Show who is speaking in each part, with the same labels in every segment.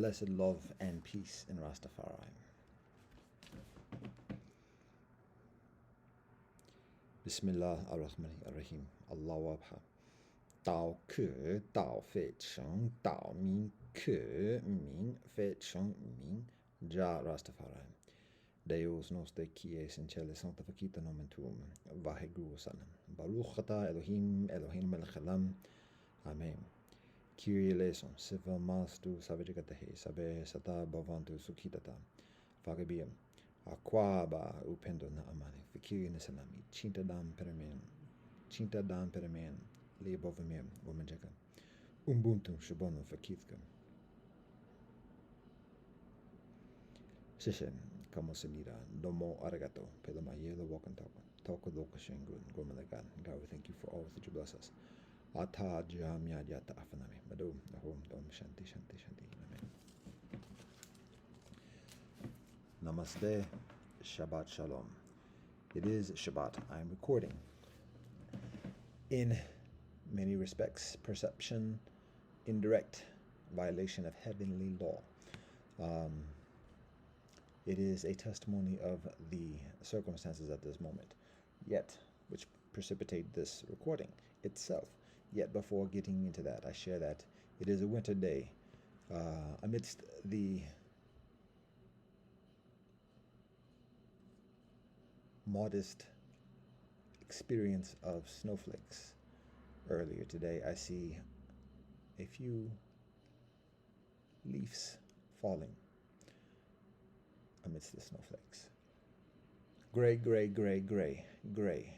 Speaker 1: Blessed love and peace in Rastafari. Bismillah ar-Rahman ar-Rahim. Allahu Akbar. 道可道非常，道明可明非常明。Já Rastafari. Deus nos te quies in cele sanctificita nomen tuum. Vaheguru sanam. Baruch ata Elohim, Elohim melech haolam. Amen. Kyrie eleison, siva mastu savajigatahe, sabe sata bhavantu sukhitata. Vagabiam. Aquaba upendo na amani. Fikiri nisanami. Chinta dam peremen. Leobovimem, womanjaka. Ubuntu shabono fakithka. Shishin, kamo senira, domo arigato, pelama yelo wakan toko doka shengun, gomalagan. God, we thank you for all that you bless us. Ata jamya yata afanami, madom, ahom, dom, shanti, shanti, shanti, amen. Namaste, Shabbat Shalom. It is Shabbat. I am recording. In many respects, perception, indirect violation of heavenly law. It is a testimony of the circumstances at this moment, yet, which precipitate this recording itself. Yet before getting into that, I share that it is a winter day amidst the modest experience of snowflakes. Earlier today, I see a few leaves falling amidst the snowflakes. Gray, gray, gray, gray, gray.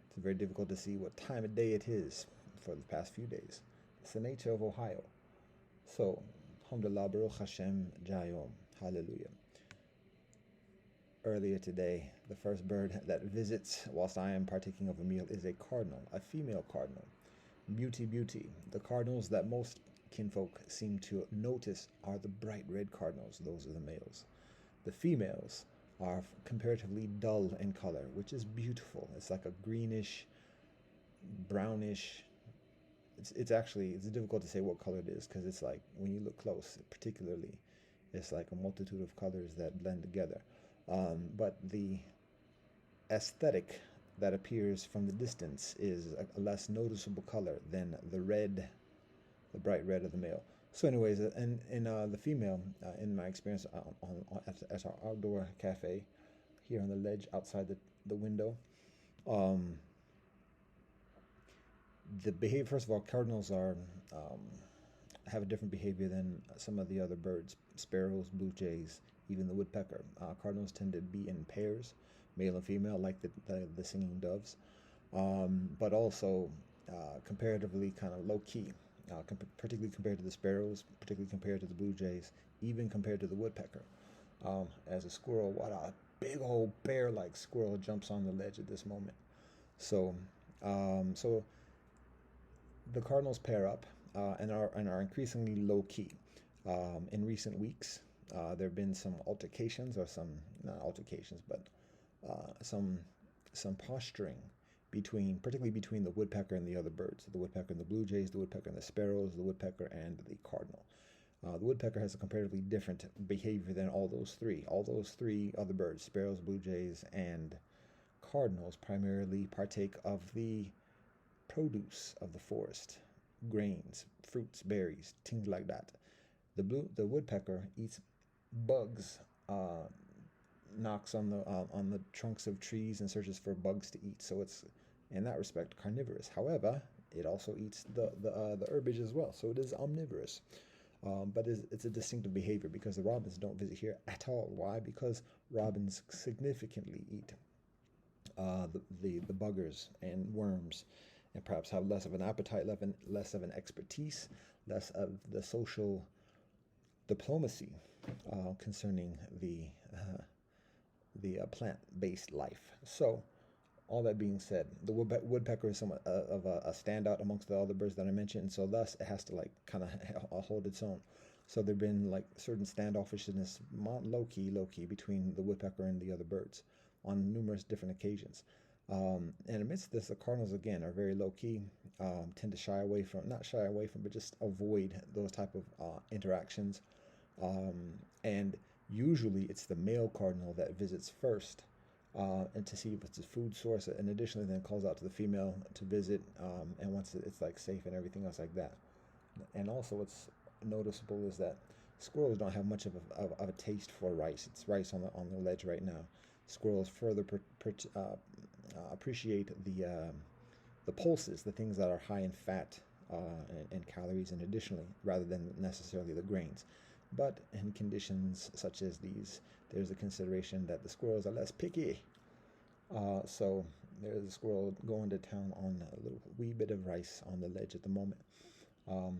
Speaker 1: It's very difficult to see what time of day it is for the past few days. It's the nature of Ohio. So, alhamdulillah, Baruch Hashem, Jayom, hallelujah. Earlier today, the first bird that visits whilst I am partaking of a meal is a cardinal, a female cardinal. Beauty, beauty. The cardinals that most kinfolk seem to notice are the bright red cardinals. Those are the males. The females are comparatively dull in color, which is beautiful. It's like a greenish, brownish. It's difficult to say what color it is because it's like when you look close, particularly, it's like a multitude of colors that blend together. But the aesthetic that appears from the distance is a less noticeable color than the red, the bright red of the male. So anyways, in the female, in my experience at our outdoor cafe here on the ledge outside the window, the behavior, first of all, cardinals have a different behavior than some of the other birds, sparrows, blue jays, even the woodpecker. Cardinals tend to be in pairs, male and female, like the singing doves, but also comparatively kind of low-key, particularly compared to the sparrows, particularly compared to the blue jays, even compared to the woodpecker. As a squirrel, what a big old bear-like squirrel jumps on the ledge at this moment. So the cardinals pair up and are increasingly low-key. In recent weeks, there have been some altercations, or not altercations, but some posturing particularly between the woodpecker and the other birds, the woodpecker and the blue jays, the woodpecker and the sparrows, the woodpecker and the cardinal. The woodpecker has a comparatively different behavior than all those three. All those three other birds, sparrows, blue jays, and cardinals, primarily partake of the produce of the forest, grains, fruits, berries, things like that. The woodpecker eats bugs, knocks on the trunks of trees and searches for bugs to eat. So it's in that respect carnivorous. However, it also eats the herbage as well. So it is omnivorous. But it's a distinctive behavior because the robins don't visit here at all. Why? Because robins significantly eat the buggers and worms, and perhaps have less of an appetite, less of an expertise, less of the social diplomacy concerning the plant-based life. So, all that being said, the woodpecker is somewhat of a standout amongst the other birds that I mentioned, and so thus it has to kind of hold its own. So there've been certain standoffishness, low-key between the woodpecker and the other birds on numerous different occasions. And amidst this, the cardinals again are very low-key, tend to not shy away from, but just avoid those type of interactions. And usually it's the male cardinal that visits first, and to see if it's a food source, and additionally then calls out to the female to visit, and once it's like safe and everything else like that. And also what's noticeable is that squirrels don't have much of a taste for rice. It's rice on the ledge right now. Squirrels further appreciate the pulses, the things that are high in fat, and calories, and additionally, rather than necessarily the grains. But in conditions such as these, there's a consideration that the squirrels are less picky. So there's a squirrel going to town on a little wee bit of rice on the ledge at the moment. Um,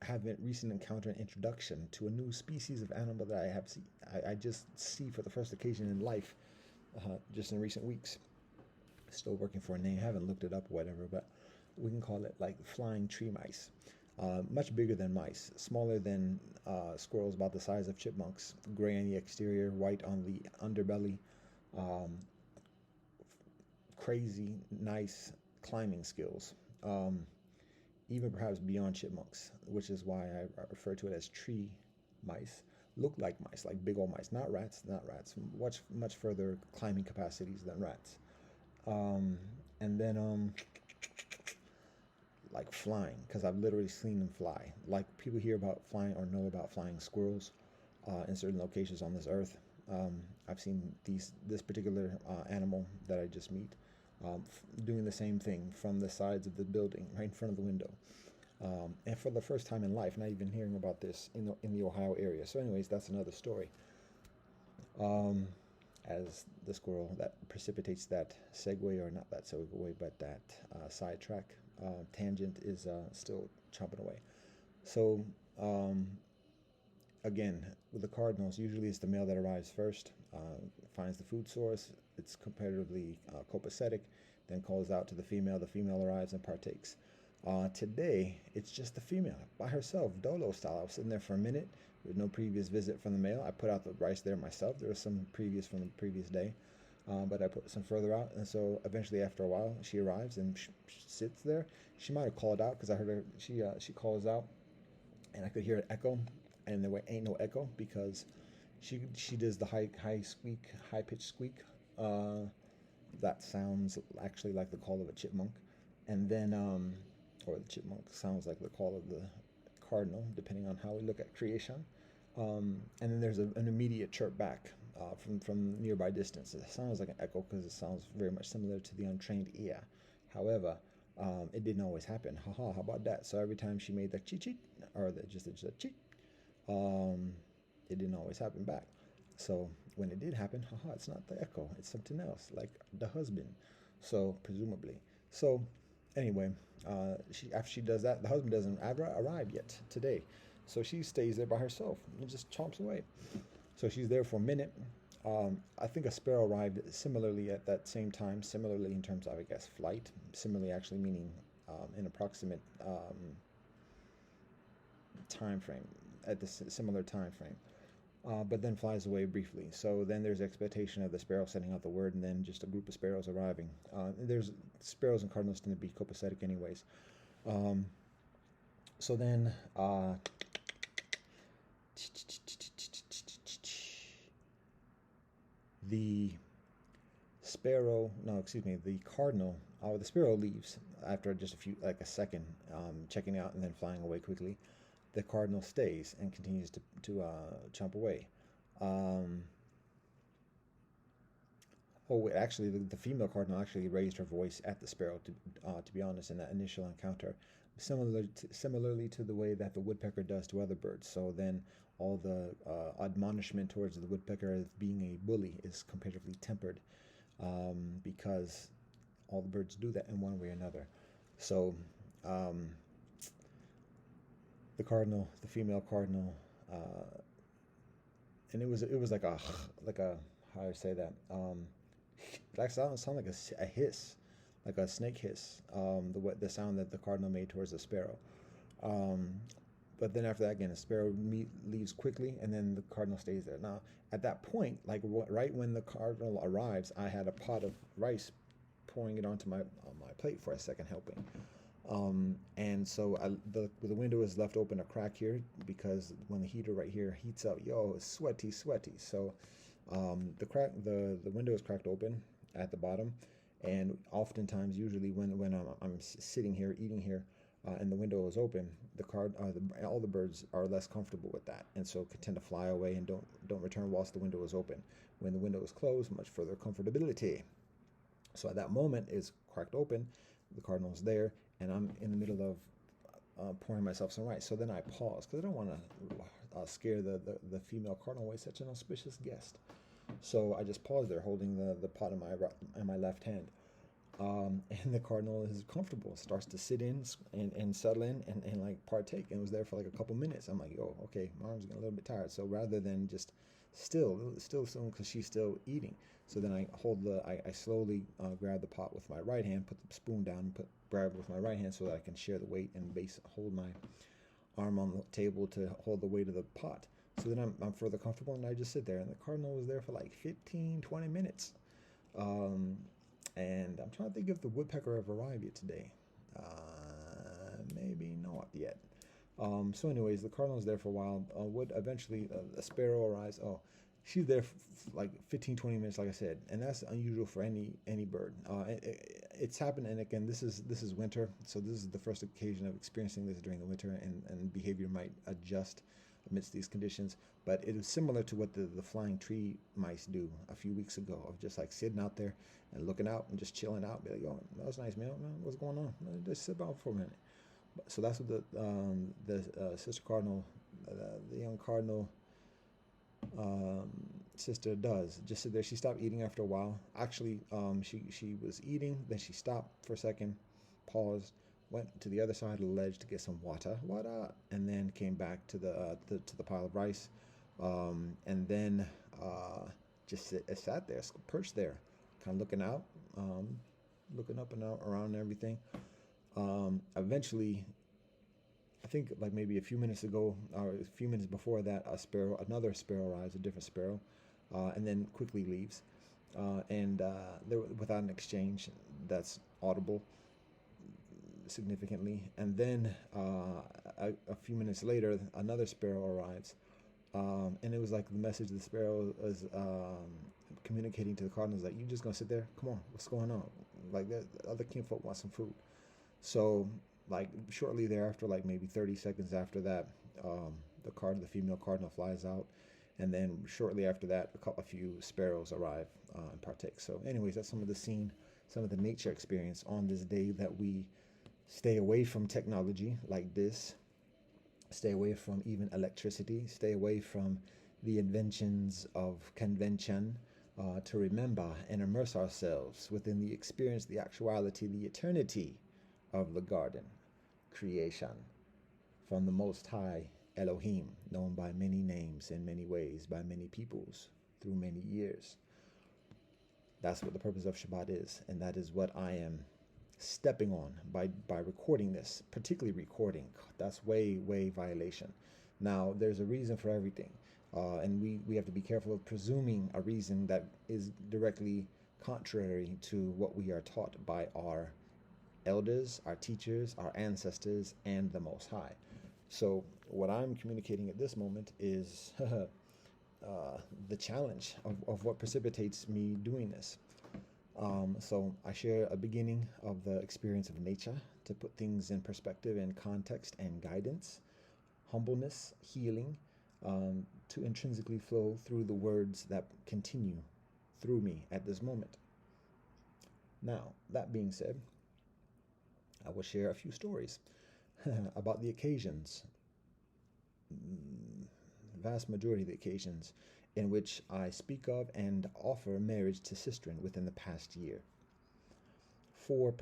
Speaker 1: have a recent encounter and introduction to a new species of animal that I just see for the first occasion in life, just in recent weeks. Still working for a name, haven't looked it up or whatever, but we can call it like flying tree mice. Much bigger than mice, smaller than squirrels, about the size of chipmunks, gray on the exterior, white on the underbelly. Um, Crazy, nice climbing skills, even perhaps beyond chipmunks, which is why I refer to it as tree mice. Look like mice, like big old mice, not rats, not rats. Much further climbing capacities than rats. Um, and then like flying, because I've literally seen them fly. Like people hear about flying or know about flying squirrels in certain locations on this earth. I've seen this particular animal that I just meet, doing the same thing from the sides of the building, right in front of the window. And for the first time in life, not even hearing about this in the Ohio area. So, anyways, that's another story. Um, as the squirrel that precipitates that segue, or not that segue, but that sidetrack tangent is still chopping away. So, um, again, with the cardinals, usually it's the male that arrives first, finds the food source, it's comparatively copacetic, then calls out to the female. The female arrives and partakes. Today, it's just the female by herself, dolo style. I was sitting there for a minute with no previous visit from the male. I put out the rice there myself. There was some previous from the previous day, but I put some further out. And so eventually, after a while, she arrives and sits there. She might have called out because I heard her. She calls out, and I could hear an echo, and there ain't no echo because she does the high pitched squeak. Uh, that sounds actually like the call of a chipmunk, and then or the chipmunk sounds like the call of the cardinal, depending on how we look at creation. And then there's an immediate chirp back from nearby distance. It sounds like an echo because it sounds very much similar to the untrained ear. However, it didn't always happen. Haha, how about that? So every time she made the cheat cheat, or just a cheat, um, it didn't always happen back. So when it did happen, haha, it's not the echo, it's something else, like the husband. So presumably. So anyway, after she does that, the husband doesn't arrive yet today. So she stays there by herself and just chomps away. So she's there for a minute. I think a sparrow arrived similarly at that same time, similarly in terms of, I guess, flight, similarly actually meaning an approximate time frame, at the similar time frame. But then flies away briefly. So then there's expectation of the sparrow sending out the word, and then just a group of sparrows arriving. There's Sparrows and cardinals tend to be copacetic, anyways. Um, so then, the sparrow, no, excuse me, the cardinal, the sparrow leaves after just like a second, checking out and then flying away quickly. The cardinal stays and continues to chomp away. Um, actually, the female cardinal actually raised her voice at the sparrow. To be honest, in that initial encounter, similarly to the way that the woodpecker does to other birds. So then, all the admonishment towards the woodpecker as being a bully is comparatively tempered, because all the birds do that in one way or another. So, um, the female cardinal, and it was like a how do I say that? That sound like a hiss, like a snake hiss. The sound that the cardinal made towards the sparrow. Um, but then after that, again, the sparrow leaves quickly, and then the cardinal stays there. Now, at that point, like right when the cardinal arrives, I had a pot of rice, pouring it onto my plate for a second helping. And so the window is left open a crack here because when the heater right here heats up, yo, it's sweaty, sweaty. So the window is cracked open at the bottom, and oftentimes, usually when I'm sitting here eating here, and the window is open, all the birds are less comfortable with that, and so tend to fly away and don't return whilst the window is open. When the window is closed, much further comfortability. So at that moment, it's cracked open, the cardinal's there, and I'm in the middle of pouring myself some rice. So then I pause because I don't want to scare the female cardinal away, such an auspicious guest. So I just pause there, holding the pot in my left hand. And the cardinal is comfortable, starts to sit in and settle in and like partake, and was there for like a couple minutes. I'm like, oh, okay, my arm's getting a little bit tired. So rather than just still soon because she's still eating. So then I slowly grab the pot with my right hand, put the spoon down, and grab it with my right hand so that I can share the weight and hold my arm on the table to hold the weight of the pot. So then I'm further comfortable, and I just sit there. And the cardinal was there for like 15-20 minutes. Um, and I'm trying to think if the woodpecker have arrived yet today. Maybe not yet. So anyways, the cardinal's there for a while. Would eventually a sparrow arrives. Oh, she's there for like 15-20 minutes, like I said, and that's unusual for any bird. It's happened, and again, this is winter, so this is the first occasion of experiencing this during the winter, and behavior might adjust amidst these conditions. But it is similar to what the flying tree mice do a few weeks ago, of just like sitting out there and looking out and just chilling out. Be like, oh, that was nice, man. What's going on? Just sit down for a minute. So that's what the sister cardinal, the young cardinal um, sister does. Just sit there. She stopped eating after a while. Actually, she was eating, then she stopped for a second, paused, went to the other side of the ledge to get some water, and then came back to the pile of rice, and then just sat there, perched there, kind of looking up and out around and everything. Eventually, I think like maybe a few minutes ago, or a few minutes before that, another sparrow arrives, a different sparrow, and then quickly leaves, and there, without an exchange that's audible significantly. And then a few minutes later, another sparrow arrives, and it was like the message the sparrow was communicating to the cardinals, like, you just gonna sit there? Come on, what's going on? Like the other kinfolk want some food. So like shortly thereafter, like maybe 30 seconds after that, the female cardinal flies out, and then shortly after that, a few sparrows arrive and partake. So anyways, that's some of the nature experience on this day that we stay away from technology like this, stay away from even electricity, stay away from the inventions of convention, to remember and immerse ourselves within the experience, the actuality, the eternity of the garden, creation from the Most High Elohim, known by many names in many ways, by many peoples through many years. That's what the purpose of Shabbat is, and that is what I am stepping on by recording this, particularly recording. That's way violation. Now, there's a reason for everything, and we have to be careful of presuming a reason that is directly contrary to what we are taught by our elders, our teachers, our ancestors, and the Most High. So what I'm communicating at this moment is the challenge of what precipitates me doing this. So I share a beginning of the experience of nature to put things in perspective and context and guidance, humbleness, healing, to intrinsically flow through the words that continue through me at this moment. Now, that being said, I will share a few stories about the occasions, vast majority of the occasions in which I speak of and offer marriage to sistren within the past year. Four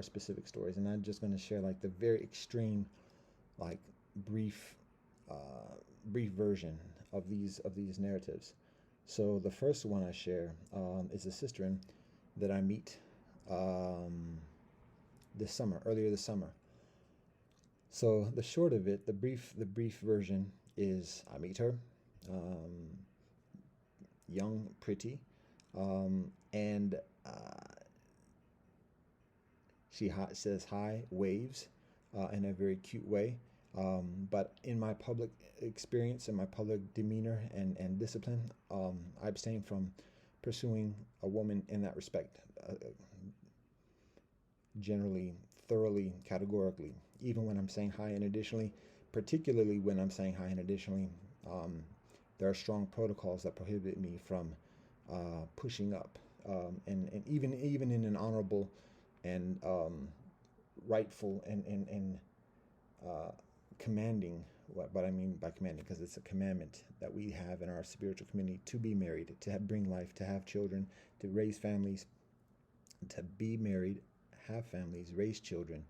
Speaker 1: specific stories, and I'm just going to share like the very extreme, like brief, brief version of these narratives. So the first one I share is a sistren that I meet earlier this summer. So the short of it, the brief version is I meet her, young, pretty, and says hi, waves in a very cute way. But in my public experience, in my public demeanor and discipline, I abstain from pursuing a woman in that respect, generally, thoroughly, categorically, even when I'm saying hi and additionally, particularly when I'm saying hi and additionally, um, there are strong protocols that prohibit me from pushing up, and even in an honorable and rightful and uh, commanding. What I mean by commanding, because it's a commandment that we have in our spiritual community to be married, to bring life, to have children, to raise families, to be married, have families, raise children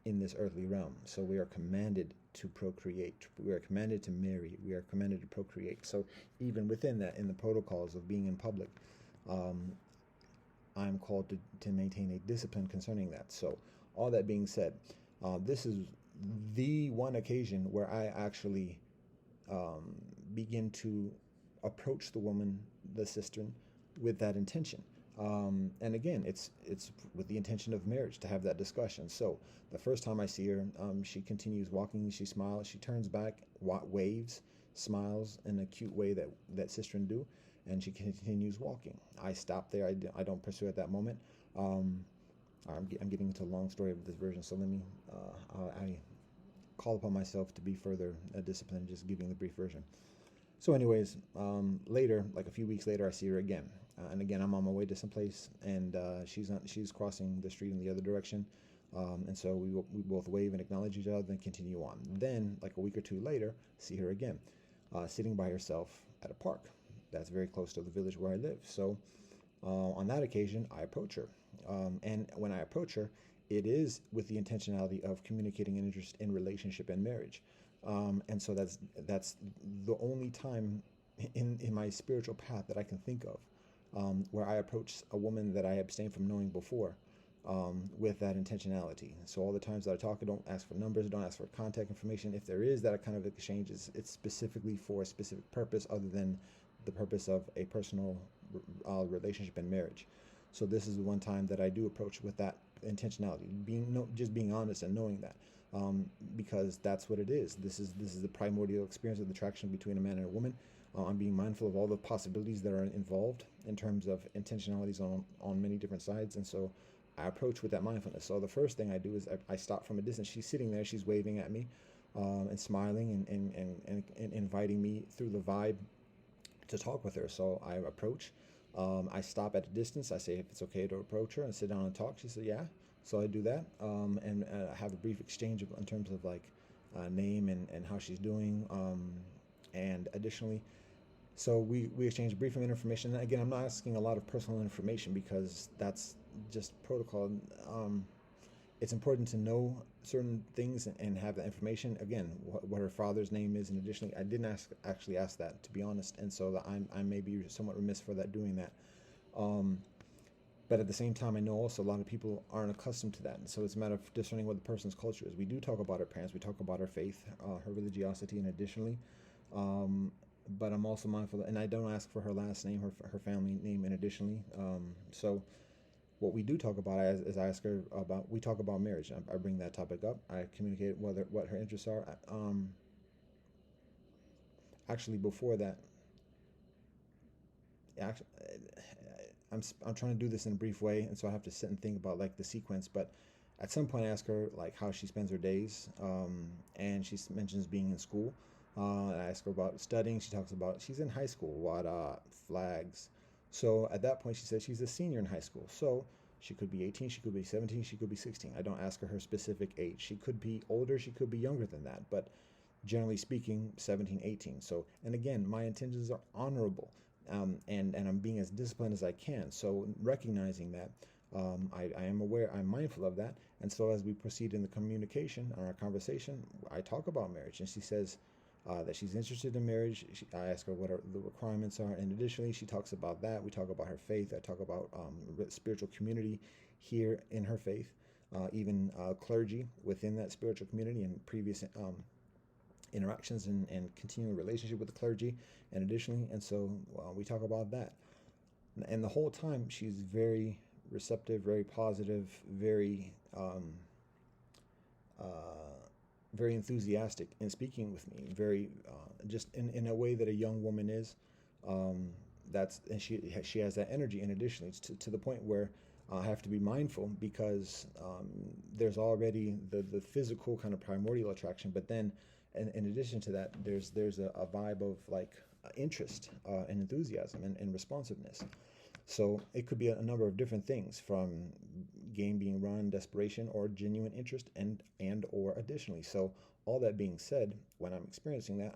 Speaker 1: in this earthly realm. So we are commanded to procreate. We are commanded to marry. We are commanded to procreate. So even within that, in the protocols of being in public, um, I'm called to maintain a discipline concerning that. So all that being said, this is the one occasion where I actually um, begin to approach the woman, the cistern, with that intention. And again, it's with the intention of marriage to have that discussion. So the first time I see her, she continues walking. She smiles. She turns back, waves, smiles in a cute way that cistern do, and she continues walking. I stop there. I don't pursue at that moment. Um, I'm getting into a long story of this version, so let me. I call upon myself to be further disciplined, just giving the brief version. So, anyways, later, like a few weeks later, I see her again, and again, I'm on my way to some place, and she's crossing the street in the other direction, and so we both wave and acknowledge each other, then continue on. Then, like a week or two later, see her again, sitting by herself at a park that's very close to the village where I live. So, on that occasion, I approach her, and when I approach her, it is with the intentionality of communicating an interest in relationship and marriage. And so that's the only time in my spiritual path that I can think of, where I approach a woman that I abstained from knowing before, with that intentionality. So all the times that I talk, I don't ask for numbers, don't ask for contact information. If there is that kind of exchange, it's specifically for a specific purpose other than the purpose of a personal relationship and marriage. So this is the one time that I do approach with that intentionality, just being honest and knowing that, because that's what it is. This is the primordial experience of the attraction between a man and a woman. I'm being mindful of all the possibilities that are involved in terms of intentionalities on many different sides, and so I approach with that mindfulness. So the first thing I do is I stop from a distance. She's sitting there, she's waving at me, and smiling and inviting me through the vibe to talk with her. So I approach. I stop at a distance. I say if it's okay to approach her and sit down and talk. She said, yeah. So I do that, and have a brief exchange in terms of like name and how she's doing. And additionally, so we exchange brief information. And again, I'm not asking a lot of personal information because that's just protocol. It's important to know certain things and have that information. Again, what her father's name is, and additionally, I didn't actually ask that, to be honest, and so that I may be somewhat remiss for that doing that. Um, but at the same time, I know also a lot of people aren't accustomed to that, and so it's a matter of discerning what the person's culture is. We do talk about our parents, we talk about our faith, her religiosity, and additionally, um, but I'm also mindful, and I don't ask for her last name, her family name, and additionally, so what we do talk about is I ask her about, we talk about marriage. I bring that topic up. I communicate what her interests are. Actually, before that, actually, I'm trying to do this in a brief way, and so I have to sit and think about like the sequence. But at some point, I ask her like how she spends her days, and she mentions being in school. I ask her about studying. She talks about she's in high school. What flags? So at that point, she says she's a senior in high school. So she could be 18, she could be 17, she could be 16. I don't ask her specific age. She could be older, she could be younger than that. But generally speaking, 17, 18. So, and again, my intentions are honorable, and I'm being as disciplined as I can. So, recognizing that, I am aware, I'm mindful of that. And so, as we proceed in the communication or our conversation, I talk about marriage, and she says that she's interested in marriage. I ask her what the requirements are, and additionally, she talks about that. We talk about her faith. I talk about spiritual community here in her faith, even clergy within that spiritual community, and previous interactions and continuing relationship with the clergy, and additionally, and so we talk about that. And the whole time she's very, receptive, very positive, uh, very enthusiastic in speaking with me, very just in a way that a young woman is. Um, that's and she has that energy, and additionally, it's to the point where I have to be mindful because there's already the physical kind of primordial attraction, but then in addition to that, there's a vibe of like interest and enthusiasm and responsiveness. So it could be a number of different things from game being run, desperation, or genuine interest, and or additionally. So all that being said, when I'm experiencing that,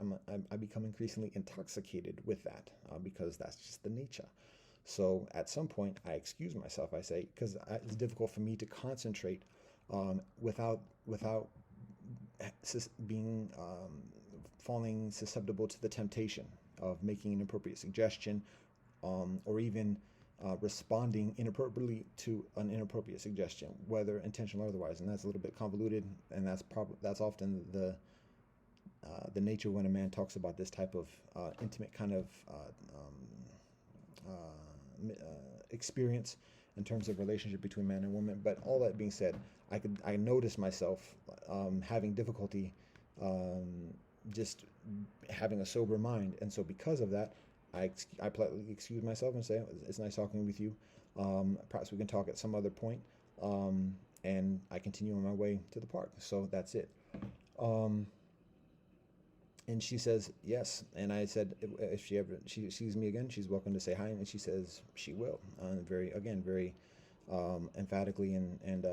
Speaker 1: I become increasingly intoxicated with that because that's just the nature. So at some point, I excuse myself. I say because it's difficult for me to concentrate without being falling susceptible to the temptation of making an inappropriate suggestion or even responding inappropriately to an inappropriate suggestion, whether intentional or otherwise. And that's a little bit convoluted, and that's often the nature when a man talks about this type of intimate kind of experience in terms of relationship between man and woman. But all that being said, I noticed myself having difficulty um, just having a sober mind, and so because of that, I politely excuse myself and say it's nice talking with you. Perhaps we can talk at some other point, um, and I continue on my way to the park. So that's it. Um, and she says yes, and I said if she sees me again, she's welcome to say hi, and she says she will. Very emphatically and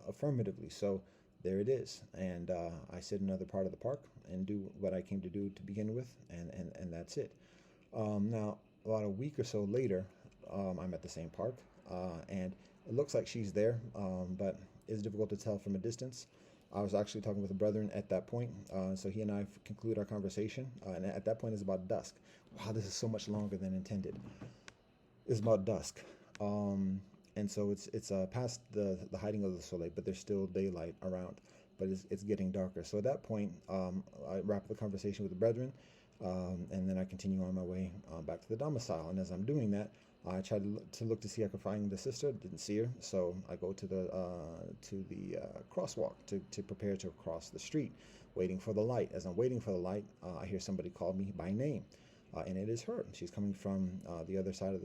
Speaker 1: affirmatively. So there it is, and I sit in another part of the park and do what I came to do to begin with, and that's it. Now, about a week or so later, I'm at the same park, and it looks like she's there, but it's difficult to tell from a distance. I was actually talking with a brethren at that point, so he and I conclude our conversation, and at that point it's about dusk. Wow, this is so much longer than intended. It's about dusk, and so it's past the hiding of the soleil, but there's still daylight around, but it's getting darker. So at that point, I wrap the conversation with the brethren, and then I continue on my way back to the domicile. And as I'm doing that, I try to look to see if I could find the sister. Didn't see her, so I go to the crosswalk to prepare to cross the street, waiting for the light. As I'm waiting for the light, I hear somebody call me by name, and it is her. She's coming from the other side of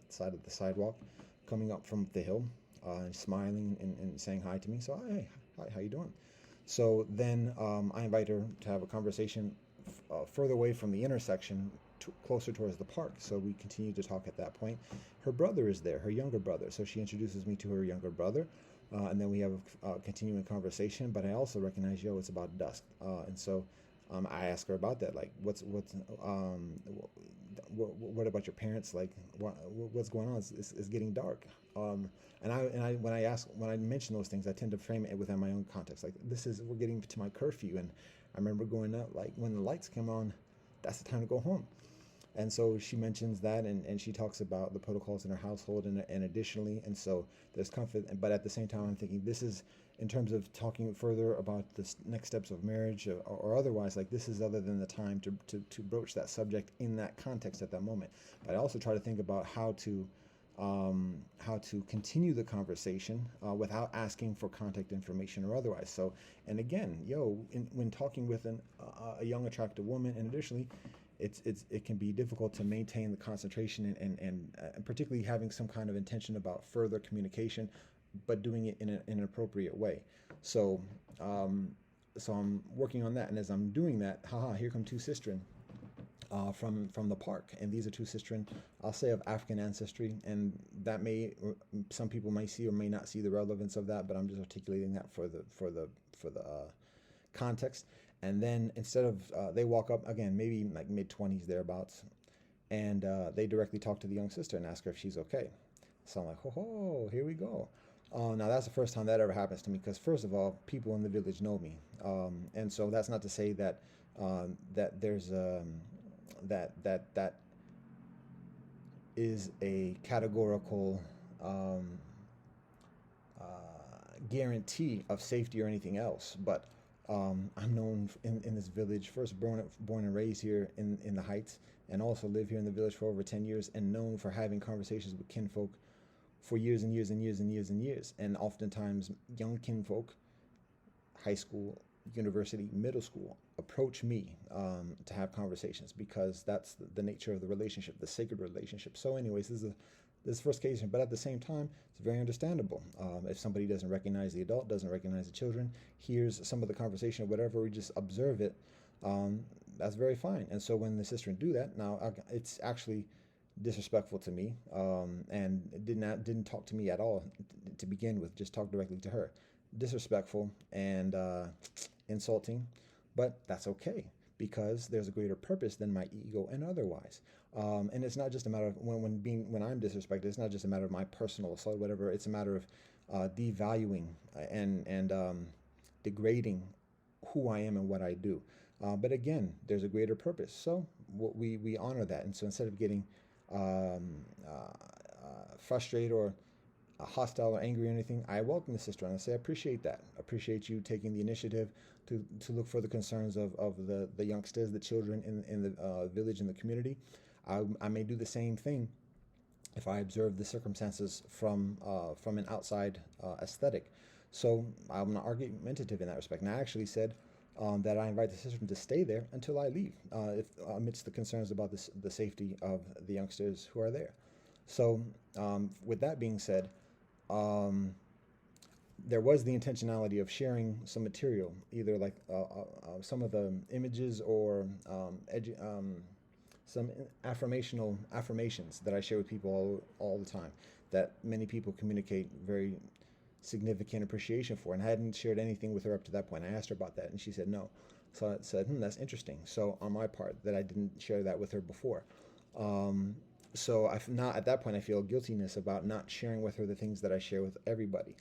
Speaker 1: side of the sidewalk, coming up from the hill, and smiling and saying hi to me. So hi, how you doing? So then I invite her to have a conversation further away from the intersection, closer towards the park. So we continue to talk at that point. Her brother is there, her younger brother. So she introduces me to her younger brother. And then we have a continuing conversation. But I also recognize, it's about dusk. And so I ask her about that. Like, what about your parents? Like, what's going on? It's getting dark. When I mention those things, I tend to frame it within my own context. Like, we're getting to my curfew, and I remember growing up, like when the lights come on, that's the time to go home. And so she mentions that, and she talks about the protocols in her household, and additionally, and so there's comfort. But at the same time, I'm thinking this is in terms of talking further about the next steps of marriage or otherwise. Like, this is other than the time to broach that subject in that context at that moment. But I also try to think about how to continue the conversation without asking for contact information or otherwise. So, and again, when talking with a young attractive woman, and additionally, it can be difficult to maintain the concentration and particularly having some kind of intention about further communication, but doing it in an appropriate way. So, so I'm working on that, and as I'm doing that, here come two sistren from the park, and these are two sistren, I'll say, of African ancestry, and that some people may see or may not see the relevance of that, but I'm just articulating that for the context. And then instead of they walk up again, maybe like mid-20s thereabouts, and they directly talk to the young sister and ask her if she's okay. So I'm like, here we go. Now that's the first time that ever happens to me, because first of all, people in the village know me, and so that's not to say that that there's that is a categorical um, uh, guarantee of safety or anything else. But I'm known in this village, first born and raised here in the Heights, and also live here in the village for over 10 years, and known for having conversations with kinfolk for years and years and years and years and years. And oftentimes, young kinfolk, high school, university, middle school, approach me to have conversations because that's the nature of the relationship, the sacred relationship. So, anyways, this first occasion, but at the same time, it's very understandable. If somebody doesn't recognize the adult, doesn't recognize the children, hears some of the conversation or whatever, we just observe it. Um, that's very fine. And so when the sister do that, now it's actually disrespectful to me, and didn't talk to me at all to begin with. Just talk directly to her. Disrespectful and insulting, but that's okay because there's a greater purpose than my ego and otherwise. And it's not just a matter of when I'm disrespected. It's not just a matter of my personal assault, whatever. It's a matter of devaluing and degrading who I am and what I do. But again, there's a greater purpose. So we honor that. And so instead of getting frustrated or hostile or angry or anything, I welcome the sister and I say, I appreciate that. I appreciate you taking the initiative to look for the concerns of the youngsters, the children in the village and the community. I may do the same thing if I observe the circumstances from an outside aesthetic. So I'm not argumentative in that respect. And I actually said that I invite the sister to stay there until I leave, if amidst the concerns about the safety of the youngsters who are there. So with that being said, there was the intentionality of sharing some material, either like some of the images or some affirmations that I share with people all the time that many people communicate very significant appreciation for. And I hadn't shared anything with her up to that point. I asked her about that and she said no. So I said, that's interesting. So on my part, that I didn't share that with her before. So not at that point, I feel guiltiness about not sharing with her the things that I share with everybody.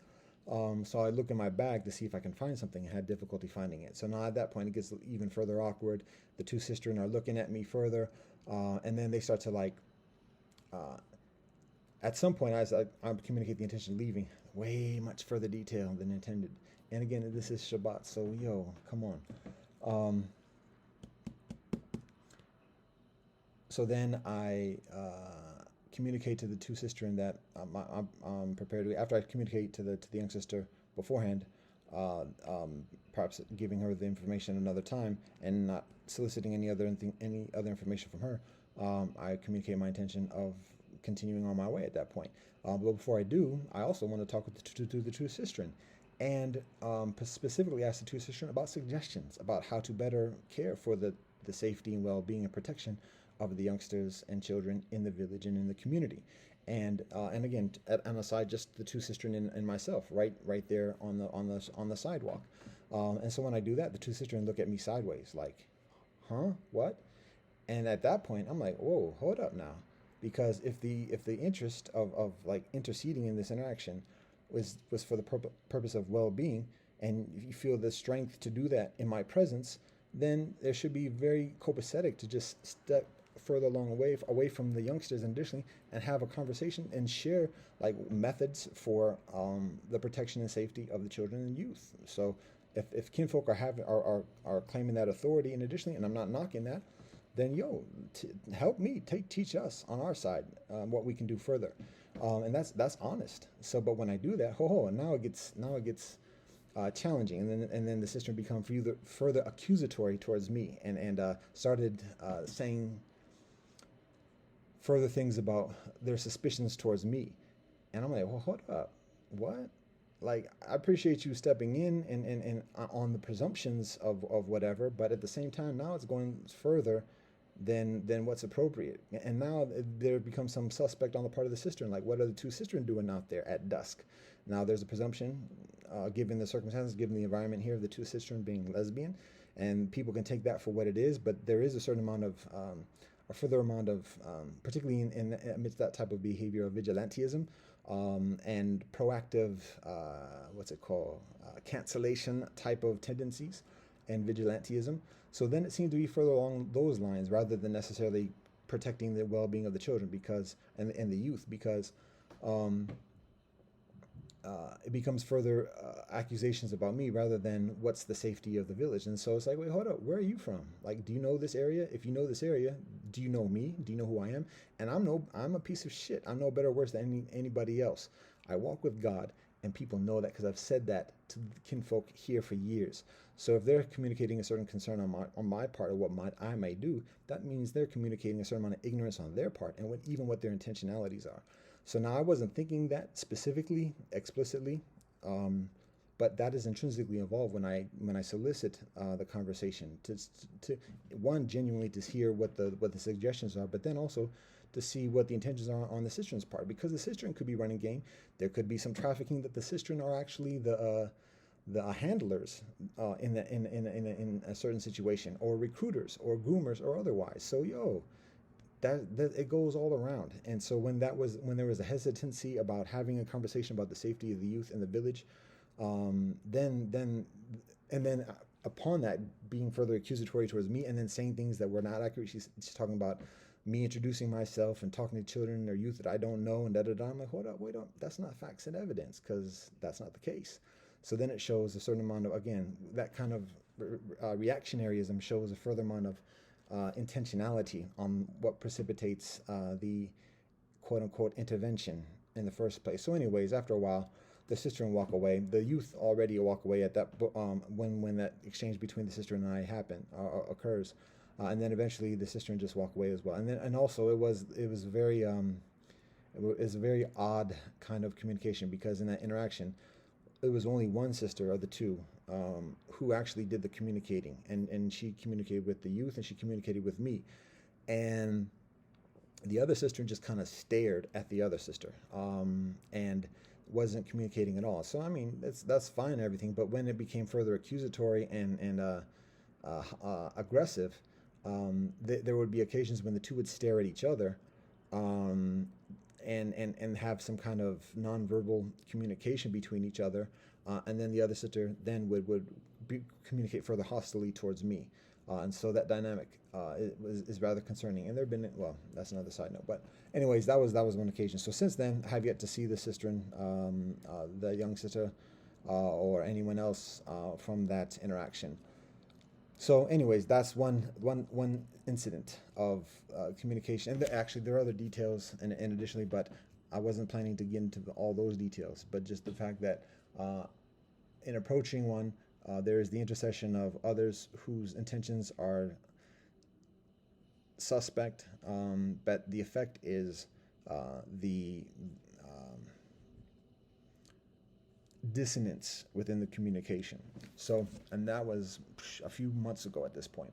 Speaker 1: So I look in my bag to see if I can find something. I had difficulty finding it. So now at that point, it gets even further awkward. The two sisters are looking at me further, and then they start to at some point, I communicate the intention of leaving. Way much further detail than intended. And again, this is Shabbat, so come on. So then I communicate to the two sister in that I'm prepared to. After I communicate to the young sister beforehand, perhaps giving her the information another time and not soliciting any other information from her, I communicate my intention of continuing on my way at that point. But before I do, I also want to talk with the two sister and specifically ask the two sister about suggestions about how to better care for the safety and well-being and protection of the youngsters and children in the village and in the community. And again, on the side, just the two sisters and myself, right there on the sidewalk. And so when I do that, the two sisters look at me sideways, like, "Huh? What?" And at that point, I'm like, "Whoa, hold up now," because if the interest of like interceding in this interaction was for the purpose of well-being, and you feel the strength to do that in my presence, then there should be very copacetic to just step further along away from the youngsters additionally and have a conversation and share like methods for the protection and safety of the children and youth. So if kinfolk are claiming that authority and additionally, and I'm not knocking that, then help me teach us on our side what we can do further, and that's honest. So but when I do that, and now it gets challenging, and then the sister become further accusatory towards me and started saying further things about their suspicions towards me. And I'm like, well, hold up. What? Like, I appreciate you stepping in and on the presumptions of whatever, but at the same time, now it's going further than what's appropriate. And now there becomes some suspect on the part of the sister. Like, what are the two sisters doing out there at dusk? Now there's a presumption, given the circumstances, given the environment here of the two sisters being lesbian, and people can take that for what it is, but there is a certain amount of a further amount of, particularly amidst that type of behavior of vigilantism and proactive, cancellation type of tendencies and vigilantism. So then it seemed to be further along those lines rather than necessarily protecting the well-being of the children and the youth, because it becomes further accusations about me rather than what's the safety of the village. And so it's like, wait, hold up, where are you from? Like, do you know this area? If you know this area, do you know me? Do you know who I am? And I'm a piece of shit. I'm no better or worse than anybody else. I walk with God, and people know that because I've said that to kinfolk here for years. So if they're communicating a certain concern on my part of I may do, that means they're communicating a certain amount of ignorance on their part, and even what their intentionalities are. So now I wasn't thinking that specifically, explicitly, um, but that is intrinsically involved when I solicit the conversation to one, genuinely to hear what the suggestions are, but then also to see what the intentions are on the cistern's part, because the cistern could be running game. There could be some trafficking that the cistern are actually the handlers in a certain situation, or recruiters, or groomers, or otherwise. So that it goes all around. And so when there was a hesitancy about having a conversation about the safety of the youth in the village, then upon that being further accusatory towards me, and then saying things that were not accurate. She's talking about me introducing myself and talking to children or youth that I don't know, and da da da. I'm like, hold up, wait up, that's not facts and evidence, because that's not the case. So then it shows a certain amount of, again, that kind of reactionaryism shows a further amount of intentionality on what precipitates the quote unquote intervention in the first place. So, anyways, after a while, the sister walk away. The youth already walk away at that when that exchange between the sister and I occurs, and then eventually the sister just walk away as well. And also it was very it was a very odd kind of communication, because in that interaction, it was only one sister of the two who actually did the communicating, and she communicated with the youth, and she communicated with me, and the other sister just kind of stared at the other sister, and wasn't communicating at all. So I mean, that's fine and everything, but when it became further accusatory and aggressive, there would be occasions when the two would stare at each other, um, and have some kind of nonverbal communication between each other, and then the other sister then would communicate further hostilely towards me, and so that dynamic is rather concerning. And there have been, well, that's another side note, but anyways, that was one occasion. So since then, I have yet to see the sister, the young sister, or anyone else from that interaction. So, anyways, that's one incident of communication, and actually there are other details, and additionally, but I wasn't planning to get into all those details. But just the fact that in approaching one, there is the intercession of others whose intentions are suspect, but the effect is the dissonance within the communication. So, and that was a few months ago at this point.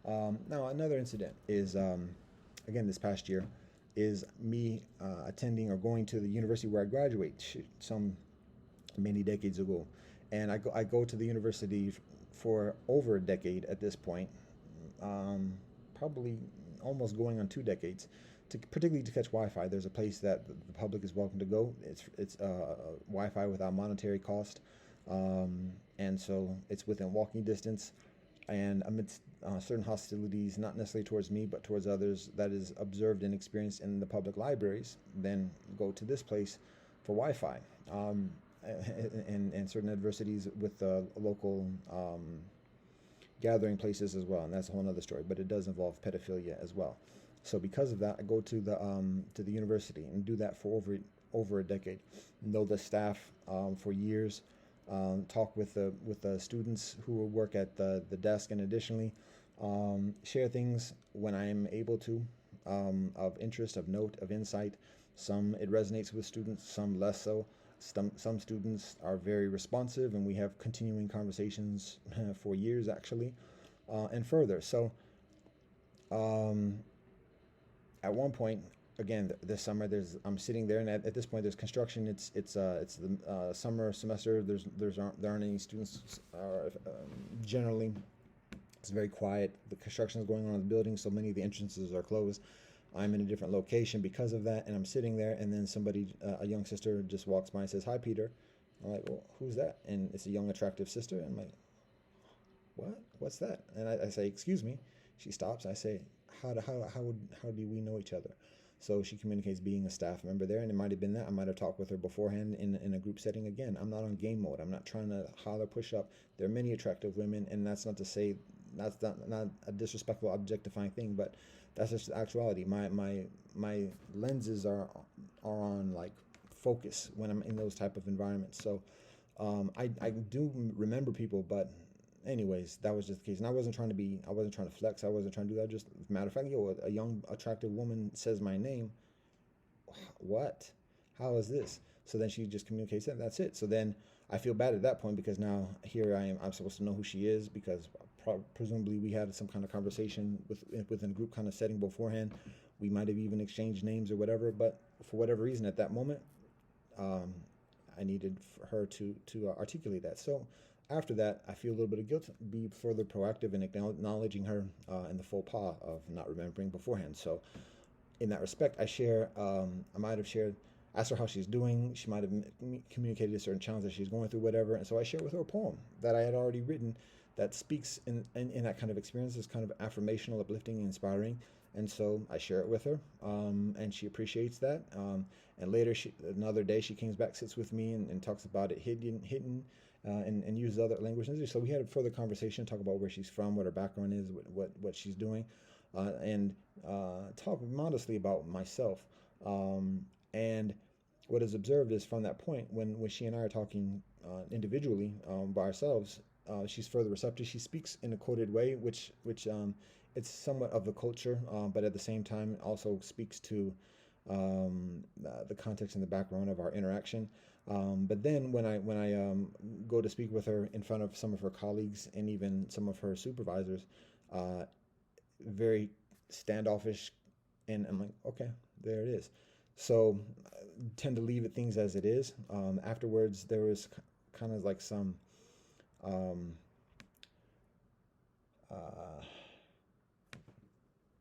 Speaker 1: Now, another incident is, again, this past year, is me attending or going to the university where I graduate some many decades ago. And I go to the university for over a decade at this point, probably almost going on 2 decades, particularly to catch Wi-Fi. There's a place that the public is welcome to go. It's Wi-Fi without monetary cost, and so it's within walking distance. And amidst certain hostilities, not necessarily towards me, but towards others, that is observed and experienced in the public libraries, then go to this place for Wi-Fi. And certain adversities with the local gathering places as well, and that's a whole other story. But it does involve pedophilia as well. So because of that, I go to the university and do that for over a decade. Know the staff for years. Talk with the students who work at the desk, and additionally share things when I am able to, of interest, of note, of insight. Some it resonates with students, some less so. Some students are very responsive, and we have continuing conversations for years, actually, and further. So at one point, again, this summer, I'm sitting there, and at this point, there's construction. It's the summer semester. There aren't any students. Generally, it's very quiet. The construction is going on in the building, so many of the entrances are closed. I'm in a different location because of that, and I'm sitting there, and then somebody, a young sister, just walks by and says, "Hi, Peter." I'm like, "Well, who's that?" And it's a young, attractive sister. And I'm like, "What? What's that?" And I say, "Excuse me." She stops. I say, "How do we know each other?" So she communicates being a staff member there, and it might have been that I might have talked with her beforehand in a group setting. Again, I'm not on game mode. I'm not trying to holler, push up. There are many attractive women, and that's not to say that's not a disrespectful, objectifying thing, but that's just the actuality. My lenses are on like focus when I'm in those type of environments. So I do remember people, but anyways, that was just the case. And I wasn't trying to flex. I wasn't trying to do that. Just matter of fact, yo, a young, attractive woman says my name. What? How is this? So then she just communicates it. That's it. So then I feel bad at that point because now here I am. I'm supposed to know who she is because presumably we had some kind of conversation within a group kind of setting beforehand. We might have even exchanged names or whatever. But for whatever reason, at that moment, um, I needed for her to articulate that. So after that, I feel a little bit of guilt. Be further proactive in acknowledging her in the faux pas of not remembering beforehand. So in that respect, I might have shared, asked her how she's doing. She might have communicated a certain challenge that she's going through, whatever. And so I shared with her a poem that I had already written that speaks in that kind of experience, is kind of affirmational, uplifting, and inspiring. And so I share it with her, and she appreciates that. And later, another day, she comes back, sits with me, and talks about it hidden, and uses other languages. So we had a further conversation, talk about where she's from, what her background is, what she's doing, and talk modestly about myself. And what is observed is from that point, when she and I are talking individually by ourselves, she's further receptive. She speaks in a coded way, which it's somewhat of the culture, but at the same time also speaks to the context and the background of our interaction. But then when I go to speak with her in front of some of her colleagues and even some of her supervisors, uh, very standoffish, and I'm like, okay, there it is. So tend to leave it things as it is. Afterwards, there was kind of like some um, uh,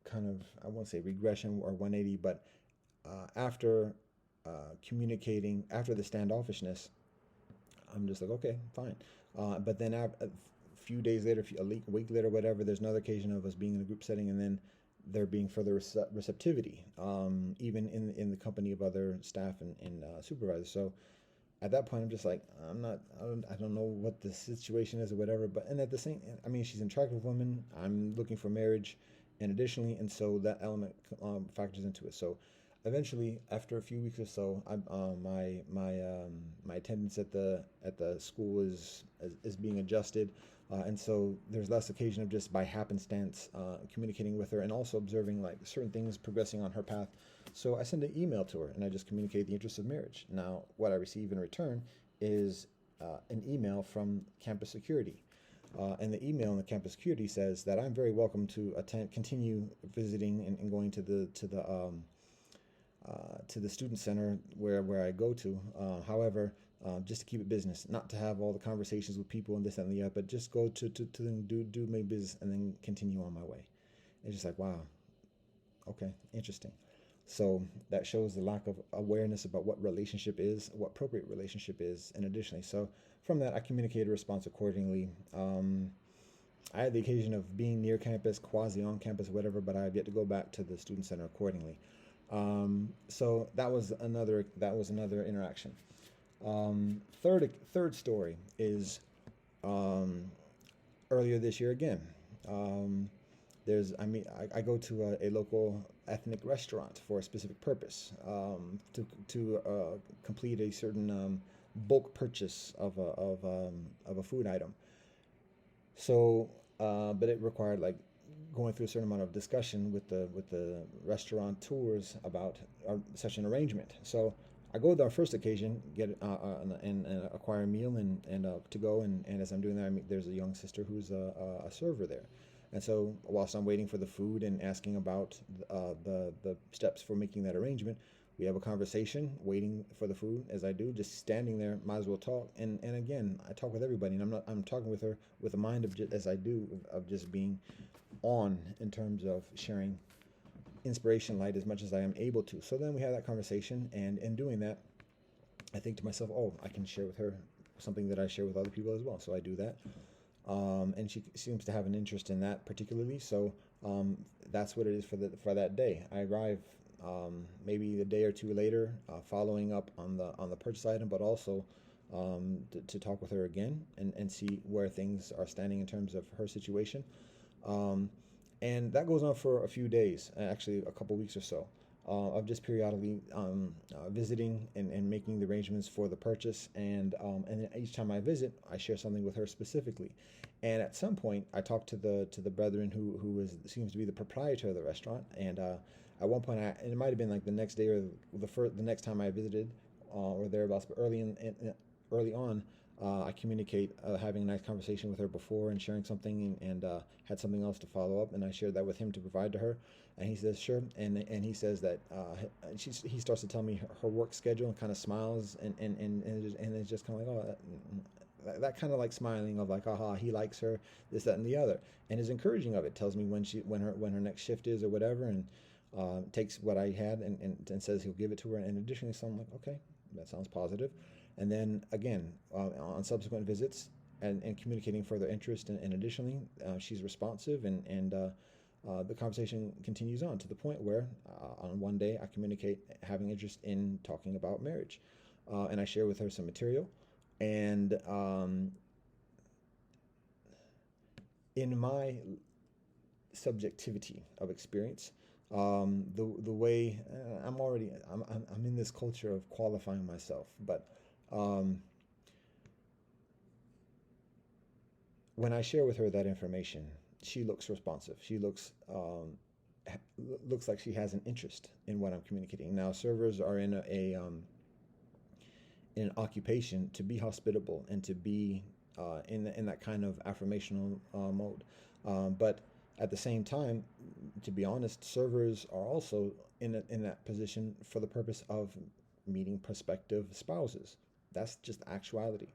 Speaker 1: kind of, I won't say regression or 180, but after communicating, after the standoffishness, I'm just like, okay, fine. But then a few days later, a week later, whatever, there's another occasion of us being in a group setting, and then there being further receptivity, even in the company of other staff and supervisors. So at that point, I'm just like, I don't know what the situation is or whatever. But and at the same, I mean, she's an attractive woman. I'm looking for marriage, and additionally, and so that element factors into it. So eventually, after a few weeks or so, my attendance at the school is being adjusted, and so there's less occasion of just by happenstance communicating with her and also observing like certain things progressing on her path. So I send an email to her and I just communicate the interest of marriage. Now, what I receive in return is an email from campus security. And the email in the campus security says that I'm very welcome to continue visiting and going to the student center where I go to. However, just to keep it business, not to have all the conversations with people and this and the other, but just go to them, do my business, and then continue on my way. It's just like, wow, okay, interesting. So that shows the lack of awareness about what relationship is, what appropriate relationship is, and additionally, so from that, I communicated a response accordingly. I had the occasion of being near campus, quasi on campus, whatever, but I have yet to go back to the student center accordingly. So that was another interaction. Third story is um, earlier this year again. Um, I go to a local ethnic restaurant for a specific purpose, to complete a certain bulk purchase of a food item. So, but it required like going through a certain amount of discussion with the restaurateurs about such an arrangement. So I go there on first occasion, get and acquire a meal and to go, and as I'm doing that, there's a young sister who's a server there. And so whilst I'm waiting for the food and asking about the steps for making that arrangement, we have a conversation, waiting for the food as I do, just standing there, might as well talk. And again, I talk with everybody, and I'm talking with her with a mind of just, as I do of just being on in terms of sharing inspiration light as much as I am able to. So then we have that conversation, and in doing that, I think to myself, oh, I can share with her something that I share with other people as well. So I do that. And she seems to have an interest in that particularly. So that's what it is for that day. I arrive maybe a day or two later, following up on the purchase item, but also to talk with her again and see where things are standing in terms of her situation. Um, and that goes on for a few days, actually a couple weeks or so, of just periodically visiting and making the arrangements for the purchase. And each time I visit, I share something with her specifically. And at some point, I talked to the brethren seems to be the proprietor of the restaurant. And at one point, and it might have been like the next day or the next time I visited, or thereabouts, but early on, I communicate having a nice conversation with her before and sharing something, and had something else to follow up, and I shared that with him to provide to her, and he says sure, and he says that he starts to tell me her work schedule and kind of smiles, and it's just kind of like, oh, that kind of like smiling of like, aha, he likes her, this, that, and the other, and is encouraging of it. Tells me when her next shift is or whatever, and takes what I had and says he'll give it to her. And additionally, so I'm like, okay, that sounds positive. And then again, on subsequent visits and communicating further interest, and additionally, she's responsive, and the conversation continues on to the point where on one day I communicate having interest in talking about marriage, and I share with her some material, and in my subjectivity of experience, the way I'm in this culture of qualifying myself, but um, when I share with her that information, she looks responsive. She looks like she has an interest in what I'm communicating. Now, servers are in an occupation to be hospitable and to be in that kind of affirmational mode. But at the same time, to be honest, servers are also in that position for the purpose of meeting prospective spouses. That's just actuality.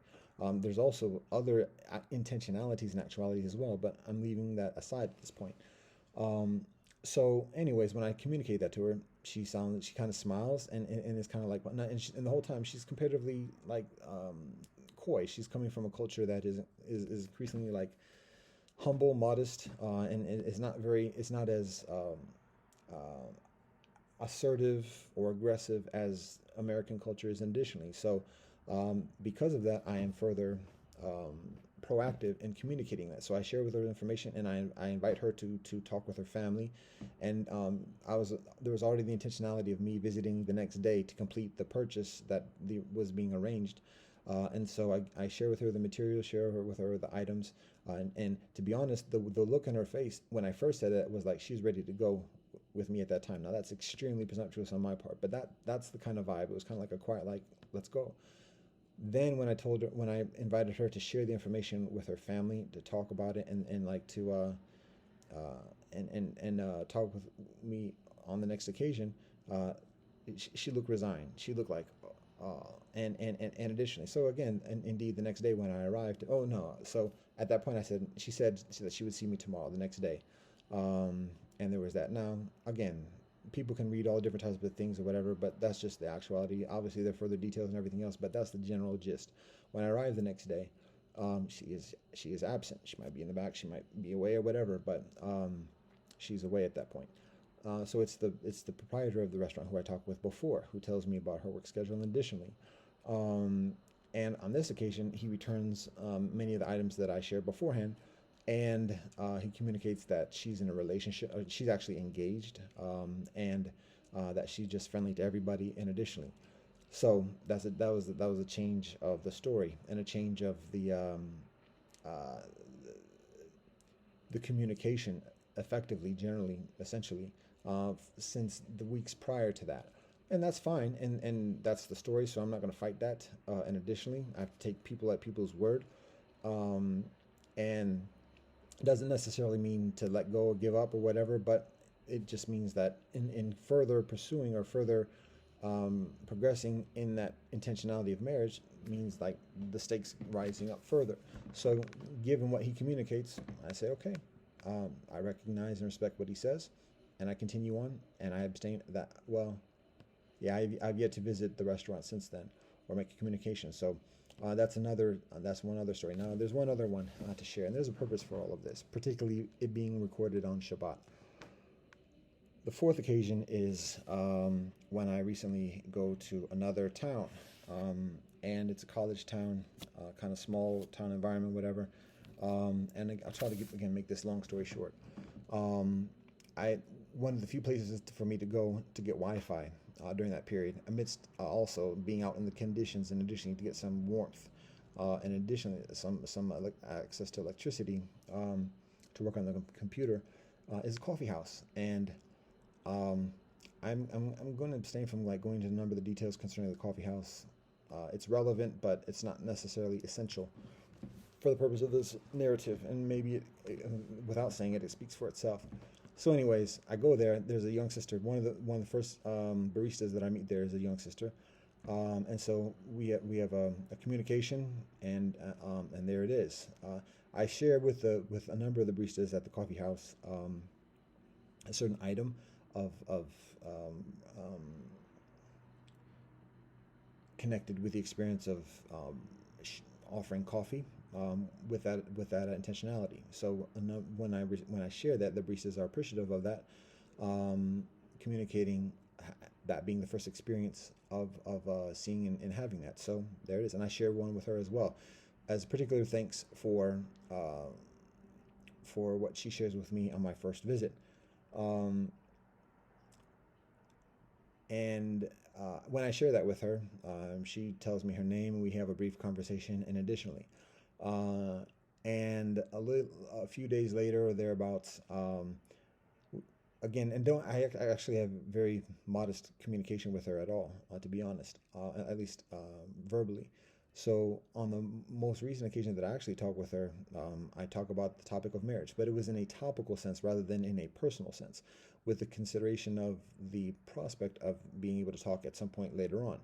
Speaker 1: There's also other intentionalities and actualities as well, but I'm leaving that aside at this point. Um, so, anyways, when I communicate that to her, she kind of smiles, and it's kind of like, and the whole time she's comparatively like coy. She's coming from a culture that is increasingly like humble, modest, and it's not as assertive or aggressive as American culture is additionally. So, because of that, I am further um, proactive in communicating that. So I share with her information, and I invite her to talk with her family. And there was already the intentionality of me visiting the next day to complete the purchase that was being arranged. And so I share with her the material, with her the items, and to be honest, the look on her face when I first said it was like she's ready to go with me at that time. Now that's extremely presumptuous on my part, but that's the kind of vibe. It was kind of like a quiet, like, let's go. Then when I invited her to share the information with her family, to talk about it, and like to talk with me on the next occasion, uh, she looked resigned. She looked like, and additionally, so again, and indeed, the next day when I arrived, oh no. So at that point, she said that she would see me tomorrow, the next day, and there was that. Now, again, people can read all different types of things or whatever, but that's just the actuality. Obviously, there are further details and everything else, but that's the general gist. When I arrived the next day, she is absent. She might be in the back, she might be away or whatever, but she's away at that point. So it's the proprietor of the restaurant who I talked with before, who tells me about her work schedule. And additionally, um, and on this occasion, he returns many of the items that I shared beforehand, and he communicates that she's in a relationship. She's actually engaged, and that she's just friendly to everybody. And additionally, so that was a change of the story and a change of uh, the communication effectively, generally, essentially, since the weeks prior to that. And that's fine, and that's the story, so I'm not going to fight that. And additionally, I have to take people at people's word. Um, and it doesn't necessarily mean to let go or give up or whatever, but it just means that in further pursuing or further progressing in that intentionality of marriage means like the stakes rising up further. So, given what he communicates, I say, okay, I recognize and respect what he says, and I continue on, and I abstain that. Well, yeah, I've yet to visit the restaurant since then or make a communication. So, that's one other story. Now, there's one other one to share, and there's a purpose for all of this, particularly it being recorded on Shabbat. The fourth occasion is when I recently go to another town, and it's a college town, kind of small town environment, whatever. And I'll try to again make this long story short. Um, I One of the few places for me to go to get Wi-Fi during that period, amidst also being out in the conditions, in addition to get some warmth, and additionally some access to electricity to work on the computer, is a coffee house. And um, I'm going to abstain from like going into a number of the details concerning the coffee house. It's relevant, but it's not necessarily essential for the purpose of this narrative, and maybe without saying it, it speaks for itself. So, anyways, I go there. There's a young sister. One of the first baristas that I meet there is a young sister, and so we have a communication, and there it is. I share with a number of the baristas at the coffee house a certain item of um, um, connected with the experience of offering coffee with that intentionality. So when I share that, the baristas are appreciative of that, um, communicating that being the first experience of seeing and having that. So there it is, and I share one with her as well, as particular thanks for what she shares with me on my first visit. Um, and when I share that with her, she tells me her name, and we have a brief conversation. And additionally, uh, a few days later or thereabouts, again, and don't I actually have very modest communication with her at all, to be honest, at least verbally. So on the most recent occasion that I actually talked with her, I talk about the topic of marriage, but it was in a topical sense rather than in a personal sense, with the consideration of the prospect of being able to talk at some point later on.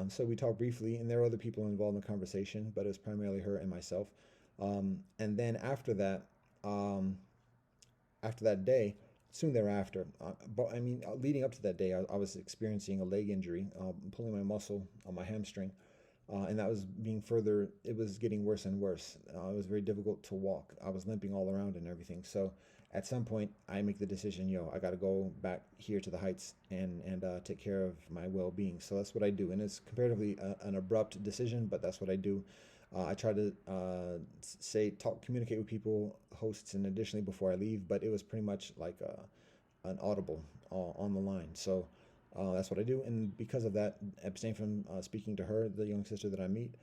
Speaker 1: So we talked briefly, and there were other people involved in the conversation, but it was primarily her and myself. And then um, after that day, soon thereafter, but I mean, leading up to that day, I was experiencing a leg injury, pulling my muscle on my hamstring, and that was being further. It was getting worse and worse. It was very difficult to walk. I was limping all around and everything. So at some point, I make the decision, I got to go back here to the heights and take care of my well-being. So that's what I do, and it's comparatively an abrupt decision, but that's what I do. I try to communicate with people, hosts, and additionally before I leave, but it was pretty much like an audible on the line. So that's what I do, and because of that, abstain from speaking to her, the young sister that I meet,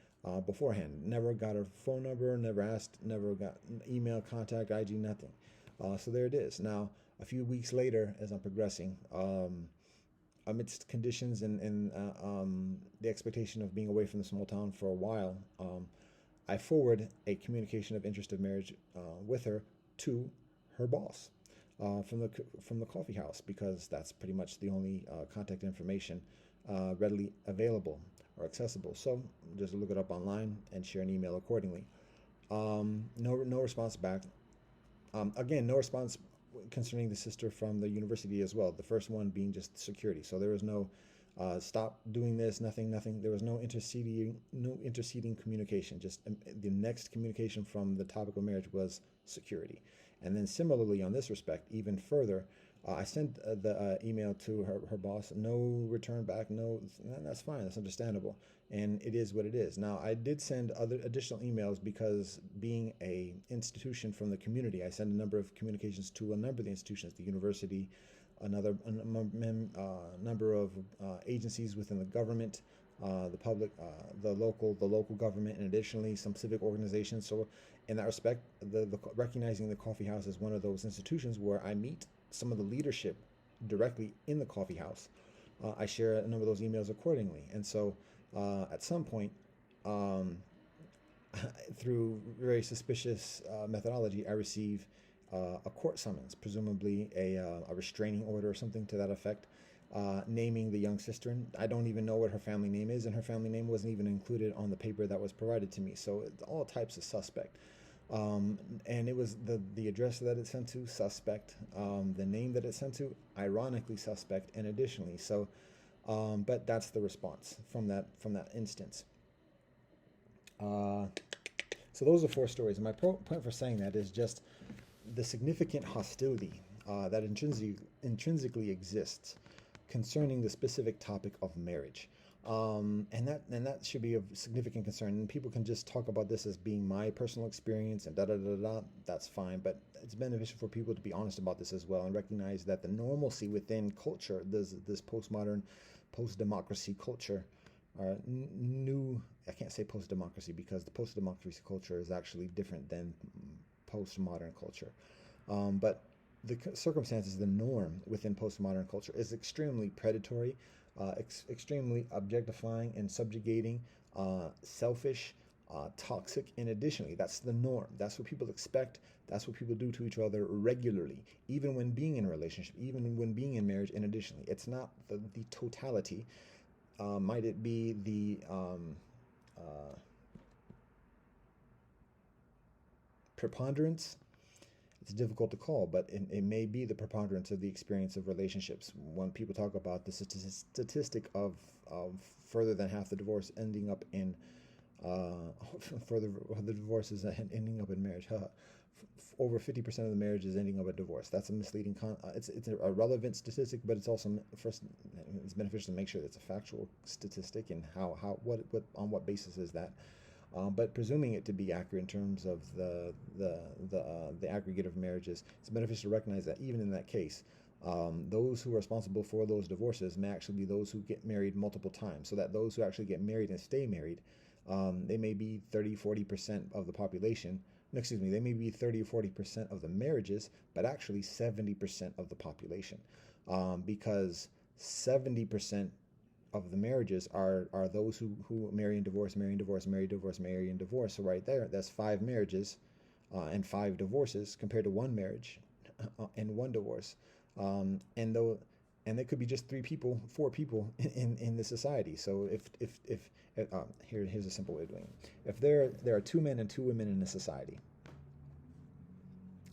Speaker 1: beforehand. Never got her phone number, never asked, never got email, contact, IG, nothing. So there it is. Now, a few weeks later, as I'm progressing, amidst conditions and the expectation of being away from the small town for a while, I forward a communication of interest of marriage with her to her boss from the coffee house, because that's pretty much the only contact information readily available or accessible. So just look it up online and share an email accordingly. No response back. Again, no response concerning the sister from the university as well. The first one being just security. So there was no stop doing this, nothing. There was no interceding communication. Just the next communication from the topic of marriage was security. And then similarly on this respect, even further, I sent the email to her boss. No return back. No, that's fine. That's understandable. And it is what it is. Now, I did send other additional emails because, being a institution from the community, I send a number of communications to a number of the institutions, the university, number of agencies within the government, the public, the local government, and additionally some civic organizations. So, in that respect, recognizing the coffee house as one of those institutions where I meet some of the leadership directly in the coffee house, I share a number of those emails accordingly. And so, at some point, um, through very suspicious methodology, I receive a court summons, presumably a restraining order or something to that effect, naming the young sister. I don't even know what her family name is, and her family name wasn't even included on the paper that was provided to me. So it's all types of suspect. And it was the address that it sent to, suspect. The name that it sent to, ironically suspect, and additionally. So, but that's the response from that instance. Uh, so those are four stories. And my point for saying that is just the significant hostility that intrinsically exists concerning the specific topic of marriage. And that should be of significant concern. And people can just talk about this as being my personal experience and da da da da. That's fine, but it's beneficial for people to be honest about this as well and recognize that the normalcy within culture, this postmodern, post-democracy culture, new. I can't say post-democracy because the post-democracy culture is actually different than postmodern culture, but the circumstances, the norm within postmodern culture is extremely predatory, extremely objectifying and subjugating, selfish, toxic, and additionally, that's the norm. That's what people expect. That's what people do to each other regularly, even when being in a relationship, even when being in marriage. And additionally, it's not the totality. Might it be the preponderance? It's difficult to call, but it may be the preponderance of the experience of relationships. When people talk about the statistic of further than half the divorce ending up in further the divorces ending up in marriage. Over 50% of the marriages ending up in divorce. That's a misleading. It's a relevant statistic, but it's also first it's beneficial to make sure that it's a factual statistic and how what on what basis is that. But presuming it to be accurate in terms of the aggregate of marriages, it's beneficial to recognize that even in that case, those who are responsible for those divorces may actually be those who get married multiple times. So that those who actually get married and stay married, they may be 30-40% of the population. No, excuse me, they may be 30 or 40% of the marriages, but actually 70% of the population, because 70% of the marriages are those who marry and divorce, marry and divorce, marry, divorce, marry and divorce. So right there, that's 5 marriages and 5 divorces compared to 1 marriage and 1 divorce. And there could be just 3 people, 4 people in the society. So if here's a simple way of doing it. If there are 2 men and 2 women in a society,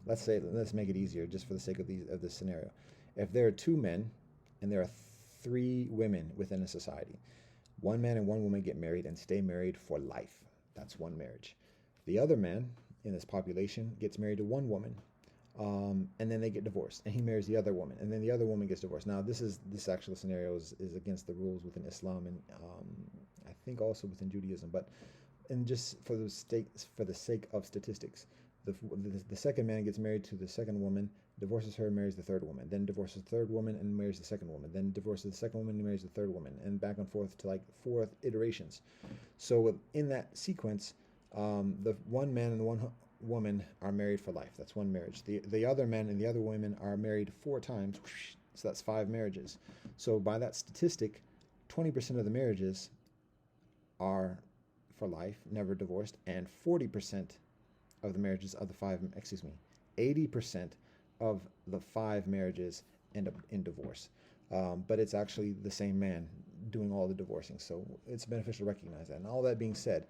Speaker 1: let's make it easier just for the sake of this scenario. If there are 2 men and there are 3 women within a society, 1 man and 1 woman get married and stay married for life. That's 1 marriage. The other man in this population gets married to 1 woman, and then they get divorced, and he marries the other woman, and then the other woman gets divorced. Now, this actual scenario is against the rules within Islam and I think also within Judaism, but and just for the sake of statistics, the second man gets married to the second woman, divorces her, marries the third woman, then divorces the third woman and marries the second woman, then divorces the second woman and marries the third woman, and back and forth to like 4 iterations. So in that sequence, the 1 man and the 1 woman are married for life. That's 1 marriage. The other men and the other women are married 4 times. So that's 5 marriages. So by that statistic, 20% of the marriages are for life, never divorced, and 40% of the marriages of the 80% of the 5 marriages end up in divorce. But it's actually the same man doing all the divorcing. So it's beneficial to recognize that. And all that being said,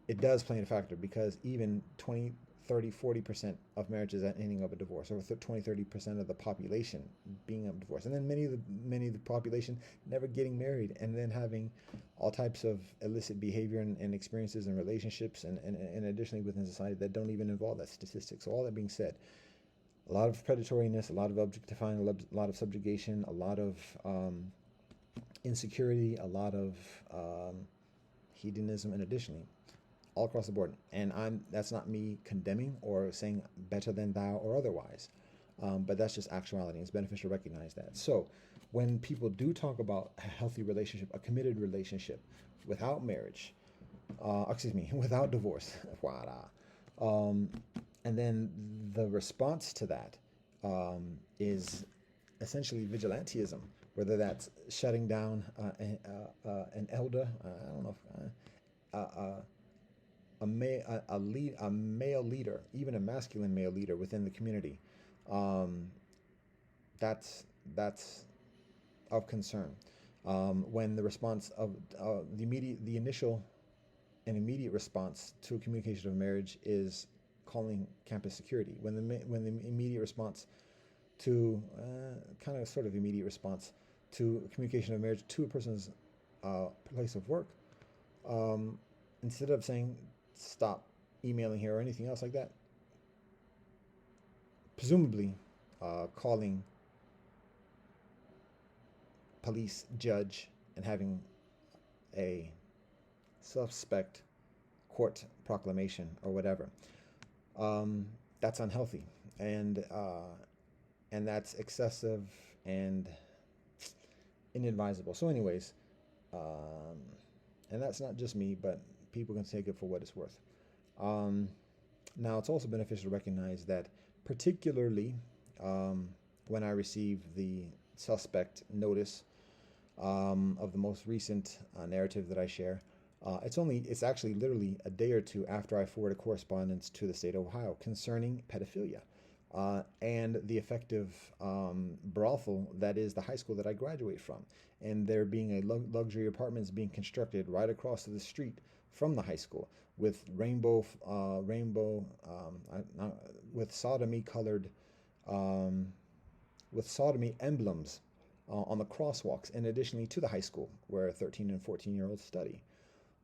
Speaker 1: it does play a factor, because even 20, 30, 40% of marriages are ending up in divorce, or 20, 30% of the population being up divorce. And then many of the population never getting married, and then having all types of illicit behavior and experiences and relationships, and additionally within society that don't even involve that statistic. So all that being said, a lot of predatoriness, a lot of objectifying, a lot of subjugation, a lot of insecurity, a lot of hedonism, and additionally, all across the board. And that's not me condemning or saying better than thou or otherwise, but that's just actuality. It's beneficial to recognize that. So when people do talk about a healthy relationship, a committed relationship without marriage, without divorce, and then the response to that is essentially vigilantism, whether that's shutting down an elder, I don't know if a male leader, even a masculine male leader within the community, that's of concern. When the response of the initial and immediate response to a communication of marriage is calling campus security, when the immediate response to immediate response to communication of marriage to a person's place of work, instead of saying stop emailing here or anything else like that, presumably calling police, judge, and having a suspect court proclamation or whatever. Um, that's unhealthy, and that's excessive and inadvisable. So, anyways, um, and that's not just me, but people can take it for what it's worth. Um, Now, it's also beneficial to recognize that, particularly um, when I received the suspect notice of the most recent narrative that I share, it's actually literally a day or two after I forwarded correspondence to the state of Ohio concerning pedophilia and the effective brothel that is the high school that I graduate from, and there being a luxury apartments being constructed right across the street from the high school with with sodomy colored um, with sodomy emblems on the crosswalks, and additionally to the high school where 13 and 14-year-olds study.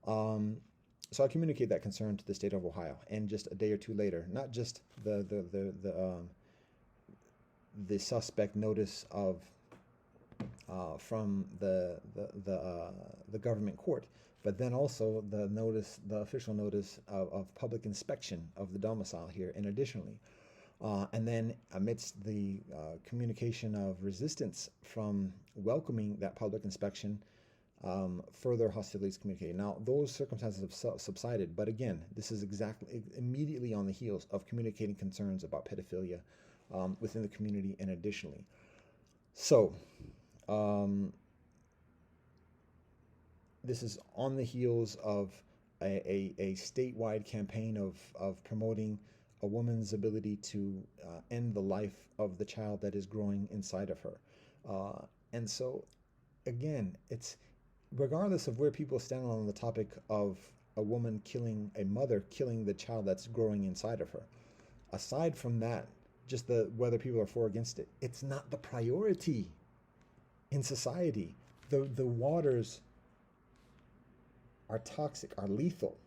Speaker 1: Um, so I communicate that concern to the state of Ohio, and just a day or two later, not just the suspect notice of from the government court, but then also the official notice of public inspection of the domicile here, and additionally, and then amidst the communication of resistance from welcoming that public inspection, further hostilities communicated. Now, those circumstances have subsided, but again, this is exactly immediately on the heels of communicating concerns about pedophilia within the community, and additionally. So, um, this is on the heels of a statewide campaign of promoting a woman's ability to end the life of the child that is growing inside of her. And so, again, it's regardless of where people stand on the topic of a woman killing a mother, killing the child that's growing inside of her. Aside from that, just the whether people are for or against it, it's not the priority in society. The waters are toxic, are lethal.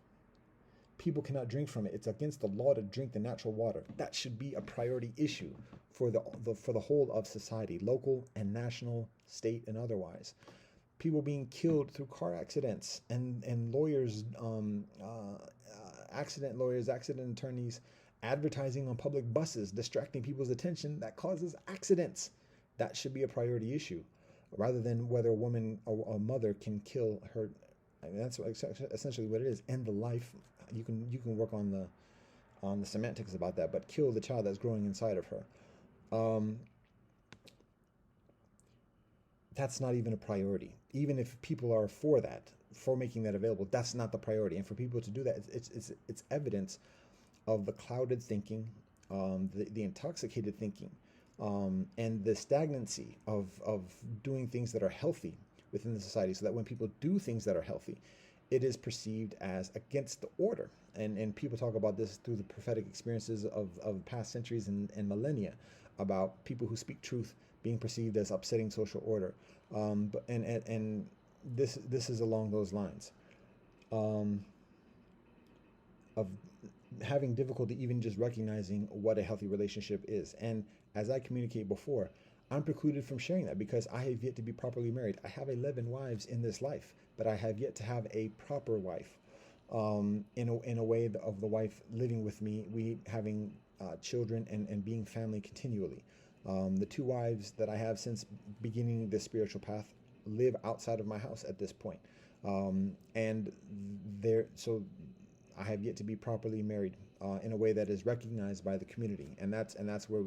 Speaker 1: People cannot drink from it. It's against the law to drink the natural water. That should be a priority issue for the whole of society, local and national, state and otherwise. People being killed through car accidents, and lawyers, accident lawyers, accident attorneys advertising on public buses, distracting people's attention, that causes accidents. That should be a priority issue, rather than whether a woman or a mother can kill her. I mean, that's essentially what it is. End the life. You can work on the semantics about that, but kill the child that's growing inside of her. Um, that's not even a priority. Even if people are for that, for making that available, that's not the priority. And for people to do that, it's evidence of the clouded thinking, the intoxicated thinking, and the stagnancy of doing things that are healthy within the society, so that when people do things that are healthy, it is perceived as against the order. And people talk about this through the prophetic experiences of past centuries and millennia, about people who speak truth being perceived as upsetting social order. And this is along those lines of having difficulty even just recognizing what a healthy relationship is. And as I communicated before, I'm precluded from sharing that because I have yet to be properly married. I have 11 wives in this life, but I have yet to have a proper wife, in a way of the wife living with me, we having children and being family continually. The two wives that I have since beginning this spiritual path live outside of my house at this point. And so I have yet to be properly married in a way that is recognized by the community. And that's where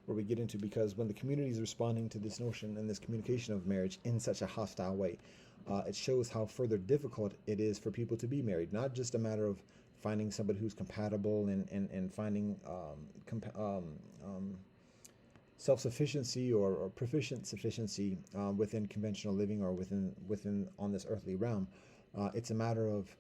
Speaker 1: we get into, because when the community is responding to this notion and this communication of marriage in such a hostile way, it shows how further difficult it is for people to be married. Not just a matter of finding somebody who's compatible and finding self-sufficiency or proficient sufficiency within conventional living or within on this earthly realm. It's a matter of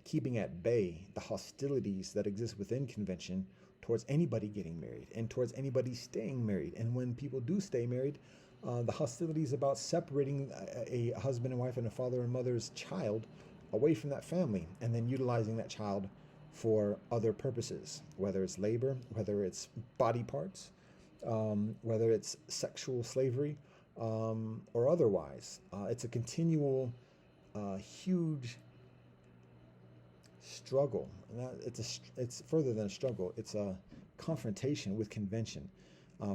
Speaker 1: keeping at bay the hostilities that exist within convention towards anybody getting married and towards anybody staying married. And when people do stay married, the hostilities about separating a husband and wife and a father and mother's child away from that family, and then utilizing that child for other purposes, whether it's labor, whether it's body parts, whether it's sexual slavery or otherwise. It's a continual, huge struggle. It's further than a struggle. It's a confrontation with convention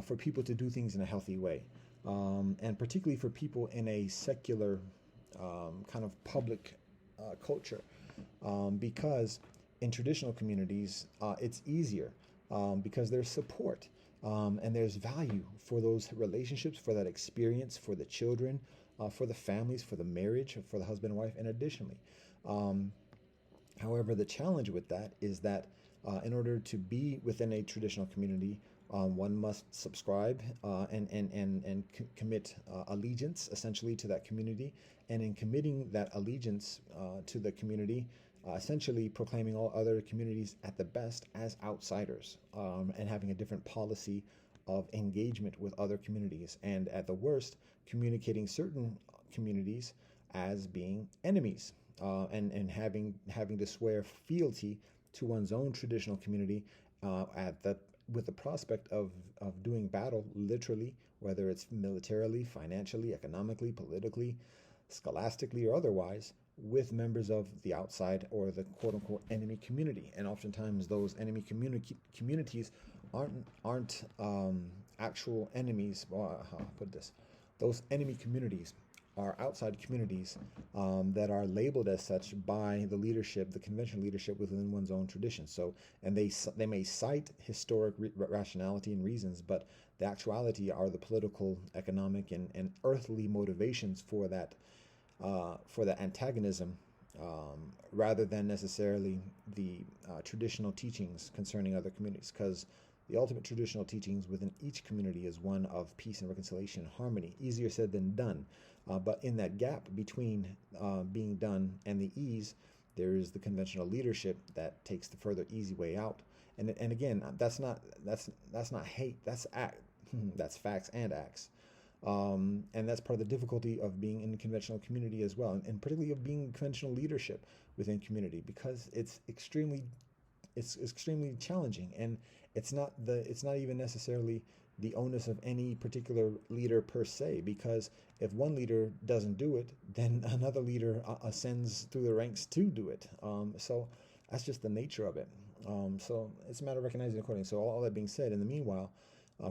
Speaker 1: for people to do things in a healthy way, and particularly for people in a secular kind of public culture, because in traditional communities it's easier because there's support and there's value for those relationships, for that experience, for the children, for the families, for the marriage, for the husband and wife, and additionally. Um, However, the challenge with that is that in order to be within a traditional community, one must subscribe and commit allegiance essentially to that community. And in committing that allegiance to the community, essentially proclaiming all other communities at the best as outsiders, and having a different policy of engagement with other communities. And at the worst, communicating certain communities as being enemies, and having to swear fealty to one's own traditional community at the with the prospect of doing battle literally, whether it's militarily, financially, economically, politically, scholastically, or otherwise, with members of the outside or the quote unquote enemy community. And oftentimes those enemy communities aren't actual enemies. Well, how I'll put this, those enemy communities are outside communities that are labeled as such by the leadership, the conventional leadership within one's own tradition. So, and they may cite historic rationality and reasons, but the actuality are the political, economic, and earthly motivations for that antagonism, rather than necessarily the traditional teachings concerning other communities. Because the ultimate traditional teachings within each community is one of peace and reconciliation and harmony. Easier said than done. But in that gap between being done and the ease, there is the conventional leadership that takes the further easy way out. And again, that's not hate. That's act. That's facts and acts. And that's part of the difficulty of being in the conventional community as well, and particularly of being conventional leadership within community, because it's extremely challenging, and it's not even necessarily the onus of any particular leader per se, because if one leader doesn't do it, then another leader ascends through the ranks to do it. So that's just the nature of it. So it's a matter of recognizing accordingly. So all that being said, in the meanwhile,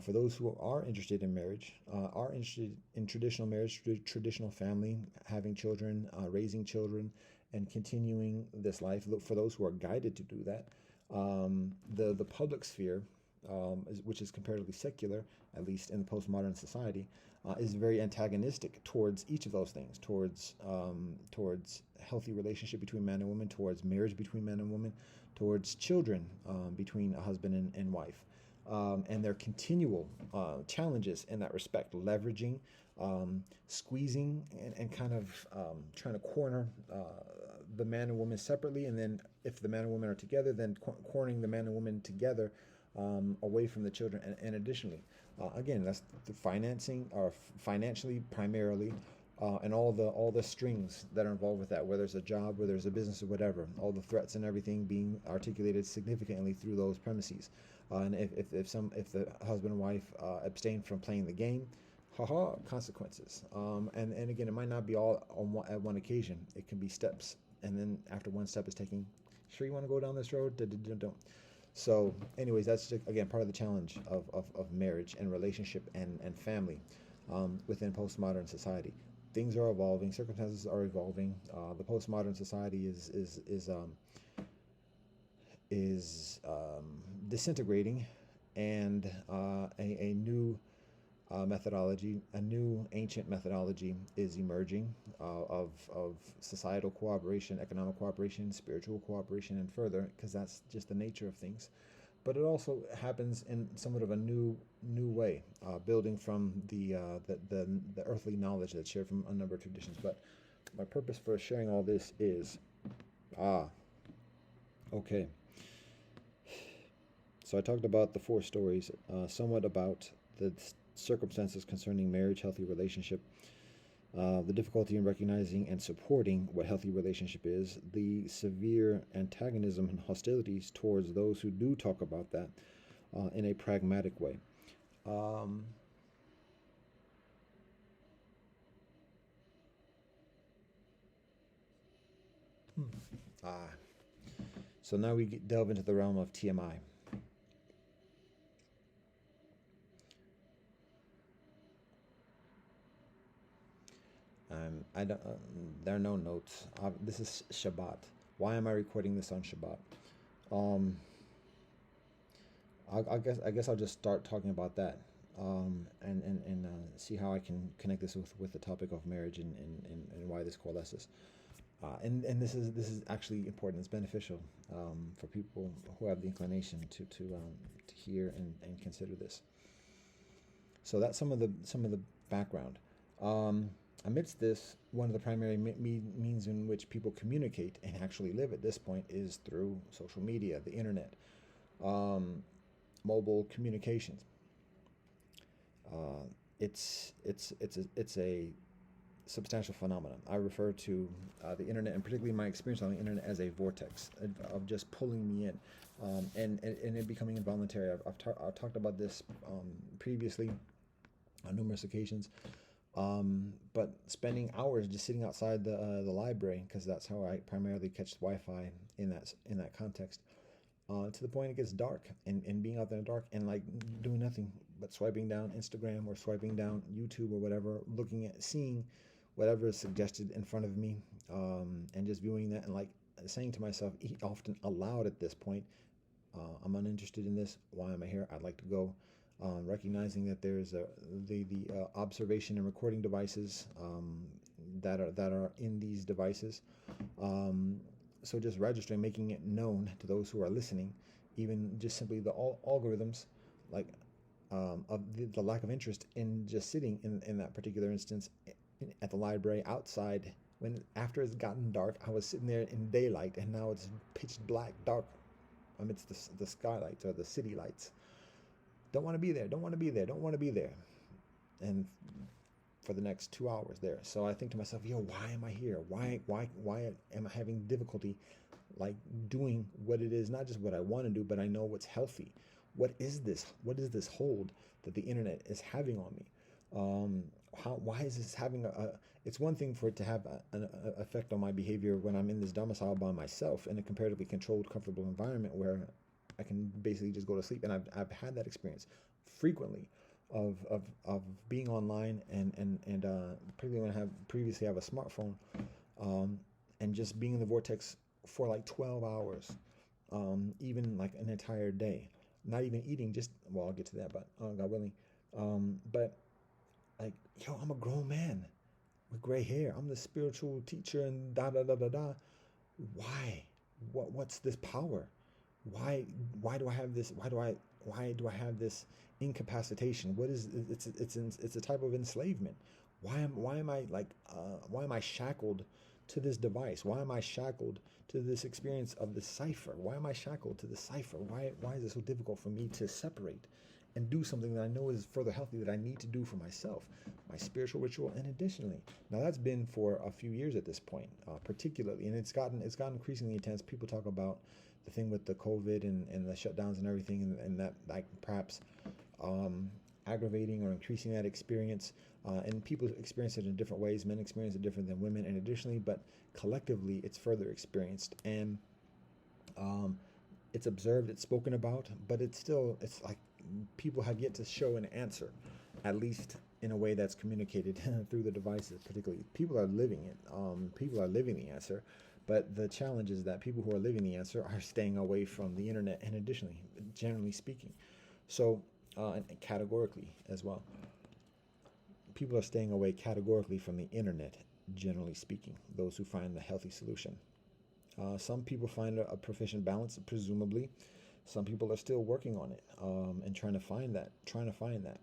Speaker 1: for those who are interested in marriage, are interested in traditional marriage, traditional family, having children, raising children, and continuing this life, for those who are guided to do that, the public sphere, which is comparatively secular, at least in the postmodern society, is very antagonistic towards each of those things, towards healthy relationship between man and woman, towards marriage between man and woman, towards children between a husband and wife. And their continual challenges in that respect, leveraging, squeezing, and kind of trying to corner the man and woman separately, and then if the man and woman are together, then cornering the man and woman together away from the children. And additionally, again, that's the financing, or financially primarily, and all the strings that are involved with that, whether it's a job, whether it's a business, or whatever, all the threats and everything being articulated significantly through those premises. And if the husband and wife abstain from playing the game, haha, consequences. And again, it might not be all at one occasion. It can be steps, and then after one step is taken, sure you want to go down this road? Don't. So, anyways, that's just, again, part of the challenge of marriage and relationship and family within postmodern society. Things are evolving, circumstances are evolving. The postmodern society is disintegrating, and a new methodology, a new ancient methodology is emerging of societal cooperation, economic cooperation, spiritual cooperation, and further, because that's just the nature of things. But it also happens in somewhat of a new way, building from the earthly knowledge that's shared from a number of traditions. But my purpose for sharing all this is, okay. So I talked about the four stories, somewhat about the circumstances concerning marriage, healthy relationship, the difficulty in recognizing and supporting what healthy relationship is, the severe antagonism and hostilities towards those who do talk about that in a pragmatic way. Um, ah, so now we delve into the realm of TMI. I don't. There are no notes. This is Shabbat. Why am I recording this on Shabbat? Um, I guess I'll just start talking about that, and see how I can connect this with the topic of marriage and why this coalesces. And this is actually important. It's beneficial for people who have the inclination to hear and consider this. So that's some of the background. Um, Amidst this, one of the primary means in which people communicate and actually live at this point is through social media, the internet, um, mobile communications. Uh, it's a substantial phenomenon. I refer to the internet, and particularly my experience on the internet, as a vortex of just pulling me in, and it becoming involuntary. I've talked about this previously on numerous occasions. But spending hours just sitting outside the library, because that's how I primarily catch Wi-Fi in that context, to the point it gets dark, and being out there in the dark and like doing nothing but swiping down Instagram or swiping down YouTube or whatever, looking at seeing whatever is suggested in front of me, and just viewing that and like saying to myself often aloud at this point, I'm uninterested in this. Why am I here? I'd like to go. Recognizing that there's the observation and recording devices that are in these devices. Um, so just registering, making it known to those who are listening, even just simply the algorithms, like of the lack of interest in just sitting in that particular instance at the library outside when after it's gotten dark. I was sitting there in daylight, and now it's pitch black dark amidst the skylights or the city lights. Don't want to be there. Don't want to be there. Don't want to be there. And for the next 2 hours there. So I think to myself, yo, why am I here? Why am I having difficulty like doing what it is, not just what I want to do, but I know what's healthy. What is this? What is this hold that the internet is having on me? Um, why is this having it's one thing for it to have an effect on my behavior when I'm in this domicile by myself in a comparatively controlled, comfortable environment where I can basically just go to sleep. And I've had that experience frequently of being online and particularly when I have previously have a smartphone, um, and just being in the vortex for like 12 hours, even like an entire day, not even eating, just, well, I'll get to that, but God willing. But like, yo, I'm a grown man with gray hair. I'm the spiritual teacher and da da da da da. Why? What's this power? Why why do I have this? Why do I have this incapacitation? What is it's a type of enslavement. Why am I like why am I shackled to this device? Why am I shackled to this experience of the cipher? Why am I shackled to the cipher? Why is it so difficult for me to separate and do something that I know is further healthy that I need to do for myself, my spiritual ritual, and additionally, now that's been for a few years at this point, particularly, and it's gotten increasingly intense. People talk about the thing with the COVID and the shutdowns and everything, and that like perhaps um, aggravating or increasing that experience. And people experience it in different ways. Men experience it different than women, and additionally, but collectively, it's further experienced. And um, it's observed, it's spoken about, but it's like people have yet to show an answer, at least in a way that's communicated through the devices. Particularly, people are living it. People are living the answer, but the challenge is that people who are living the answer are staying away from the internet, and additionally, generally speaking, so and categorically as well, people are staying away categorically from the internet. Generally speaking, those who find the healthy solution. Some people find a proficient balance, presumably. Some people are still working on it, and trying to find that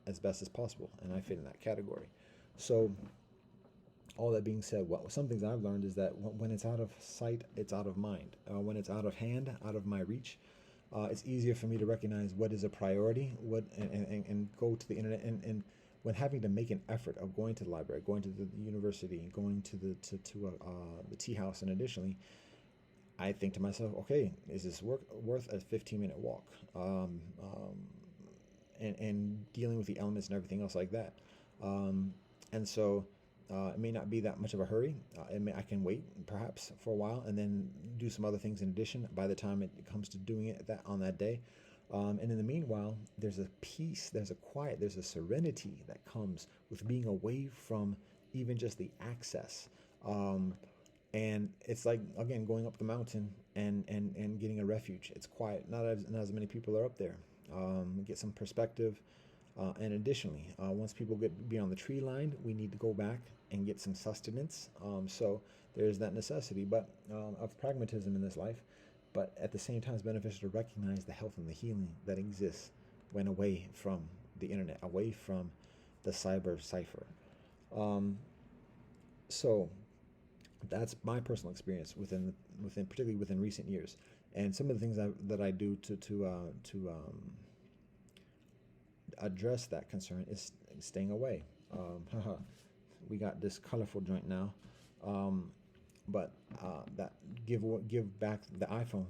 Speaker 1: as best as possible, and I fit in that category. So, all that being said, some things I've learned is that when it's out of sight, it's out of mind. When it's out of hand, out of my reach, it's easier for me to recognize what is a priority, and go to the internet, and when having to make an effort of going to the library, going to the university, going to the tea house, and additionally, I think to myself, okay, is this worth a 15-minute walk? and dealing with the elements and everything else like that. Um, and so it may not be that much of a hurry. I can wait perhaps for a while and then do some other things in addition by the time it comes to doing it that on that day. And in the meanwhile, there's a peace, there's a quiet, there's a serenity that comes with being away from even just the access. Um, and it's like again going up the mountain and getting a refuge. It's quiet. Not as many people are up there. Get some perspective. And additionally, once people get beyond the tree line, we need to go back and get some sustenance. So there's that necessity, but of pragmatism in this life. But at the same time, it's beneficial to recognize the health and the healing that exists when away from the internet, away from the cyber cipher. Um, so that's my personal experience within particularly within recent years, and some of the things that I do to address that concern is staying away. We got this colorful joint now, um, but that give back the iPhone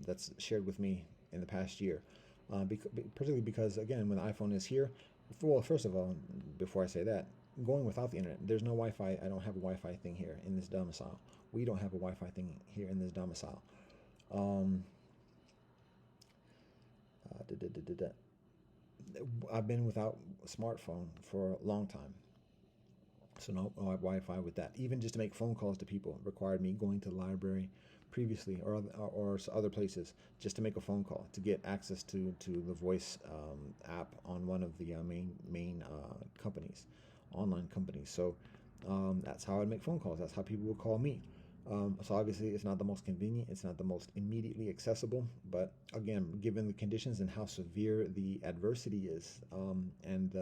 Speaker 1: that's shared with me in the past year, particularly because again when the iPhone is here, well first of all, before I say that, going without the internet, there's no Wi-Fi. I don't have a Wi-Fi thing here in this domicile. We don't have a Wi-Fi thing here in this domicile. Um, da, da, da, da, da. I've been without a smartphone for a long time. So no Wi-Fi with that. Even just to make phone calls to people required me going to the library previously or other places just to make a phone call to get access to the voice app on one of the main companies, online companies. So that's how I'd make phone calls. That's how people would call me. So obviously it's not the most convenient, it's not the most immediately accessible, but again, given the conditions and how severe the adversity is, and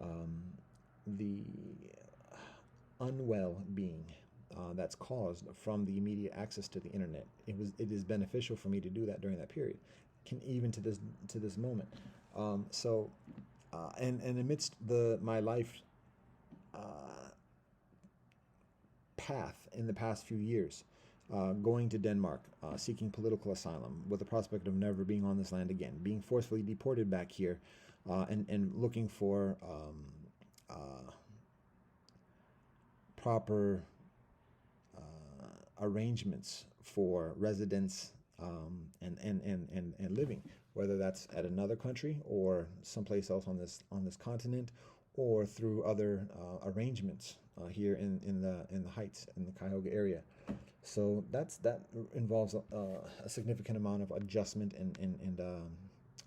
Speaker 1: um, the unwell being that's caused from the immediate access to the internet, it is beneficial for me to do that during that period, can even to this moment. So and amidst the my life uh, path in the past few years, going to Denmark, seeking political asylum with the prospect of never being on this land again, being forcefully deported back here, and looking for proper arrangements for residence, and living, whether that's at another country or someplace else on this continent, or through other arrangements here in the Heights in the Cuyahoga area. So that involves a significant amount of adjustment and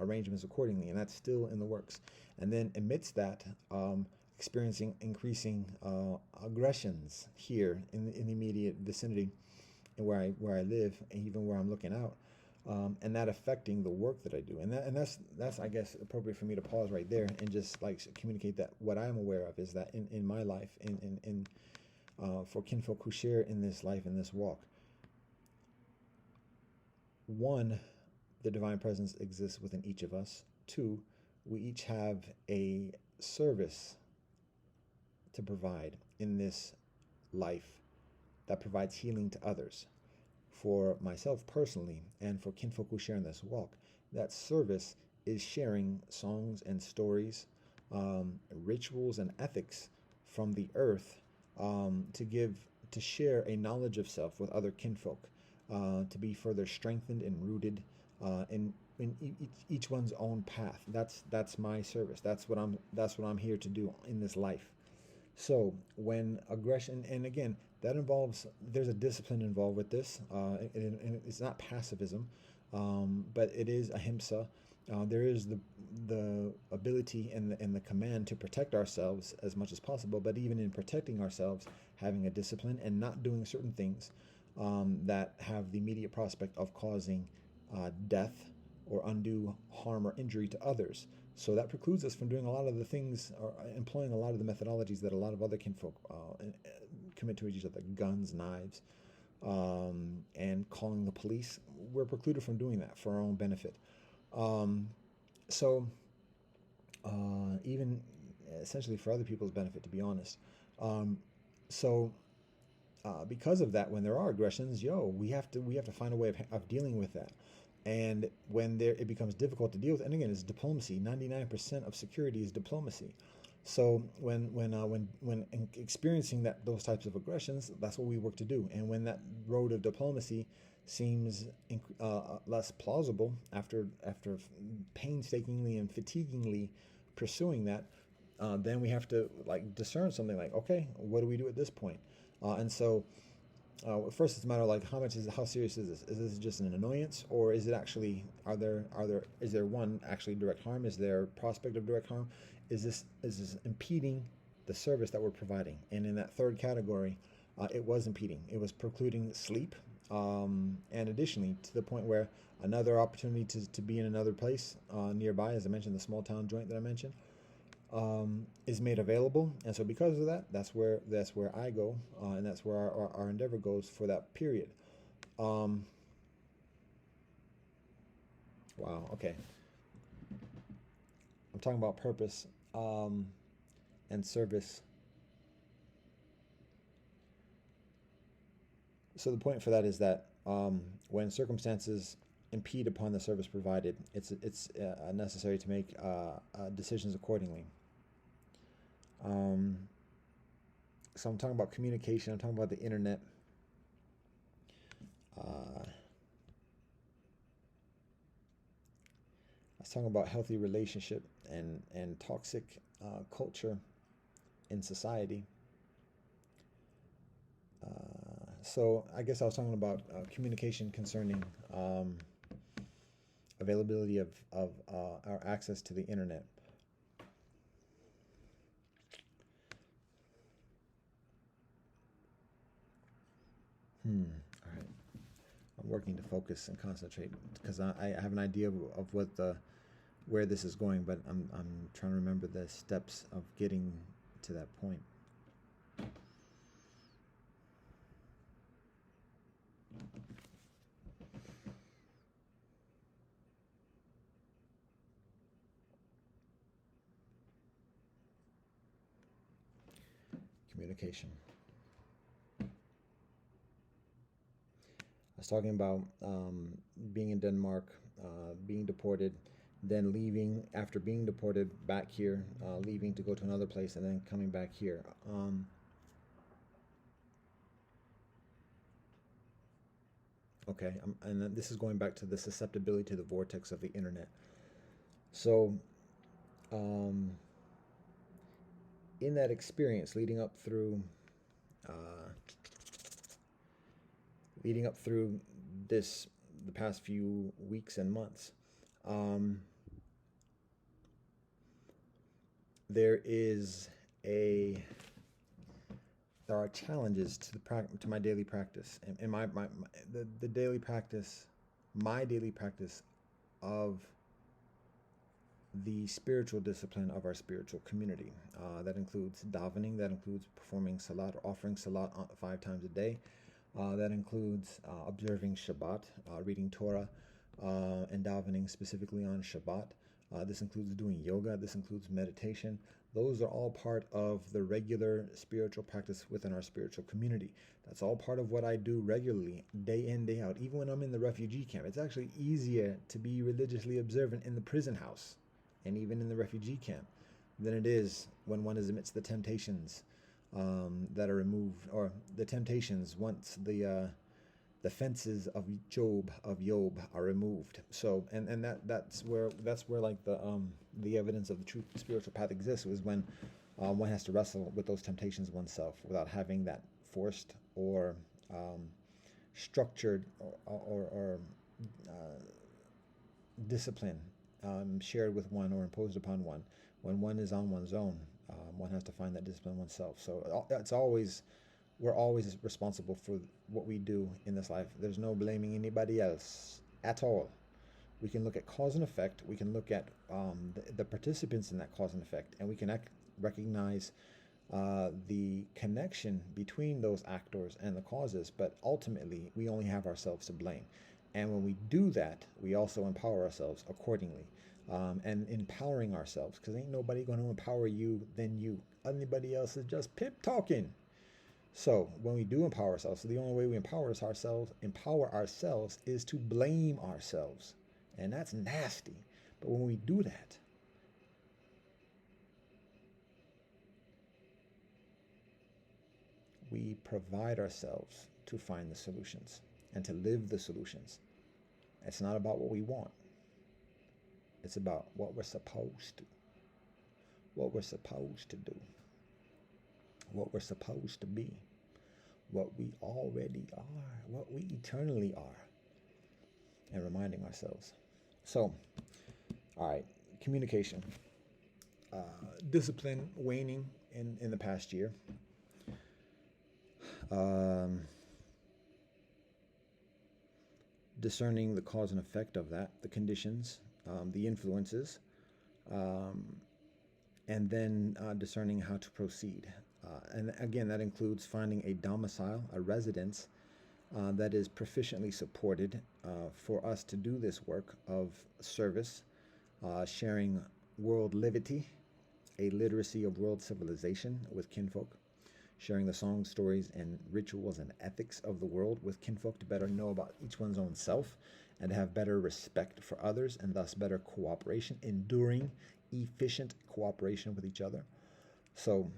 Speaker 1: arrangements accordingly, and that's still in the works. And then amidst that, experiencing increasing aggressions here in the immediate vicinity, where I live, and even where I'm looking out, and that affecting the work that I do, and that's I guess appropriate for me to pause right there and just like communicate that what I am aware of is that in my life, in for kinfolk who share in this life, in this walk, one, the divine presence exists within each of us. Two, we each have a service to provide in this life that provides healing to others. For myself personally, and for kinfolk who share in this walk, that service is sharing songs and stories, rituals and ethics from the earth, to share a knowledge of self with other kinfolk, to be further strengthened and rooted in each one's own path. That's my service. That's what I'm here to do in this life. So when aggression, and again, that involves, there's a discipline involved with this, and it's not pacifism, but it is ahimsa. There is the ability and the command to protect ourselves as much as possible, but even in protecting ourselves, having a discipline and not doing certain things that have the immediate prospect of causing death or undue harm or injury to others. So that precludes us from doing a lot of the things, or employing a lot of the methodologies that a lot of other kinfolk commit to each other: guns, knives, and calling the police. We're precluded from doing that for our own benefit. Um, so even essentially for other people's benefit, to be honest. Um, so because of that, when there are aggressions, we have to find a way of dealing with that. And when there it becomes difficult to deal with, and again, it's diplomacy. 99% of security is diplomacy. So when experiencing those types of aggressions, that's what we work to do. And when that road of diplomacy seems less plausible after painstakingly and fatiguingly pursuing that, then we have to like discern something like, okay, what do we do at this point? And so first, it's a matter of like how serious is this? Is this just an annoyance, or is it actually is there one actually direct harm? Is there prospect of direct harm? Is this impeding the service that we're providing? And in that third category, it was impeding. It was precluding sleep, and additionally to the point where another opportunity to be in another place nearby, as I mentioned, the small town joint that I mentioned, is made available. And so because of that, that's where I go, and that's where our endeavor goes for that period. Um, wow. Okay. I'm talking about purpose, and service. So the point for that is that when circumstances impede upon the service provided, it's necessary to make decisions accordingly. Um, so I'm talking about communication. I'm talking about the internet. I was talking about healthy relationship and toxic culture in society. So I guess I was talking about communication concerning availability of our access to the internet. All right. I'm working to focus and concentrate because I have an idea of what the where this is going, but I'm trying to remember the steps of getting to that point. Communication. I was talking about being in Denmark, being deported, then leaving after being deported back here, leaving to go to another place, and then coming back here. Okay, and then this is going back to the susceptibility to the vortex of the internet. So, um, in that experience, uh, leading up through this, the past few weeks and months, um, there is a there are challenges to my daily practice and the daily practice, my daily practice of the spiritual discipline of our spiritual community. That includes davening, that includes performing salat, offering salat 5 times a day. That includes observing Shabbat, reading Torah, and davening specifically on Shabbat. This includes doing yoga. This includes meditation. Those are all part of the regular spiritual practice within our spiritual community. That's all part of what I do regularly, day in, day out. Even when I'm in the refugee camp, it's actually easier to be religiously observant in the prison house and even in the refugee camp than it is when one is amidst the temptations that are removed, or the temptations once the fences of Job are removed. So and that's where like the evidence of the true spiritual path exists, is when one has to wrestle with those temptations oneself without having that forced or structured or discipline shared with one or imposed upon one. When one is on one's own, one has to find that discipline oneself. So we're always responsible for what we do in this life. There's no blaming anybody else at all. We can look at cause and effect. We can look at the participants in that cause and effect, and we can recognize the connection between those actors and the causes. But ultimately, we only have ourselves to blame. And when we do that, we also empower ourselves accordingly. And empowering ourselves, because ain't nobody going to empower you than you. Anybody else is just pip talking. So when we do empower ourselves, so the only way we empower ourselves is to blame ourselves. And that's nasty. But when we do that, we provide ourselves to find the solutions and to live the solutions. It's not about what we want. It's about what we're supposed to. What we're supposed to do. What we're supposed to be. What we already are. What we eternally are. And reminding ourselves. So, all right, communication. Discipline waning in the past year. Um, Discerning the cause and effect of that, the conditions, the influences, um, and then discerning how to proceed. And again, that includes finding a domicile, a residence that is proficiently supported for us to do this work of service, sharing world livity, a literacy of world civilization with kinfolk, sharing the songs, stories, and rituals and ethics of the world with kinfolk to better know about each one's own self and have better respect for others and thus better cooperation, enduring, efficient cooperation with each other. So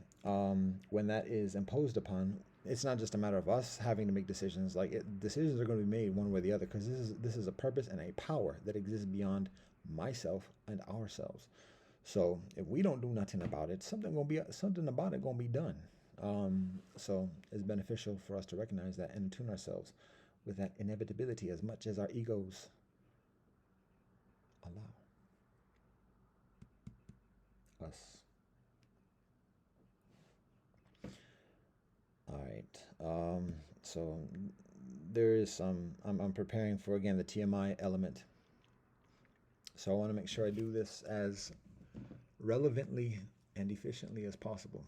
Speaker 1: when that is imposed upon, it's not just a matter of us having to make decisions. Decisions are going to be made one way or the other because this is a purpose and a power that exists beyond myself and ourselves. So if we don't do nothing about it, something about it gonna be done. So it's beneficial for us to recognize that and tune ourselves with that inevitability as much as our egos allow us. All right. So there is some. I'm preparing for again the TMI element. So I want to make sure I do this as relevantly and efficiently as possible.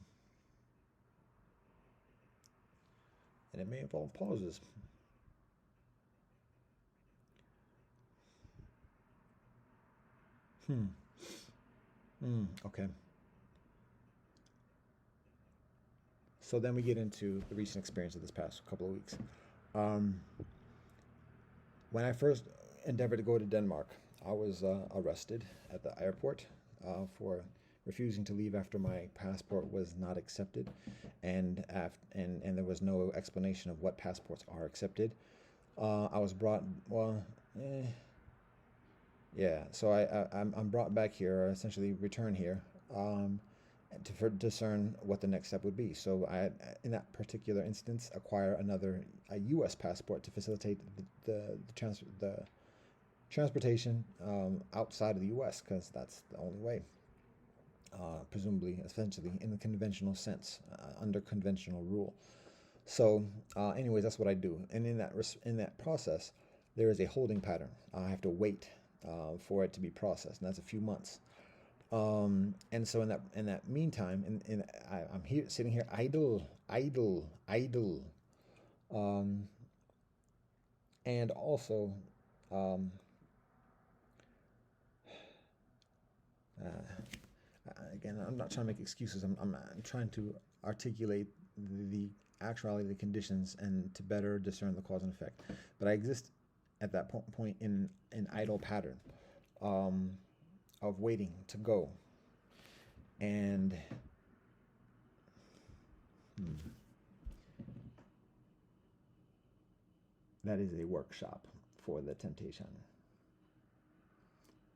Speaker 1: And it may involve pauses. Okay. So then we get into the recent experience of this past couple of weeks. Um, when I first endeavored to go to Denmark, I was arrested at the airport for refusing to leave after my passport was not accepted, and there was no explanation of what passports are accepted. I was brought yeah. So I'm brought back here, or essentially return here, um, to discern what the next step would be. So in that particular instance, acquire a U.S. passport to facilitate the transportation outside of the U.S. because that's the only way, presumably, essentially, in the conventional sense, under conventional rule. So, anyways, that's what I do, and in that process, there is a holding pattern. I have to wait for it to be processed, and that's a few months. And so in that meantime, I'm here sitting here idle, um, and also, um, again, I'm not trying to make excuses. I'm trying to articulate the actuality, the conditions, and to better discern the cause and effect. But I exist at that point in an idle pattern um, of waiting to go. And that is a workshop for the temptation.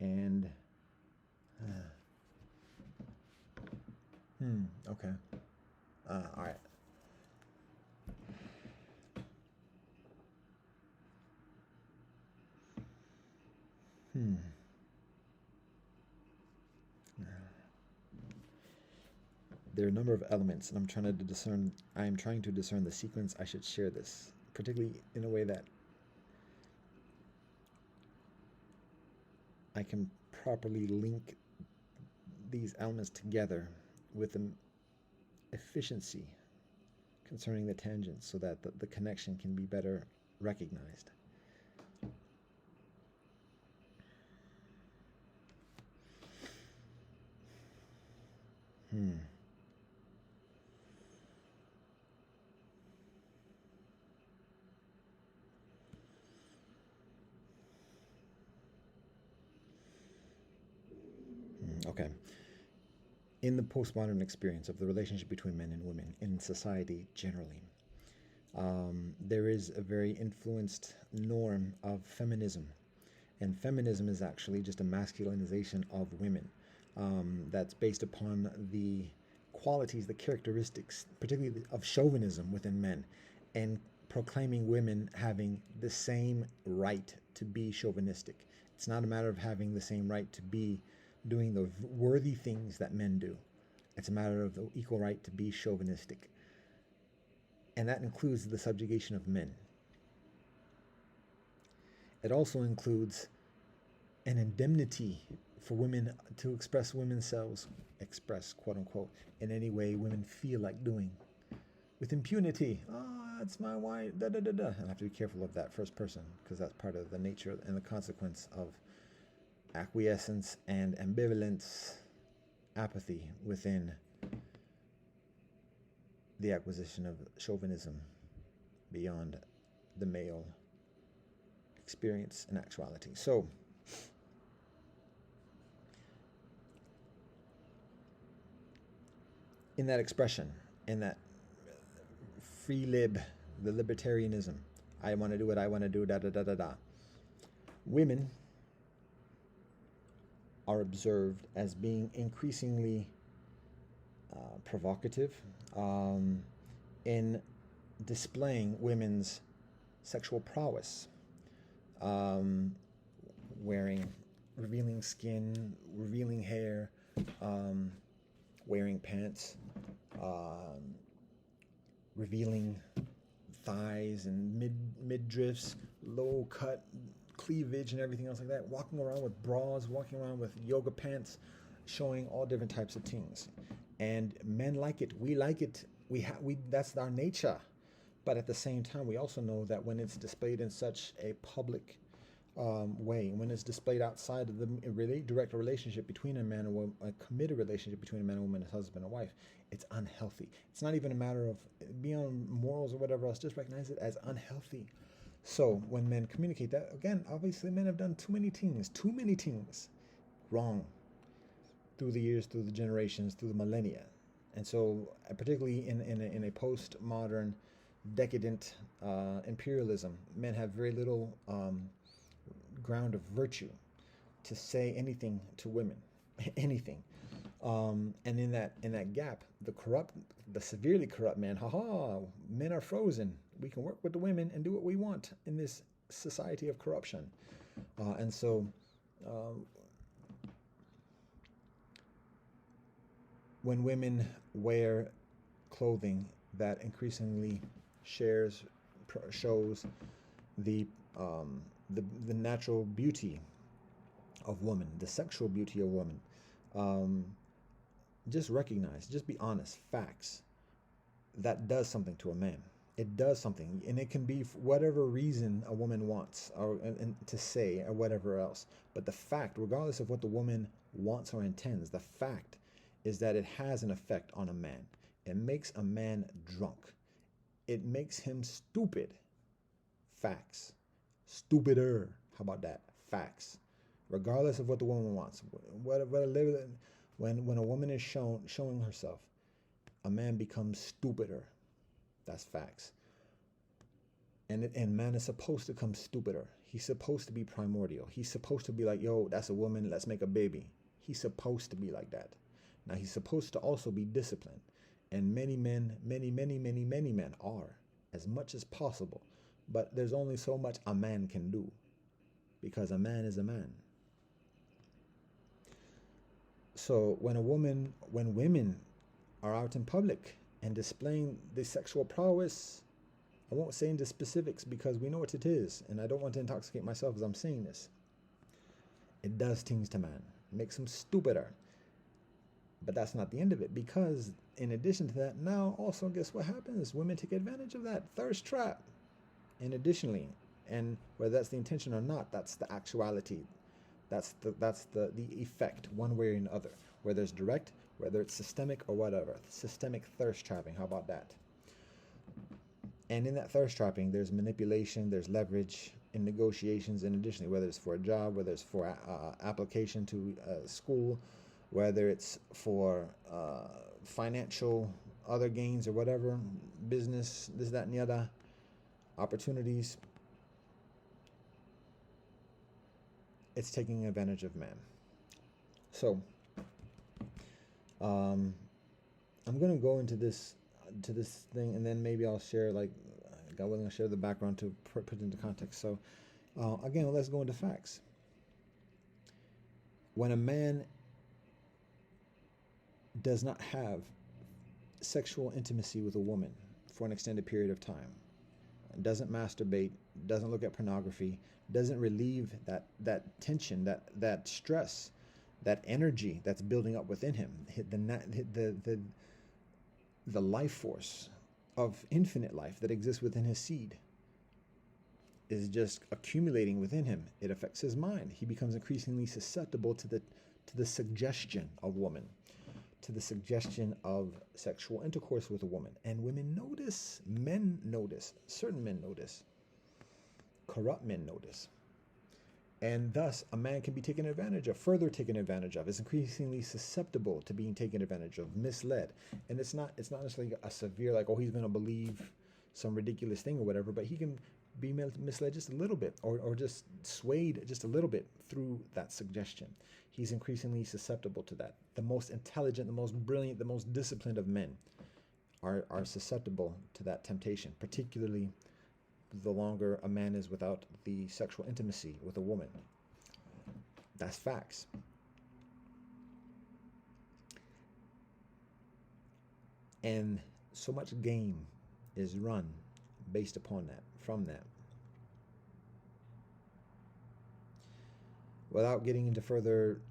Speaker 1: And okay. All right. There are a number of elements, and I am trying to discern the sequence I should share this, particularly in a way that I can properly link these elements together with an efficiency concerning the tangents so that the connection can be better recognized. Okay. In the postmodern experience of the relationship between men and women in society generally, there is a very influenced norm of feminism. And feminism is actually just a masculinization of women, that's based upon the qualities, the characteristics, particularly of chauvinism within men, and proclaiming women having the same right to be chauvinistic. It's not a matter of having the same right to be doing the worthy things that men do. It's a matter of the equal right to be chauvinistic. And that includes the subjugation of men. It also includes an indemnity for women to express women's selves, express, quote unquote, in any way women feel like doing, with impunity. Oh, that's my wife, da da da da. And I have to be careful of that first person, because that's part of the nature and the consequence of acquiescence and ambivalence, apathy within the acquisition of chauvinism beyond the male experience and actuality. So, in that expression, in that free lib, the libertarianism, I want to do what I want to do, da da da da da, women are observed as being increasingly provocative, in displaying women's sexual prowess, um, wearing revealing skin, revealing hair, um, wearing pants, um, revealing thighs and midriffs, low cut cleavage and everything else like that, walking around with bras, walking around with yoga pants, showing all different types of things. And men like it. We like it. We that's our nature. But at the same time, we also know that when it's displayed in such a public way, when it's displayed outside of the really direct relationship between a man and woman, a committed relationship between a man and woman, a husband and wife, it's unhealthy. It's not even a matter of beyond morals or whatever else. Just recognize it as unhealthy. So when men communicate that, again, obviously men have done too many things wrong through the years, through the generations, through the millennia. And so, particularly in a postmodern, decadent imperialism, men have very little ground of virtue to say anything to women, anything. And in that gap, the severely corrupt man, haha, men are frozen. We can work with the women and do what we want in this society of corruption. And so, when women wear clothing that increasingly shows the the natural beauty of woman, the sexual beauty of woman, um, just recognize, just be honest, facts. That does something to a man. It does something, and it can be for whatever reason a woman wants, or and to say, or whatever else. But the fact, regardless of what the woman wants or intends, the fact is that it has an effect on a man. It makes a man drunk. It makes him stupid. Facts. Stupider. How about that? Facts. Regardless of what the woman wants. When a woman is showing herself, a man becomes stupider. That's facts. And man is supposed to come stupider. He's supposed to be primordial. He's supposed to be like, yo, that's a woman, let's make a baby. He's supposed to be like that. Now he's supposed to also be disciplined. And many men, many men are, as much as possible. But there's only so much a man can do, because a man is a man. So when women are out in public and displaying the sexual prowess, I won't say into specifics because we know what it is, and I don't want to intoxicate myself as I'm saying this. It does things to man. It makes him stupider. But that's not the end of it, because in addition to that, now also guess what happens? Women take advantage of that thirst trap. And additionally, and whether that's the intention or not, that's the actuality. That's the effect, one way or another. Whether it's direct, whether it's systemic or whatever. Systemic thirst trapping, how about that? And in that thirst trapping, there's manipulation, there's leverage in negotiations, and additionally, whether it's for a job, whether it's for application to school, whether it's for financial other gains or whatever, business, this, that, and the other, opportunities, it's taking advantage of man. So I'm gonna go into this thing, and then maybe I'll share, like, God willing, I'll share the background to put it into context. So again, let's go into facts. When a man does not have sexual intimacy with a woman for an extended period of time, doesn't masturbate, doesn't look at pornography, doesn't relieve that tension, that stress, that energy that's building up within him, the life force of infinite life that exists within his seed is just accumulating within him. It affects his mind. He becomes increasingly susceptible to the suggestion of woman, to the suggestion of sexual intercourse with a woman. And women notice, men notice, certain men notice, corrupt men notice. And thus, a man can be taken advantage of, further taken advantage of, is increasingly susceptible to being taken advantage of, misled. And it's not necessarily a severe, like, oh, he's going to believe some ridiculous thing or whatever, but he can be misled just a little bit, or just swayed just a little bit through that suggestion. He's increasingly susceptible to that. The most intelligent, the most brilliant, the most disciplined of men are susceptible to that temptation, particularly the longer a man is without the sexual intimacy with a woman. That's facts. And so much game is run based upon that, from that. Without getting into further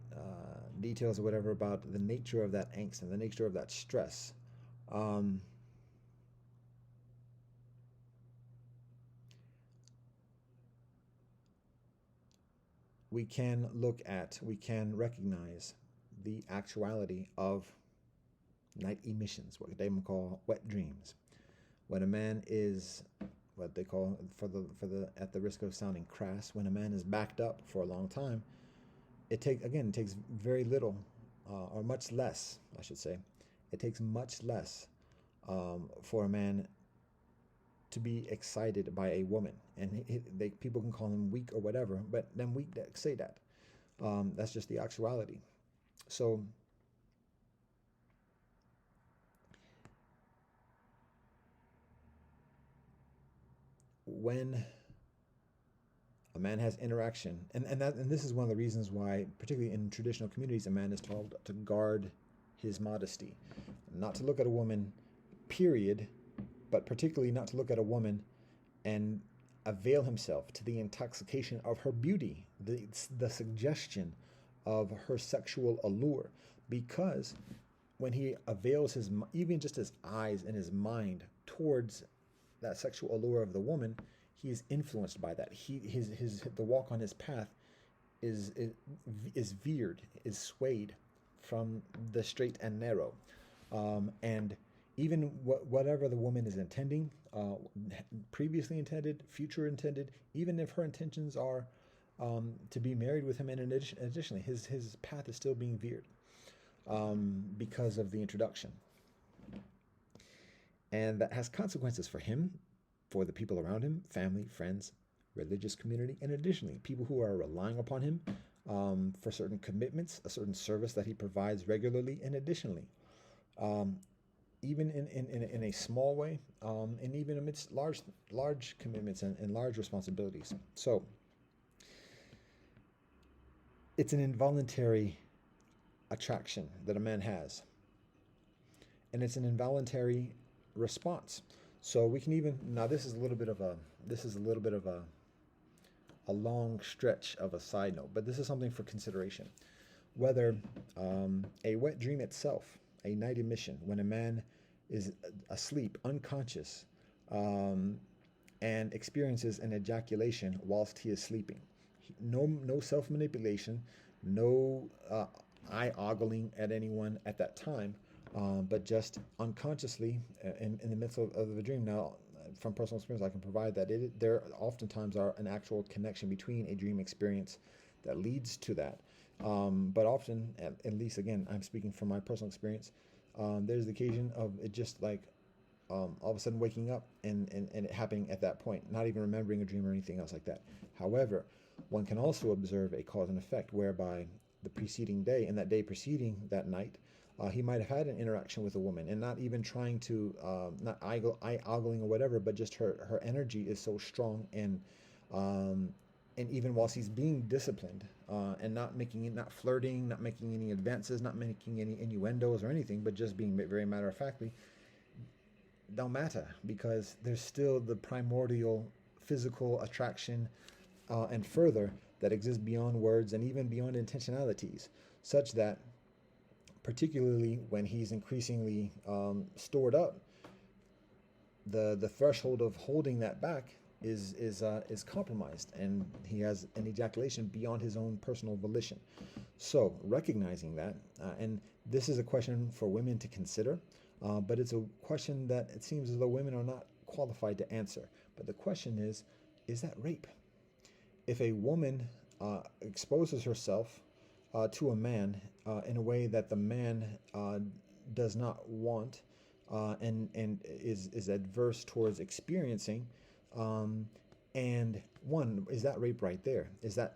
Speaker 1: details or whatever about the nature of that angst and the nature of that stress, we can recognize the actuality of night emissions, what they would call wet dreams. When a man is, what they call, at the risk of sounding crass, when a man is backed up for a long time, it takes very little, or much less, I should say. It takes much less for a man to be excited by a woman, and people can call him weak or whatever, but them weak that say that. That's just the actuality. So when a man has interaction, and this is one of the reasons why, particularly in traditional communities, a man is told to guard his modesty, not to look at a woman, period, but particularly not to look at a woman and avail himself to the intoxication of her beauty, the suggestion of her sexual allure, because when he avails even just his eyes and his mind towards that sexual allure of the woman, he is influenced by that. The walk on his path is veered, is swayed from the straight and narrow, and even whatever the woman is intending, previously intended, future intended, even if her intentions are to be married with him, and additionally, his path is still being veered because of the introduction. And that has consequences for him, for the people around him, family, friends, religious community, and additionally, people who are relying upon him for certain commitments, a certain service that he provides regularly, and additionally, even in a small way, and even amidst large commitments and large responsibilities. So it's an involuntary attraction that a man has, and it's an involuntary response. So we can even, now this is a little bit of a long stretch of a side note, but this is something for consideration. Whether a wet dream itself, a night emission, when a man is asleep, unconscious, and experiences an ejaculation whilst he is sleeping. No self-manipulation, no eye-ogling at anyone at that time, but just unconsciously in the midst of the dream. Now, from personal experience, I can provide that there oftentimes are an actual connection between a dream experience that leads to that. But often, at least again, I'm speaking from my personal experience. There's the occasion of it just like all of a sudden waking up and it happening at that point, not even remembering a dream or anything else like that. However, one can also observe a cause and effect whereby the preceding day and that day preceding that night, he might have had an interaction with a woman and not even trying to, not eye ogling or whatever, but just her energy is so strong um, and even whilst he's being disciplined and not making it, not flirting, not making any advances, not making any innuendos or anything, but just being very matter of factly, don't matter because there's still the primordial physical attraction and further that exists beyond words and even beyond intentionalities, such that particularly when he's increasingly stored up, the threshold of holding that back is compromised, and he has an ejaculation beyond his own personal volition. So recognizing that, and this is a question for women to consider, but it's a question that it seems as though women are not qualified to answer. But the question is that rape? If a woman exposes herself to a man in a way that the man does not want and is adverse towards experiencing, um, and one, is that rape right there? Is that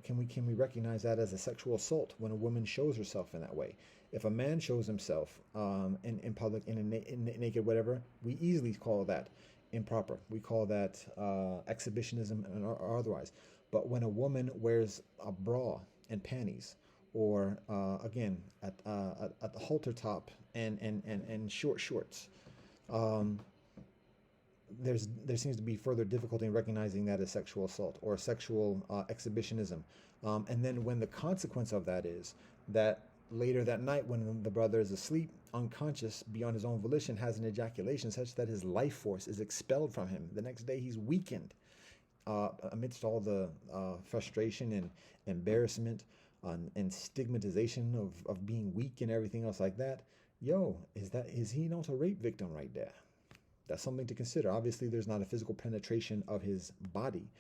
Speaker 1: can we recognize that as a sexual assault when a woman shows herself in that way? If a man shows himself in public in naked whatever, we easily call that improper. We call that exhibitionism or otherwise. But when a woman wears a bra and panties, or again at the halter top and short shorts, um, there seems to be further difficulty in recognizing that as sexual assault or sexual exhibitionism. And then when the consequence of that is that later that night, when the brother is asleep, unconscious, beyond his own volition, has an ejaculation such that his life force is expelled from him. The next day, he's weakened amidst all the frustration and embarrassment and stigmatization of being weak and everything else like that. Yo, is he not a rape victim right there? That's something to consider. Obviously, there's not a physical penetration of his body,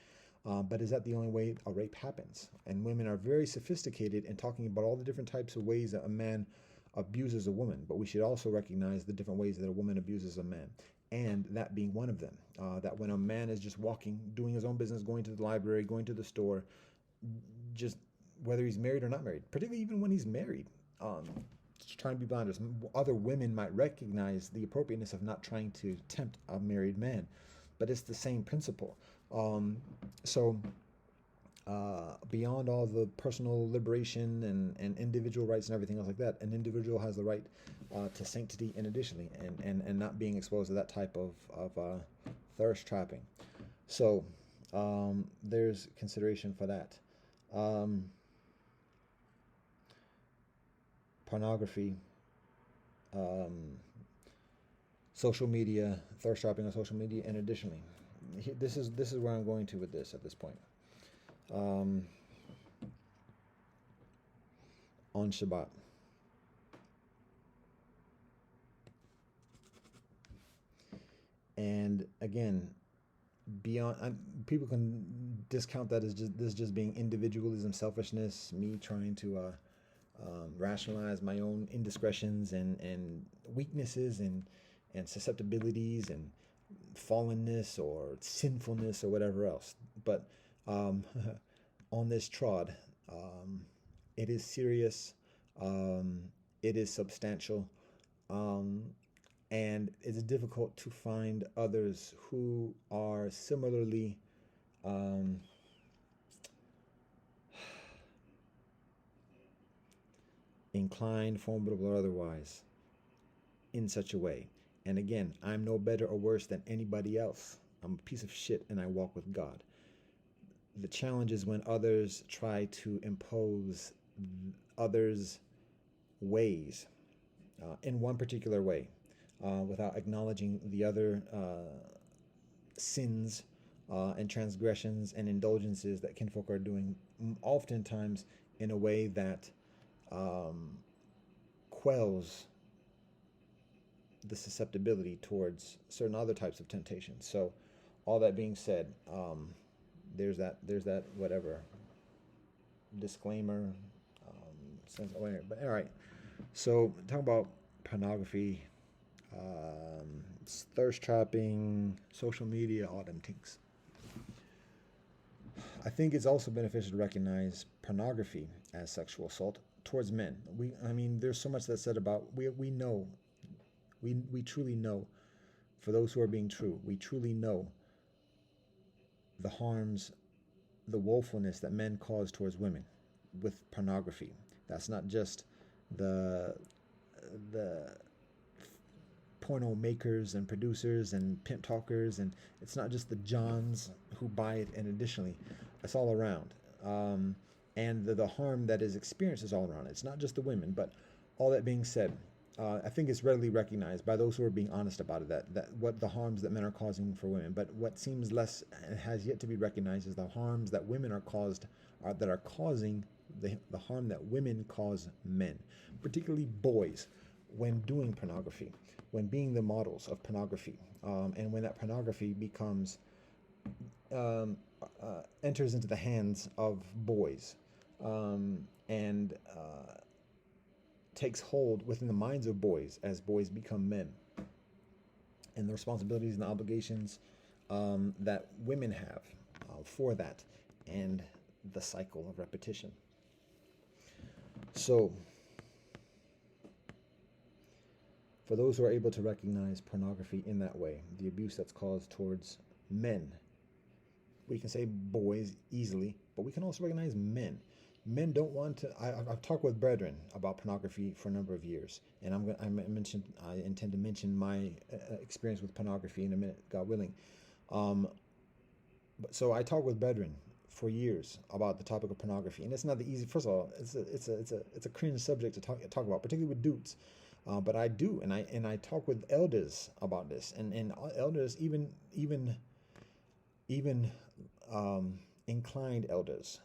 Speaker 1: but is that the only way a rape happens? And women are very sophisticated in talking about all the different types of ways that a man abuses a woman, but we should also recognize the different ways that a woman abuses a man, and that being one of them. That when a man is just walking, doing his own business, going to the library, going to the store, just whether he's married or not married, particularly even when he's married, just trying to be blinders. Other women might recognize the appropriateness of not trying to tempt a married man, but it's the same principle. So beyond all the personal liberation and individual rights and everything else like that, an individual has the right to sanctity and additionally, and not being exposed to that type of thirst trapping. So there's consideration for that. Um, Pornography, um, social media, thirst trapping on social media, and additionally, this is where I'm going to with this at this point. Um, on Shabbat, and again, beyond people can discount that as just being individualism, selfishness, me trying to rationalize my own indiscretions and weaknesses and susceptibilities and fallenness or sinfulness or whatever else. But um, on this trod, um, it is serious, um, it is substantial, um, and it's difficult to find others who are similarly um, inclined, formidable, or otherwise, in such a way. And again, I'm no better or worse than anybody else. I'm a piece of shit and I walk with God. The challenge is when others try to impose others' ways in one particular way without acknowledging the other sins and transgressions and indulgences that kinfolk are doing, oftentimes in a way that um, quells the susceptibility towards certain other types of temptations. So, all that being said, there's that whatever disclaimer. But all right. So talk about pornography, thirst trapping, social media, all them things. I think it's also beneficial to recognize pornography as sexual assault towards men. I mean, there's so much that's said about we know, we truly know. For those who are being true, we truly know the harms, the woefulness that men cause towards women with pornography. That's not just the the porno makers and producers and pimp talkers, and it's not just the Johns who buy it. And additionally, it's all around. And the harm that is experienced is all around. It's not just the women, but all that being said, I think it's readily recognized by those who are being honest about it that what the harms that men are causing for women. But what seems less and has yet to be recognized is the harms that women are that are causing the harm that women cause men, particularly boys, when doing pornography, when being the models of pornography, and when that pornography becomes enters into the hands of boys, and takes hold within the minds of boys as boys become men, and the responsibilities and the obligations that women have for that, and the cycle of repetition. So, for those who are able to recognize pornography in that way, the abuse that's caused towards men, we can say boys easily, but we can also recognize men. Men don't want to. I've talked with brethren about pornography for a number of years, and I intend to mention my experience with pornography in a minute, God willing. So I talk with brethren for years about the topic of pornography, and it's not the easy. First of all, it's a cringe subject to talk about, particularly with dudes. But I do, and I talk with elders about this, and elders, even inclined elders,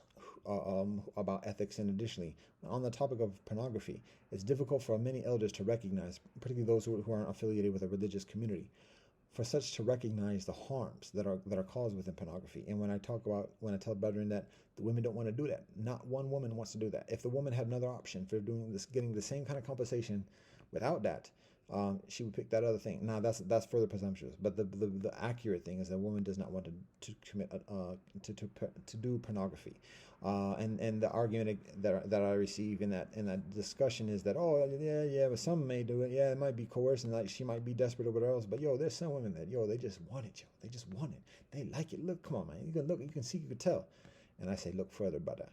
Speaker 1: about ethics. And additionally, on the topic of pornography, it's difficult for many elders to recognize, particularly those who aren't affiliated with a religious community, for such to recognize the harms that are caused within pornography. And when I tell brethren that the women don't want to do that, not one woman wants to do that. If the woman had another option for doing this, getting the same kind of compensation without that, she would pick that other thing. Now that's further presumptuous, but the accurate thing is that a woman does not want to commit to do pornography, and the argument that I receive in that discussion is that, oh yeah, but some may do it. Yeah, it might be coerced, and like she might be desperate or whatever else. But there's some women that they just want it. They just want it. They like it. Look, come on, man. You can look. You can see. You can tell. And I say, look further, brother.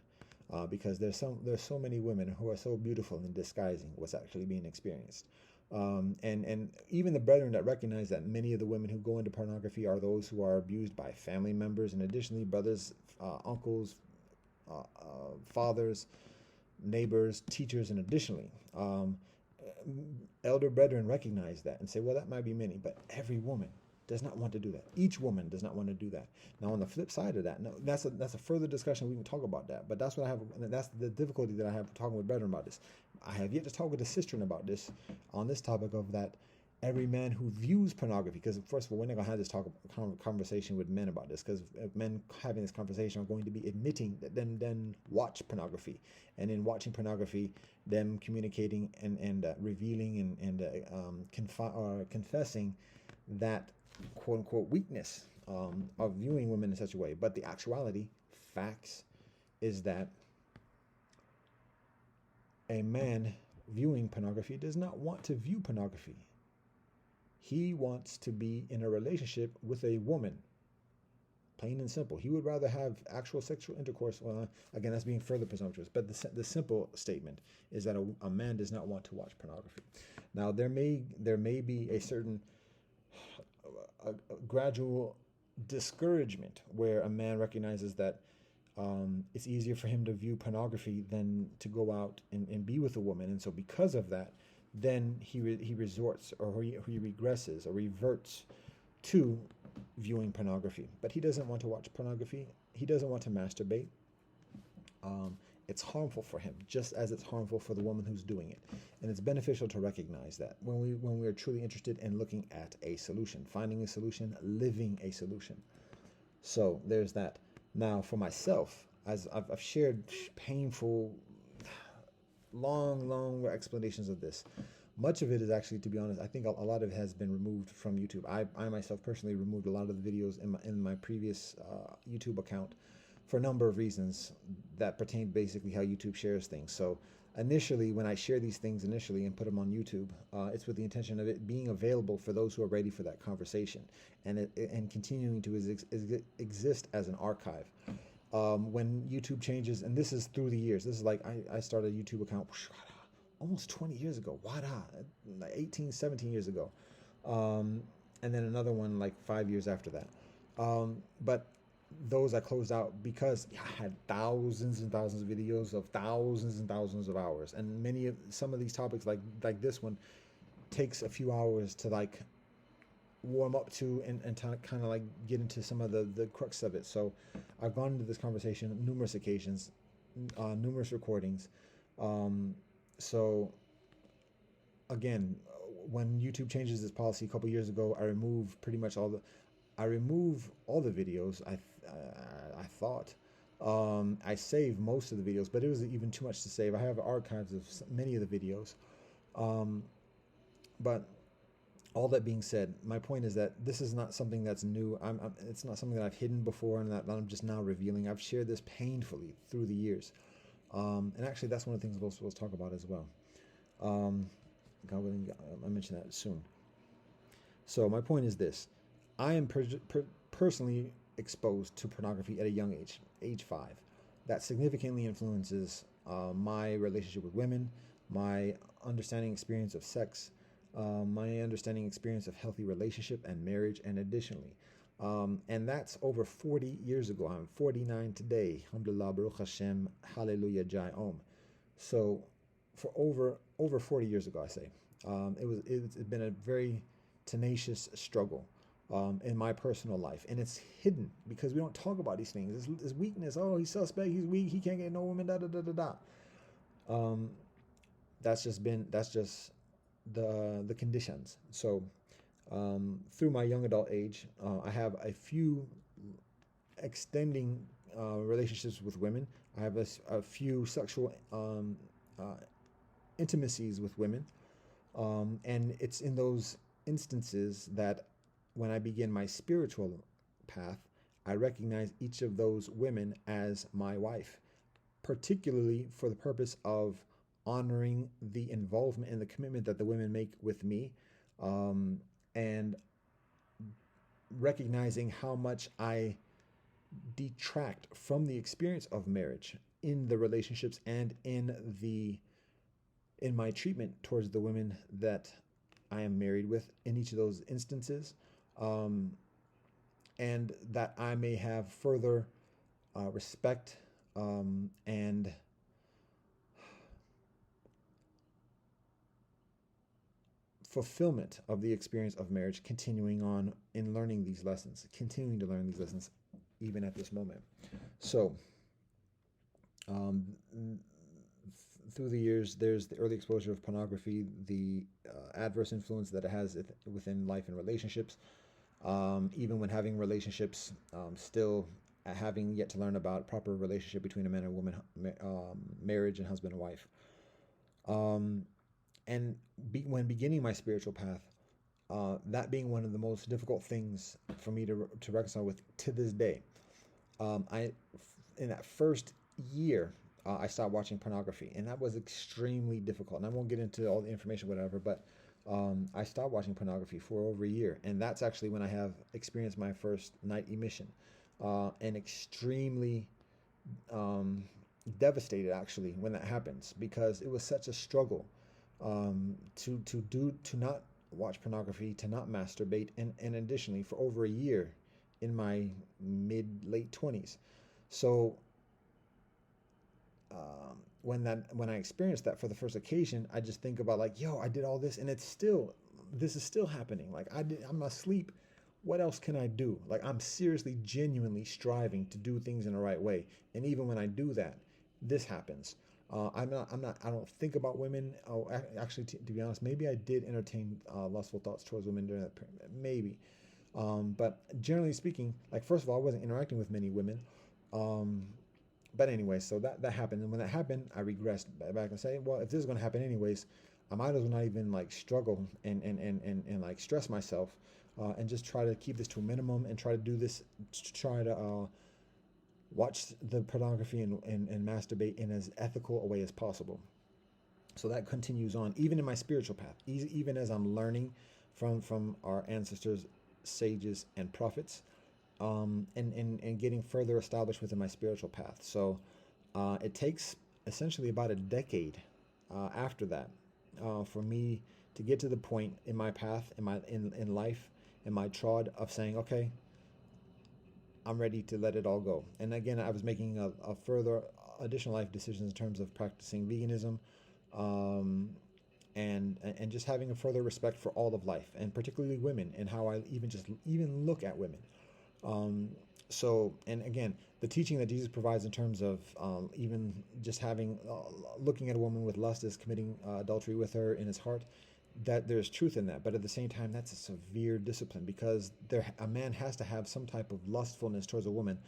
Speaker 1: Because there's so many women who are so beautiful in disguising what's actually being experienced, and even the brethren that recognize that many of the women who go into pornography are those who are abused by family members, and additionally brothers, uncles, fathers, neighbors, teachers, and additionally elder brethren recognize that and say, well, that might be many, but every woman does not want to do that. Each woman does not want to do that. Now, on the flip side of that, no, that's a further discussion. We can talk about that, but that's what I have. That's the difficulty that I have talking with brethren about this. I have yet to talk with a sister about this, on this topic of that. Every man who views pornography, because first of all, we're not gonna have this conversation with men about this, because men having this conversation are going to be admitting that then watch pornography, and in watching pornography, them communicating and revealing and confessing that quote unquote weakness of viewing women in such a way. But the actuality, facts, is that a man viewing pornography does not want to view pornography. He wants to be in a relationship with a woman. Plain and simple. He would rather have actual sexual intercourse. Well, again, that's being further presumptuous. But the simple statement is that a man does not want to watch pornography. Now, there may be a certain a gradual discouragement where a man recognizes that it's easier for him to view pornography than to go out and be with a woman, and so because of that, then he resorts, or he regresses or reverts to viewing pornography. But he doesn't want to watch pornography. He doesn't want to masturbate. It's harmful for him, just as it's harmful for the woman who's doing it. And it's beneficial to recognize that when we are truly interested in looking at a solution, finding a solution, living a solution. So there's that. Now, for myself, as I've shared painful, long explanations of this. Much of it is actually, to be honest, I think a lot of it has been removed from YouTube. I myself personally removed a lot of the videos in my previous YouTube account for a number of reasons that pertain basically how YouTube shares things. So initially, when I share these things initially and put them on YouTube, it's with the intention of it being available for those who are ready for that conversation, and continuing to exist as an archive. When YouTube changes, and this is through the years, this is like I started a YouTube account almost 20 years ago, like 18, 17 years ago. And then another one like 5 years after that. But those I closed out because I had thousands and thousands of videos of thousands and thousands of hours. And some of these topics like this one takes a few hours to like warm up to and kind of like get into some of the crux of it. So I've gone into this conversation numerous occasions, numerous recordings. So again, when YouTube changes this policy a couple years ago, I remove all the videos. I thought I saved most of the videos, but it was even too much to save. I have archives of many of the videos. But all that being said, my point is that this is not something that's new. It's not something that I've hidden before and that I'm just now revealing. I've shared this painfully through the years. And actually, that's one of the things we'll talk about as well. God willing, I'll mention that soon. So my point is this. I am personally exposed to pornography at a young age 5. That significantly influences my relationship with women, my understanding experience of sex, my understanding experience of healthy relationship and marriage, and additionally. And that's over 40 years ago. I'm 49 today. Alhamdulillah, Baruch Hashem, Hallelujah, Jai Om. So for over 40 years ago, I say, it's been a very tenacious struggle in my personal life, and it's hidden because we don't talk about these things. It's weakness. Oh, he's suspect. He's weak. He can't get no woman. Da da da da da. That's just the conditions. So through my young adult age, I have a few extending relationships with women. I have a few sexual intimacies with women, and it's in those instances that when I begin my spiritual path, I recognize each of those women as my wife, particularly for the purpose of honoring the involvement and the commitment that the women make with me, and recognizing how much I detract from the experience of marriage in the relationships and in my treatment towards the women that I am married with in each of those instances, and that I may have further respect and fulfillment of the experience of marriage, continuing on in learning these lessons, continuing to learn these lessons even at this moment. So through the years, there's the early exposure of pornography, the adverse influence that it has within life and relationships, even when having relationships, still having yet to learn about proper relationship between a man and woman, marriage and husband and wife. And when beginning my spiritual path, that being one of the most difficult things for me to reconcile with to this day. In that first year, I stopped watching pornography, and that was extremely difficult. And I won't get into all the information, whatever, but I stopped watching pornography for over a year, and that's actually when I have experienced my first night emission, and extremely devastated actually when that happens, because it was such a struggle to not watch pornography, to not masturbate, and additionally for over a year in my late 20s. So when I experienced that for the first occasion, I just think about like, yo, I did all this, and this is still happening. Like I'm asleep. What else can I do? Like I'm seriously, genuinely striving to do things in the right way, and even when I do that, this happens. I don't think about women. Oh, actually, to be honest, maybe I did entertain lustful thoughts towards women during that period. Maybe. But generally speaking, like, first of all, I wasn't interacting with many women. But anyway, so that happened, and when that happened, I regressed back and say, well, if this is going to happen anyways, I might as well not even like struggle and like stress myself, and just try to keep this to a minimum and try to do this, try to watch the pornography and masturbate in as ethical a way as possible. So that continues on, even in my spiritual path, even as I'm learning from our ancestors, sages, and prophets, and getting further established within my spiritual path. So it takes essentially about a decade after that for me to get to the point in my path, in life, in my trod of saying, okay, I'm ready to let it all go. And again, I was making a further additional life decisions in terms of practicing veganism, um, and just having a further respect for all of life, and particularly women, and how I even look at women. Um, so, and again, the teaching that Jesus provides in terms of even just having looking at a woman with lust as committing adultery with her in his heart, that there's truth in that. But at the same time, that's a severe discipline, because a man has to have some type of lustfulness towards a woman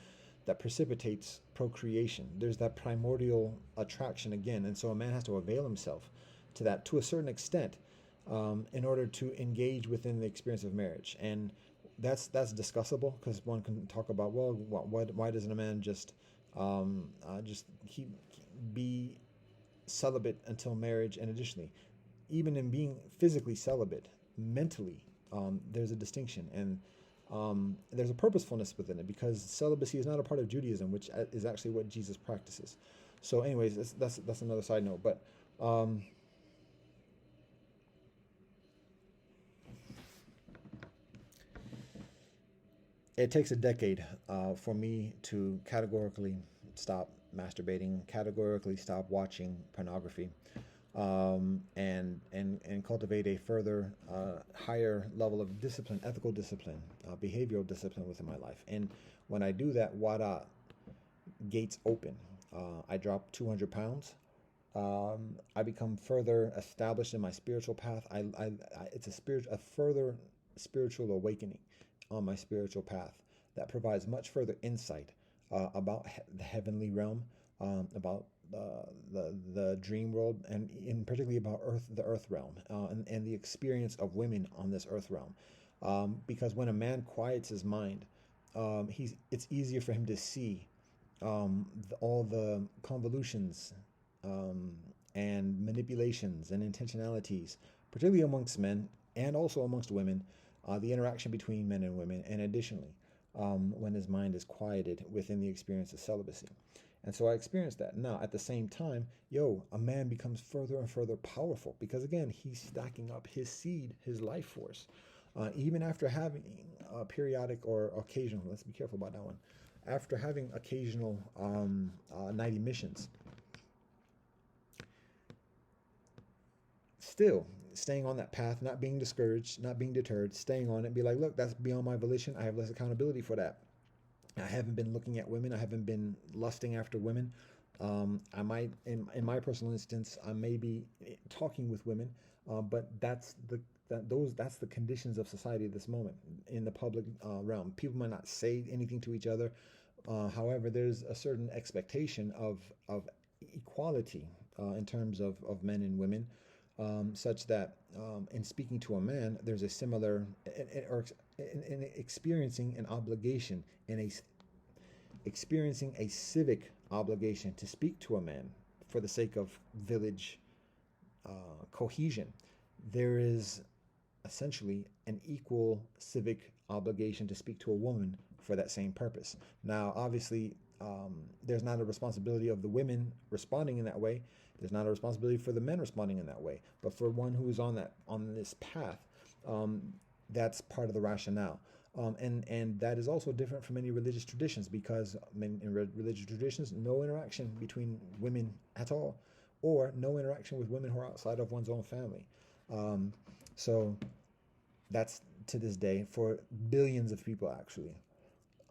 Speaker 1: that precipitates procreation. There's that primordial attraction again, and so a man has to avail himself to that to a certain extent, in order to engage within the experience of marriage. And that's discussable, because one can talk about, well, why doesn't a man just be celibate until marriage? And additionally, even in being physically celibate, mentally, there's a distinction, and there's a purposefulness within it, because celibacy is not a part of Judaism, which is actually what Jesus practices. So, anyways, that's another side note. But it takes a decade for me to categorically stop masturbating, categorically stop watching pornography, and cultivate a further higher level of discipline, ethical discipline, behavioral discipline within my life. And when I do that, wada, gates open. I drop 200 pounds. I become further established in my spiritual path. It's a further spiritual awakening on my spiritual path that provides much further insight about the heavenly realm, about the dream world, and in particularly about the earth realm, and the experience of women on this earth realm. Because when a man quiets his mind, it's easier for him to see all the convolutions, um, and manipulations and intentionalities, particularly amongst men and also amongst women, the interaction between men and women, and additionally, when his mind is quieted within the experience of celibacy. And so I experienced that. Now, at the same time, a man becomes further and further powerful, because again, he's stacking up his seed, his life force, even after having periodic or occasional, let's be careful about that one, after having occasional night emissions, still staying on that path, not being discouraged, not being deterred, staying on it, be like, look, that's beyond my volition. I have less accountability for that. I haven't been looking at women. I haven't been lusting after women. I might, in my personal instance, I may be talking with women, but that's the conditions of society at this moment in the public realm. People might not say anything to each other. However, there's a certain expectation of equality in terms of men and women, such that in speaking to a man, there's a similar, or in experiencing an obligation, in a experiencing a civic obligation to speak to a man for the sake of village cohesion. There is essentially an equal civic obligation to speak to a woman for that same purpose. Now, obviously, there's not a responsibility of the women responding in that way. There's not a responsibility for the men responding in that way. But for one who is on this path, um, that's part of the rationale. And that is also different from many religious traditions, because in religious traditions, no interaction between women at all, or no interaction with women who are outside of one's own family. Um, so that's to this day for billions of people, actually.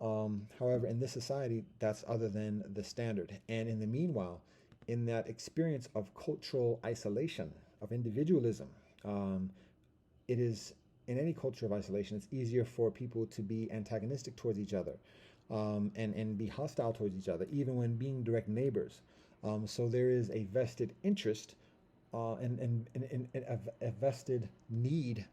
Speaker 1: However, in this society, that's other than the standard. And in the meanwhile, in that experience of cultural isolation, of individualism, it is, in any culture of isolation, it's easier for people to be antagonistic towards each other, and be hostile towards each other, even when being direct neighbors. So there is a vested interest and a vested need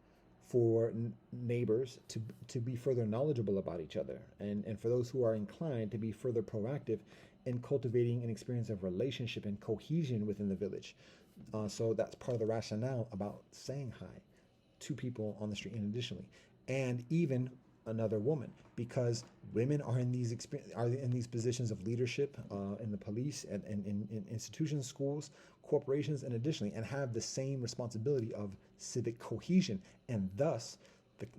Speaker 1: for neighbors to be further knowledgeable about each other, and for those who are inclined to be further proactive in cultivating an experience of relationship and cohesion within the village. So that's part of the rationale about saying hi to people on the street, and additionally, and even another woman, because women are in these are in these positions of leadership in the police and in institutions, schools, corporations, and additionally, and have the same responsibility of civic cohesion, and thus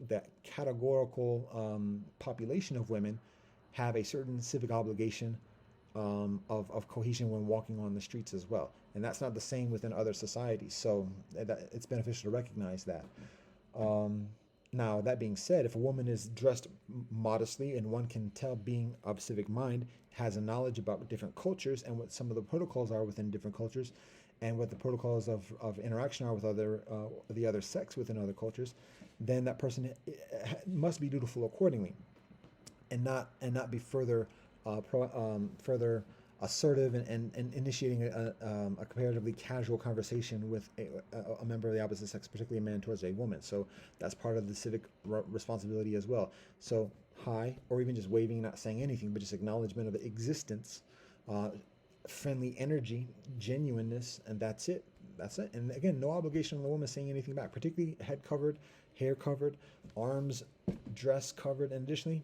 Speaker 1: that categorical population of women have a certain civic obligation of cohesion when walking on the streets as well. And that's not the same within other societies. So it's beneficial to recognize that. Um, Now, that being said, if a woman is dressed modestly and one can tell being of civic mind, has a knowledge about different cultures and what some of the protocols are within different cultures, and what the protocols of interaction are with the other sex within other cultures, then that person must be dutiful accordingly, and not be further assertive and initiating a comparatively casual conversation with a member of the opposite sex, particularly a man towards a woman. So that's part of the civic responsibility as well. So hi, or even just waving, not saying anything, but just acknowledgement of existence, uh, friendly energy, genuineness, and that's it. That's it. And again, no obligation on the woman saying anything back, particularly head covered, hair covered, arms, dress covered, and additionally,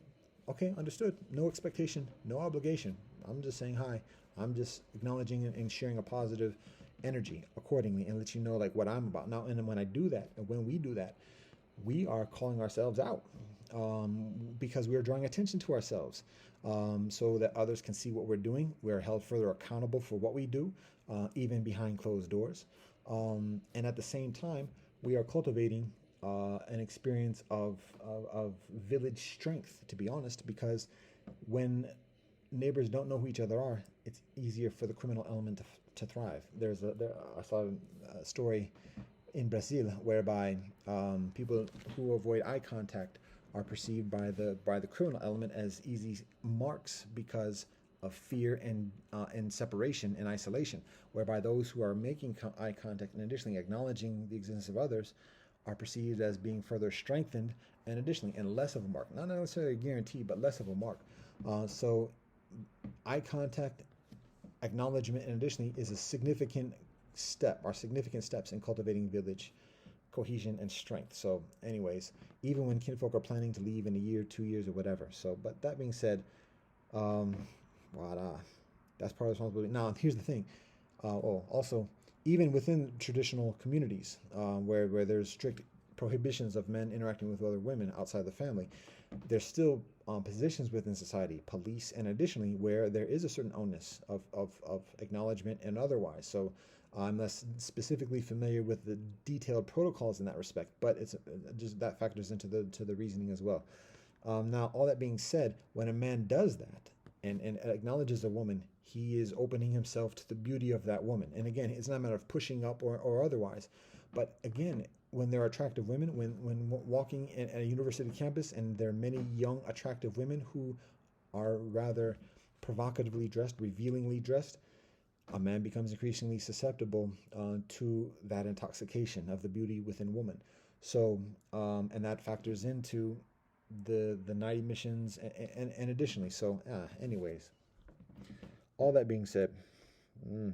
Speaker 1: okay, understood. No expectation, no obligation. I'm just saying hi. I'm just acknowledging and sharing a positive energy accordingly, and let you know like what I'm about. Now, and then when I do that, and when we do that, we are calling ourselves out, because we are drawing attention to ourselves, so that others can see what we're doing. We are held further accountable for what we do, even behind closed doors. And at the same time, we are cultivating an experience of village strength, to be honest, because when neighbors don't know who each other are, it's easier for the criminal element to thrive. I saw a story in Brazil whereby people who avoid eye contact are perceived by the criminal element as easy marks because of fear and separation and isolation, whereby those who are making eye contact and additionally acknowledging the existence of others are perceived as being further strengthened, and additionally and less of a mark, not necessarily a guarantee, but less of a mark. So eye contact, acknowledgement, and additionally is a significant step, or significant steps in cultivating village cohesion and strength. So anyways, even when kinfolk are planning to leave in a year, 2 years, or whatever. So, but that being said, um, voila, that's part of the responsibility. Now, here's the thing. Also, even within traditional communities, where there's strict prohibitions of men interacting with other women outside the family, there's still positions within society, police, and additionally, where there is a certain onus of acknowledgement and otherwise. So I'm less specifically familiar with the detailed protocols in that respect, but it's just that factors into the reasoning as well. Now, all that being said, when a man does that and acknowledges a woman, he is opening himself to the beauty of that woman. And again, it's not a matter of pushing up or otherwise. But again, when there are attractive women, when walking at a university campus and there are many young, attractive women who are rather provocatively dressed, revealingly dressed, a man becomes increasingly susceptible to that intoxication of the beauty within woman. So, and that factors into the night emissions and additionally. So, anyways, all that being said, mm,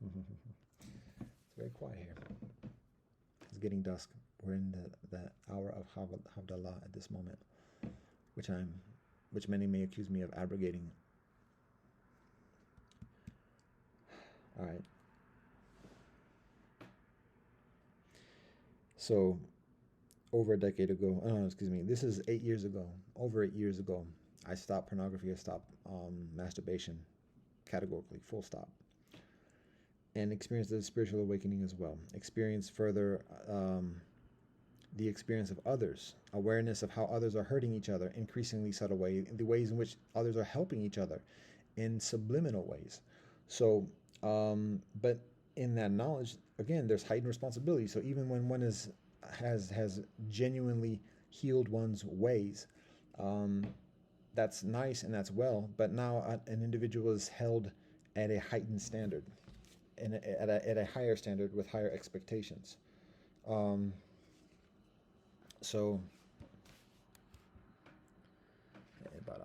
Speaker 1: it's very quiet here. It's getting dusk. We're in the hour of Havdalah at this moment, which which many may accuse me of abrogating. All right. So over a decade ago, oh, excuse me, this is 8 years ago. Over 8 years ago, I stopped pornography. I stopped masturbation categorically, full stop, and experienced a spiritual awakening as well. Experienced further the experience of others, awareness of how others are hurting each other, increasingly subtle way, the ways in which others are helping each other in subliminal ways. So, but in that knowledge, again, there's heightened responsibility. So even when one is has genuinely healed one's ways, um, that's nice and that's well. But now an individual is held at a heightened standard, and at a higher standard with higher expectations. Um, so, but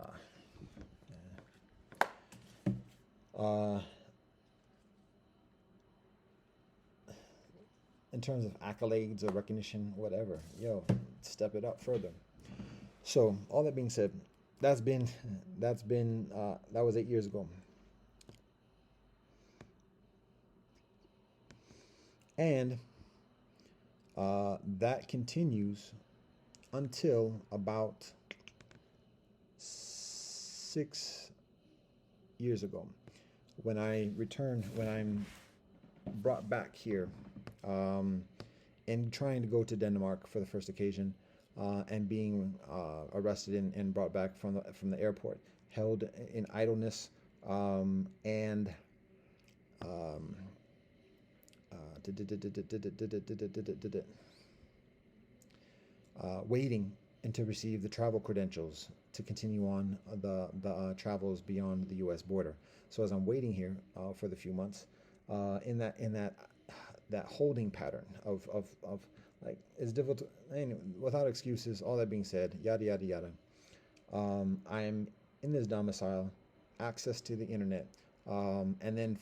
Speaker 1: uh, in terms of accolades or recognition, whatever, yo, step it up further. So, all that being said, that's been that was 8 years ago, and that continues until about 6 years ago, when I returned, when I'm brought back here, um, and trying to go to Denmark for the first occasion, and being arrested and brought back from the airport, held in idleness, and um, waiting and to receive the travel credentials to continue on the travels beyond the U.S. border. So as I'm waiting here for the few months, in that holding pattern of like, it's difficult. Anyway, without excuses. All that being said, yada yada yada. I'm in this domicile, access to the internet, and then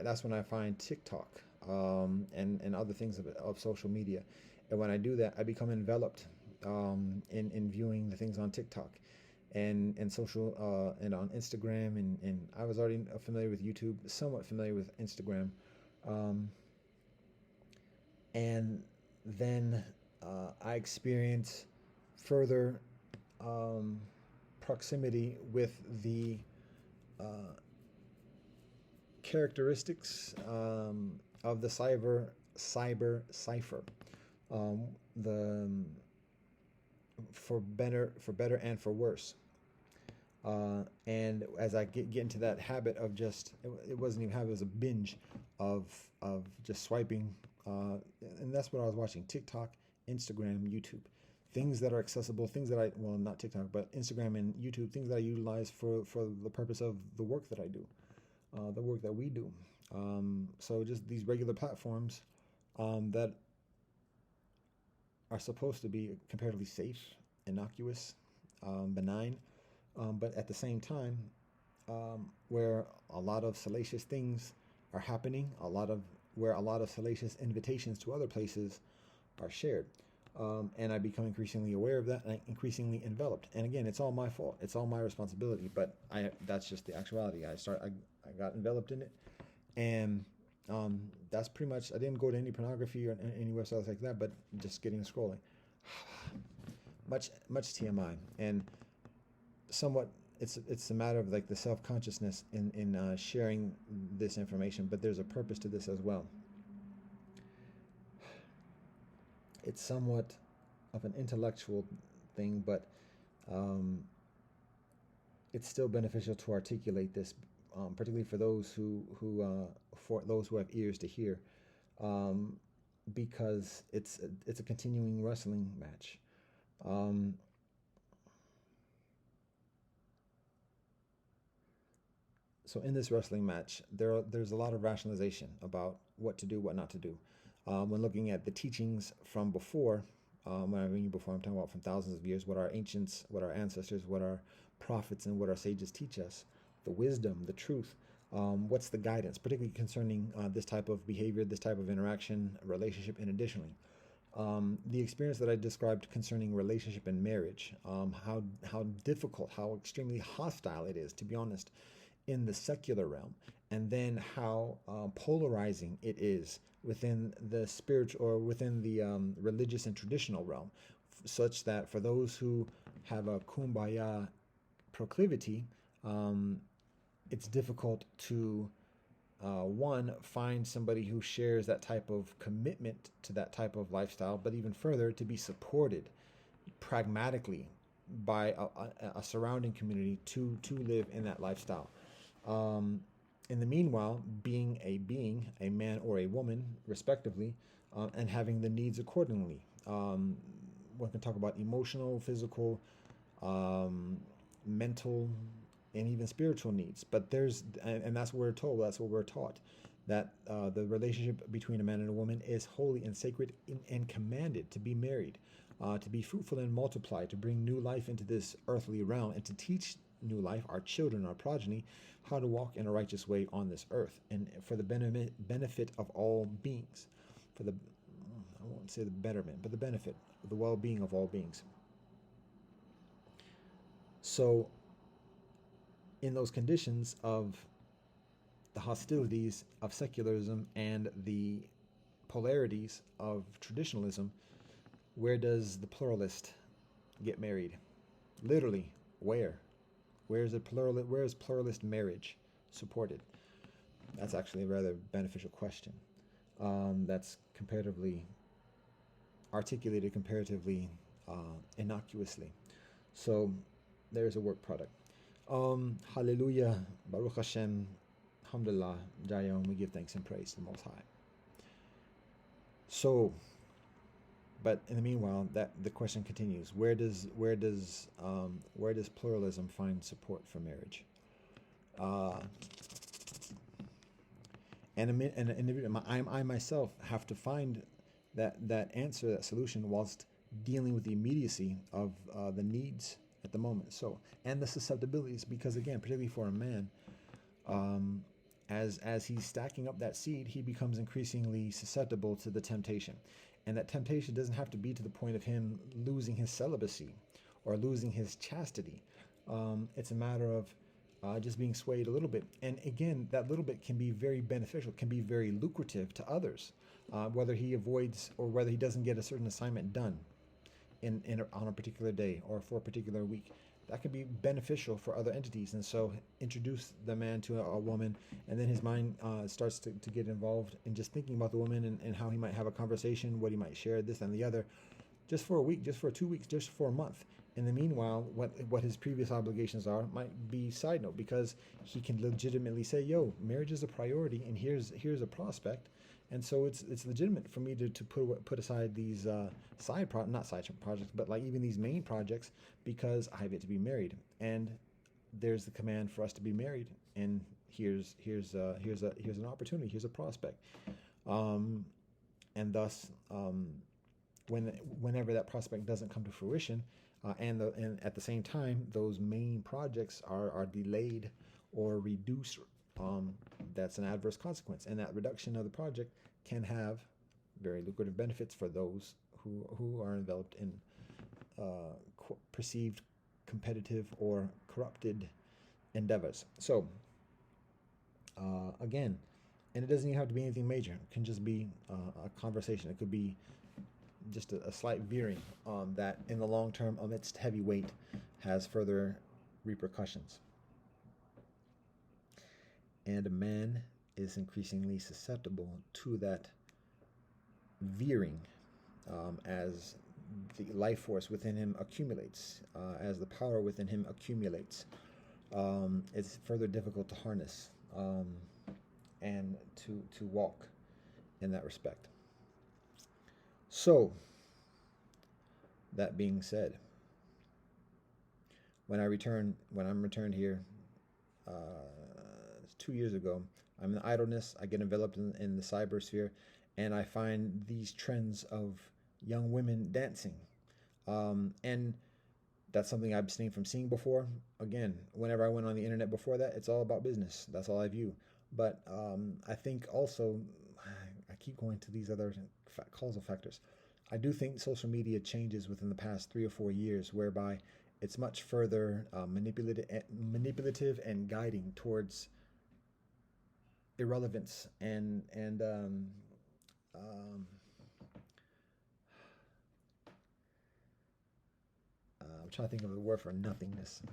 Speaker 1: that's when I find TikTok, and other things of social media. And when I do that, I become enveloped, in viewing the things on TikTok and social, and on Instagram, and I was already familiar with YouTube, somewhat familiar with Instagram, um, and then I experience further, um, proximity with the uh, characteristics, of the cyber cipher. Um, the for better and for worse. And as I get into that habit of just, it wasn't even habit, it was a binge of just swiping, uh, and that's what I was watching: TikTok, Instagram, YouTube, things that are accessible, things that I, well, not TikTok, but Instagram and YouTube, things that I utilize for the purpose of the work that I do, the work that we do. So just these regular platforms, that are supposed to be comparatively safe, innocuous, benign, but at the same time, where a lot of salacious things are happening, where a lot of salacious invitations to other places are shared. And I become increasingly aware of that, and increasingly enveloped. And again, it's all my fault. It's all my responsibility. But that's just the actuality. I got enveloped in it, and that's pretty much. I didn't go to any pornography or any websites like that, but just getting scrolling. Much TMI, and somewhat, it's a matter of like the self consciousness in sharing this information. But there's a purpose to this as well. It's somewhat of an intellectual thing, but um, it's still beneficial to articulate this, particularly for those who have ears to hear, um, because it's a continuing wrestling match. Um, so in this wrestling match, there's a lot of rationalization about what to do, what not to do. When looking at the teachings from before, when I mean before, I'm talking about from thousands of years, what our ancients, what our ancestors, what our prophets, and what our sages teach us, the wisdom, the truth. What's the guidance, particularly concerning this type of behavior, this type of interaction, relationship, and additionally, the experience that I described concerning relationship and marriage, how difficult, how extremely hostile it is, to be honest, in the secular realm, and then how polarizing it is within the spiritual, or within the religious and traditional realm, such that for those who have a kumbaya proclivity, um, it's difficult to, one, find somebody who shares that type of commitment to that type of lifestyle, but even further, to be supported pragmatically by a surrounding community to live in that lifestyle. Um, In the meanwhile, being, a man or a woman, respectively, and having the needs accordingly. One can talk about emotional, physical, um, mental, and even spiritual needs. But and that's what we're told, that's what we're taught, that the relationship between a man and a woman is holy and sacred and commanded to be married, to be fruitful and multiply, to bring new life into this earthly realm, and to teach new life, our children, our progeny, how to walk in a righteous way on this earth, and for the benefit of all beings, for the, I won't say the betterment, but the benefit, the well-being of all beings. So, in those conditions of the hostilities of secularism and the polarities of traditionalism, where does the pluralist get married? Literally, where? Where is pluralist marriage supported? That's actually a rather beneficial question. That's comparatively articulated comparatively innocuously. So there's a work product. Hallelujah, Baruch Hashem, Alhamdulillah, Jayom, we give thanks and praise to the Most High. So, but in the meanwhile, that the question continues: where does pluralism find support for marriage? Uh, I myself have to find that answer, that solution, whilst dealing with the immediacy of the needs at the moment. So, and the susceptibilities, because again, particularly for a man, um, as he's stacking up that seed, he becomes increasingly susceptible to the temptation, and that temptation doesn't have to be to the point of him losing his celibacy or losing his chastity. It's a matter of just being swayed a little bit. And again, that little bit can be very beneficial, can be very lucrative to others, whether he avoids or whether he doesn't get a certain assignment done on a particular day or for a particular week. That could be beneficial for other entities. And so introduce the man to a woman, and then his mind starts to get involved in just thinking about the woman, and how he might have a conversation, what he might share, this and the other, just for a week, just for 2 weeks, just for a month. In the meanwhile, what his previous obligations are might be side note, because he can legitimately say, "Yo, marriage is a priority, and here's a prospect," and so it's legitimate for me to put aside these not side projects, but like even these main projects, because I have yet to be married, and there's the command for us to be married, and here's an opportunity, here's a prospect, and thus. Whenever that prospect doesn't come to fruition, and at the same time those main projects are delayed or reduced, that's an adverse consequence, and that reduction of the project can have very lucrative benefits for those who are enveloped in perceived competitive or corrupted endeavors. So again, and it doesn't even have to be anything major. It can just be a conversation. It could be just a slight veering that in the long term, amidst heavy weight, has further repercussions. And a man is increasingly susceptible to that veering as the life force within him accumulates, as the power within him accumulates. It's further difficult to harness and to walk in that respect. So, that being said, when I'm returned here 2 years ago, I'm in idleness. I get enveloped in the cyber sphere, and I find these trends of young women dancing, and that's something I abstained from seeing before. Again, whenever I went on the internet before that, it's all about business. That's all I view. But I think also, I keep going to these other causal factors. I do think social media changes within the past 3 or 4 years, whereby it's much further manipulative and guiding towards irrelevance and I'm trying to think of the word for nothingness.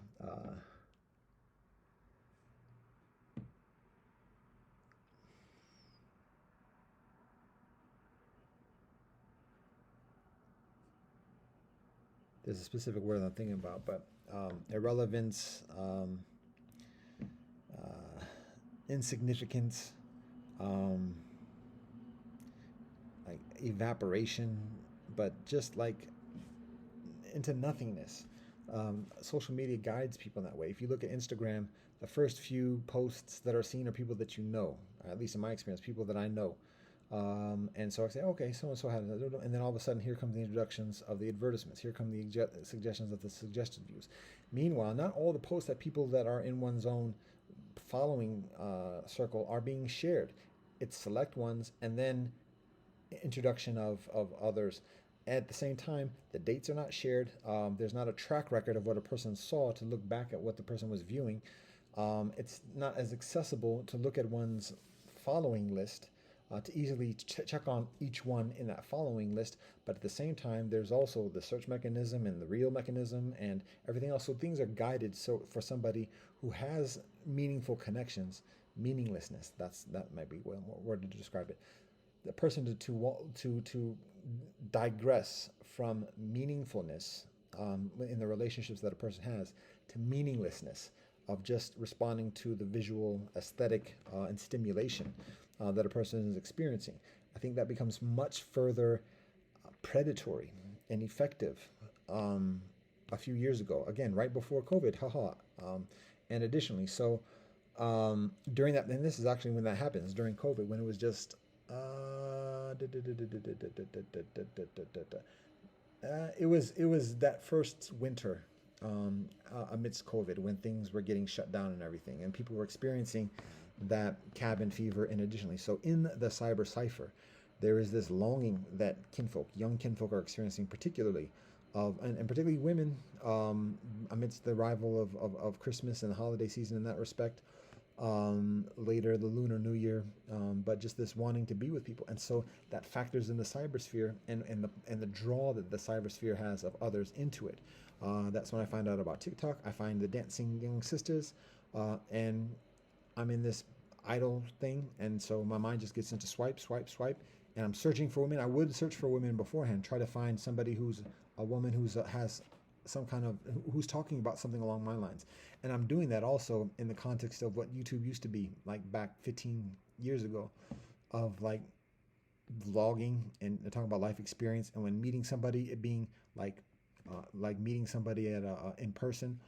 Speaker 1: There's a specific word I'm thinking about, but irrelevance, insignificance, um, like evaporation, but just like into nothingness. Social media guides people in that way. If you look at Instagram, the first few posts that are seen are people that you know, at least in my experience, people that I know. And so I say, okay, so and so had it. And then all of a sudden, here come the introductions of the advertisements. Here come the suggestions of the suggested views. Meanwhile, not all the posts that people that are in one's own following circle are being shared. It's select ones and then introduction of others. At the same time, the dates are not shared. There's not a track record of what a person saw to look back at what the person was viewing. It's not as accessible to look at one's following list to easily check on each one in that following list. But at the same time, there's also the search mechanism and the reel mechanism and everything else. So things are guided. So for somebody who has meaningful connections, meaninglessness, that might be one more word to describe it. The person to digress from meaningfulness in the relationships that a person has to meaninglessness of just responding to the visual aesthetic and stimulation that a person is experiencing. I think that becomes much further predatory and effective a few years ago. Again, right before COVID, haha. And additionally, so during that, and this is actually when that happens, during COVID, when it was just it was that first winter amidst COVID when things were getting shut down and everything, and people were experiencing that cabin fever. And additionally, so in the cyber cipher, there is this longing that young kinfolk, are experiencing, particularly and particularly women, amidst the arrival of Christmas and the holiday season in that respect, later the Lunar New Year, but just this wanting to be with people. And so that factors in the cybersphere and the draw that the cybersphere has of others into it. That's when I find out about TikTok. I find the dancing young sisters, and I'm in this idle thing, and so my mind just gets into swipe, swipe, swipe, and I'm searching for women. I would search for women beforehand, try to find somebody who's a woman who's has some kind of who's talking about something along my lines. And I'm doing that also in the context of what YouTube used to be like back 15 years ago, of like vlogging and talking about life experience. And when meeting somebody, it being like meeting somebody at in person,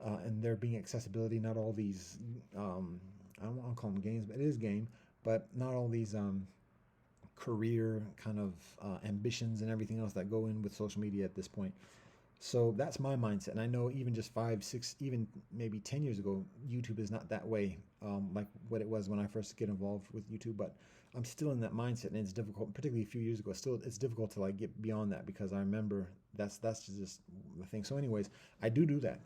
Speaker 1: and there being accessibility, not all these I don't want to call them games, but it is game, but not all these career kind of ambitions and everything else that go in with social media at this point. So that's my mindset. And I know even just 5, 6, even maybe 10 years ago, YouTube is not that way, like what it was when I first get involved with YouTube. But I'm still in that mindset, and it's difficult, particularly a few years ago. Still, it's difficult to like get beyond that, because I remember that's just the thing. So, anyways, I do that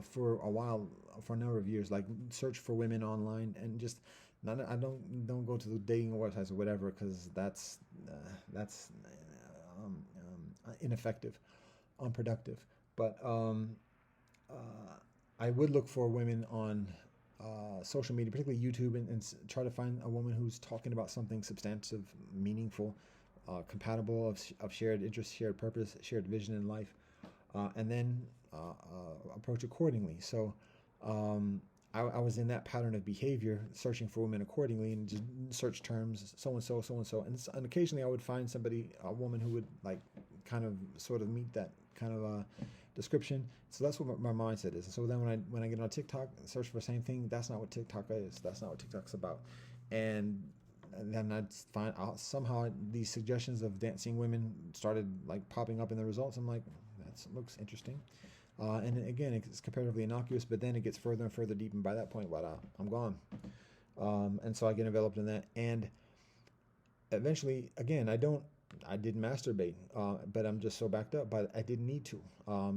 Speaker 1: for a while, for a number of years, like search for women online, and just not. I don't go to the dating websites or whatever, because that's ineffective, unproductive. But I would look for women on social media, particularly YouTube, and try to find a woman who's talking about something substantive, meaningful, compatible, of shared interest, shared purpose, shared vision in life, and then approach accordingly. So I was in that pattern of behavior, searching for women accordingly, and just search terms, so and so, so and so, and occasionally I would find somebody, a woman who would like kind of sort of meet that kind of description. So that's what my mindset is. And so then when I get on TikTok, search for the same thing. That's not what TikTok is. That's not what TikTok's about. And then I'd find out somehow these suggestions of dancing women started like popping up in the results. I'm like, that looks interesting. And again, it's comparatively innocuous, but then it gets further and further deep, and by that point, voila, I'm gone. And so I get enveloped in that, and eventually, again, I didn't masturbate, but I'm just so backed up, but I didn't need to.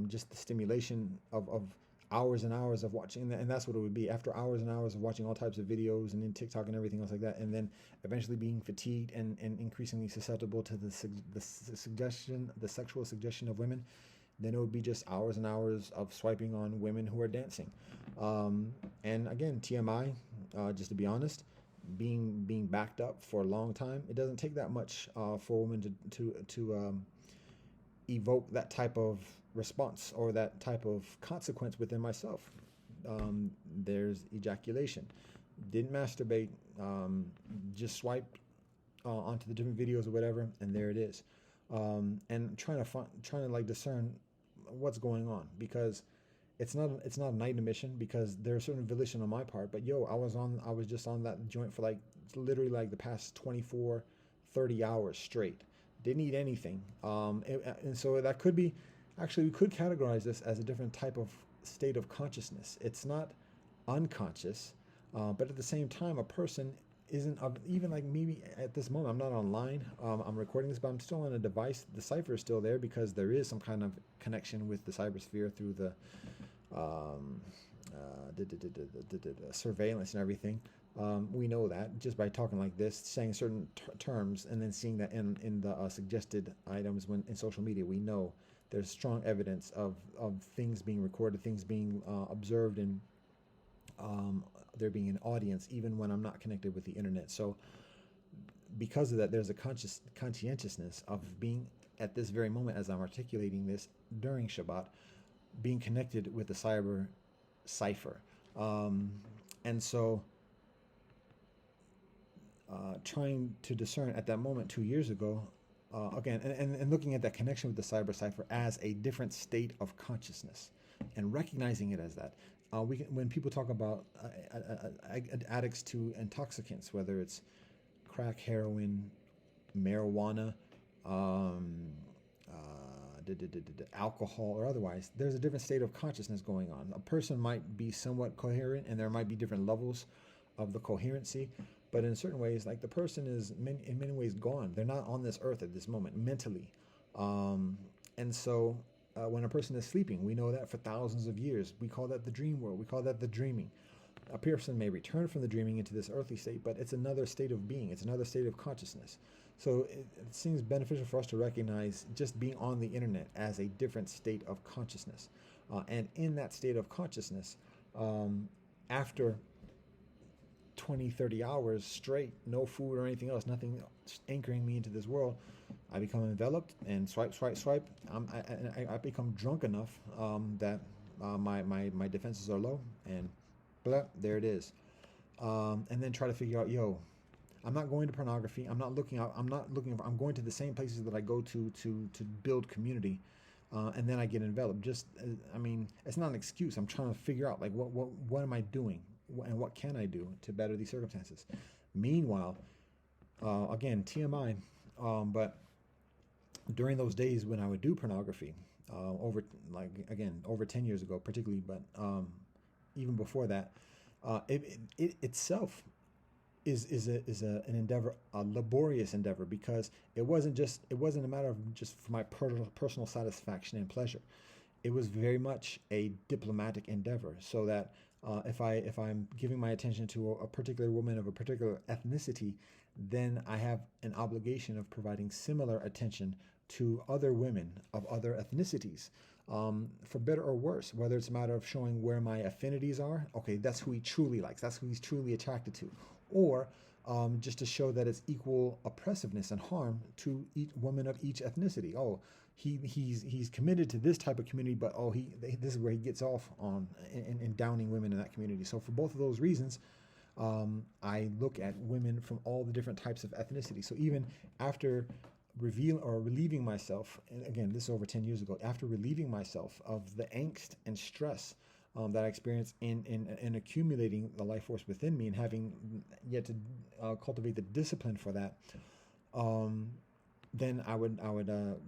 Speaker 1: Just the stimulation of hours and hours of watching, and that's what it would be. After hours and hours of watching all types of videos and in TikTok and everything else like that, and then eventually being fatigued and increasingly susceptible to the suggestion, the sexual suggestion of women, then it would be just hours and hours of swiping on women who are dancing. And again, TMI, just to be honest, being backed up for a long time, it doesn't take that much for a woman to evoke that type of response or that type of consequence within myself. There's ejaculation, didn't masturbate, just swiped onto the different videos or whatever, and there it is. And trying to like discern what's going on, because it's not a night emission, because there's certain volition on my part. But yo, I was just on that joint for like literally like the past 24, 30 hours straight. Didn't eat anything. And so that could be, actually we could categorize this as a different type of state of consciousness. It's not unconscious, but at the same time, a person isn't even like me at this moment. I'm not online. I'm recording this, but I'm still on a device. The cipher is still there because there is some kind of connection with the cybersphere through the um, surveillance and everything. We know that just by talking like this, saying certain terms, and then seeing that in the suggested items when in social media. We know there's strong evidence of things being recorded, things being observed, and there being an audience, even when I'm not connected with the internet. So because of that, there's a conscientiousness of being at this very moment, as I'm articulating this during Shabbat, being connected with the cyber cipher. And so trying to discern at that moment 2 years ago, again, and looking at that connection with the cyber cipher as a different state of consciousness and recognizing it as that. When people talk about addicts to intoxicants, whether it's crack, heroin, marijuana, alcohol, or otherwise, there's a different state of consciousness going on. A person might be somewhat coherent, and there might be different levels of the coherency, but in certain ways, like the person is in many ways gone. They're not on this earth at this moment mentally, and so when a person is sleeping, we know that for thousands of years. We call that the dream world. We call that the dreaming. A person may return from the dreaming into this earthly state, but it's another state of being. It's another state of consciousness. So it seems beneficial for us to recognize just being on the internet as a different state of consciousness. And in that state of consciousness, after 20, 30 hours straight, no food or anything else, nothing anchoring me into this world, I become enveloped and swipe. I become drunk enough that my defenses are low, and blah, there it is. And then try to figure out, yo, I'm not going to pornography. I'm not looking out. I'm going to the same places that I go to build community. And then I get enveloped. I mean, it's not an excuse. I'm trying to figure out like what am I doing, and what can I do to better these circumstances. Meanwhile, again, TMI, but during those days when I would do pornography, over 10 years ago, particularly, but even before that, it itself is an endeavor, a laborious endeavor, because it wasn't a matter of just for my personal satisfaction and pleasure. It was very much a diplomatic endeavor, so that if I'm giving my attention to a particular woman of a particular ethnicity, then I have an obligation of providing similar attention to other women of other ethnicities, for better or worse, whether it's a matter of showing where my affinities are. Okay, that's who he truly likes. That's who he's truly attracted to. Or just to show that it's equal oppressiveness and harm to each woman of each ethnicity. Oh, he's committed to this type of community, but this is where he gets off on in downing women in that community. So for both of those reasons, I look at women from all the different types of ethnicity. So even after relieving myself, and again, this is over 10 years ago, after relieving myself of the angst and stress that I experienced in accumulating the life force within me, and having yet to cultivate the discipline for that, then I would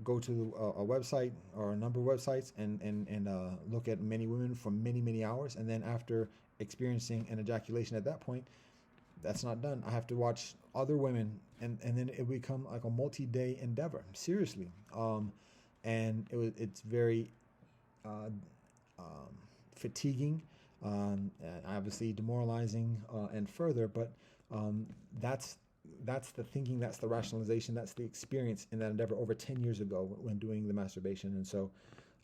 Speaker 1: go to a website or a number of websites and look at many women for many hours, and then after experiencing an ejaculation at that point, that's not done. I have to watch other women, and then it would become like a multi-day endeavor, seriously. And it's very fatiguing, obviously demoralizing, and further. But that's the thinking, that's the rationalization, that's the experience in that endeavor over 10 years ago when doing the masturbation. And so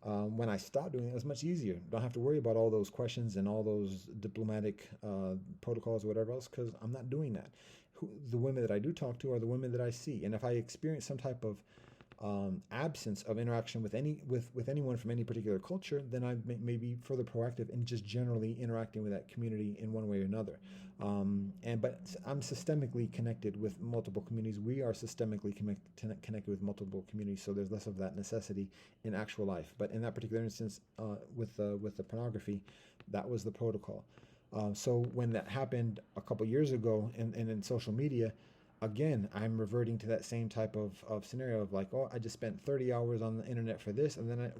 Speaker 1: when I stopped doing it, it was much easier. Don't have to worry about all those questions and all those diplomatic protocols or whatever else, because I'm not doing that. The women that I do talk to are the women that I see. And if I experience some type of absence of interaction with anyone from any particular culture, then I may be further proactive in just generally interacting with that community in one way or another. But I'm systemically connected with multiple communities. We are systemically connected with multiple communities, so there's less of that necessity in actual life. But in that particular instance, with the pornography, that was the protocol. So when that happened a couple years ago, and in social media, again, I'm reverting to that same type of scenario of like, oh, I just spent 30 hours on the internet for this, and then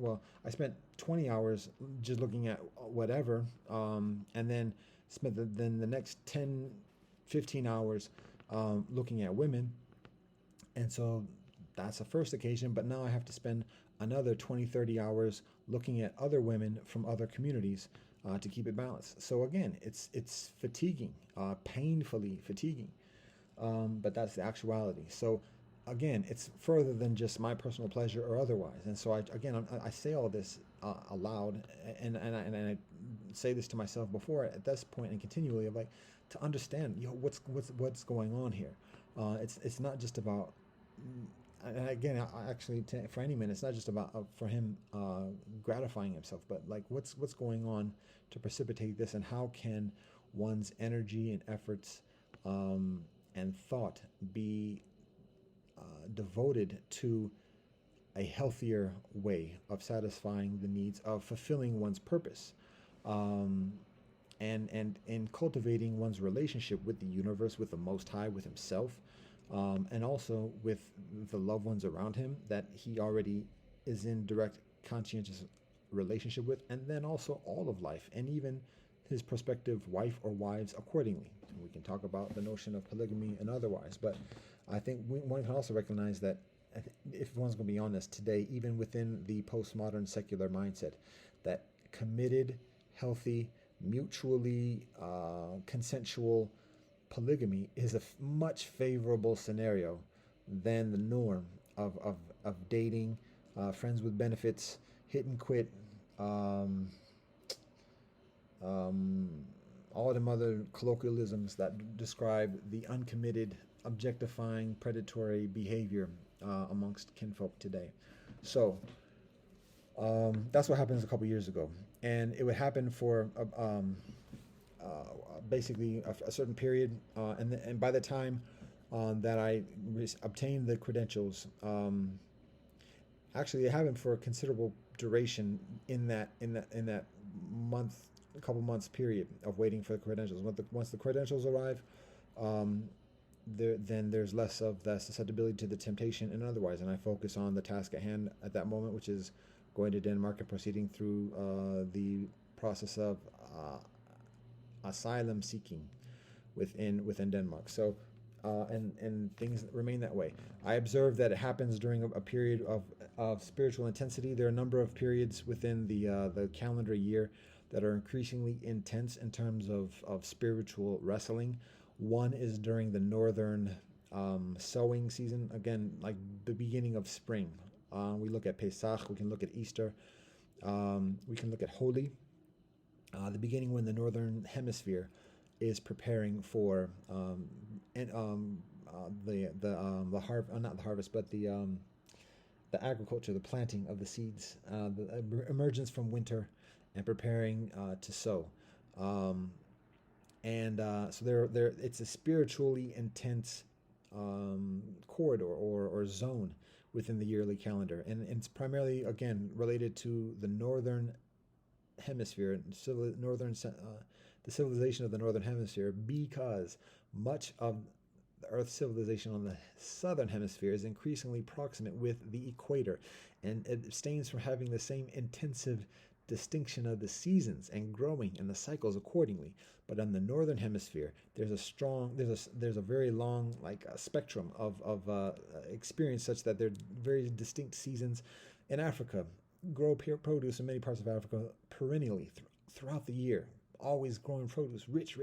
Speaker 1: I spent 20 hours just looking at whatever, and then spent the next 10, 15 hours looking at women. And so that's the first occasion, but now I have to spend another 20, 30 hours looking at other women from other communities to keep it balanced. So again, it's fatiguing, painfully fatiguing. But that's the actuality. So again, it's further than just my personal pleasure or otherwise. And so I say all this aloud, and I say this to myself before at this point and continually of like to understand, what's going on here. It's not just about. And again, for any man, it's not just about for him gratifying himself, but like what's going on to precipitate this, and how can one's energy and efforts and thought be devoted to a healthier way of satisfying the needs, of fulfilling one's purpose, and in cultivating one's relationship with the universe, with the Most High, with himself, and also with the loved ones around him that he already is in direct conscientious relationship with, and then also all of life, and even his prospective wife or wives accordingly. We can talk about the notion of polygamy and otherwise, but I think one can also recognize that if one's going to be honest today, even within the postmodern secular mindset, that committed, healthy, mutually consensual polygamy is a much favorable scenario than the norm of dating, friends with benefits, hit and quit, all them other colloquialisms that describe the uncommitted, objectifying, predatory behavior amongst kinfolk today. So that's what happened a couple years ago, and it would happen for basically a certain period, and by the time that I obtained the credentials, actually it happened for a considerable duration in that month, a couple months period of waiting for the credentials. Once the credentials arrive, then there's less of the susceptibility to the temptation and otherwise, and I focus on the task at hand at that moment, which is going to Denmark and proceeding through the process of asylum seeking within Denmark. So and things remain that way. I observe that it happens during a period of spiritual intensity. There are a number of periods within the calendar year that are increasingly intense in terms of spiritual wrestling. One is during the northern sowing season, again, like the beginning of spring. We look at Pesach, we can look at Easter, we can look at Holi, the beginning when the northern hemisphere is preparing for the harvest, not the harvest, but the agriculture, the planting of the seeds, the emergence from winter, and preparing to sow. So it's a spiritually intense corridor or zone within the yearly calendar, and it's primarily again related to the northern hemisphere, the civilization of the northern hemisphere, because much of the Earth's civilization on the southern hemisphere is increasingly proximate with the equator, and it abstains from having the same intensive distinction of the seasons and growing and the cycles accordingly. But on the northern hemisphere, there's a very long spectrum of experience, such that there are very distinct seasons. In Africa, grow produce in many parts of Africa perennially throughout the year, always growing produce, rich.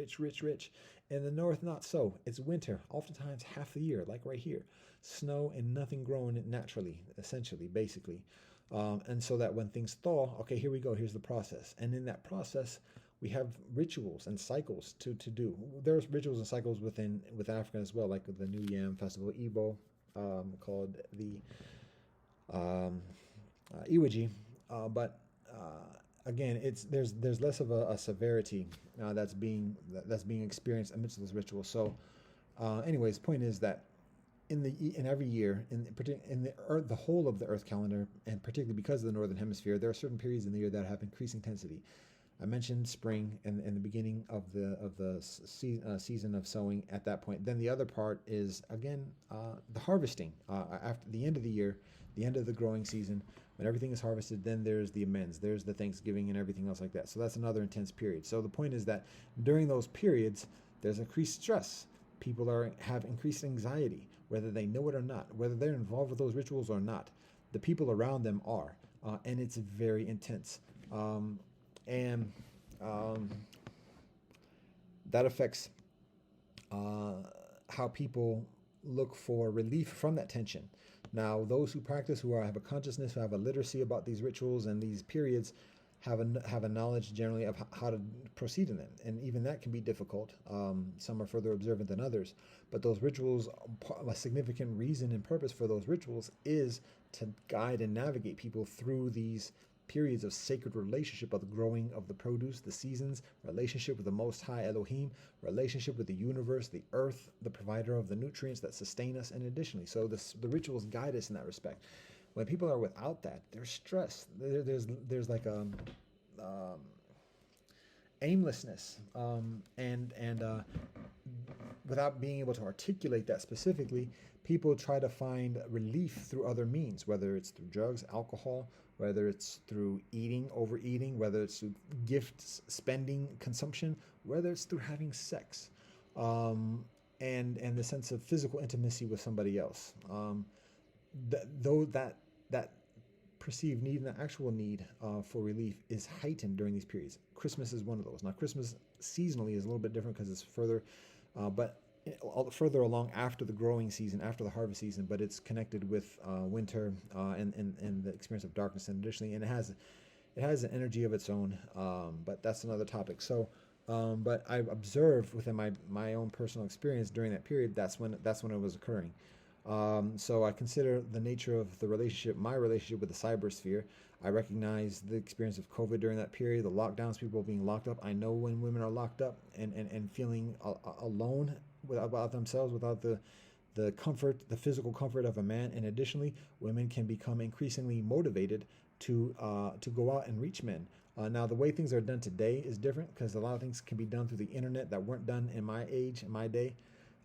Speaker 1: In the north, not so. It's winter, oftentimes half the year, like right here. Snow and nothing growing naturally, essentially, basically. And so that when things thaw, okay, here we go, here's the process. And in that process, we have rituals and cycles to do. There's rituals and cycles with Africa as well, like the New Yam Festival, Igbo, called the um, Iwaji, but again, it's there's less of a severity that's being experienced amidst those rituals. So, anyways, point is that in every year in the earth, the whole of the Earth calendar, and particularly because of the northern hemisphere, there are certain periods in the year that have increasing intensity. I mentioned spring and the beginning of the season of sowing at that point. Then the other part is again the harvesting after the end of the year, the end of the growing season. When everything is harvested, then there's the amends, there's the Thanksgiving and everything else like that. So that's another intense period. So the point is that during those periods, there's increased stress. People have increased anxiety, whether they know it or not, whether they're involved with those rituals or not. The people around them are, and it's very intense. Um, and um, that affects uh, how people look for relief from that tension. Now, those who practice, have a consciousness, who have a literacy about these rituals and these periods, have a knowledge generally of how to proceed in them, and even that can be difficult. Some are further observant than others, but those rituals, a significant reason and purpose for those rituals is to guide and navigate people through these periods of sacred relationship, of the growing of the produce, the seasons, relationship with the Most High Elohim, relationship with the universe, the earth, the provider of the nutrients that sustain us, and additionally. So the rituals guide us in that respect. When people are without that, they're stressed. There's like a um, aimlessness, and without being able to articulate that specifically, people try to find relief through other means, whether it's through drugs, alcohol, whether it's through eating, overeating, whether it's through gifts, spending, consumption, whether it's through having sex, um, and the sense of physical intimacy with somebody else. Though that perceived need and the actual need for relief is heightened during these periods. Christmas is one of those. Now, Christmas seasonally is a little bit different because it's further, but further along after the growing season, after the harvest season, but it's connected with winter and the experience of darkness, and additionally, and it has an energy of its own. But that's another topic. So. But I observed within my own personal experience during that period, that's when it was occurring. So I consider the nature of the relationship, my relationship with the cybersphere. I recognize the experience of COVID during that period, the lockdowns, people being locked up. I know when women are locked up and feeling alone about themselves, without the comfort, the physical comfort of a man. And additionally, women can become increasingly motivated to go out and reach men. Now, the way things are done today is different because a lot of things can be done through the internet that weren't done in my age, in my day.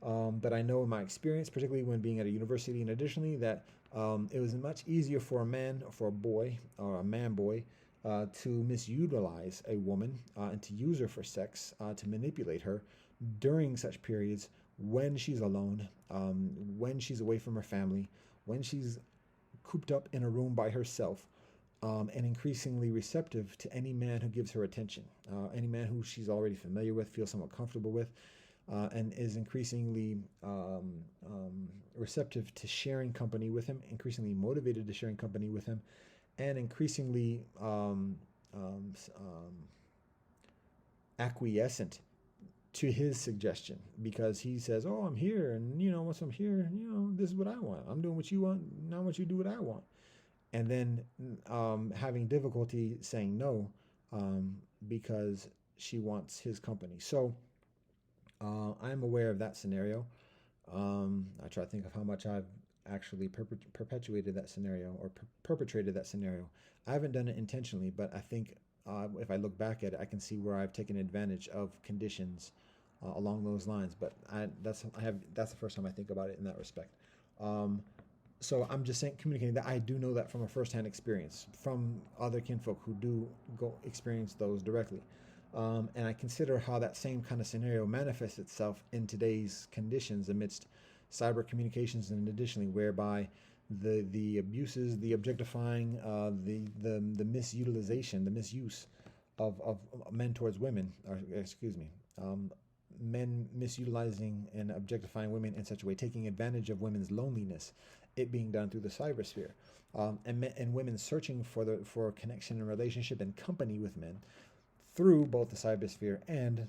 Speaker 1: But I know in my experience, particularly when being at a university, and additionally, that it was much easier for a man, or for a boy, or a man boy, to misutilize a woman and to use her for sex, to manipulate her during such periods when she's alone, when she's away from her family, when she's cooped up in a room by herself, and increasingly receptive to any man who gives her attention, any man who she's already familiar with, feels somewhat comfortable with, and is increasingly receptive to sharing company with him, increasingly motivated to sharing company with him, and increasingly acquiescent to his suggestion, because he says, "Oh, I'm here, and once I'm here, this is what I want. I'm doing what you want. Now I want you to do what I want." And then having difficulty saying no because she wants his company. So I'm aware of that scenario. I try to think of how much I've actually perpetuated that scenario, or perpetrated that scenario. I haven't done it intentionally, but I think if I look back at it, I can see where I've taken advantage of conditions along those lines. But that's the first time I think about it in that respect. Um, so I'm just saying, communicating that I do know that from a firsthand experience, from other kinfolk who do go experience those directly. And I consider how that same kind of scenario manifests itself in today's conditions amidst cyber communications, and additionally, whereby the abuses, the objectifying, the misutilization, the misuse of men towards women, or excuse me, men misutilizing and objectifying women in such a way, taking advantage of women's loneliness, it being done through the cybersphere, and women searching for connection and relationship and company with men through both the cybersphere and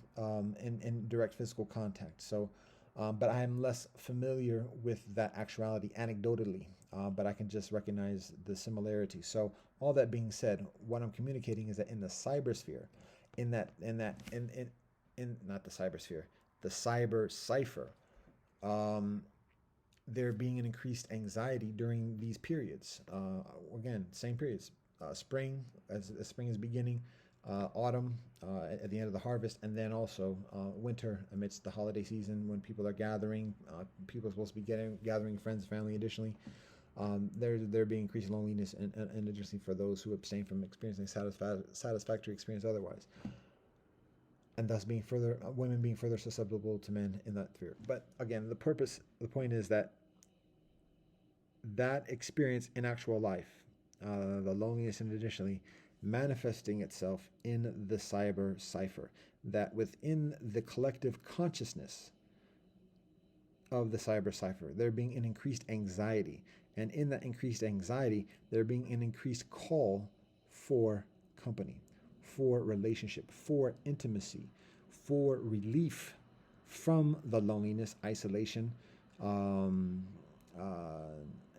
Speaker 1: in direct physical contact. So, but I am less familiar with that actuality anecdotally. but I can just recognize the similarity. So all that being said, what I'm communicating is that in the cybersphere, in not the cybersphere, the cyber cipher, um, there being an increased anxiety during these periods. Again, same periods. Spring, as spring is beginning, autumn at the end of the harvest, and then also winter amidst the holiday season when people are gathering. People are supposed to be gathering friends, family. Additionally, there being increased loneliness and additionally for those who abstain from experiencing satisfactory experience otherwise, and thus being further women being further susceptible to men in that sphere. But again, the point is that that experience in actual life, the loneliness, and additionally manifesting itself in the cyber cipher, that within the collective consciousness of the cyber cipher, there being an increased anxiety, and in that increased anxiety, there being an increased call for company, for relationship, for intimacy, for relief from the loneliness, isolation, um,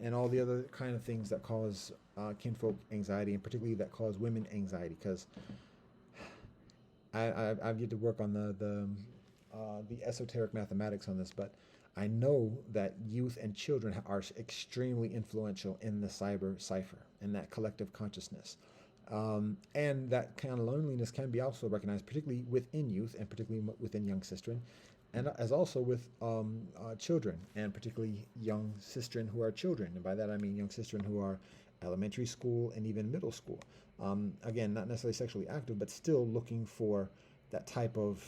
Speaker 1: and all the other kind of things that cause kinfolk anxiety, and particularly that cause women anxiety. Because I've yet to work on the esoteric mathematics on this, but I know that youth and children are extremely influential in the cyber cipher and that collective consciousness. And that kind of loneliness can be also recognized, particularly within youth and particularly within young sistren, and as also with children, and particularly young sistren who are children. And by that I mean young sistren who are elementary school and even middle school. Again, not necessarily sexually active, but still looking for that type of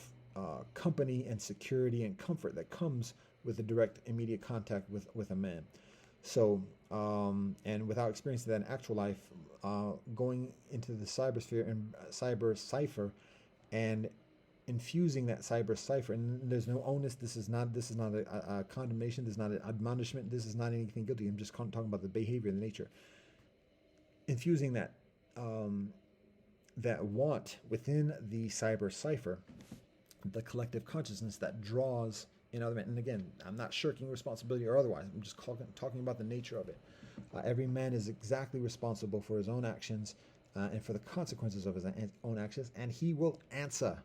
Speaker 1: company and security and comfort that comes with a direct, immediate contact with a man. So, and without experiencing that in actual life, going into the cybersphere and cyber cipher and infusing that cyber cipher, and there's no onus. This is not a condemnation. This is not an admonishment. This is not anything guilty. I'm just talking about the behavior, the nature. Infusing that want within the cyber cipher, the collective consciousness that draws in other men. And again, I'm not shirking responsibility or otherwise. I'm just talking about the nature of it. Every man is exactly responsible for his own actions and for the consequences of his own actions, and he will answer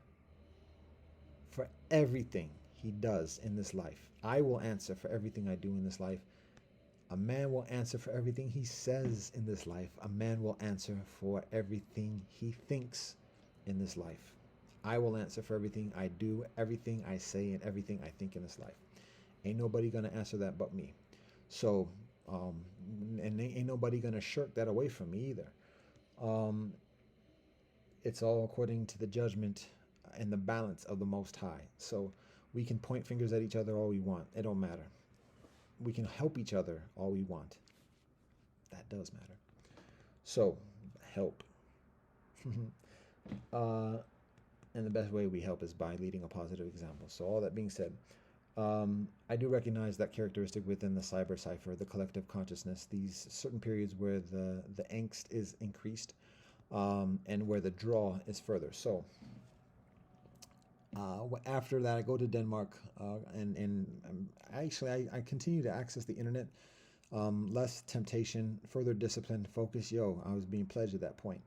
Speaker 1: for everything he does in this life. I will answer for everything I do in this life. A man will answer for everything he says in this life. A man will answer for everything he thinks in this life. I will answer for everything I do, everything I say, and everything I think in this life. Ain't nobody gonna answer that but me. So, and ain't nobody gonna shirk that away from me either. Um, it's all according to the judgment and the balance of the Most High. So we can point fingers at each other all we want. It don't matter. We can help each other all we want. That does matter. So, help. uh, and the best way we help is by leading a positive example. So all that being said, I do recognize that characteristic within the cyber cipher, the collective consciousness, these certain periods where the angst is increased, and where the draw is further. So after that, I go to Denmark, and I continue to access the internet. Less temptation, further discipline, focus. I was being pledged at that point.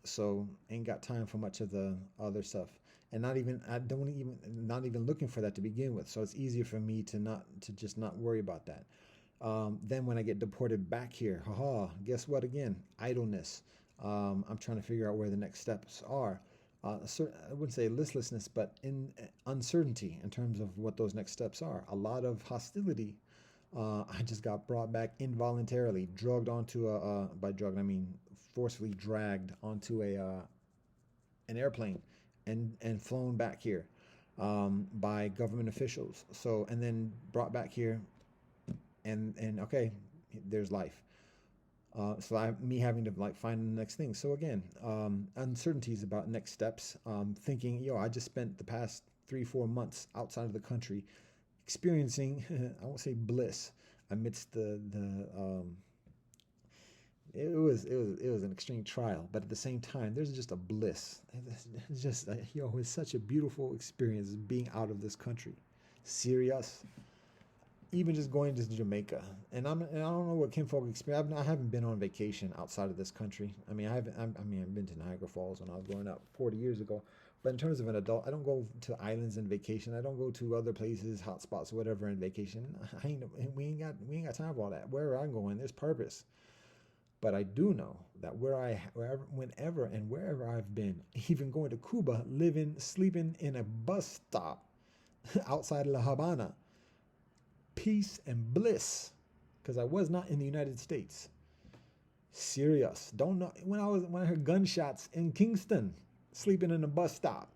Speaker 1: So ain't got time for much of the other stuff, and not even looking for that to begin with. So it's easier for me to just not worry about that. Then when I get deported back here, guess what? Again, idleness. I'm trying to figure out where the next steps are. I wouldn't say listlessness, but in uncertainty in terms of what those next steps are. A lot of hostility. I just got brought back involuntarily, drugged onto by drugged I mean forcefully dragged onto an airplane and flown back here by government officials. So, and then brought back here, and okay, there's life. So me having to find the next thing. So again, uncertainties about next steps. Thinking, I just spent the past 3-4 months outside of the country, experiencing I won't say bliss amidst it was an extreme trial, but at the same time, there's just a bliss. It's just it's such a beautiful experience being out of this country. Serious. even just going to Jamaica, and I don't know what kinfolk experience. I haven't been on vacation outside of this country. I mean, I haven't. I mean, I've been to Niagara Falls when I was growing up 40 years ago. But in terms of an adult, I don't go to islands in vacation. I don't go to other places, hot spots, whatever in vacation. We ain't got time for all that. Wherever I'm going, there's purpose. But I do know that whenever and wherever I've been, even going to Cuba, living, sleeping in a bus stop outside of La Habana, peace and bliss, because I was not in the United States. Serious. Don't know when I heard gunshots in Kingston, sleeping in a bus stop.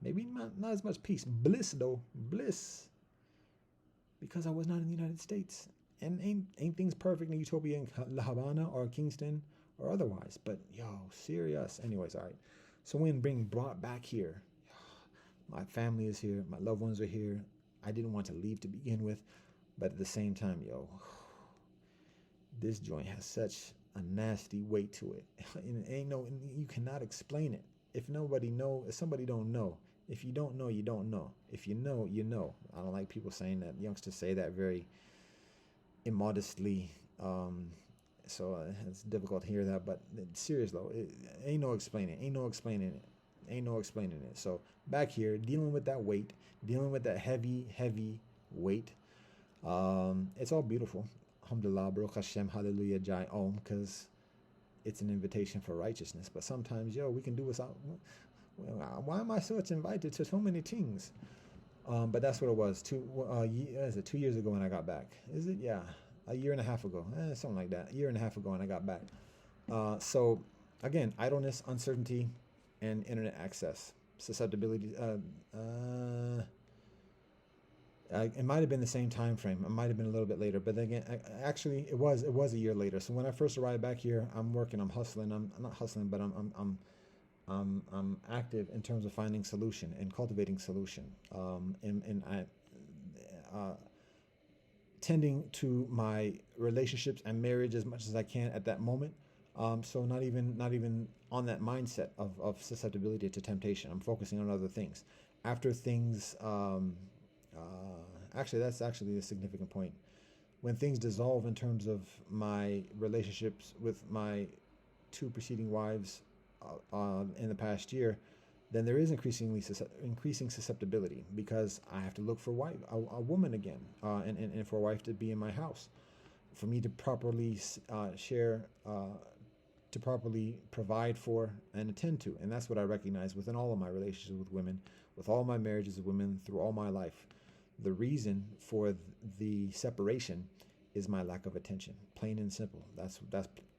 Speaker 1: Maybe not as much peace. Bliss though. Bliss. Because I was not in the United States. And ain't things perfect in Utopia in La Habana or Kingston or otherwise. But yo, serious. Anyways, all right. So when being brought back here, my family is here, my loved ones are here. I didn't want to leave to begin with, but at the same time, yo, this joint has such a nasty weight to it. And you cannot explain it. If somebody don't know. If you don't know, you don't know. If you know, you know. I don't like people saying that. Youngsters say that very immodestly. So it's difficult to hear that, but serious though, it ain't no explaining. Ain't no explaining it. So back here, dealing with that weight, dealing with that heavy weight. It's all beautiful. Alhamdulillah, Baruch Hashem, hallelujah, Jai Om, because it's an invitation for righteousness. But sometimes, we can do without. Why am I such invited to so many things? But that's what it was. 2 years ago when I got back. Is it? Yeah, a year and a half ago, something like that. A year and a half ago when I got back. So again, idleness, uncertainty, and internet access, susceptibility. It might have been the same time frame. It might have been a little bit later, but then again, actually, it was a year later. So when I first arrived back here, I'm working, I'm hustling. I'm not hustling, but I'm active in terms of finding solution and cultivating solution. And I tending to my relationships and marriage as much as I can at that moment. So not even on that mindset of susceptibility to temptation. I'm focusing on other things. After things, that's actually a significant point. When things dissolve in terms of my relationships with my two preceding wives in the past year, then there is increasing susceptibility, because I have to look for a woman again, and for a wife to be in my house, for me to properly share, to properly provide for and attend to. And that's what I recognize within all of my relationships with women, with all my marriages with women through all my life. The reason for the separation is my lack of attention, plain and simple. That's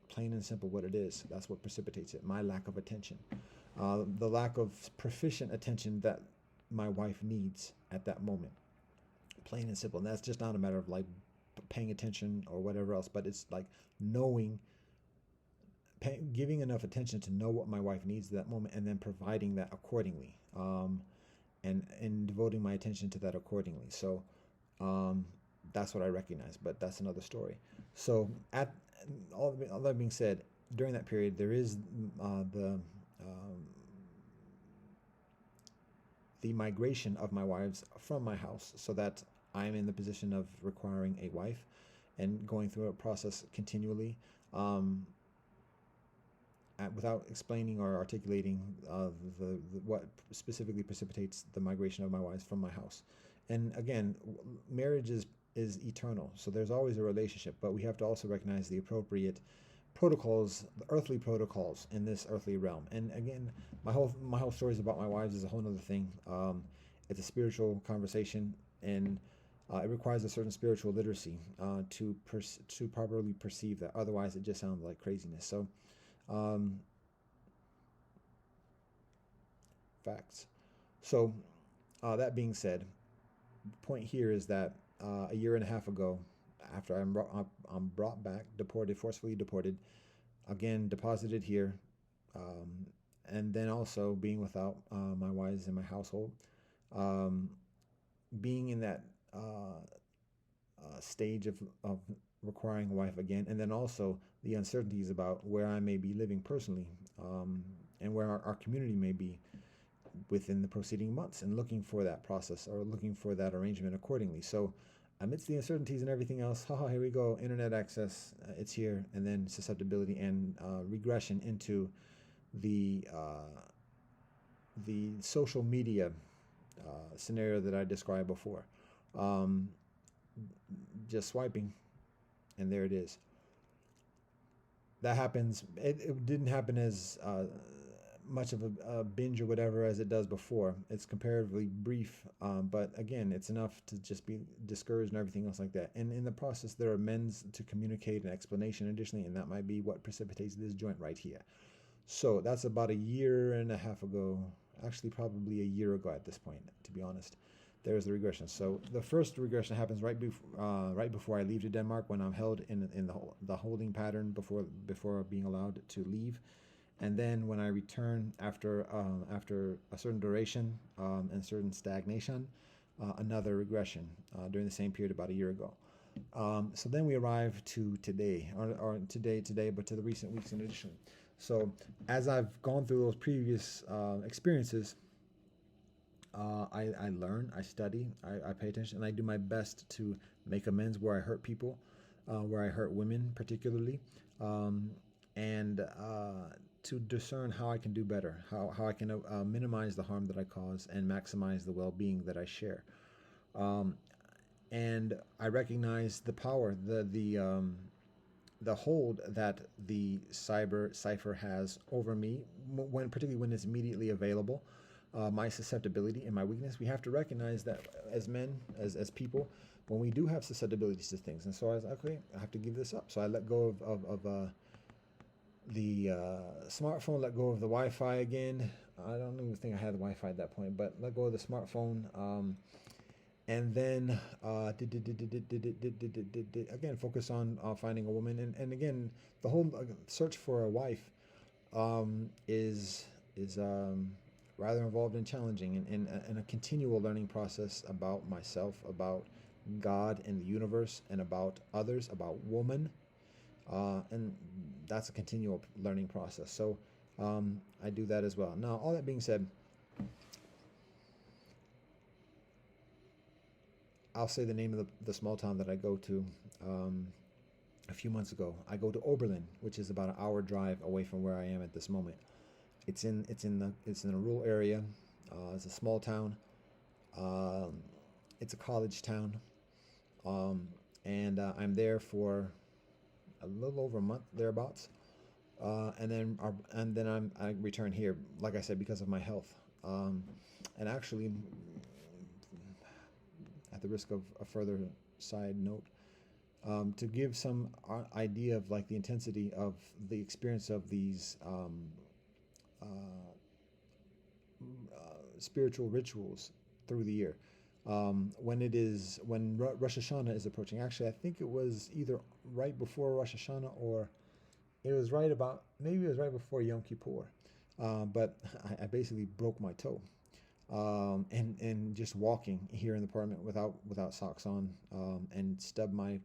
Speaker 1: plain and simple what it is. That's what precipitates it, my lack of attention. The lack of proficient attention that my wife needs at that moment. Plain and simple. And that's just not a matter of like paying attention or whatever else, but it's like giving enough attention to know what my wife needs at that moment, and then providing that accordingly, and devoting my attention to that accordingly. So that's what I recognize, but that's another story. So all that being said, during that period, there is the migration of my wives from my house, so that I am in the position of requiring a wife and going through a process continually, without explaining or articulating what specifically precipitates the migration of my wives from my house. And again, marriage is eternal, so there's always a relationship, but we have to also recognize the appropriate protocols, the earthly protocols in this earthly realm. And again, my whole stories about my wives is a whole other thing. It's a spiritual conversation, and it requires a certain spiritual literacy to properly perceive that. Otherwise, it just sounds like craziness. So, facts. So, that being said, the point here is that a year and a half ago, after I'm brought back, forcefully deported, again deposited here, and then also being without my wives in my household, being in that stage of requiring a wife again, and then also the uncertainties about where I may be living personally, and where our community may be within the preceding months, and looking for that process or looking for that arrangement accordingly. So amidst the uncertainties and everything else, haha, here we go, internet access, it's here, and then susceptibility and regression into the uh, the social media scenario that I described before. Um, just swiping, and there it is. That happens. It didn't happen as much of a binge or whatever as it does before. It's comparatively brief, but again, it's enough to just be discouraged and everything else like that. And in the process, there are amends to communicate an explanation additionally, and that might be what precipitates this joint right here. So that's about a year and a half ago, actually probably a year ago at this point, to be honest. There's the regression. So the first regression happens right before I leave to Denmark, when I'm held in the holding pattern before being allowed to leave, and then when I return after a certain duration and certain stagnation, another regression during the same period about a year ago. So then we arrive to today, or today, but to the recent weeks in addition. So as I've gone through those previous experiences, I learn, I study, I pay attention, and I do my best to make amends where I hurt people, where I hurt women particularly, um, and to discern how I can do better, how I can minimize the harm that I cause and maximize the well-being that I share. Um, and I recognize the power, the hold that the cyber cipher has over me, when particularly when it's immediately available. My susceptibility and my weakness. We have to recognize that as men, as people, when we do have susceptibilities to things. And so I was like, okay, I have to give this up. So I let go of the smartphone, let go of the Wi-Fi again. I don't even think I had the Wi-Fi at that point, but let go of the smartphone. And then again focus on finding a woman, and again the whole search for a wife is rather involved and challenging, and a continual learning process about myself, about God and the universe, and about others, about woman, and that's a continual learning process. So I do that as well. Now, all that being said, I'll say the name of the small town that I go to. A few months ago, I go to Oberlin, which is about an hour drive away from where I am at this moment. It's in a rural area. It's a small town. Um, it's a college town, um, and I'm there for a little over a month thereabouts. I return here, like I said, because of my health. And actually, at the risk of a further side note, to give some idea of like the intensity of the experience of these uh, spiritual rituals through the year. When Rosh Hashanah is approaching. Actually, I think it was either right before Rosh Hashanah, or it was right about, maybe it was right before Yom Kippur. But I basically broke my toe, and just walking here in the apartment without socks on, and stubbed my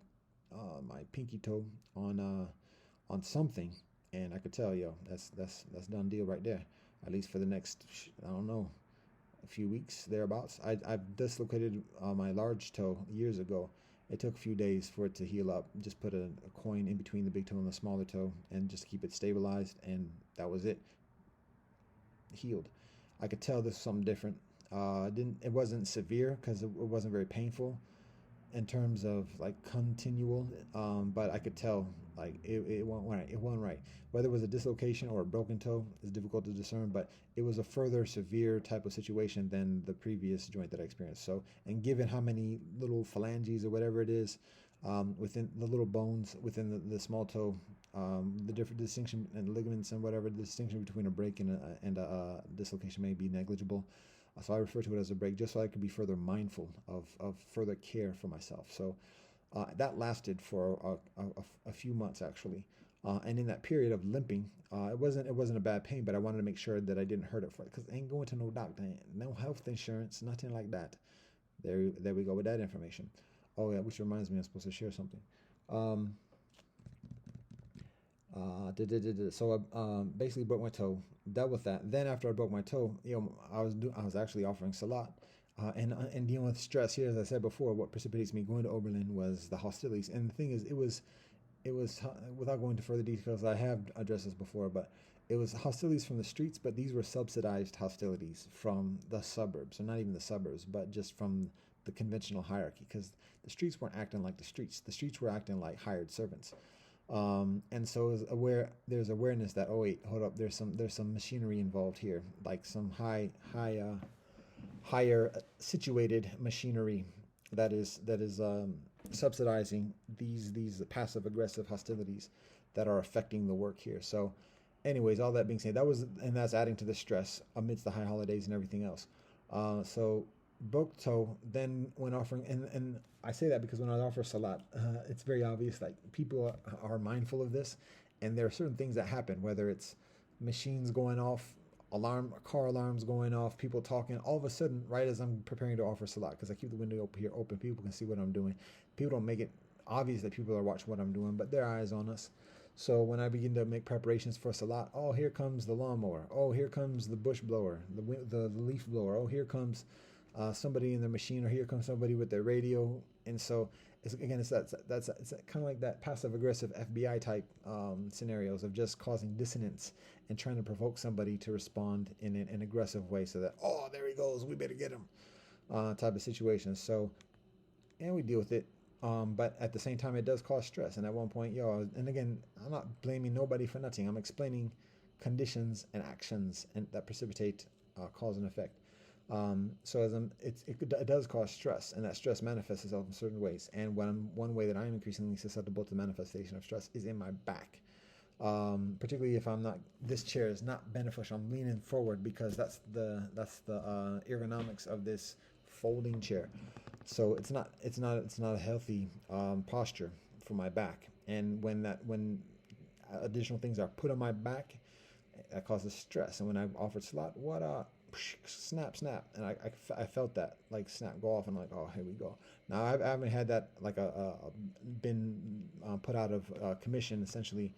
Speaker 1: pinky toe on something, and I could tell, yo, that's done deal right there. At least for the next, I don't know, a few weeks thereabouts. I've dislocated my large toe years ago. It took a few days for it to heal up. Just put a coin in between the big toe and the smaller toe, and just keep it stabilized, and that was it. Healed. I could tell this was something different. It wasn't severe because it wasn't very painful in terms of like continual, but I could tell like it wasn't right. It wasn't right. Whether it was a dislocation or a broken toe is difficult to discern, but it was a further severe type of situation than the previous joint that I experienced. So, and given how many little phalanges or whatever it is within the little bones within the small toe, the different distinction and ligaments and whatever, the distinction between a break and a dislocation may be negligible. So I refer to it as a break, just so I could be further mindful of further care for myself. So that lasted for a few months actually, and in that period of limping, it wasn't a bad pain, but I wanted to make sure that I didn't hurt it, for because I ain't going to no doctor, no health insurance, nothing like that. There we go with that information. Oh yeah, which reminds me, I'm supposed to share something. Um, so I basically broke my toe, dealt with that. Then after I broke my toe, I was actually offering salat And dealing with stress here, as I said before, what precipitates me going to Oberlin was the hostilities. And the thing is, it was without going into further details. I have addressed this before, but it was hostilities from the streets, but these were subsidized hostilities from the suburbs, or not even the suburbs, but just from the conventional hierarchy, because the streets weren't acting like the streets. The streets were acting like hired servants. And so there's awareness that, oh wait, hold up, there's some machinery involved here, like some higher situated machinery that is subsidizing these passive aggressive hostilities that are affecting the work here. So, anyways, all that being said, that's adding to the stress amidst the high holidays and everything else. So Bokto then when offering, and I say that because when I offer salat, it's very obvious like people are mindful of this, and there are certain things that happen, whether it's machines going off, car alarms going off, people talking. All of a sudden, right as I'm preparing to offer salat, because I keep the window up here open, people can see what I'm doing. People don't make it obvious that people are watching what I'm doing, but their eyes on us. So when I begin to make preparations for salat, oh, here comes the lawnmower. Oh, here comes the bush blower, the leaf blower. Oh, here comes somebody in their machine, or here comes somebody with their radio. And so it's it's kind of like that passive aggressive FBI type scenarios of just causing dissonance and trying to provoke somebody to respond in an aggressive way, so that, oh, there he goes, we better get him, type of situation. So, and we deal with it. But at the same time, it does cause stress. And at one point, and again, I'm not blaming nobody for nothing. I'm explaining conditions and actions and that precipitate cause and effect. So it does cause stress, and that stress manifests itself in certain ways. And one way that I'm increasingly susceptible to the manifestation of stress is in my back. Particularly if this chair is not beneficial. I'm leaning forward because that's the ergonomics of this folding chair. So it's not a healthy posture for my back. And when additional things are put on my back, that causes stress. And when I offered salat, snap, and I felt that like snap go off, and I'm like, oh, here we go. Now I haven't had that like been put out of commission essentially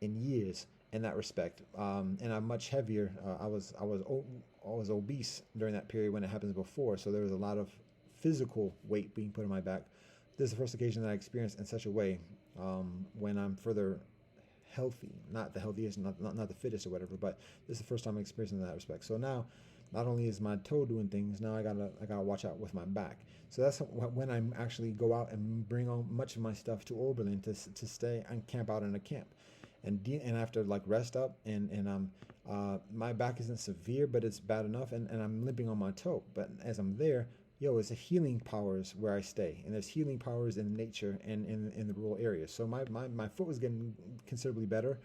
Speaker 1: in years in that respect. And I'm much heavier. I was obese during that period when it happens before, so there was a lot of physical weight being put on my back. This is the first occasion that I experienced in such a way, when I'm further healthy, not the healthiest, not the fittest or whatever, but this is the first time I'm experiencing in that respect. So now, not only is my toe doing things, now I gotta watch out with my back. So that's when I actually go out and bring on much of my stuff to Oberlin to stay and camp out in a camp, and after like rest up, and my back isn't severe, but it's bad enough, and I'm limping on my toe. But as I'm there, it's a healing powers where I stay, and there's healing powers in nature and in the rural areas. So my foot was getting considerably better,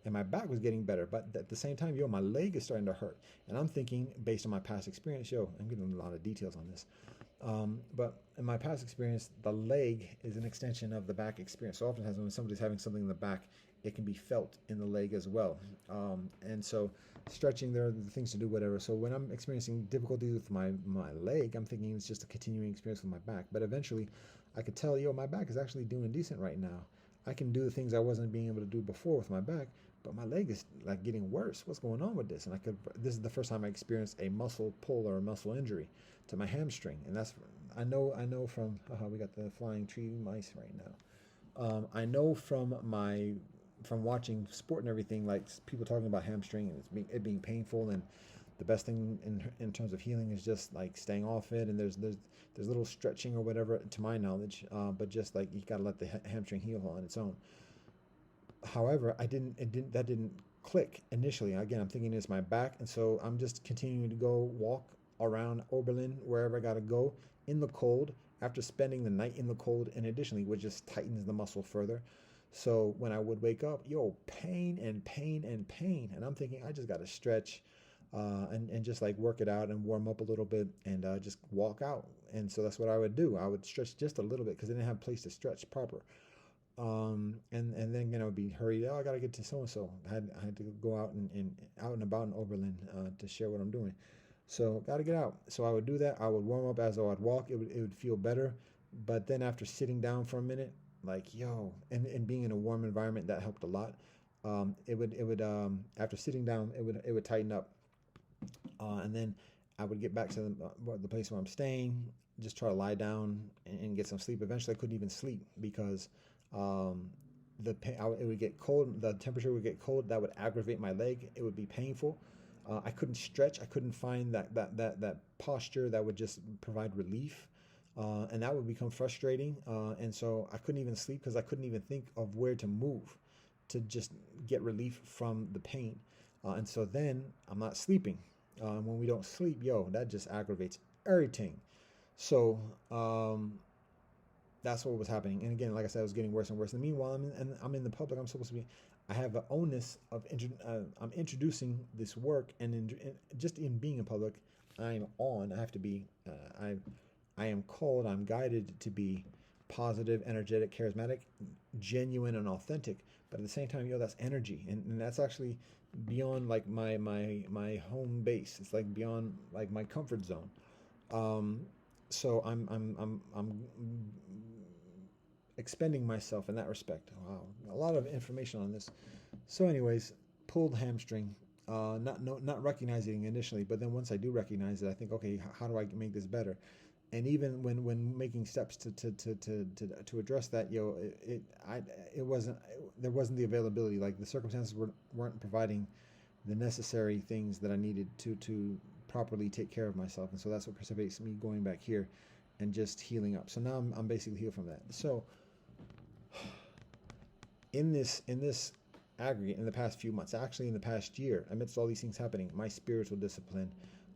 Speaker 1: and my back was getting better, but at the same time, my leg is starting to hurt. And I'm thinking, based on my past experience, I'm getting a lot of details on this. But in my past experience, the leg is an extension of the back experience. So oftentimes when somebody's having something in the back, it can be felt in the leg as well. And so stretching, there are the things to do, whatever. So when I'm experiencing difficulties with my leg, I'm thinking it's just a continuing experience with my back. But eventually I could tell, my back is actually doing decent right now. I can do the things I wasn't being able to do before with my back, but my leg is like getting worse. What's going on with this? And this is the first time I experienced a muscle pull or a muscle injury to my hamstring. And that's, I know from, we got the flying tree mice right now. I know from watching sport and everything, like people talking about hamstring and it being painful, and the best thing in terms of healing is just like staying off it, and there's little stretching or whatever, to my knowledge, but just like you got to let the hamstring heal on its own. However, that didn't click initially. Again, I'm thinking it's my back, and so I'm just continuing to go walk around Oberlin wherever I got to go in the cold after spending the night in the cold, and additionally, which just tightens the muscle further. So when I would wake up, pain and pain and pain. And I'm thinking, I just got to stretch and just like work it out and warm up a little bit, and just walk out. And so that's what I would do. I would stretch just a little bit because I didn't have a place to stretch proper. And then I would be hurried. Oh, I got to get to so-and-so. I had to go out and out and about in Oberlin to share what I'm doing. So got to get out. So I would do that. I would warm up as I would walk. It would feel better. But then after sitting down for a minute, like and being in a warm environment, that helped a lot. It would after sitting down, it would tighten up, and then I would get back to the place where I'm staying, just try to lie down and get some sleep. Eventually, I couldn't even sleep because um, it would get cold. The temperature would get cold. That would aggravate my leg. It would be painful. I couldn't stretch. I couldn't find that posture that would just provide relief. And that would become frustrating. And so I couldn't even sleep because I couldn't even think of where to move to just get relief from the pain. And so then I'm not sleeping. When we don't sleep, yo, that just aggravates everything. So that's what was happening. And again, like I said, it was getting worse and worse. And meanwhile, I'm in the public. I'm supposed to be. I have the onus of I'm introducing this work, and just in being in public, I'm on. I have to be. I am called. I'm guided to be positive, energetic, charismatic, genuine, and authentic. But at the same time, that's energy, and that's actually beyond like my home base. It's like beyond like my comfort zone. Um, so I'm expending myself in that respect. Wow, a lot of information on this. So, anyways, pulled hamstring. Not recognizing it initially, but then once I do recognize it, I think, okay, how do I make this better? And even when making steps to address that, it wasn't there wasn't the availability. Like the circumstances weren't providing the necessary things that I needed to properly take care of myself, and so that's what precipitates me going back here and just healing up. So now I'm basically healed from that. So in this aggregate, in the past few months, actually in the past year, amidst all these things happening, my spiritual discipline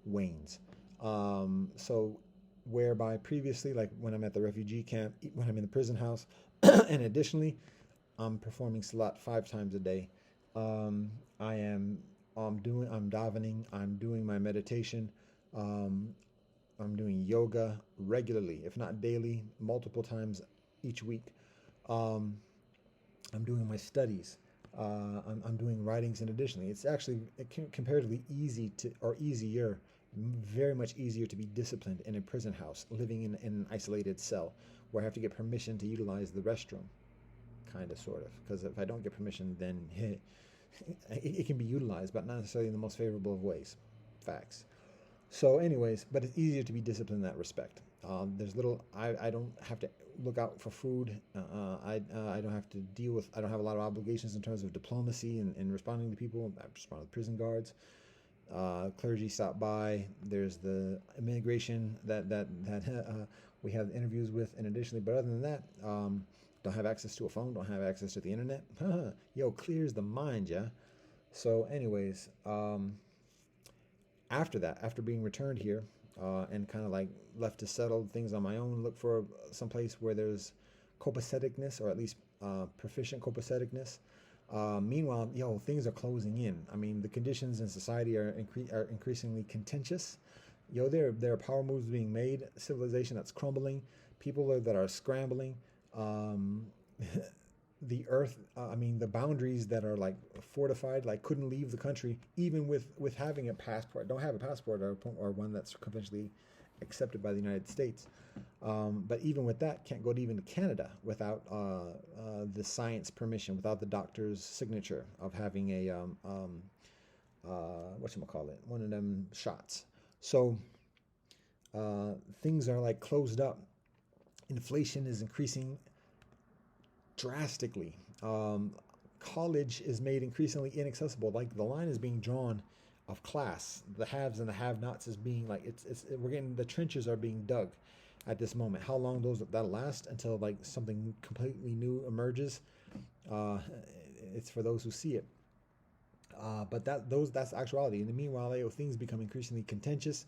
Speaker 1: wanes. So whereby previously, like when I'm at the refugee camp, when I'm in the prison house, and additionally, I'm performing salat 5 times a day. I am I'm davening, I'm doing my meditation, um, I'm doing yoga regularly, if not daily, multiple times each week. Um, I'm doing my studies. I'm doing writings, and additionally, it's actually comparatively easy to, or easier, very much easier to be disciplined in a prison house, living in an isolated cell, where I have to get permission to utilize the restroom, kind of, sort of. Because if I don't get permission, then it can be utilized, but not necessarily in the most favorable of ways. Facts. So, anyways, but it's easier to be disciplined in that respect. There's little. I don't have to look out for food. I don't have to deal with. I don't have a lot of obligations in terms of diplomacy and responding to people. I respond to prison guards. Clergy stop by. There's the immigration that we have interviews with, and additionally, but other than that, don't have access to a phone. Don't have access to the internet. Yo, clears the mind, yeah. So, anyways, after that, after being returned here, and kind of like left to settle things on my own, look for some place where there's copaceticness, or at least proficient copaceticness. Meanwhile, things are closing in. I mean, the conditions in society are increasingly contentious. There are power moves being made, civilization that's crumbling, that are scrambling. Um, the earth, I mean, the boundaries that are like fortified, like couldn't leave the country, even with having a passport. Don't have a passport, or one that's conventionally accepted by the United States. But even with that, can't go to even to Canada without the science permission, without the doctor's signature of having a whatchamacallit, one of them shots. So things are like closed up. Inflation is increasing drastically. College is made increasingly inaccessible. Like the line is being drawn of class, the haves and the have-nots is being like we're getting, the trenches are being dug at this moment. How long that'll last until like something completely new emerges, uh, it's for those who see it. But that's actuality. In the meanwhile, things become increasingly contentious.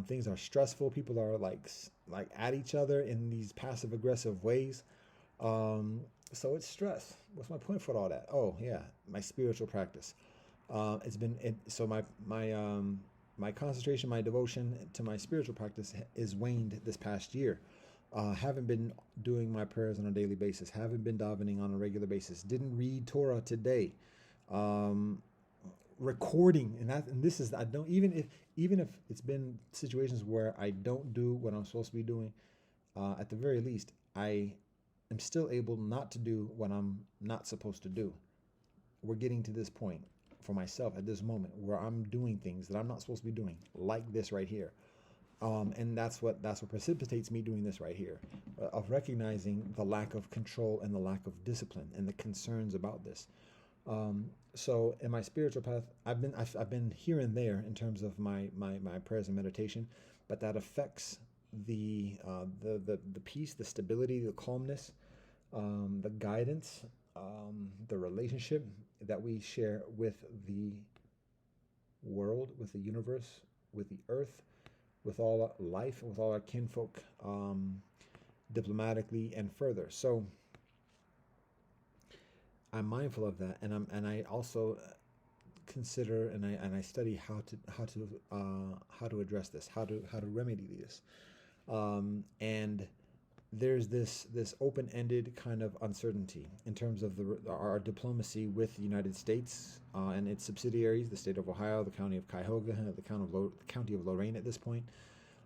Speaker 1: Things are stressful. People are like at each other in these passive aggressive ways. So it's stress. What's my point for all that? Oh yeah, my spiritual practice. So my concentration, my devotion to my spiritual practice is waned this past year. Haven't been doing my prayers on a daily basis. Haven't been davening on a regular basis. Didn't read Torah today. Um, Recording, and this is, I don't, even if it's been situations where I don't do what I'm supposed to be doing, at the very least I am still able not to do what I'm not supposed to do. We're getting to this point. for myself at this moment where I'm doing things that I'm not supposed to be doing, like this right here. And that's what precipitates me doing this right here, of recognizing the lack of control and the lack of discipline and the concerns about this. So in my spiritual path, I've been here and there in terms of my prayers and meditation, but that affects the peace, the stability, the calmness, the guidance, the relationship that we share with the world, with the universe, with the earth, with all life, with all our kinfolk, diplomatically and further. So I'm mindful of that, and I also consider and I study how to address this, how to remedy this, and there's this open-ended kind of uncertainty in terms of our diplomacy with the United States and its subsidiaries, the state of Ohio, the county of Cuyahoga, the county of Lorain at this point,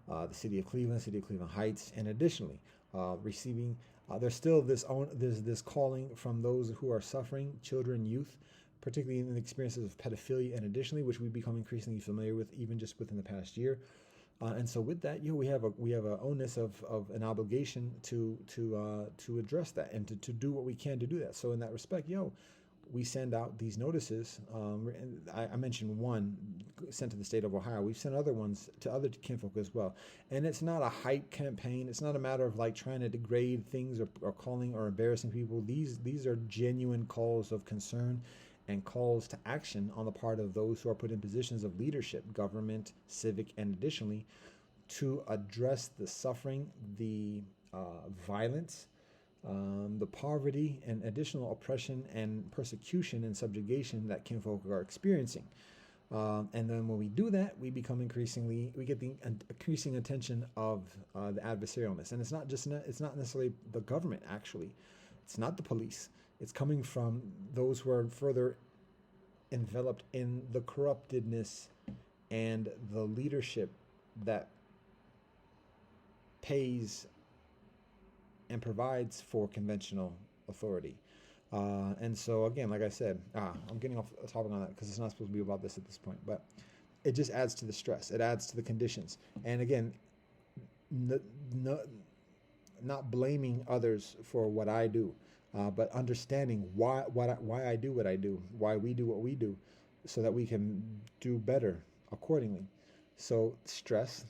Speaker 1: the city of Cleveland Heights, and additionally receiving. There's still this calling from those who are suffering, children, youth, particularly in the experiences of pedophilia, and additionally, which we've become increasingly familiar with, even just within the past year. And so with that, we have a onus of an obligation to address that and to do what we can to do that. So in that respect, we send out these notices. I mentioned one sent to the state of Ohio. We've sent other ones to other kinfolk as well. And it's not a hype campaign. It's not a matter of like trying to degrade things or calling or embarrassing people. These are genuine calls of concern and calls to action on the part of those who are put in positions of leadership, government, civic, and additionally to address the suffering, the violence, the poverty, and additional oppression and persecution and subjugation that kinfolk are experiencing. And then when we do that, we get the increasing attention of the adversarialness. And it's not necessarily the government, actually. It's not the police. It's coming from those who are further enveloped in the corruptedness and the leadership that pays and provides for conventional authority. And so, again, like I said, I'm getting off topic on that because it's not supposed to be about this at this point, but it just adds to the stress. It adds to the conditions. And again, not blaming others for what I do. But understanding why I do what I do, why we do what we do, so that we can do better accordingly. So stress,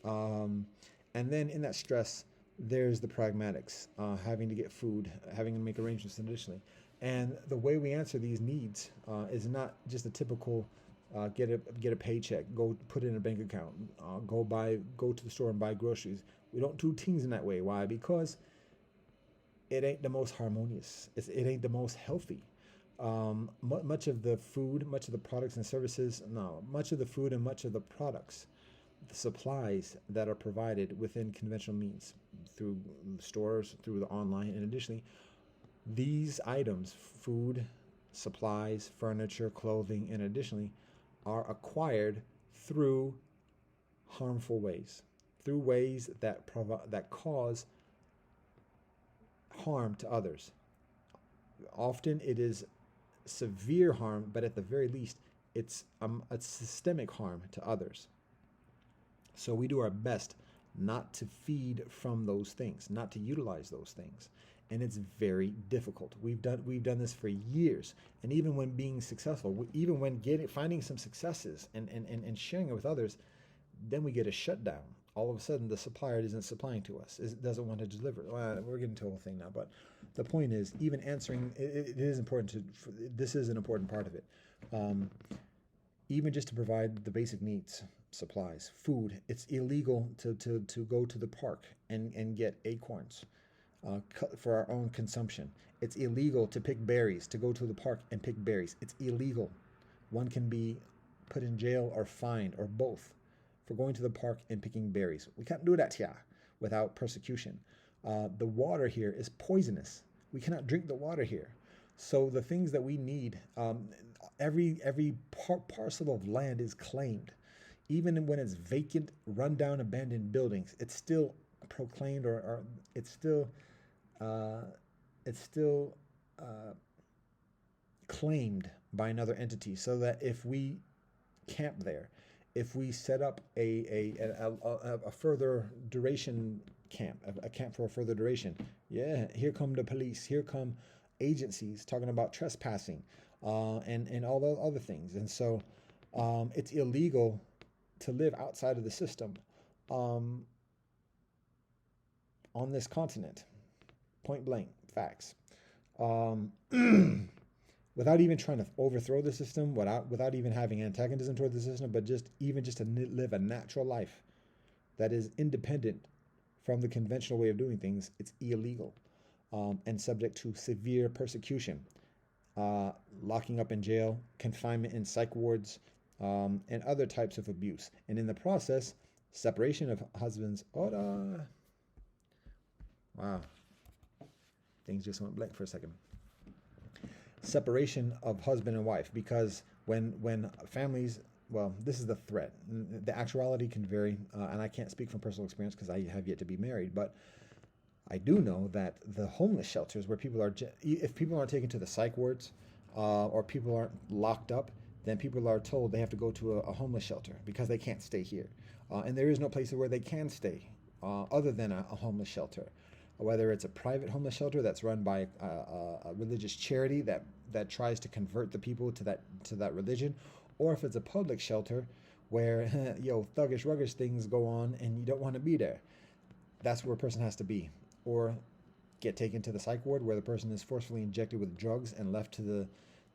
Speaker 1: and then in that stress, there's the pragmatics, having to get food, having to make arrangements additionally. And the way we answer these needs is not just a typical get a paycheck, go put it in a bank account, go to the store and buy groceries. We don't do things in that way. Why? Because it ain't the most harmonious. It ain't the most healthy. Much of the food, much of the products and services, much of the food and much of the products, the supplies that are provided within conventional means, through stores, through the online, and additionally, these items, food, supplies, furniture, clothing, and additionally, are acquired through harmful ways, through ways that cause harm to others. Often it is severe harm, but at the very least, it's a systemic harm to others. So we do our best not to feed from those things, not to utilize those things. And it's very difficult. We've done this for years. And even when being successful, even when finding some successes and sharing it with others, then we get a shutdown. All of a sudden, the supplier isn't supplying to us. It doesn't want to deliver. Well, we're getting to a whole thing now. But the point is, even answering, it is important this is an important part of it. Even just to provide the basic needs, supplies, food, it's illegal to go to the park and get acorns for our own consumption. It's illegal to pick berries, to go to the park and pick berries. It's illegal. One can be put in jail or fined or both for going to the park and picking berries. We can't do that here without persecution. The water here is poisonous. We cannot drink the water here. So the things that we need, every parcel of land is claimed. Even when it's vacant, rundown, abandoned buildings, it's still proclaimed or it's still claimed by another entity, so that if we camp there, if we set up a further duration camp, a camp for a further duration, yeah, here come the police, here come agencies talking about trespassing, and all the other things. And so it's illegal to live outside of the system um, on this continent. Point blank, facts. Um, without even trying to overthrow the system, without even having antagonism toward the system, but just to live a natural life that is independent from the conventional way of doing things, it's illegal, and subject to severe persecution, locking up in jail, confinement in psych wards, and other types of abuse. And in the process, separation of husbands. Wow, things just went blank for a second. Separation of husband and wife, because when families, well, this is the threat. The actuality can vary, and I can't speak from personal experience because I have yet to be married, but I do know that the homeless shelters where people are, if people aren't taken to the psych wards, or people aren't locked up, then people are told they have to go to a homeless shelter because they can't stay here. And there is no place where they can stay other than a homeless shelter. Whether it's a private homeless shelter that's run by a religious charity that tries to convert the people to that religion, or if it's a public shelter where thuggish ruggish things go on and you don't want to be there. That's where a person has to be, or get taken to the psych ward where the person is forcefully injected with drugs and left to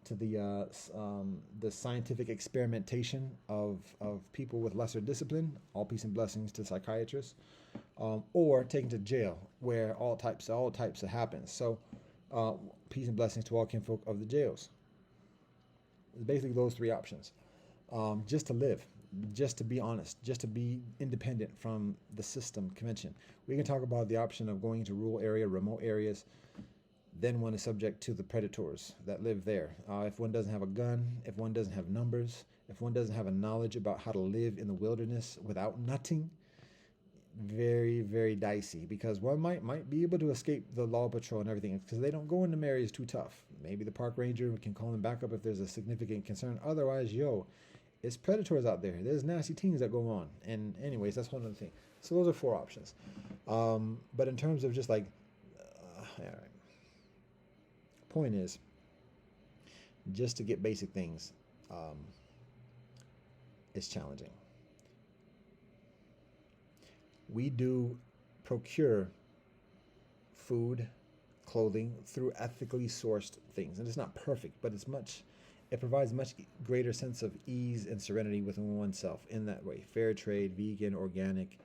Speaker 1: the scientific experimentation of people with lesser discipline. All peace and blessings to psychiatrists. Or taken to jail, where all types of happens. So, peace and blessings to all kinfolk of the jails. It's basically those three options. Just to live, just to be honest, just to be independent from the system convention. We can talk about the option of going to rural area, remote areas. Then one is subject to the predators that live there. If one doesn't have a gun, if one doesn't have numbers, if one doesn't have a knowledge about how to live in the wilderness without nutting, very, very dicey, because one might be able to escape the law patrol and everything, because they don't go into areas too tough. Maybe the park ranger can call them back up if there's a significant concern. Otherwise, it's predators out there. There's nasty things that go on. And anyways, that's one other thing. So those are four options. But in terms of just like, all right. Point is, just to get basic things, is challenging. We do procure food, clothing through ethically sourced things, and it's not perfect, but it provides much greater sense of ease and serenity within oneself in that way. Fair trade, vegan, organic,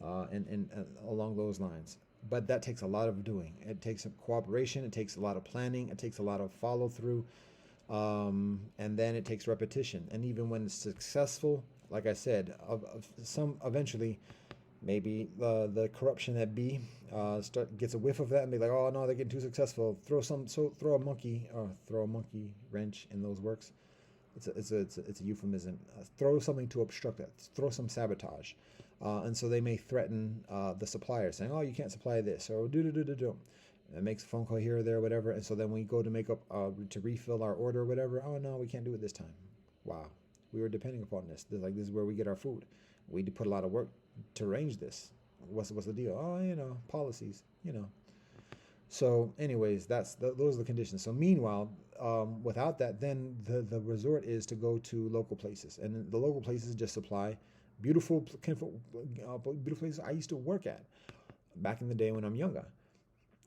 Speaker 1: and along those lines. But that takes a lot of doing. It takes cooperation. It takes a lot of planning. It takes a lot of follow through, and then it takes repetition. And even when it's successful, like I said, some eventually, maybe the corruption that gets a whiff of that and be like, oh no, they're getting too successful. Throw a monkey wrench in those works. It's a euphemism. Throw something to obstruct that. Throw some sabotage. And so they may threaten the supplier, saying, "Oh, you can't supply this," or "do." It makes a phone call here or there, whatever. And so then we go to make up to refill our order or whatever. Oh no, we can't do it this time. Wow, we were depending upon this. This is where we get our food. We need to put a lot of work to arrange this. What's the deal? Oh, policies. So, anyways, those are the conditions. So, meanwhile, without that, then the resort is to go to local places, and the local places just supply beautiful places I used to work at back in the day when I'm younger.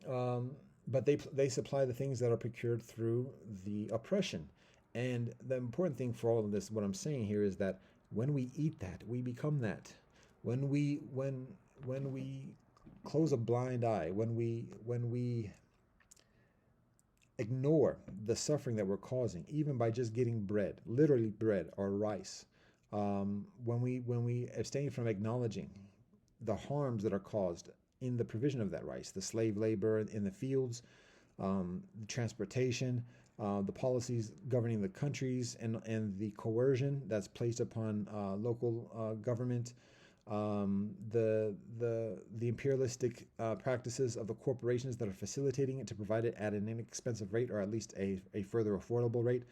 Speaker 1: But they supply the things that are procured through the oppression. And the important thing for all of this, what I'm saying here, is that when we eat that, we become that. When we close a blind eye, when we ignore the suffering that we're causing, even by just getting bread, literally bread or rice, when we abstain from acknowledging the harms that are caused in the provision of that rice, the slave labor in the fields, the transportation, the policies governing the countries, and the coercion that's placed upon local government, the imperialistic practices of the corporations that are facilitating it to provide it at an inexpensive rate, or at least a further affordable rate.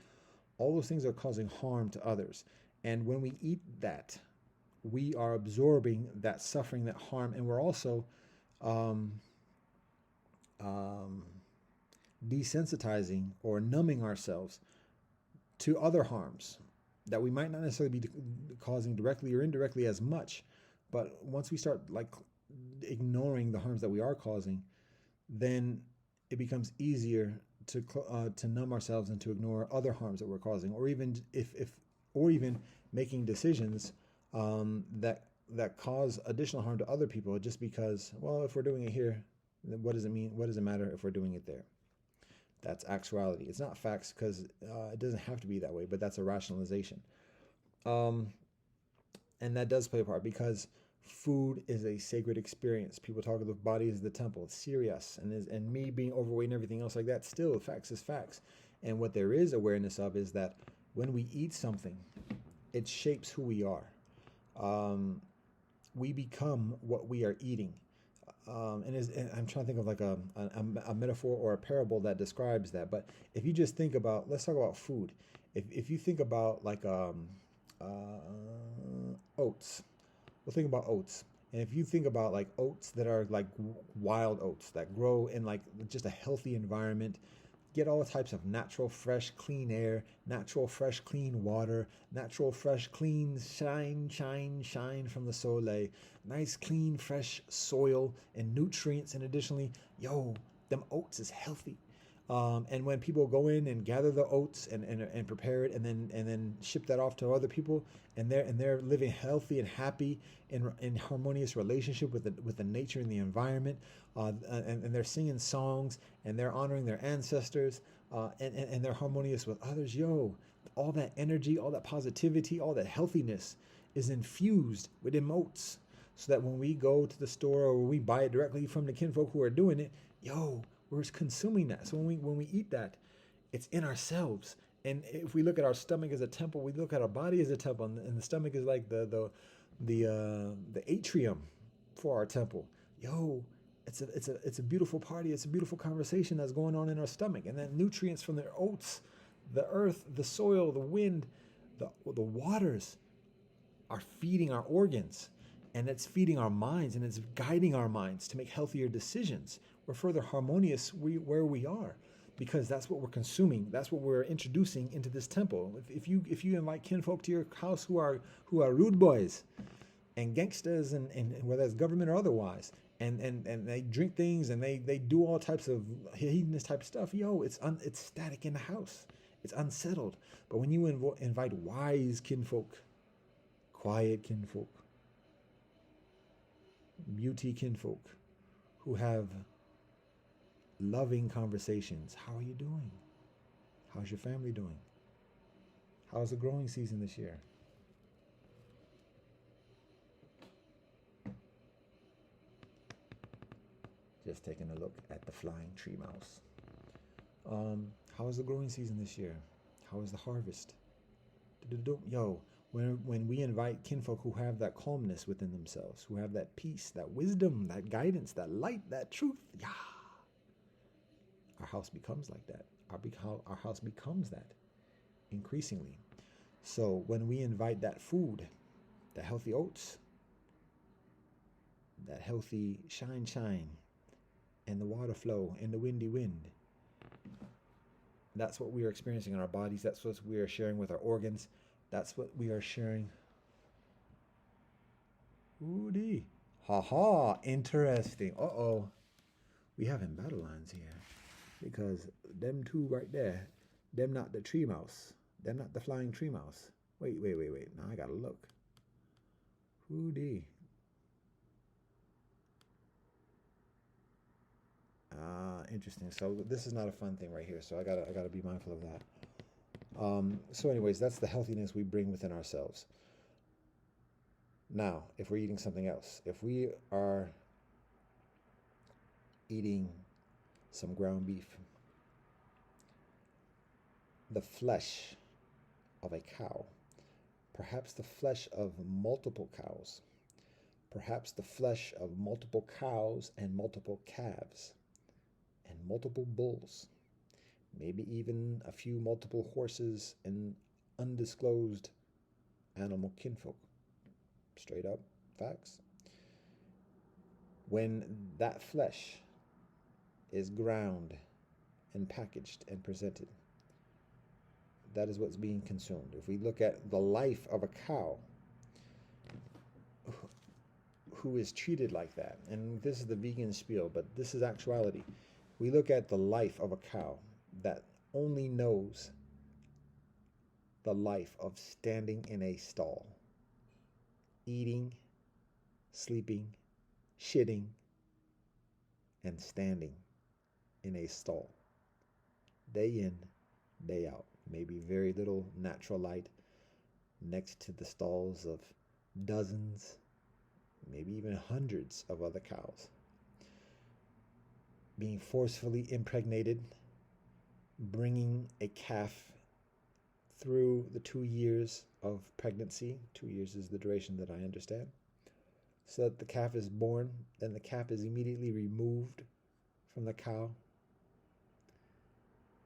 Speaker 1: All those things are causing harm to others. And when we eat that, we are absorbing that suffering, that harm, and we're also um, um, desensitizing or numbing ourselves to other harms that we might not necessarily be causing directly or indirectly as much. But once we start like ignoring the harms that we are causing, then it becomes easier to numb ourselves and to ignore other harms that we're causing, or even if or even making decisions that cause additional harm to other people just because, well, if we're doing it here, then what does it mean? What does it matter if we're doing it there? That's actuality. It's not facts because it doesn't have to be that way, but that's a rationalization. Um, and that does play a part because food is a sacred experience. People talk of the body as the temple. It's serious, and me being overweight and everything else like that. Still, facts is facts. And what there is awareness of is that when we eat something, it shapes who we are. Um, we become what we are eating. And I'm trying to think of like a metaphor or a parable that describes that. But if you just think about, let's talk about food. If you think about like oats, we'll think about oats. And if you think about like oats that are like wild oats that grow in like just a healthy environment, get all types of natural, fresh, clean air, natural, fresh, clean water, natural, fresh, clean shine from the soleil, nice, clean, fresh soil and nutrients. And additionally, yo, them oats is healthy. And when people go in and gather the oats and prepare it and then ship that off to other people, and they're living healthy and happy in harmonious relationship with the nature and the environment, and they're singing songs and they're honoring their ancestors, and they're harmonious with others. Yo, all that energy, all that positivity, all that healthiness is infused within oats, so that when we go to the store or we buy it directly from the kinfolk who are doing it, yo, we're consuming that. So when we eat that, it's in ourselves. And if we look at our stomach as a temple, we look at our body as a temple, and the stomach is like the atrium for our temple. Yo, it's a beautiful party. It's a beautiful conversation that's going on in our stomach, and then nutrients from the oats, the earth, the soil, the wind, the waters are feeding our organs, and it's feeding our minds, and it's guiding our minds to make healthier decisions. We're further harmonious where we are, because that's what we're consuming. That's what we're introducing into this temple. If you invite kinfolk to your house who are rude boys and gangsters, and whether it's government or otherwise, and they drink things and they do all types of hedonist type stuff, yo, it's static in the house. It's unsettled. But when you invite wise kinfolk, quiet kinfolk, beauty kinfolk, who have loving conversations. How are you doing? How's your family doing? How's the growing season this year? Just taking a look at the flying tree mouse. How is the growing season this year? How is the harvest? Yo, when we invite kinfolk who have that calmness within themselves, who have that peace, that wisdom, that guidance, that light, that truth, yeah, our house becomes like that. Our house becomes that increasingly. So when we invite that food, the healthy oats, that healthy shine, and the water flow, and the windy wind, that's what we are experiencing in our bodies. That's what we are sharing with our organs. That's what we are sharing. Woody. Ha ha, interesting. Uh-oh. We having battle lines here. Because them two right there, them not the tree mouse. Them not the flying tree mouse. Wait. Now I gotta look. Woody. Interesting. So this is not a fun thing right here. So I gotta be mindful of that. So anyways, that's the healthiness we bring within ourselves. Now, if we're eating something else, if we are eating some ground beef, the flesh of a cow, perhaps the flesh of multiple cows, perhaps the flesh of multiple cows and multiple calves and multiple bulls, maybe even a few multiple horses and undisclosed animal kinfolk. Straight up facts. When that flesh is ground and packaged and presented, that is what's being consumed. If we look at the life of a cow who is treated like that, and this is the vegan spiel, but this is actuality. We look at the life of a cow that only knows the life of standing in a stall, eating, sleeping, shitting, and standing in a stall, day in, day out. Maybe very little natural light next to the stalls of dozens, maybe even hundreds of other cows, being forcefully impregnated, bringing a calf through the 2 years of pregnancy. 2 years is the duration that I understand. So that the calf is born, then the calf is immediately removed from the cow,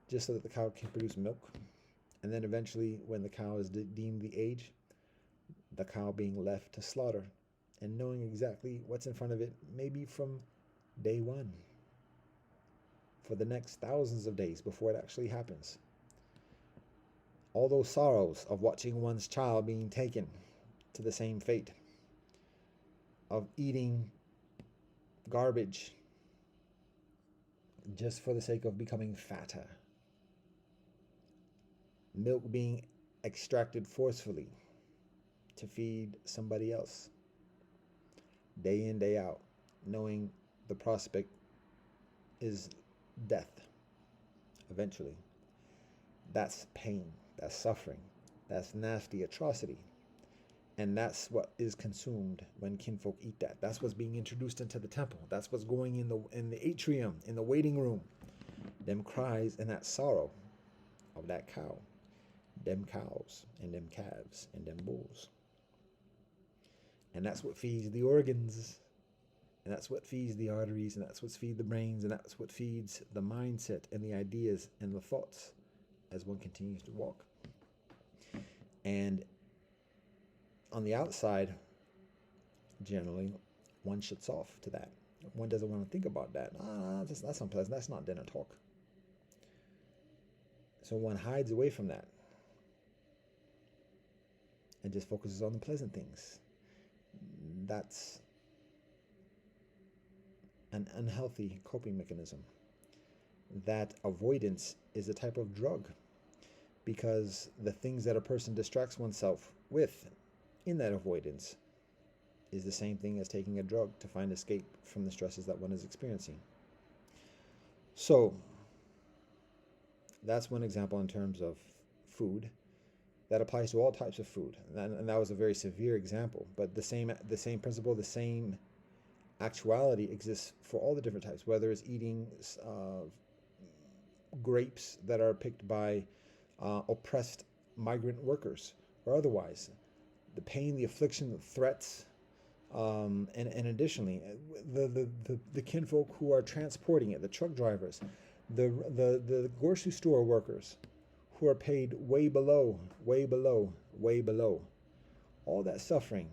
Speaker 1: just so that the cow can produce milk. And then eventually, when the cow is deemed the age, the cow being left to slaughter, and knowing exactly what's in front of it, maybe from day one, for the next thousands of days before it actually happens. All those sorrows of watching one's child being taken to the same fate, of eating garbage just for the sake of becoming fatter, milk being extracted forcefully to feed somebody else, day in, day out, knowing the prospect is death eventually. That's pain, that's suffering, that's nasty atrocity. And that's what is consumed when kinfolk eat that. That's what's being introduced into the temple. That's what's going in the atrium, in the waiting room. Them cries and that sorrow of that cow, them cows and them calves and them bulls. And that's what feeds the organs, and that's what feeds the arteries, and that's what feeds the brains, and that's what feeds the mindset and the ideas and the thoughts as one continues to walk. And on the outside, generally, one shuts off to that. One doesn't want to think about that. That's unpleasant. That's not dinner talk. So one hides away from that and just focuses on the pleasant things. That's an unhealthy coping mechanism. That avoidance is a type of drug, because the things that a person distracts oneself with in that avoidance is the same thing as taking a drug to find escape from the stresses that one is experiencing. So that's one example in terms of food. That applies to all types of food, and that was a very severe example. But the same principle, the same actuality exists for all the different types. Whether it's eating grapes that are picked by oppressed migrant workers or otherwise, the pain, the affliction, the threats, and additionally, the kinfolk who are transporting it, the truck drivers, the grocery store workers, who are paid way below. All that suffering,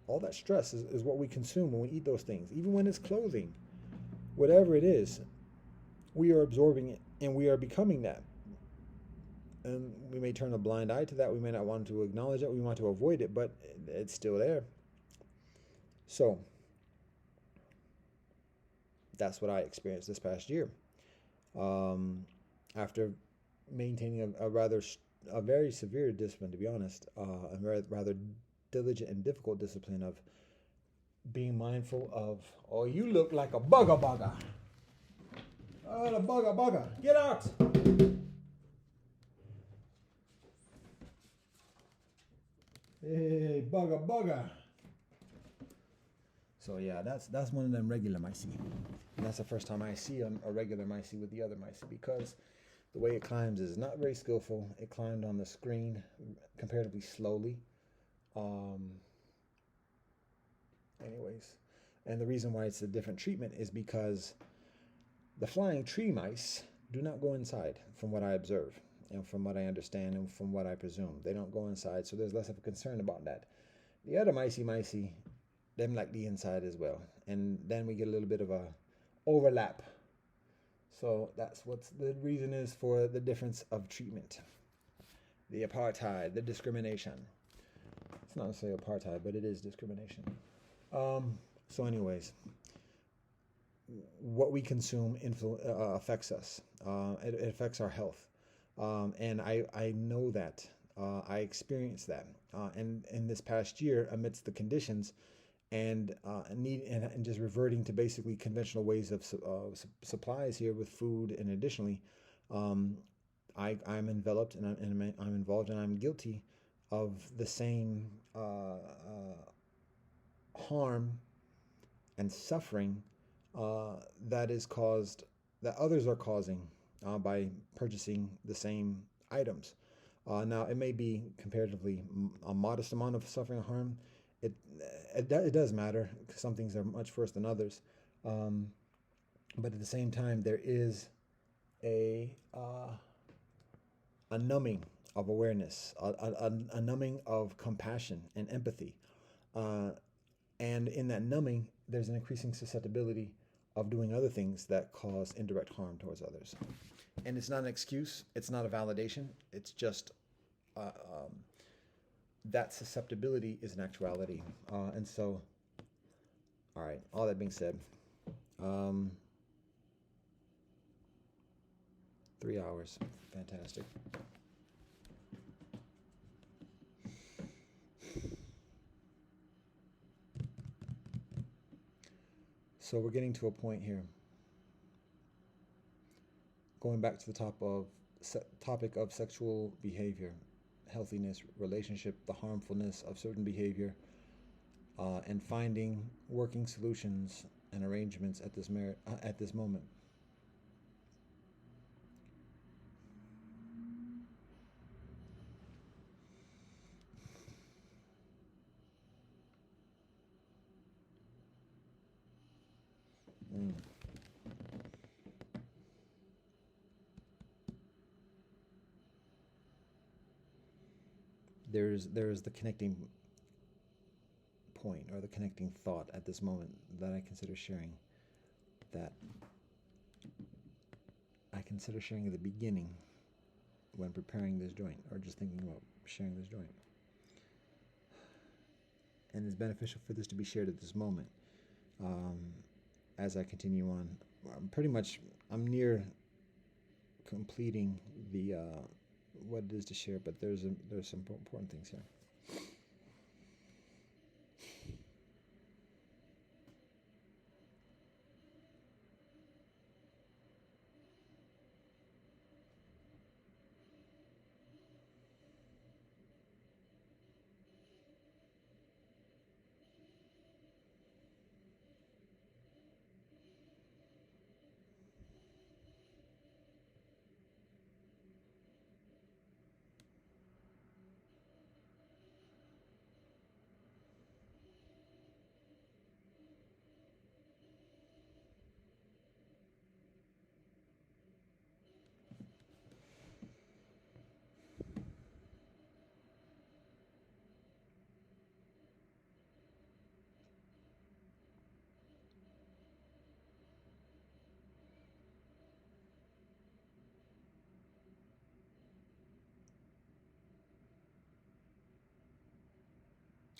Speaker 1: all that stress is what we consume when we eat those things. Even when it's clothing, whatever it is, we are absorbing it and we are becoming that. And we may turn a blind eye to that. We may not want to acknowledge it. We want to avoid it, but it's still there. So that's what I experienced this past year. After maintaining a very severe discipline, to be honest, a rather diligent and difficult discipline of being mindful of, oh, you look like a bugger. Oh, the bugger, get out! Hey, bugger. So yeah, that's one of them regular mice. And that's the first time I see a regular mice with the other mice, because the way it climbs is not very skillful. It climbed on the screen comparatively slowly. Anyways, and the reason why it's a different treatment is because the flying tree mice do not go inside, from what I observe, and from what I understand, and from what I presume. They don't go inside, so there's less of a concern about that. The other micey, them like the inside as well. And then we get a little bit of a overlap. So that's what the reason is for the difference of treatment. The apartheid, the discrimination. It's not necessarily apartheid, but it is discrimination. So, anyways, what we consume affects us. It affects our health, and I know that. I experienced that, and in this past year, amidst the conditions, and just reverting to basically conventional ways of supplies here with food, and additionally, um, I'm enveloped I'm involved and I'm guilty of the same harm and suffering uh, that is caused that others are causing by purchasing the same items. Now, it may be comparatively a modest amount of suffering and harm. It it does matter because some things are much worse than others, um, but at the same time, there is a a numbing of awareness, a numbing of compassion and empathy. Uh, and in that numbing, there's an increasing susceptibility of doing other things that cause indirect harm towards others. And it's not an excuse, it's not a validation, it's just uh, um, that susceptibility is an actuality. And so, all right, all that being said, um, 3 hours, fantastic. So we're getting to a point here. Going back to the topic of sexual behavior, healthiness, relationship, the harmfulness of certain behavior, and finding working solutions and arrangements at this moment. Mm. There's the connecting point or the connecting thought at this moment that I consider sharing. That I consider sharing at the beginning when preparing this joint, or just thinking about sharing this joint. And it's beneficial for this to be shared at this moment. Um, as I continue on, I'm near completing the what it is to share, but there's some important things here.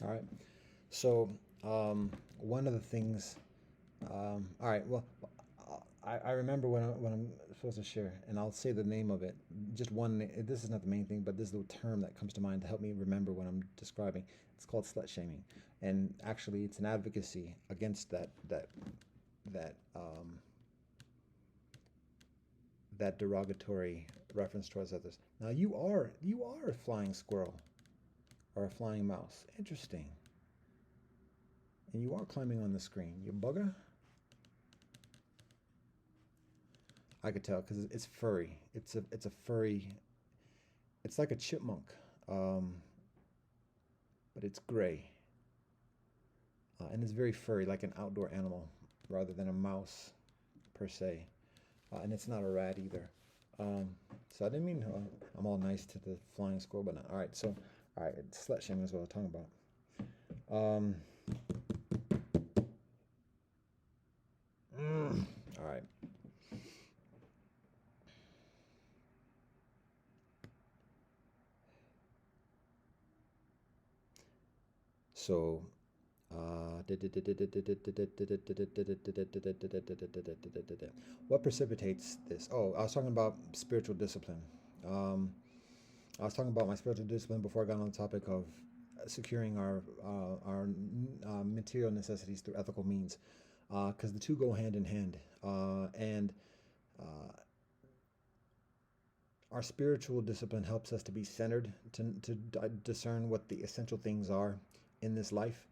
Speaker 1: All right. So one of the things. All right. Well, I remember when I'm supposed to share, and I'll say the name of it. Just one. This is not the main thing, but this is the term that comes to mind to help me remember when I'm describing. It's called slut shaming, and actually, it's an advocacy against that that derogatory reference towards others. Now, you are a flying squirrel or a flying mouse. Interesting. And you are climbing on the screen. You bugger. I could tell because it's furry. It's a furry. It's like a chipmunk, um, but it's gray, and it's very furry, like an outdoor animal rather than a mouse per se. and it's not a rat either. Um, so I didn't mean I'm all nice to the flying squirrel, but not. All right, so all right, slut shaming is what I'm talking about. All right. So what precipitates this? Oh, I was talking about spiritual discipline. Um, I was talking about my spiritual discipline before I got on the topic of securing our material necessities through ethical means, because the two go hand in hand. And uh, our spiritual discipline helps us to be centered, to discern what the essential things are in this life,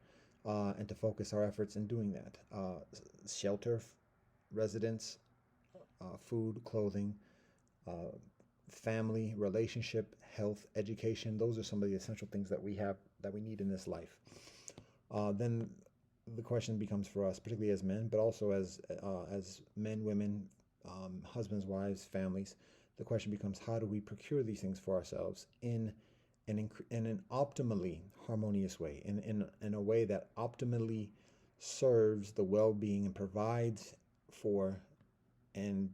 Speaker 1: and to focus our efforts in doing that. Shelter, residence, food, clothing, uh, family, relationship, health, education. Those are some of the essential things that we need in this life. Then the question becomes for us, particularly as men, but also as men, women, husbands, wives, families. The question becomes, how do we procure these things for ourselves in an optimally harmonious way, in a way that optimally serves the well-being and provides for and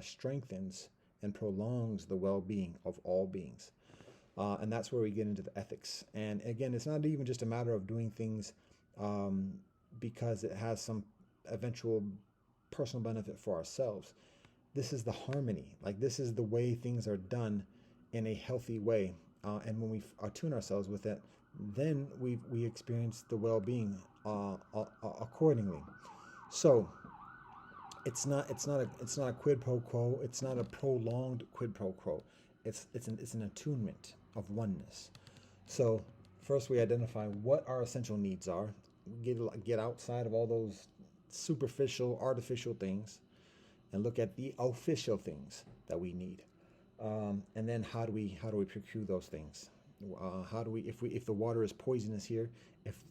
Speaker 1: strengthens and prolongs the well-being of all beings. And that's where we get into the ethics. And again, it's not even just a matter of doing things um, because it has some eventual personal benefit for ourselves. This is the harmony. Like, this is the way things are done in a healthy way. And when we attune ourselves with it, then we experience the well-being accordingly. So it's not a quid pro quo. It's not a prolonged quid pro quo. It's an attunement of oneness. So first we identify what our essential needs are. Get outside of all those superficial, artificial things, and look at the official things that we need. And then how do we procure those things? How do we if the water is poisonous here,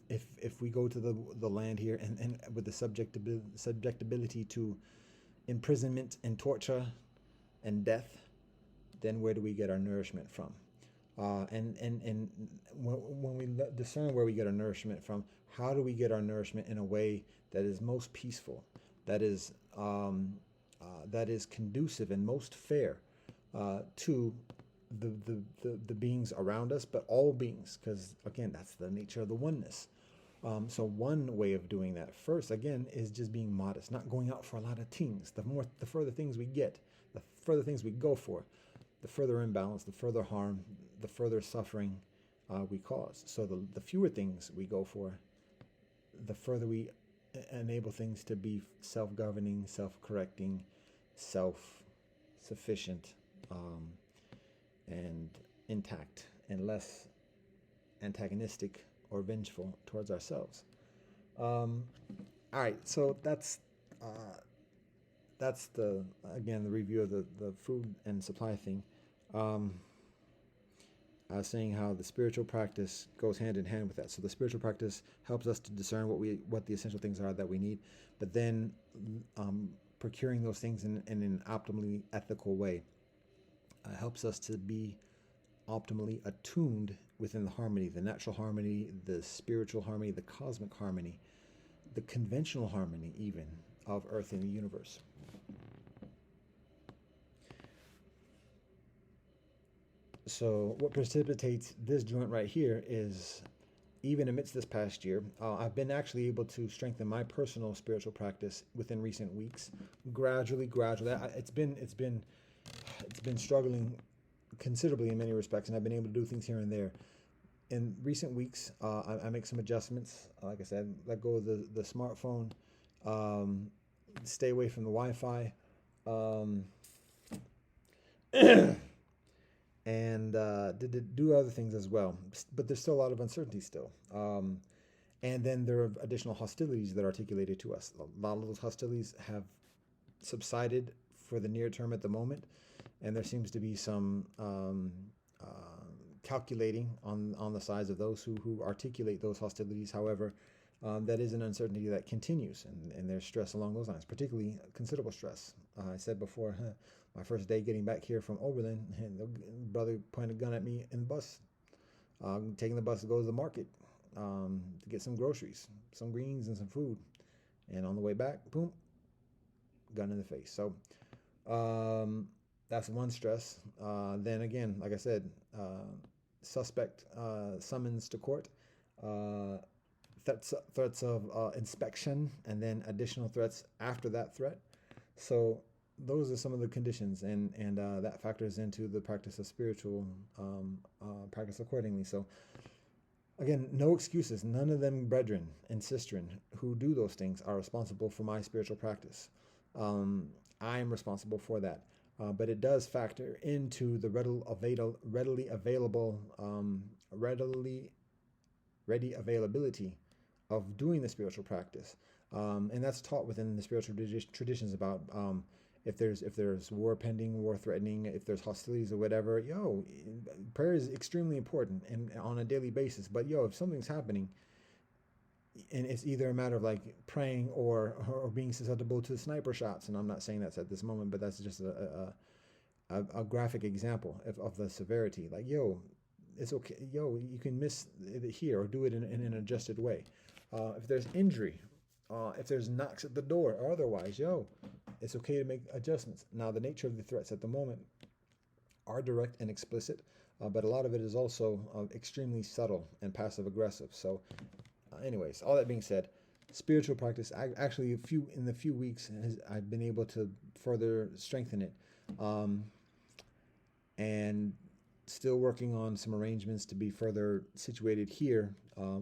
Speaker 1: if we go to the land here and with the subjectability to imprisonment and torture and death, then where do we get our nourishment from? And when we discern where we get our nourishment from, how do we get our nourishment in a way that is most peaceful, that is conducive and most fair to the beings around us, but all beings, because again, that's the nature of the oneness. So one way of doing that first, again, is just being modest, not going out for a lot of things. The further things we get, the further things we go for, the further imbalance, the further harm, the further suffering we cause. So the fewer things we go for, the further we enable things to be self-governing, self-correcting, self-sufficient, and intact, and less antagonistic or vengeful towards ourselves. Um, all right, so that's the again the review of the food and supply thing. Um, I was saying how the spiritual practice goes hand in hand with that. So the spiritual practice helps us to discern what the essential things are that we need, but then procuring those things in an optimally ethical way helps us to be optimally attuned within the harmony, the natural harmony, the spiritual harmony, the cosmic harmony, the conventional harmony, even of Earth and the universe. So, what precipitates this joint right here is, even amidst this past year, I've been actually able to strengthen my personal spiritual practice within recent weeks, gradually. It's been struggling considerably in many respects, and I've been able to do things here and there. In recent weeks, I make some adjustments. Like I said, let go of the smartphone, um, stay away from the Wi-Fi, um, and do other things as well. But there's still a lot of uncertainty still. And then there are additional hostilities that are articulated to us. A lot of those hostilities have subsided for the near term at the moment, and there seems to be some calculating on the sides of those who articulate those hostilities. However, that is an uncertainty that continues, and there's stress along those lines, particularly considerable stress. I said before, my first day getting back here from Oberlin, and the brother pointed a gun at me in the bus, taking the bus to go to the market to get some groceries, some greens, and some food. And on the way back, boom, gun in the face. So that's one stress. Then again, like I said, suspect summons to court, threats of inspection, and then additional threats after that threat. So those are some of the conditions, and that factors into the practice of spiritual practice accordingly. So again, no excuses. None of them brethren and sistren who do those things are responsible for my spiritual practice. I am responsible for that. But it does factor into the ready availability of doing the spiritual practice. And that's taught within the spiritual traditions about if there's war pending, war threatening, if there's hostilities or whatever, prayer is extremely important and on a daily basis. But if something's happening, and it's either a matter of like praying or being susceptible to sniper shots, and I'm not saying that's at this moment, but that's just a graphic example of the severity. Like, it's okay. You can miss it here or do it in an adjusted way. If there's injury, if there's knocks at the door or otherwise, it's okay to make adjustments. Now, the nature of the threats at the moment are direct and explicit, but a lot of it is also extremely subtle and passive aggressive. So anyways, all that being said, spiritual practice, in the few weeks, I've been able to further strengthen it, and still working on some arrangements to be further situated here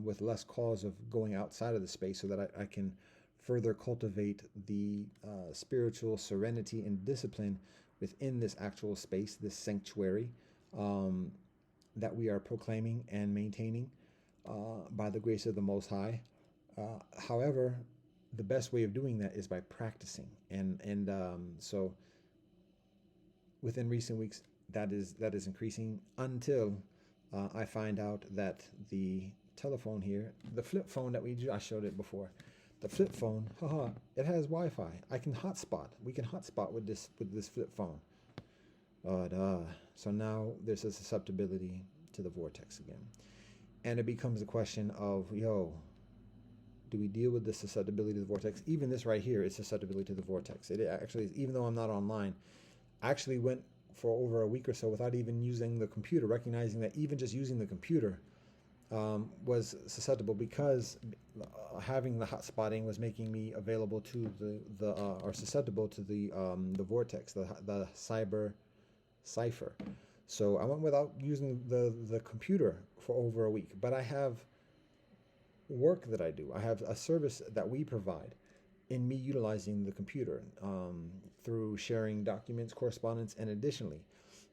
Speaker 1: with less cause of going outside of the space, so that I can further cultivate the spiritual serenity and discipline within this actual space, this sanctuary that we are proclaiming and maintaining by the grace of the Most High. However, the best way of doing that is by practicing, and so within recent weeks, that is increasing until I find out that the telephone here, the flip phone that I showed it before, the flip phone, it has Wi-Fi. I can hotspot. We can hotspot with this flip phone. But so now there's a susceptibility to the vortex again. And it becomes a question of, do we deal with the susceptibility to the vortex? Even this right here is susceptibility to the vortex. It actually is, even though I'm not online, I actually went for over a week or so without even using the computer, recognizing that even just using the computer was susceptible, because having the hotspotting was making me available to or susceptible to the vortex, the cyber cipher. So I went without using the computer for over a week, but I have work that I do. I have a service that we provide in me utilizing the computer through sharing documents, correspondence, and additionally.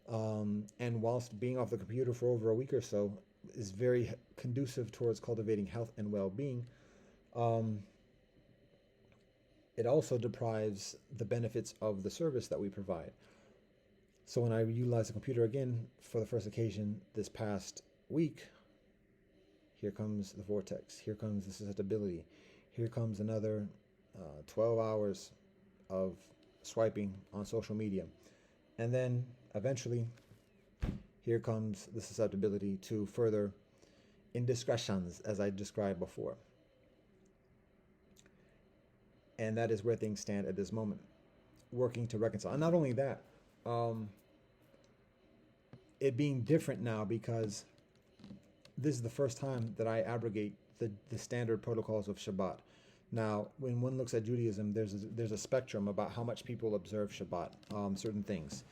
Speaker 1: And whilst being off the computer for over a week or so is very conducive towards cultivating health and well-being, it also deprives the benefits of the service that we provide. So when I utilize the computer again for the first occasion this past week, here comes the vortex, here comes the susceptibility, here comes another 12 hours of swiping on social media. And then eventually, here comes the susceptibility to further indiscretions, as I described before. And that is where things stand at this moment, working to reconcile. And not only that, it being different now, because this is the first time that I abrogate the standard protocols of Shabbat. Now, when one looks at Judaism, there's a spectrum about how much people observe Shabbat, certain things.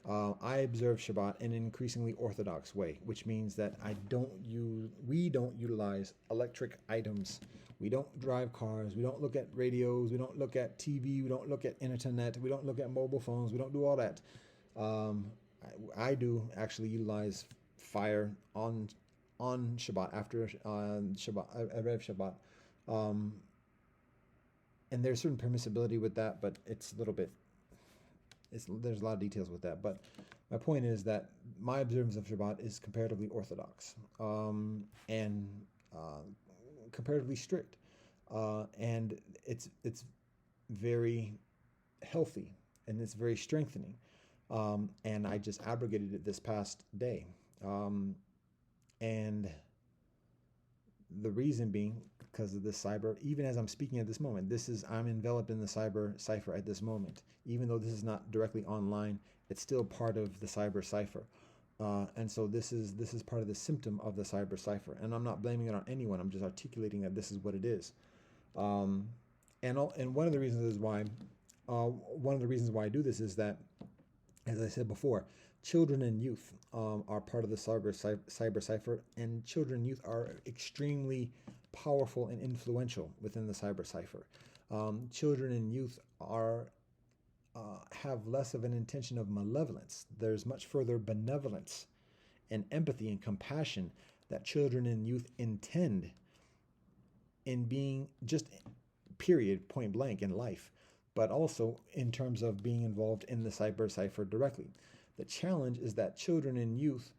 Speaker 1: I observe Shabbat in an increasingly orthodox way, which means that we don't utilize electric items. We don't drive cars. We don't look at radios. We don't look at TV. We don't look at internet. We don't look at mobile phones. We don't do all that. I do actually utilize fire on Shabbat, after Shabbat, Erev Shabbat. And there's certain permissibility with that, but it's a little bit, there's a lot of details with that. But my point is that my observance of Shabbat is comparatively orthodox and comparatively strict. and it's very healthy and it's very strengthening. And I just abrogated it this past day. And the reason being because of this cyber, even as I'm speaking at this moment, I'm enveloped in the cyber cipher at this moment. Even though this is not directly online, it's still part of the cyber cipher. And so this is part of the symptom of the cyber cipher. And I'm not blaming it on anyone. I'm just articulating that this is what it is. And one of the reasons is why I do this is that, as I said before, children and youth are part of the cyber cipher, and children and youth are extremely powerful and influential within the cyber cipher. Children and youth have less of an intention of malevolence. There's much further benevolence and empathy and compassion that children and youth intend in being, just period, point blank, in life, but also in terms of being involved in the cyber cipher directly. The challenge is that children and youth,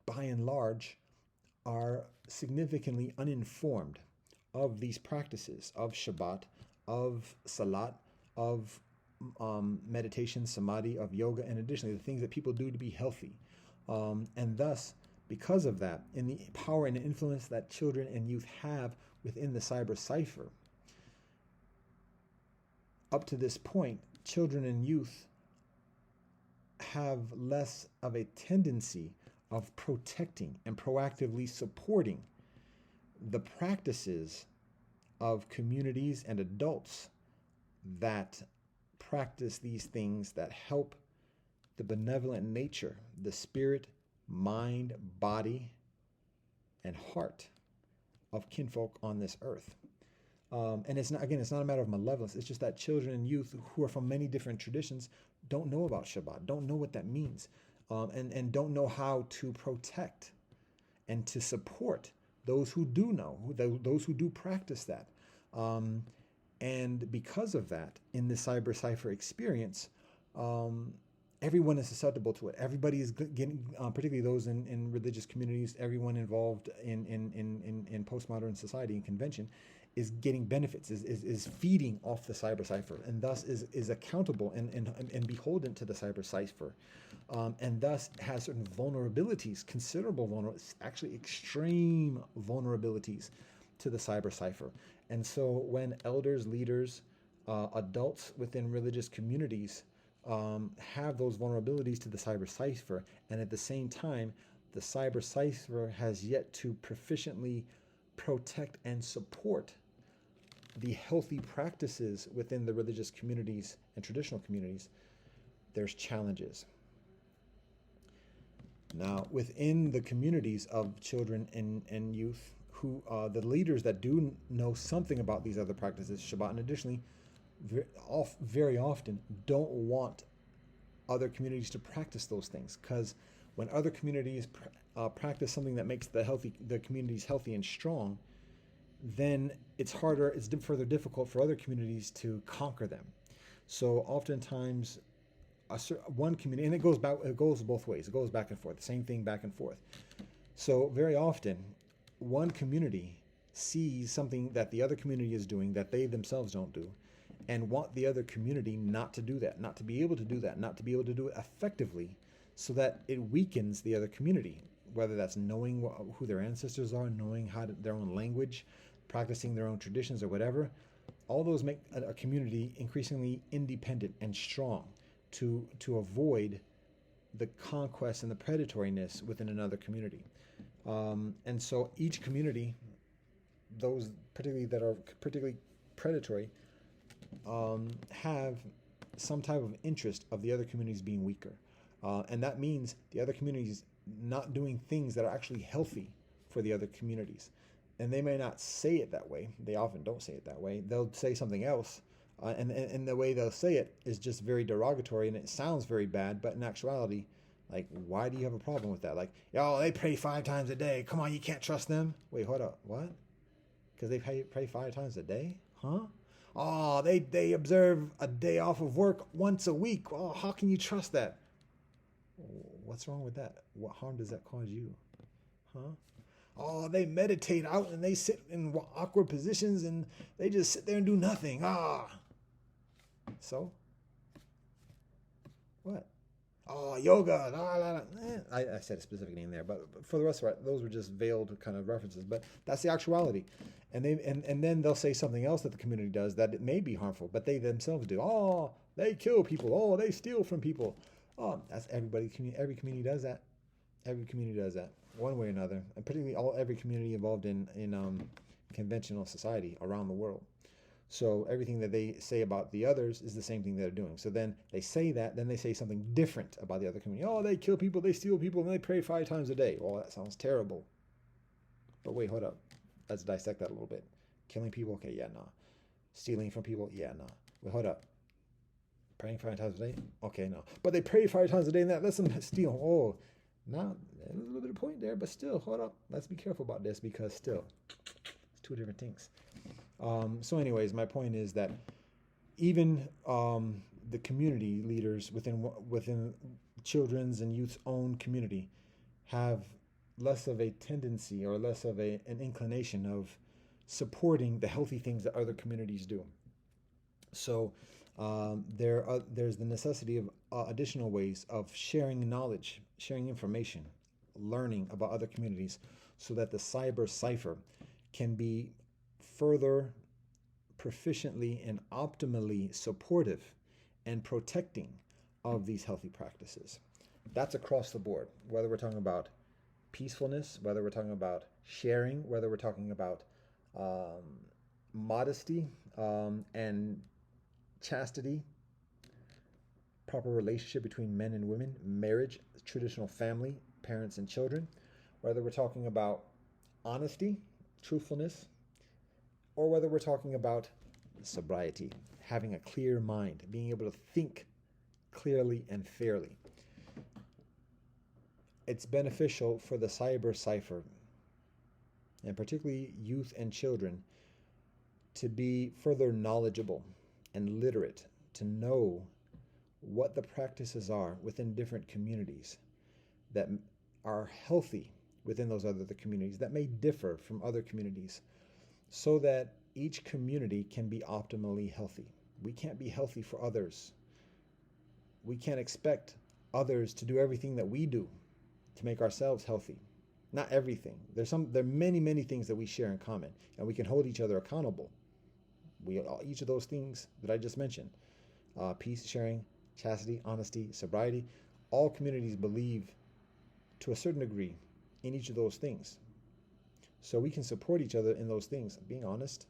Speaker 1: by and large, are significantly uninformed of these practices of Shabbat, of Salat, of meditation, samadhi, of yoga, and additionally the things that people do to be healthy. And thus, because of that, in the power and influence that children and youth have within the cyber cipher, up to this point, children and youth have less of a tendency of protecting and proactively supporting the practices of communities and adults that practice these things that help the benevolent nature, the spirit, mind, body, and heart of kinfolk on this earth. And it's not a matter of malevolence. It's just that children and youth who are from many different traditions don't know about Shabbat, don't know what that means, and don't know how to protect and to support those who do know, those who do practice that. And because of that, in the cyber cipher experience, everyone is susceptible to it. Everybody is getting, particularly those in religious communities, everyone involved in postmodern society and convention, is getting benefits, is feeding off the cyber cipher, and thus is accountable and beholden to the cyber cipher, and thus has certain vulnerabilities, considerable vulnerabilities, actually extreme vulnerabilities to the cyber cipher. And so when elders, leaders, adults within religious communities have those vulnerabilities to the cyber cipher, and at the same time, the cyber cipher has yet to proficiently protect and support the healthy practices within the religious communities and traditional communities, there's challenges. Now, within the communities of children and youth, who the leaders that do know something about these other practices, Shabbat, and additionally, very often don't want other communities to practice those things, because when other communities practice something that makes the communities healthy and strong, then it's further difficult for other communities to conquer them. So oftentimes, one community, and it goes both ways. It goes back and forth. The same thing back and forth. So very often, one community sees something that the other community is doing that they themselves don't do, and want the other community not to do that, not to be able to do that, not to be able to do it effectively, so that it weakens the other community, whether that's knowing who their ancestors are, knowing their own language, practicing their own traditions, or whatever. All those make a community increasingly independent and strong to avoid the conquest and the predatoriness within another community. And so each community, those particularly that are particularly predatory, have some type of interest of the other communities being weaker. And that means the other communities not doing things that are actually healthy for the other communities. And they may not say it that way. They often don't say it that way. They'll say something else. And the way they'll say it is just very derogatory, and it sounds very bad. But in actuality, like, why do you have a problem with that? Like, yo, they pray 5 times a day. Come on, you can't trust them. Wait, hold up. What? Because they pray 5 times a day? Huh? Oh, they observe a day off of work once a week. Oh, how can you trust that? What's wrong with that? What harm does that cause you? Huh? Oh, they meditate out and they sit in awkward positions and they just sit there and do nothing. So what? Oh, yoga. La, la, la. I said a specific name there, but for the rest of it, those were just veiled kind of references. But that's the actuality. And then they'll say something else that the community does that it may be harmful, but they themselves do. Oh, they kill people. Oh, they steal from people. Oh, that's everybody. Every community does that. Every community does that one way or another, and particularly every community involved in conventional society around the world. So everything that they say about the others is the same thing they're doing. So then they say that, then they say something different about the other community. Oh, they kill people, they steal people, and they pray 5 times a day. Well, that sounds terrible. But wait, hold up. Let's dissect that a little bit. Killing people, okay, yeah, nah. Stealing from people, yeah, nah. Wait, hold up. Praying 5 times a day? Okay, no. But they pray 5 times a day, and that's some steal. Oh, now there's a little bit of point there, but still, hold up. Let's be careful about this because still, it's two different things. So anyways, my point is that even the community leaders within children's and youth's own community have less of a tendency or less of an inclination of supporting the healthy things that other communities do. So there's the necessity of additional ways of sharing knowledge, sharing information, learning about other communities so that the cyber cipher can be further proficiently and optimally supportive and protecting of these healthy practices. That's across the board, whether we're talking about peacefulness, whether we're talking about sharing, whether we're talking about modesty and chastity, proper relationship between men and women, marriage, traditional family, parents and children, whether we're talking about honesty, truthfulness, or whether we're talking about sobriety, having a clear mind, being able to think clearly and fairly. It's beneficial for the cyber cipher, and particularly youth and children, to be further knowledgeable and literate, to know what the practices are within different communities that are healthy within those other communities that may differ from other communities, so that each community can be optimally healthy. We can't be healthy for others. We can't expect others to do everything that we do to make ourselves healthy. Not everything. There are many things that we share in common, and we can hold each other accountable. Each of those things that I just mentioned, peace, sharing, chastity, honesty, sobriety, all communities believe to a certain degree in each of those things. So we can support each other in those things. Being honest,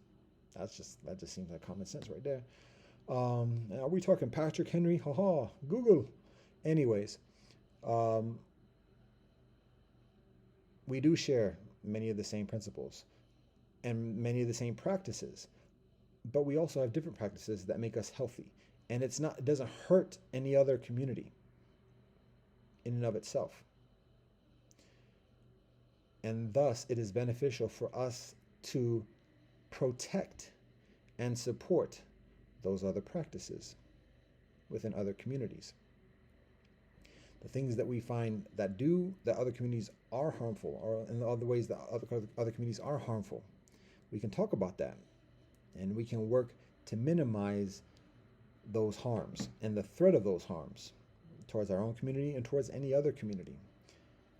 Speaker 1: that just seems like common sense right there. Are we talking Patrick Henry? Haha, Google. Anyways, we do share many of the same principles and many of the same practices, but we also have different practices that make us healthy. And it doesn't hurt any other community in and of itself. And thus, it is beneficial for us to protect and support those other practices within other communities. The things that we find that other communities are harmful, or in the other ways that other communities are harmful, we can talk about that, and we can work to minimize those harms and the threat of those harms towards our own community and towards any other community.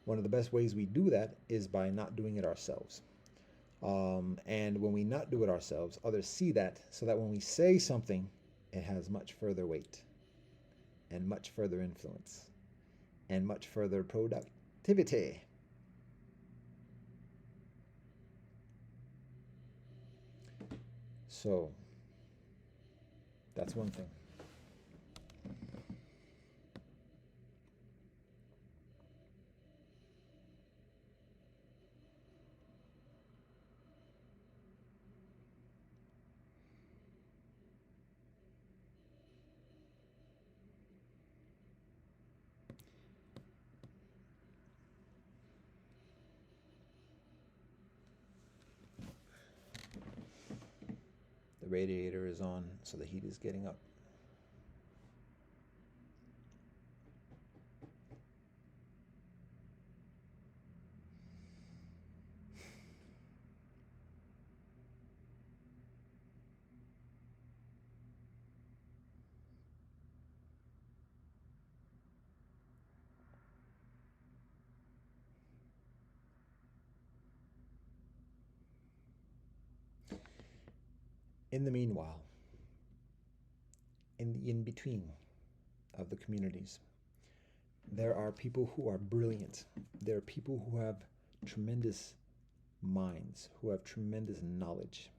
Speaker 1: One of the best ways we do that is by not doing it ourselves. And when we not do it ourselves, others see that, so that when we say something, it has much further weight and much further influence and much further productivity. So that's one thing. The radiator is on, so the heat is getting up. In the meanwhile, in the in between of the communities, there are people who are brilliant. There are people who have tremendous minds, who have tremendous knowledge,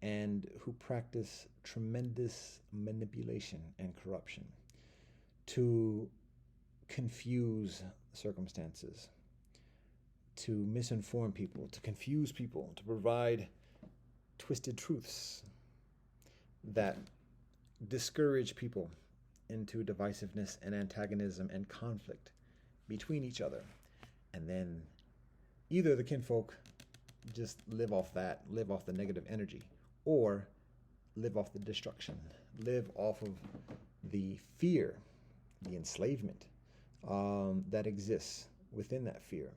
Speaker 1: and who practice tremendous manipulation and corruption to confuse circumstances, to misinform people, to confuse people, to provide twisted truths that discourage people into divisiveness and antagonism and conflict between each other. And then either the kinfolk just live off that, live off the negative energy, or live off the destruction, live off of the fear, the enslavement that exists within that fear.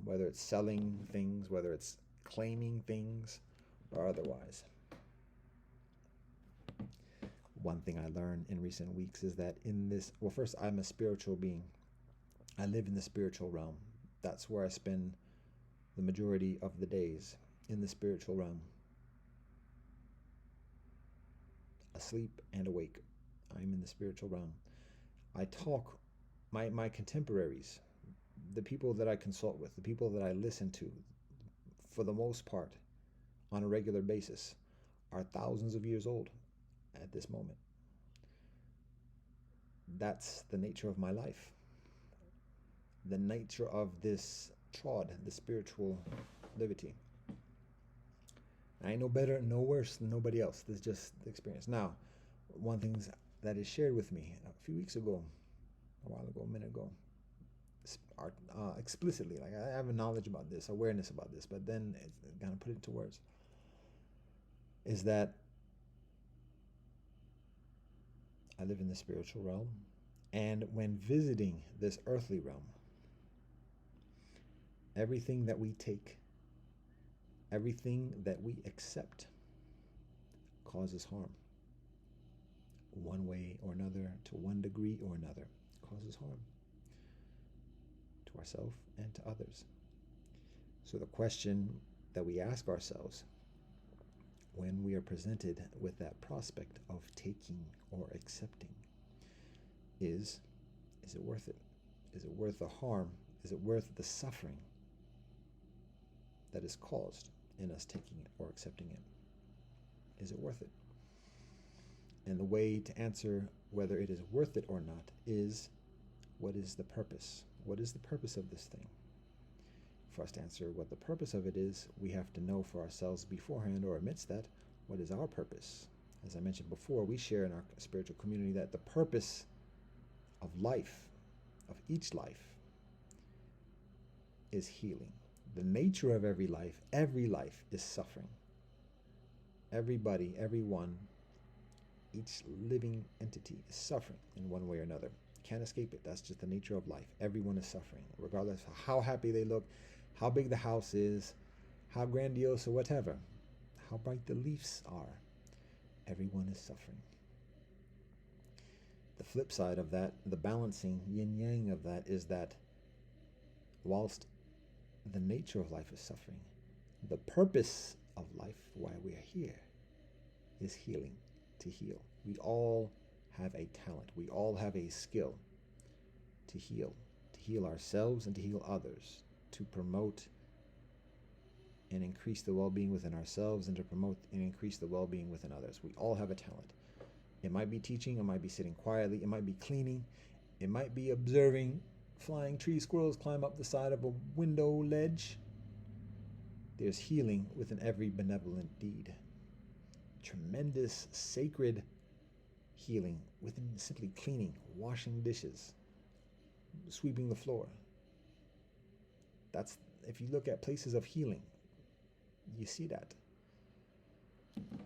Speaker 1: Whether it's selling things, whether it's claiming things, or otherwise. One thing I learned in recent weeks is that in this, well, first, I'm a spiritual being. I live in the spiritual realm. That's where I spend the majority of the days, in the spiritual realm. Asleep and awake. I'm in the spiritual realm. I talk, my contemporaries, the people that I consult with, the people that I listen to, for the most part, on a regular basis, are thousands of years old at this moment. That's the nature of my life. The nature of this trod, the spiritual liberty. I ain't no better, no worse than nobody else. This is just the experience. Now, one thing that is shared with me a few weeks ago, a while ago, a minute ago, explicitly, like I have a knowledge about this, awareness about this, but then it's kind of put it into words, is that I live in the spiritual realm, and when visiting this earthly realm, everything that we take, everything that we accept causes harm. One way or another, to one degree or another, causes harm to ourselves and to others. So the question that we ask ourselves when we are presented with that prospect of taking or accepting is it worth it? Is it worth the harm? Is it worth the suffering that is caused in us taking it or accepting it? Is it worth it? And the way to answer whether it is worth it or not is, what is the purpose? What is the purpose of this thing? For us to answer what the purpose of it is, we have to know for ourselves beforehand or amidst that, what is our purpose? As I mentioned before, we share in our spiritual community that the purpose of life, of each life, is healing. The nature of every life is suffering. Everybody, everyone, each living entity is suffering in one way or another. Can't escape it. That's just the nature of life. Everyone is suffering, regardless of how happy they look, how big the house is, how grandiose or whatever, how bright the leaves are. Everyone is suffering. The flip side of that, the balancing yin-yang of that, is that whilst the nature of life is suffering, the purpose of life, why we are here, is healing, to heal. We all have a talent. We all have a skill to heal ourselves and to heal others, to promote and increase the well-being within ourselves and to promote and increase the well-being within others. We all have a talent. It might be teaching, it might be sitting quietly, it might be cleaning, it might be observing flying tree squirrels climb up the side of a window ledge. There's healing within every benevolent deed. Tremendous sacred healing within simply cleaning, washing dishes, sweeping the floor. That's, if you look at places of healing, you see that.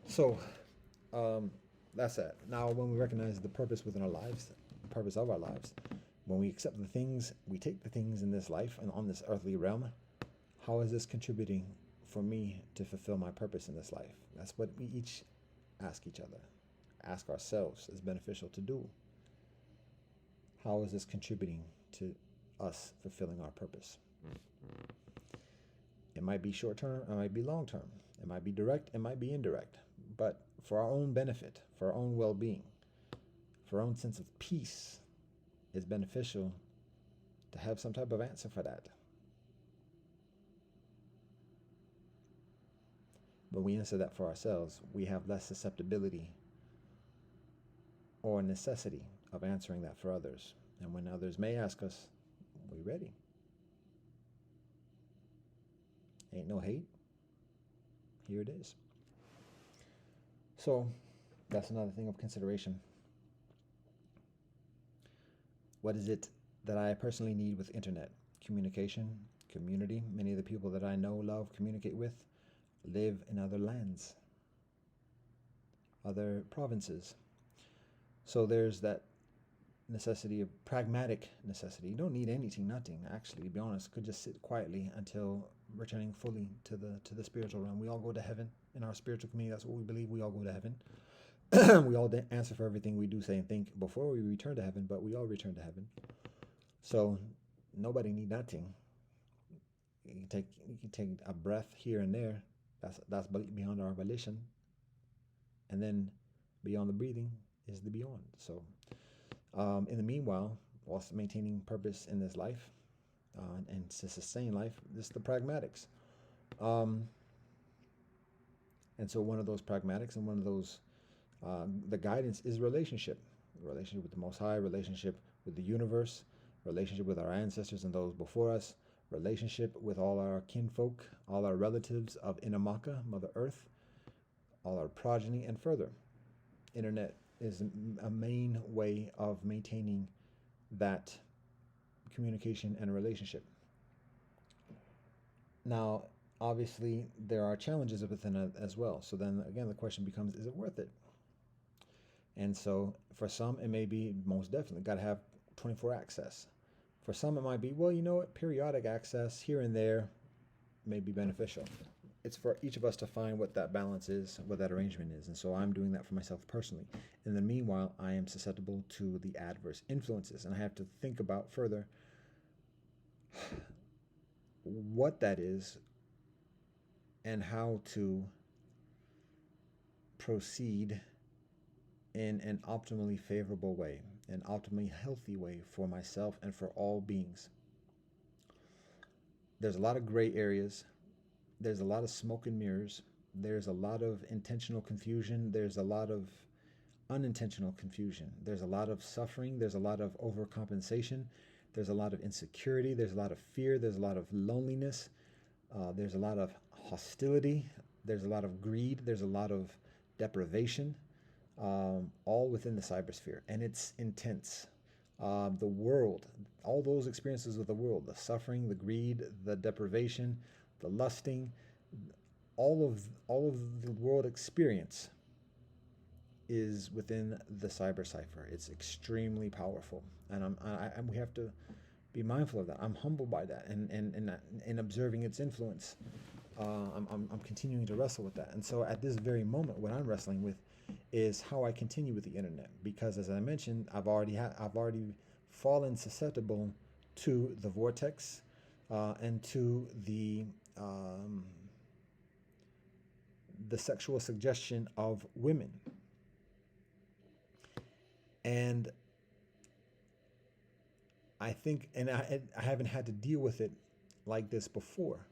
Speaker 1: So that's it. Now, when we recognize the purpose within our lives, the purpose of our lives, when we accept the things, we take the things in this life and on this earthly realm, how is this contributing for me to fulfill my purpose in this life? That's what we each ask each other, ask ourselves is beneficial to do. How is this contributing to us fulfilling our purpose? It might be short term, it might be long term. It might be direct, it might be indirect, but for our own benefit, for our own well-being, for our own sense of peace, it's beneficial to have some type of answer for that. When we answer that for ourselves, we have less susceptibility or necessity of answering that for others. And when others may ask us, we ready? Ain't no hate. Here it is. So that's another thing of consideration. What is it that I personally need with internet? Communication, community. Many of the people that I know, love, communicate with live in other lands, other provinces. So there's that necessity of pragmatic necessity. You don't need anything, nothing. Actually, to be honest, could just sit quietly until returning fully to the spiritual realm. We all go to heaven in our spiritual community. That's what we believe. We all go to heaven. We all answer for everything we do, say, and think before we return to heaven, but we all return to heaven. So nobody need nothing. You can take a breath here and there. That's beyond our volition. And then beyond the breathing is the beyond. So in the meanwhile, whilst maintaining purpose in this life and to sustain life, this is the pragmatics. And so one of those pragmatics and one of those, the guidance is relationship with the Most High, relationship with the universe, relationship with our ancestors and those before us, relationship with all our kinfolk, all our relatives of Inamaka, Mother Earth, all our progeny, and further. Internet is a main way of maintaining that communication and relationship. Now, obviously, there are challenges within it as well. So then again, the question becomes, is it worth it? And so for some, it may be most definitely got to have 24 access. For some, it might be, well, you know what, periodic access here and there may be beneficial. It's for each of us to find what that balance is, what that arrangement is. And so I'm doing that for myself personally. In the meanwhile, I am susceptible to the adverse influences. And I have to think about further what that is and how to proceed in an optimally favorable way, an optimally healthy way for myself and for all beings. There's a lot of gray areas. There's a lot of smoke and mirrors. There's a lot of intentional confusion. There's a lot of unintentional confusion. There's a lot of suffering. There's a lot of overcompensation. There's a lot of insecurity. There's a lot of fear. There's a lot of loneliness. There's a lot of hostility. There's a lot of greed. There's a lot of deprivation, all within the cybersphere. And it's intense. The world, all those experiences of the world, the suffering, the greed, the deprivation, the lusting, all of the world experience is within the cyber cipher. It's extremely powerful, and we have to be mindful of that. I'm humbled by that, and in observing its influence, I'm continuing to wrestle with that. And so at this very moment, what I'm wrestling with is how I continue with the internet, because as I mentioned, I've already fallen susceptible to the vortex and to the sexual suggestion of women. And I think, and I haven't had to deal with it like this before,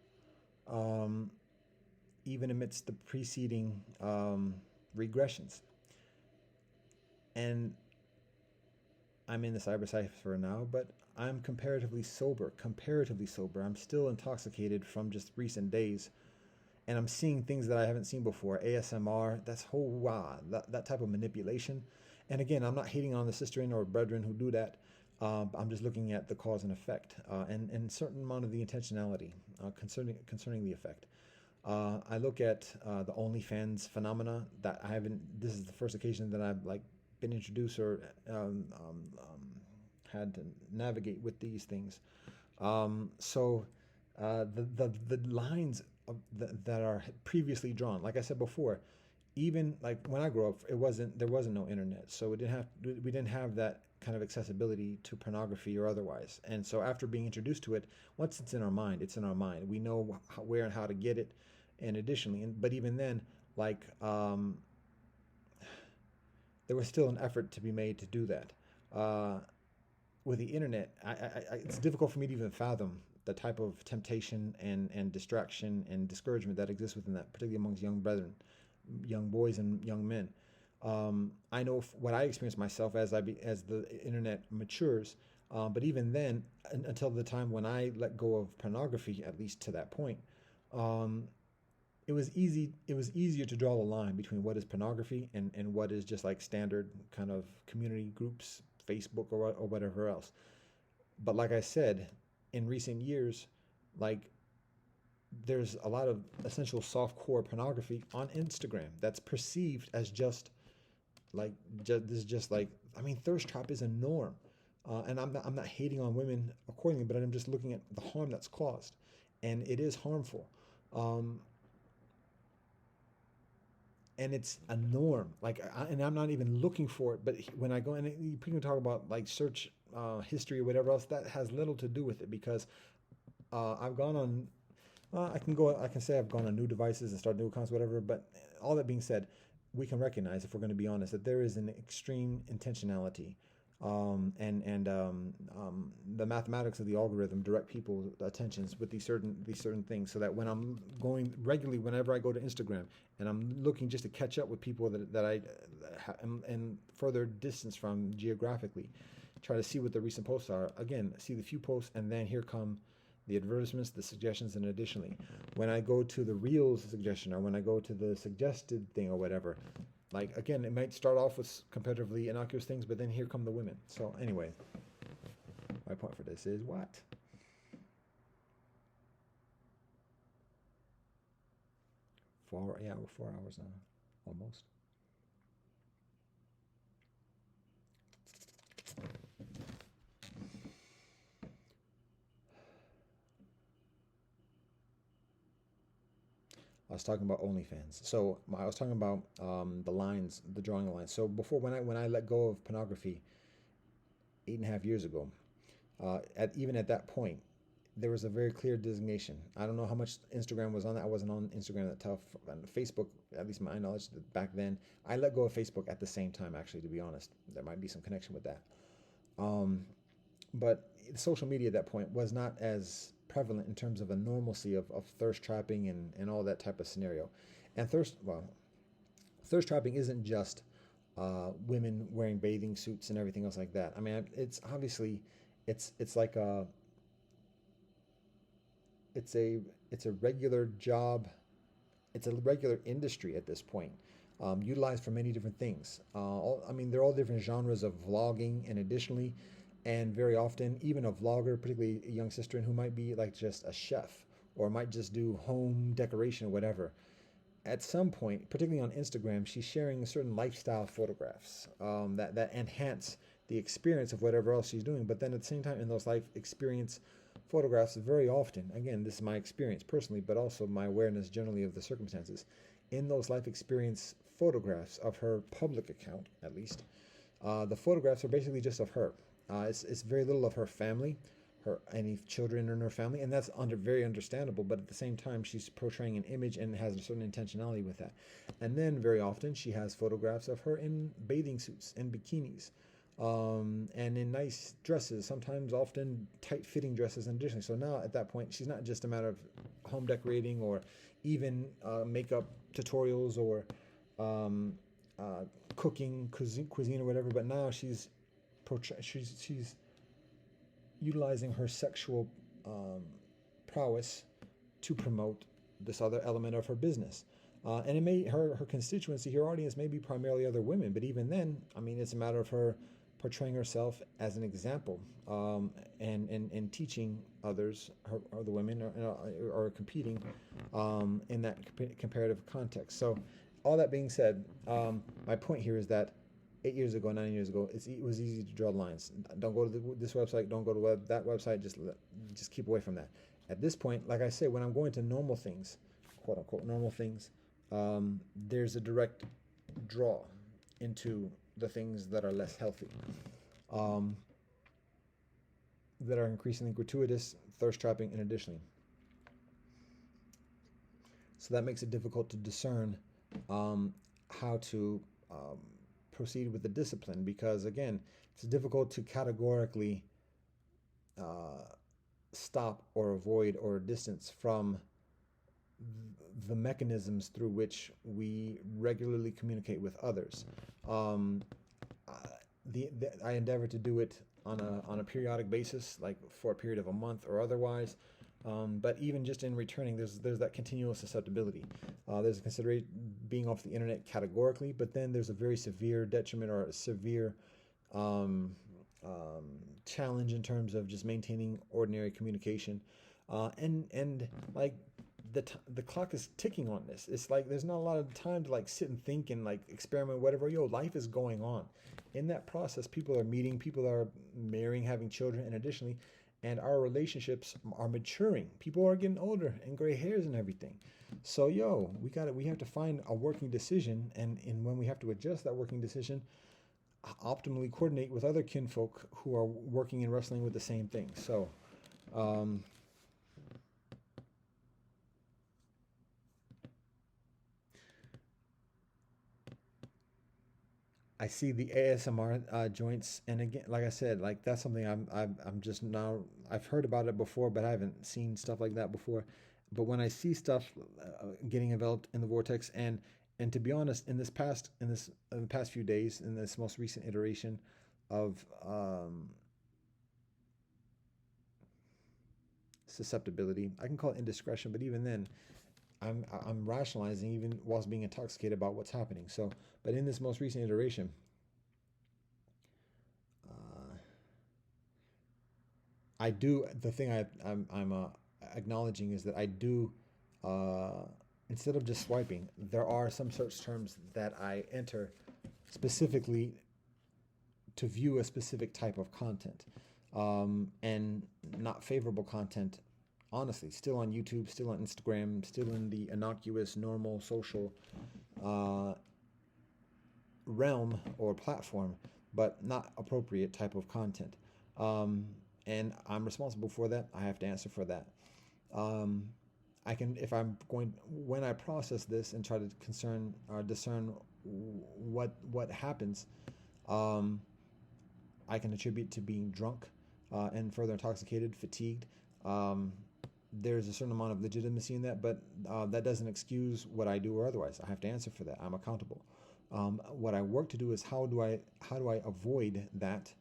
Speaker 1: even amidst the preceding regressions. And I'm in the cyber cipher now, but I'm comparatively sober. I'm still intoxicated from just recent days. And I'm seeing things that I haven't seen before. ASMR, that's that type of manipulation. And again, I'm not hating on the sisterin or brethren who do that. I'm just looking at the cause and effect, and certain amount of the intentionality concerning the effect. I look at the OnlyFans phenomena that I haven't. This is the first occasion that I've been introduced or had to navigate with these things. So the lines that are previously drawn, like I said before, even like when I grew up, there wasn't no internet, so we didn't have that kind of accessibility to pornography or otherwise. And so after being introduced to it, once it's in our mind, we know where and how to get it. And additionally, but even then, like there was still an effort to be made to do that. Uh, with the internet, it's difficult for me to even fathom the type of temptation and distraction and discouragement that exists within that, particularly amongst young brethren, young boys and young men. I know what I experience myself as the internet matures, but even then, until the time when I let go of pornography, at least to that point, um, it was easy. It was easier to draw the line between what is pornography and what is just like standard kind of community groups, Facebook or whatever else. But like I said, in recent years, like there's a lot of essential soft core pornography on Instagram that's perceived as just like this is just like I mean thirst trap is a norm, and I'm not hating on women accordingly, but I'm just looking at the harm that's caused, and it is harmful. Um, and it's a norm. And I'm not even looking for it. But when I go and you can talk about like search history or whatever else, that has little to do with it because I've gone on. I can go. I can say I've gone on new devices and start new accounts, whatever. But all that being said, we can recognize, if we're going to be honest, that there is an extreme intentionality, and the mathematics of the algorithm direct people's attentions with these certain things, so that when I'm going regularly, whenever I go to Instagram and I'm looking just to catch up with people that I am and further distance from geographically, try to see what the recent posts are. Again, see the few posts, and then here come the advertisements, the suggestions, and additionally, when I go to the Reels suggestion or when I go to the suggested thing or whatever, like again, it might start off with comparatively innocuous things, but then here come the women. So anyway, my point for this is what? 4 hours? Yeah, we're 4 hours now, almost. I was talking about OnlyFans. So I was talking about the lines, the drawing the lines. So before, when I let go of pornography 8.5 years ago, even at that point, there was a very clear designation. I don't know how much Instagram was on that. I wasn't on Instagram that tough. And Facebook, at least my knowledge back then, I let go of Facebook at the same time. Actually, to be honest, there might be some connection with that. Um, but social media at that point was not as prevalent in terms of a normalcy of thirst trapping and all that type of scenario. And thirst trapping isn't just women wearing bathing suits and everything else like that. I mean, it's obviously it's like it's a it's a regular job. It's a regular industry at this point, utilized for many different things. I mean, they're all different genres of vlogging, and additionally, and very often, even a vlogger, particularly a young sister, who might be like just a chef or might just do home decoration or whatever. At some point, particularly on Instagram, she's sharing certain lifestyle photographs that enhance the experience of whatever else she's doing. But then at the same time, in those life experience photographs, very often, again, this is my experience personally, but also my awareness generally of the circumstances, in those life experience photographs of her public account, at least, the photographs are basically just of her. It's very little of her family, her any children in her family, and that's very understandable. But at the same time, she's portraying an image and has a certain intentionality with that. And then very often she has photographs of her in bathing suits and bikinis, and in nice dresses, sometimes often tight-fitting dresses. In addition, so now at that point, she's not just a matter of home decorating or even makeup tutorials or um, uh, cooking cuisine or whatever, but now she's utilizing her sexual um, prowess to promote this other element of her business. And it may her constituency, her audience may be primarily other women, but even then, I mean, it's a matter of her portraying herself as an example, and teaching others, or the women, or competing in that comparative context. So, all that being said, my point here is that 8 years ago, 9 years ago, it was easy to draw lines. Don't go to this website. Don't go to that website. Just keep away from that. At this point, like I say, when I'm going to normal things, quote unquote normal things, there's a direct draw into the things that are less healthy, um, that are increasingly gratuitous, thirst trapping, and additionally. So that makes it difficult to discern how to um, proceed with the discipline, because again, it's difficult to categorically uh, stop or avoid or distance from the mechanisms through which we regularly communicate with others. Um, uh, I endeavor to do it on a periodic basis, like for a period of a month or otherwise. But even just in returning, there's that continual susceptibility. There's a consideration being off the internet categorically, but then there's a very severe detriment or a severe um, um, challenge in terms of just maintaining ordinary communication, and like the clock is ticking on this. It's like there's not a lot of time to like sit and think and like experiment, whatever. Yo, life is going on. In that process, people are meeting, people are marrying, having children, and additionally, and our relationships are maturing. People are getting older and gray hairs and everything. So yo, we have to find a working decision, and when we have to adjust that working decision, optimally coordinate with other kinfolk who are working and wrestling with the same thing. So um, I see the ASMR joints, and again, like I said, like that's something I'm just now. I've heard about it before, but I haven't seen stuff like that before. But when I see stuff getting developed in the vortex, and to be honest, in the past few days, in this most recent iteration of susceptibility, I can call it indiscretion, but even then, I'm rationalizing even whilst being intoxicated about what's happening. So, but in this most recent iteration, uh, I do the thing I'm acknowledging is that I do uh, instead of just swiping, there are some search terms that I enter specifically to view a specific type of content, and not favorable content. Honestly, still on YouTube, still on Instagram, still in the innocuous, normal social uh, realm or platform, but not appropriate type of content. Um, and I'm responsible for that. I have to answer for that. Um, I can, if I'm going, when I process this and try to concern or discern what happens, um, I can attribute to being drunk and further intoxicated, fatigued. Um, there's a certain amount of legitimacy in that, but that doesn't excuse what I do or otherwise. I have to answer for that. I'm accountable. What I work to do is how do I avoid that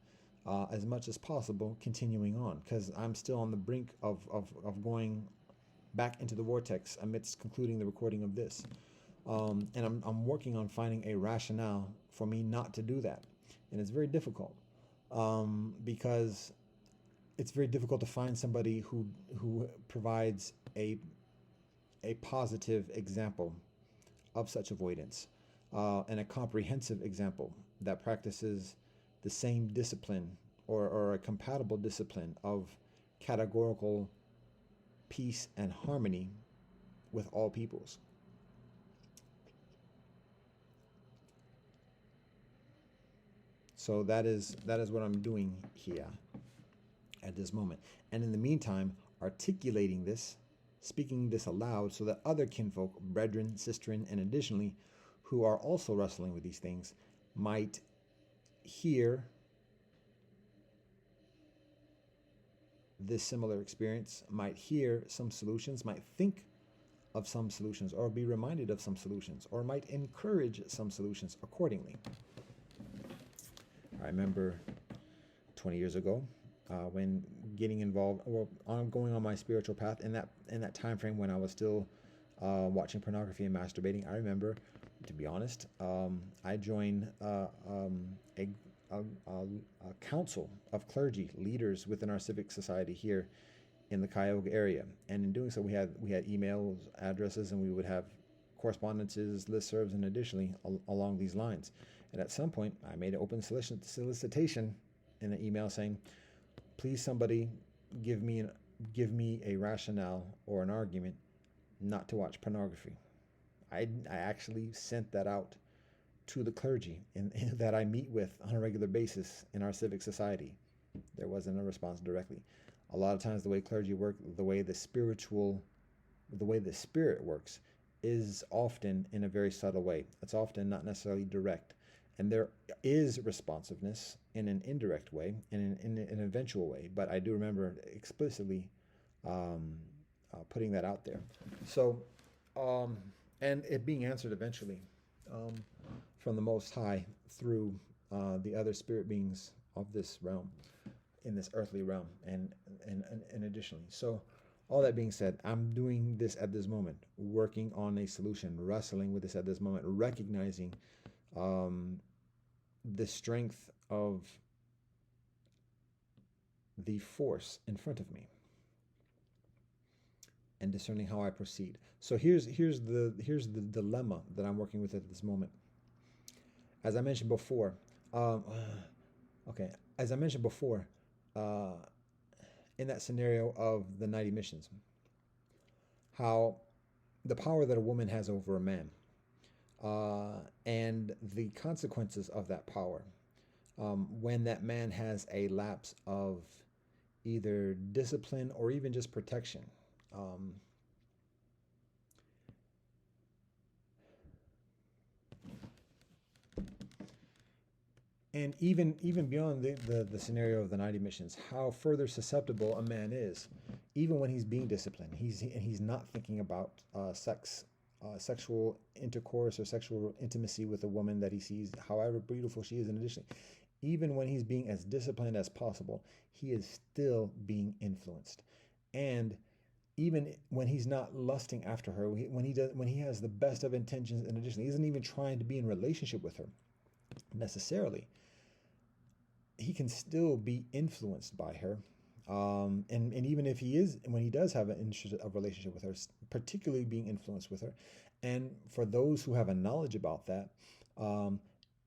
Speaker 1: as much as possible, continuing on, because I'm still on the brink of going back into the vortex amidst concluding the recording of this. And I'm working on finding a rationale for me not to do that. And it's very difficult because it's very difficult to find somebody who provides a positive example of such avoidance and a comprehensive example that practices the same discipline or a compatible discipline of categorical peace and harmony with all peoples. So that is what I'm doing here at this moment. And in the meantime, articulating this, speaking this aloud so that other kinfolk, brethren, sisterin, and additionally, who are also wrestling with these things, might hear this similar experience, might hear some solutions, might think of some solutions, or be reminded of some solutions, or might encourage some solutions accordingly. I remember 20 years ago when getting involved or going on my spiritual path in that time frame when I was still watching pornography and masturbating. I remember, to be honest, I joined a, a council of clergy leaders within our civic society here in the Cuyahoga area, and in doing so, we had emails, addresses, and we would have correspondences, listservs, and additionally along these lines. And at some point, I made an open solicitation in an email saying, please somebody give me give me a rationale or an argument not to watch pornography. I actually sent that out to the clergy that I meet with on a regular basis in our civic society. There wasn't a response directly. A lot of times the way clergy work, the way the spirit works, is often in a very subtle way. It's often not necessarily direct. And there is responsiveness in an indirect way, in an eventual way. But I do remember explicitly um, putting that out there. So, um, and it being answered eventually um, from the Most High through the other spirit beings of this realm, in this earthly realm, and additionally. So, all that being said, I'm doing this at this moment, working on a solution, wrestling with this at this moment, recognizing um, the strength of the force in front of me, and discerning how I proceed. So here's the dilemma that I'm working with at this moment. As I mentioned before, um, okay, as I mentioned before, uh, in that scenario of the 90 missions, how the power that a woman has over a man, and the consequences of that power when that man has a lapse of either discipline or even just protection. Um, and even beyond the scenario of the 90 missions, how further susceptible a man is, even when he's being disciplined, he's not thinking about sexual intercourse or sexual intimacy with a woman that he sees, however beautiful she is. In addition, even when he's being as disciplined as possible, he is still being influenced. And even when he's not lusting after her, when he has the best of intentions, in addition, he isn't even trying to be in relationship with her necessarily, he can still be influenced by her. And even if he is, when he does have a relationship with her, particularly being influenced with her, and for those who have a knowledge about that, um,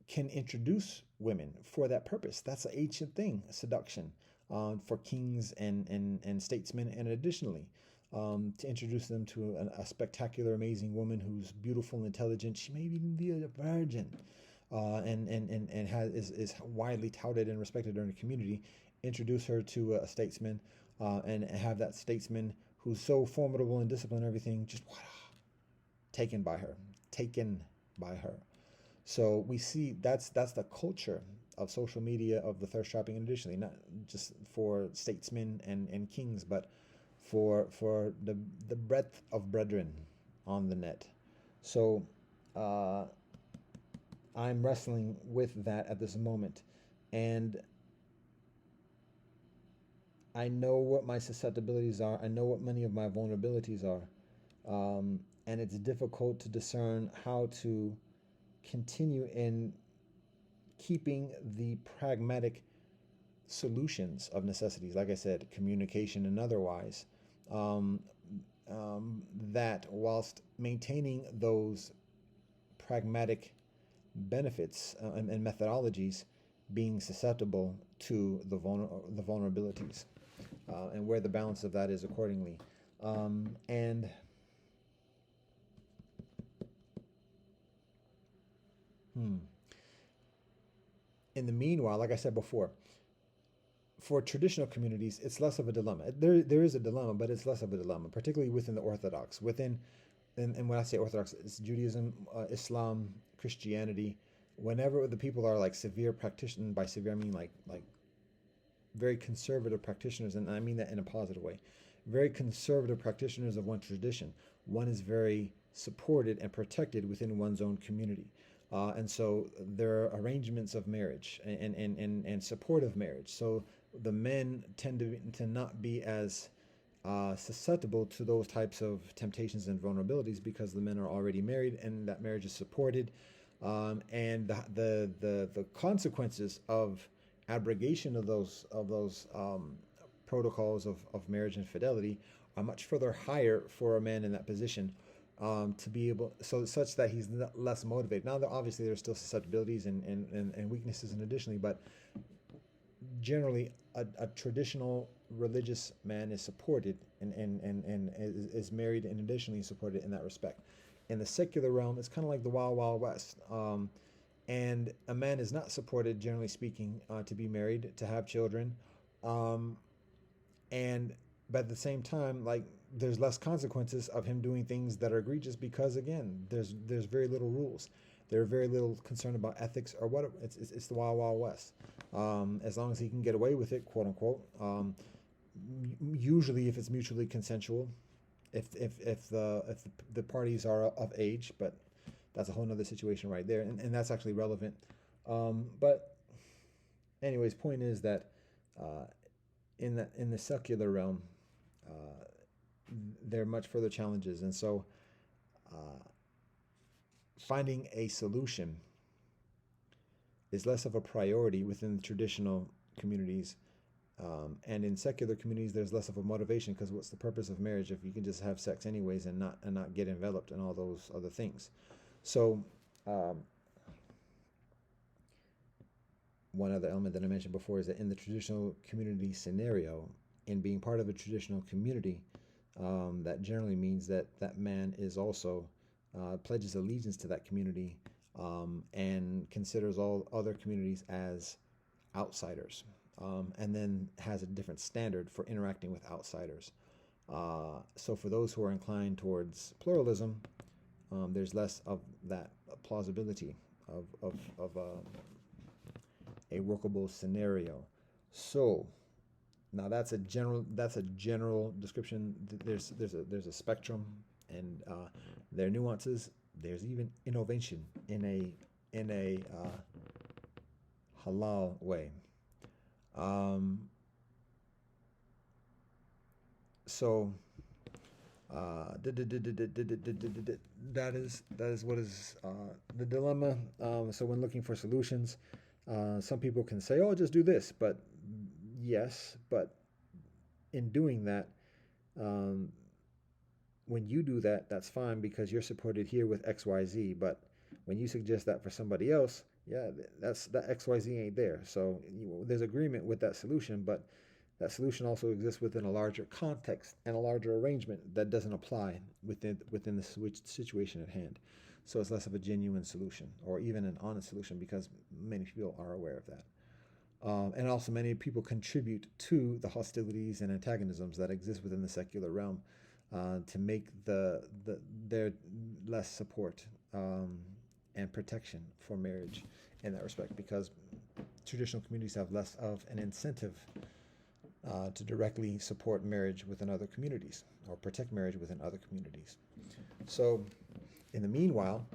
Speaker 1: can introduce women for that purpose. That's an ancient thing, seduction, for kings and statesmen, and additionally, to introduce them to a spectacular, amazing woman who's beautiful and intelligent. She may even be a virgin, and is widely touted and respected in the community. Introduce her to a statesman, and have that statesman who's so formidable and disciplined and everything just taken by her, taken by her. So we see that's the culture of social media, of the thirst trapping, and additionally, not just for statesmen and kings, but for the breadth of brethren on the net. So uh, I'm wrestling with that at this moment, and I know what my susceptibilities are. I know what many of my vulnerabilities are, and it's difficult to discern how to continue in keeping the pragmatic solutions of necessities, like I said, communication and otherwise, um, that whilst maintaining those pragmatic benefits and methodologies, being susceptible to the vulnerabilities, and where the balance of that is accordingly. And hmm, in the meanwhile, like I said before, for traditional communities, it's less of a dilemma. There is a dilemma, but it's less of a dilemma, particularly within the Orthodox. And when I say Orthodox, it's Judaism, Islam, Christianity. Whenever the people are like severe practitioners, by severe I mean like very conservative practitioners, and I mean that in a positive way, very conservative practitioners of one tradition. One is very supported and protected within one's own community. And so there are arrangements of marriage and support of marriage. So the men tend to not be as susceptible to those types of temptations and vulnerabilities because the men are already married and that marriage is supported. And the consequences of abrogation of those protocols of marriage and fidelity are much further higher for a man in that position, to be able, so such that he's less motivated. Now, obviously, there's still susceptibilities and weaknesses, and additionally, but generally, a traditional religious man is supported and is married and additionally supported in that respect. In the secular realm, it's kind of like the Wild Wild West. And a man is not supported, generally speaking, to be married, to have children, um, and but at the same time, like there's less consequences of him doing things that are egregious because again, there's very little rules. They're very little concerned about ethics or what. It's the wild wild west. As long as he can get away with it, quote unquote. Usually, if it's mutually consensual, if the parties are of age, but that's a whole nother situation right there, and that's actually relevant. But anyways, point is that uh, in the secular realm, uh, there are much further challenges, and so uh, finding a solution is less of a priority within the traditional communities. And in secular communities, there's less of a motivation because what's the purpose of marriage if you can just have sex anyways and not get enveloped in all those other things? So um, one other element that I mentioned before is that in the traditional community scenario, in being part of a traditional community, that generally means that that man is also pledges allegiance to that community and considers all other communities as outsiders, and then has a different standard for interacting with outsiders. So for those who are inclined towards pluralism, there's less of that plausibility of a workable scenario. So now that's a general description. There's a spectrum, and there are nuances. There's even innovation in a halal way. Um, so that is what is the dilemma. So when looking for solutions, some people can say, "Oh, just do this," but yes, but in doing that, um, when you do that, that's fine because you're supported here with XYZ. But when you suggest that for somebody else, yeah, that XYZ ain't there. So there's agreement with that solution, but that solution also exists within a larger context and a larger arrangement that doesn't apply within the situation at hand. So it's less of a genuine solution or even an honest solution because many people are aware of that. And also, many people contribute to the hostilities and antagonisms that exist within the secular realm to make their less support and protection for marriage in that respect, because traditional communities have less of an incentive to directly support marriage within other communities or protect marriage within other communities. So, in the meanwhile,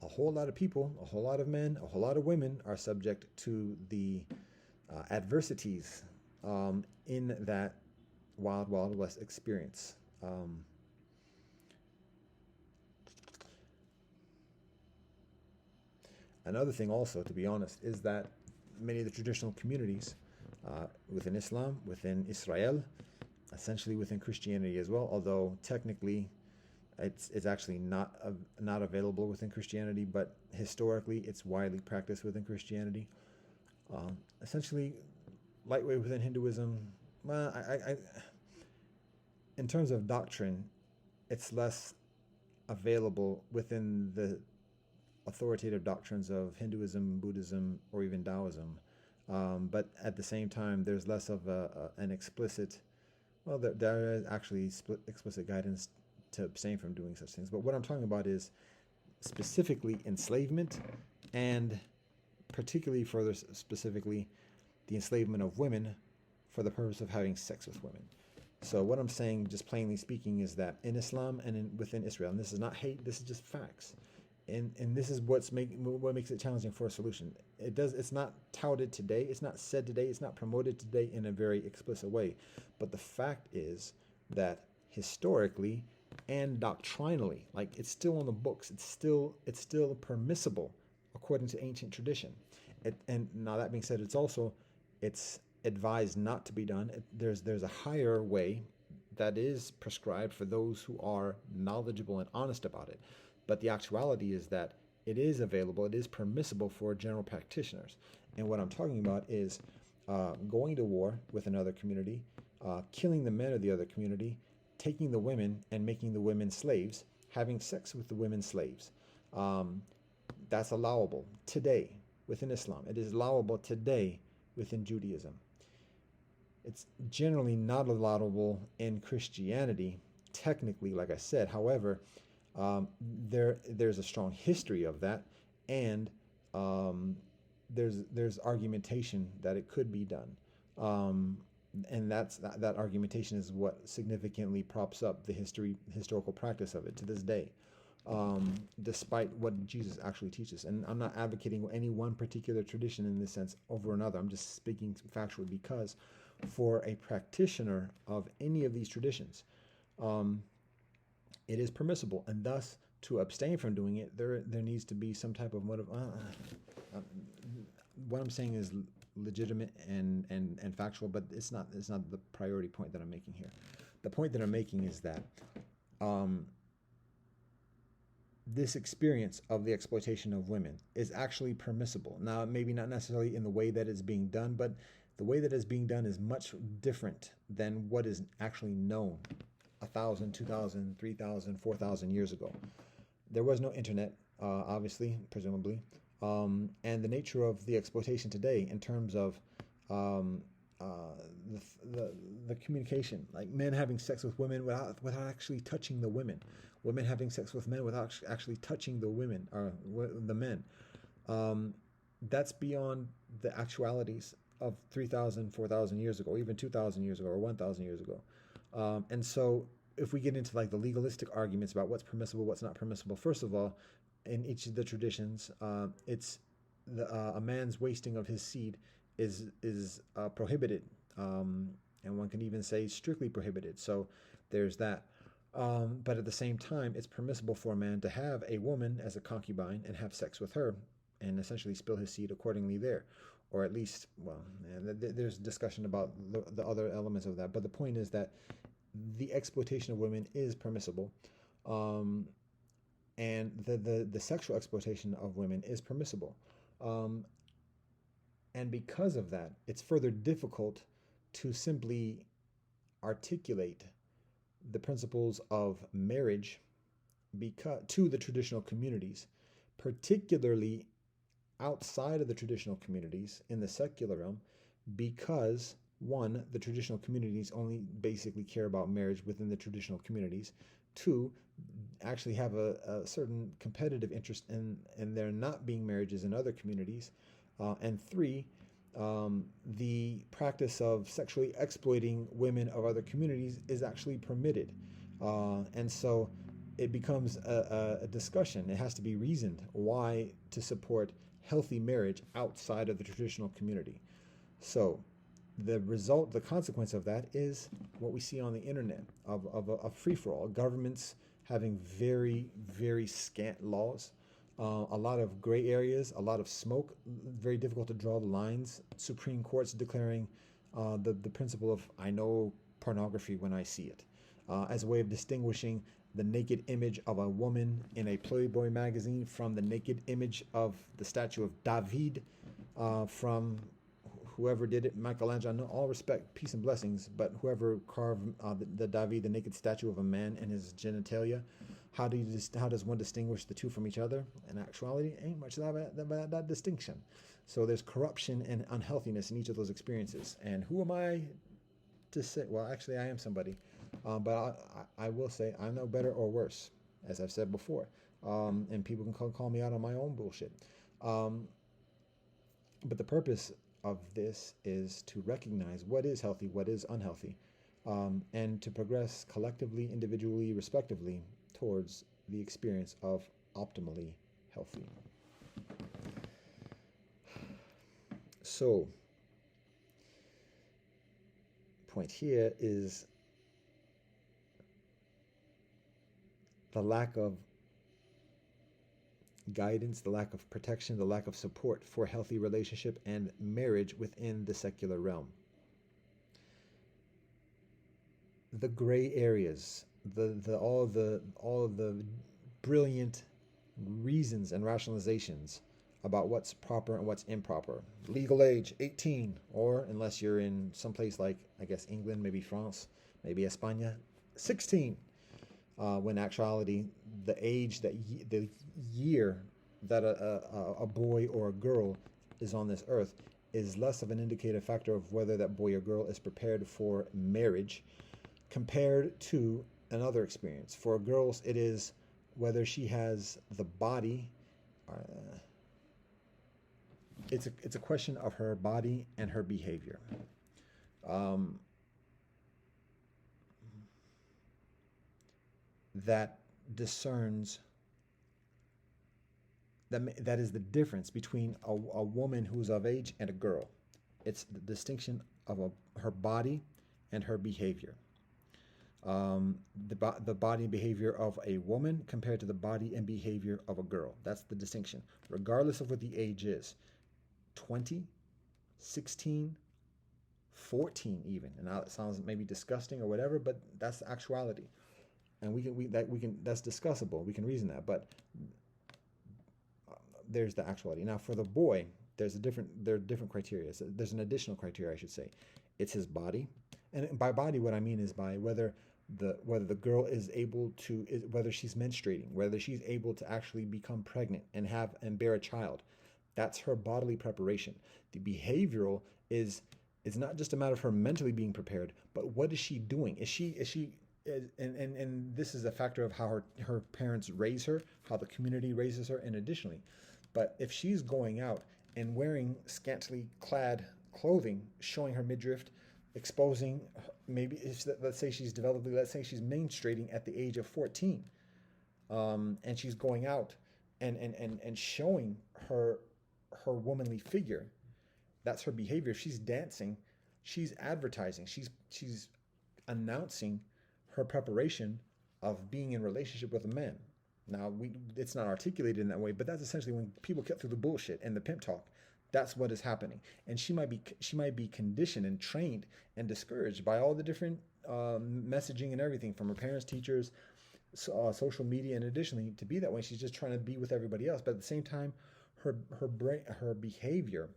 Speaker 1: a whole lot of people, a whole lot of men, a whole lot of women are subject to the adversities in that wild, wild west experience. Another thing, also, to be honest, is that many of the traditional communities within Islam, within Israel, essentially within Christianity as well, although technically it's actually not available within Christianity, but historically it's widely practiced within Christianity. Essentially, lightweight within Hinduism. Well, in terms of doctrine, it's less available within the authoritative doctrines of Hinduism, Buddhism, or even Taoism. But at the same time, there's less of an explicit, well, there is actually explicit guidance to abstain from doing such things. But what I'm talking about is specifically enslavement, and particularly further specifically, the enslavement of women for the purpose of having sex with women. So what I'm saying, just plainly speaking, is that in Islam and within Israel, and this is not hate, this is just facts, and this is what makes it challenging for a solution. It's not touted today, it's not said today, it's not promoted today in a very explicit way, but the fact is that historically and doctrinally, like, it's still on the books, it's still permissible according to ancient tradition. And now, that being said, it's advised not to be done. There's a higher way that is prescribed for those who are knowledgeable and honest about it. But the actuality is that it is available, it is permissible for general practitioners. And what I'm talking about is going to war with another community, killing the men of the other community, taking the women and making the women slaves, having sex with the women slaves. That's allowable today within Islam. It is allowable today within Judaism. It's generally not allowable in Christianity technically, like I said. However, um, there's a strong history of that, and um, there's argumentation that it could be done, um, and that argumentation is what significantly props up the historical practice of it to this day, despite what Jesus actually teaches. And I'm not advocating any one particular tradition in this sense over another. I'm just speaking factually because for a practitioner of any of these traditions, um, it is permissible, and thus to abstain from doing it, there needs to be some type of motive. Uh, what I'm saying is legitimate and factual, but it's not the priority point that I'm making here. The point that I'm making is that um, this experience of the exploitation of women is actually permissible. Now, maybe not necessarily in the way that it's being done, but the way that it's being done is much different than what is actually known 1,000, 2,000, 3,000, 4,000 years ago. There was no internet, obviously, presumably, and the nature of the exploitation today in terms of um, uh, the communication, like men having sex with women without actually touching the women, women having sex with men without actually touching the women or the men. Um, that's beyond the actualities of 3,000, 4,000 years ago, even 2,000 years ago, or 1,000 years ago. And so if we get into like the legalistic arguments about what's permissible, what's not permissible, first of all, in each of the traditions, it's a man's wasting of his seed is prohibited, and one can even say strictly prohibited. So there's that. But at the same time, it's permissible for a man to have a woman as a concubine and have sex with her, and essentially spill his seed accordingly there, or at least, well, there's discussion about the other elements of that. But the point is that the exploitation of women is permissible, um, and the sexual exploitation of women is permissible. Um, and because of that, it's further difficult to simply articulate the principles of marriage to the traditional communities, particularly outside of the traditional communities in the secular realm, because one, the traditional communities only basically care about marriage within the traditional communities. Two, actually have a certain competitive interest in there not being marriages in other communities. And three, the practice of sexually exploiting women of other communities is actually permitted. And so it becomes a discussion. It has to be reasoned why to support healthy marriage outside of the traditional community. So the result, the consequence of that is what we see on the internet of a free-for-all. Governments having very, very scant laws, a lot of gray areas, a lot of smoke, very difficult to draw the lines. Supreme Courts declaring the principle of I know pornography when I see it, as a way of distinguishing the naked image of a woman in a Playboy magazine from the naked image of the statue of David from whoever did it, Michelangelo. I know, all respect, peace and blessings, but whoever carved the David, the naked statue of a man and his genitalia, how does one distinguish the two from each other? In actuality, ain't much of that distinction. So there's corruption and unhealthiness in each of those experiences. And who am I to say? Well, actually, I am somebody, but I will say I'm no better or worse, as I've said before. And people can call me out on my own bullshit. Um, but the purpose of this is to recognize what is healthy, what is unhealthy, and to progress collectively, individually, respectively, towards the experience of optimally healthy. So, point here is the lack of guidance, the lack of protection, the lack of support for healthy relationship and marriage within the secular realm. The gray areas, all the brilliant reasons and rationalizations about what's proper and what's improper. Legal age 18, or unless you're in some place like, I guess, England, maybe France, maybe España, 16. When actuality, the age, the year that a boy or a girl is on this earth is less of an indicative factor of whether that boy or girl is prepared for marriage compared to another experience. For girls, it is whether she has the body. Uh, it's a question of her body and her behavior. Um, that discerns that is the difference between a woman who's of age and a girl. It's the distinction of her body and her behavior. The body and behavior of a woman compared to the body and behavior of a girl. That's the distinction, regardless of what the age is. 20, 16, 14 even. And now it sounds maybe disgusting or whatever, but that's the actuality. And that's discussable. We can reason that, but there's the actuality. Now for the boy, there are different criteria. So there's an additional criteria, I should say. It's his body, and by body, what I mean is by whether the girl is able to, whether she's menstruating, whether she's able to actually become pregnant and bear a child. That's her bodily preparation. The behavioral is not just a matter of her mentally being prepared, but what is she doing? Is she and this is a factor of how her parents raise her, how the community raises her, and additionally. But if she's going out and wearing scantily clad clothing, showing her midriff, exposing, maybe if, let's say she's developing, let's say she's menstruating at the age of 14, and she's going out and showing her womanly figure, that's her behavior. If she's dancing, she's advertising, she's announcing her preparation of being in relationship with a man. Now, it's not articulated in that way, but that's essentially when people cut through the bullshit and the pimp talk. That's what is happening, and she might be conditioned and trained and discouraged by all the different messaging and everything from her parents, teachers, social media, and additionally to be that way. She's just trying to be with everybody else, but at the same time, her behavior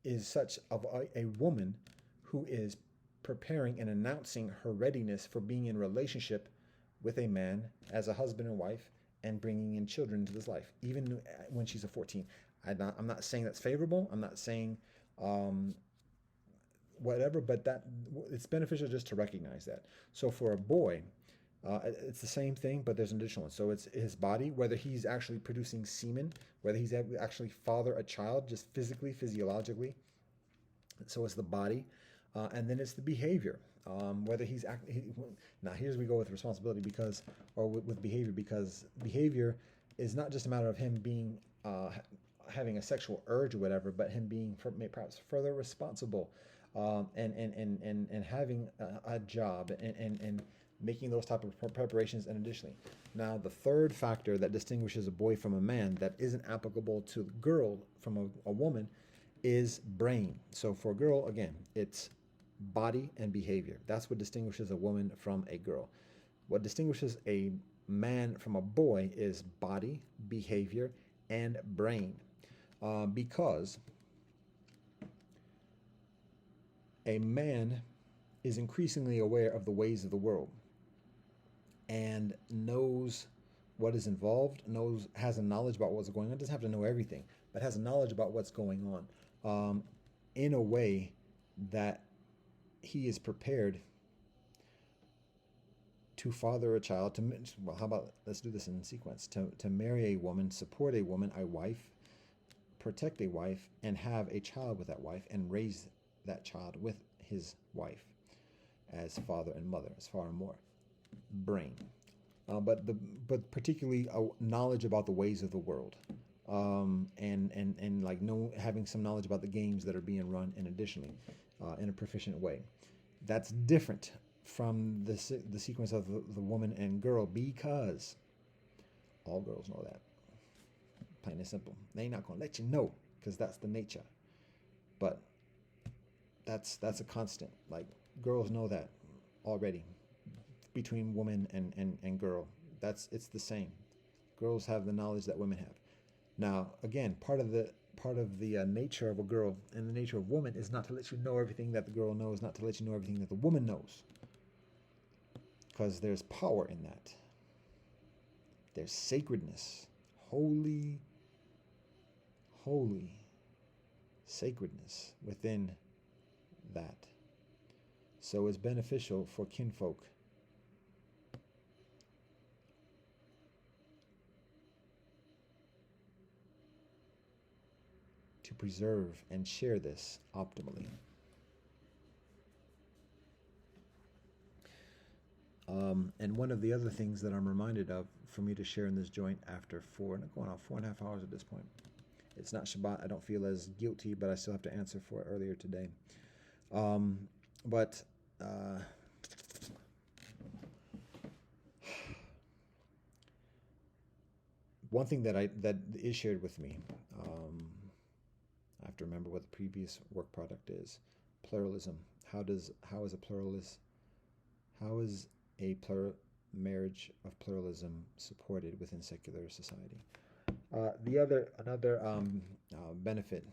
Speaker 1: is such of a woman who is preparing and announcing her readiness for being in relationship with a man as a husband and wife and bringing in children into this life, even when she's a 14. I'm not saying that's favorable. I'm not saying whatever, but that it's beneficial just to recognize that. So for a boy, it's the same thing, but there's an additional one. So it's his body, whether he's actually producing semen, whether he's actually father a child, just physically, physiologically. So it's the body, and then it's the behavior. Whether he's now here's we go with responsibility with behavior, because behavior is not just a matter of him being having a sexual urge or whatever, but him being perhaps further responsible, and having a job and making those type of preparations. And additionally, now the third factor that distinguishes a boy from a man that isn't applicable to the girl from a woman is brain. So for a girl, again, it's body and behavior. That's what distinguishes a woman from a girl. What distinguishes a man from a boy is body, behavior, and brain. Because a man is increasingly aware of the ways of the world and knows what is involved, has a knowledge about what's going on. Doesn't have to know everything, but has a knowledge about what's going on in a way that he is prepared to father a child, well, how about, let's do this in sequence, to marry a woman, support a woman, a wife, protect a wife, and have a child with that wife, and raise that child with his wife as father and mother, as far and more. Brain. But particularly knowledge about the ways of the world. And like having some knowledge about the games that are being run, and additionally, in a proficient way. That's different from the sequence of the woman and girl, because all girls know that. Plain and simple. They ain't not gonna let you know, because that's the nature. But that's a constant. Like, girls know that already. Between woman and girl, it's the same. Girls have the knowledge that women have. Now, again, part of the nature of a girl and the nature of woman is not to let you know everything that the girl knows, not to let you know everything that the woman knows, because there's power in that. There's sacredness, holy sacredness within that. So it's beneficial for kinfolk to preserve and share this optimally. And one of the other things that I'm reminded of for me to share in this joint after going on 4.5 hours at this point. It's not Shabbat. I don't feel as guilty, but I still have to answer for it earlier today. But one thing that is shared with me, I have to remember what the previous work product is. Pluralism. How is marriage of pluralism supported within secular society? Another benefit,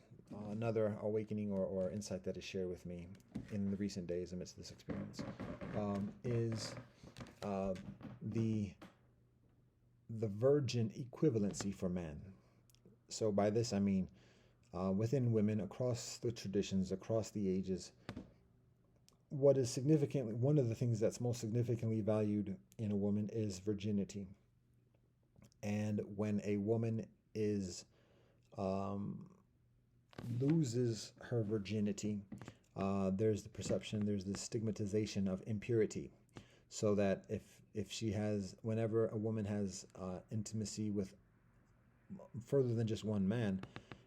Speaker 1: another awakening or insight that is shared with me in the recent days amidst this experience, is the virgin equivalency for man. So by this I mean within women, across the traditions, across the ages, one of the things that's most significantly valued in a woman is virginity. And when a woman loses her virginity, there's the stigmatization of impurity. So that whenever a woman has intimacy with further than just one man,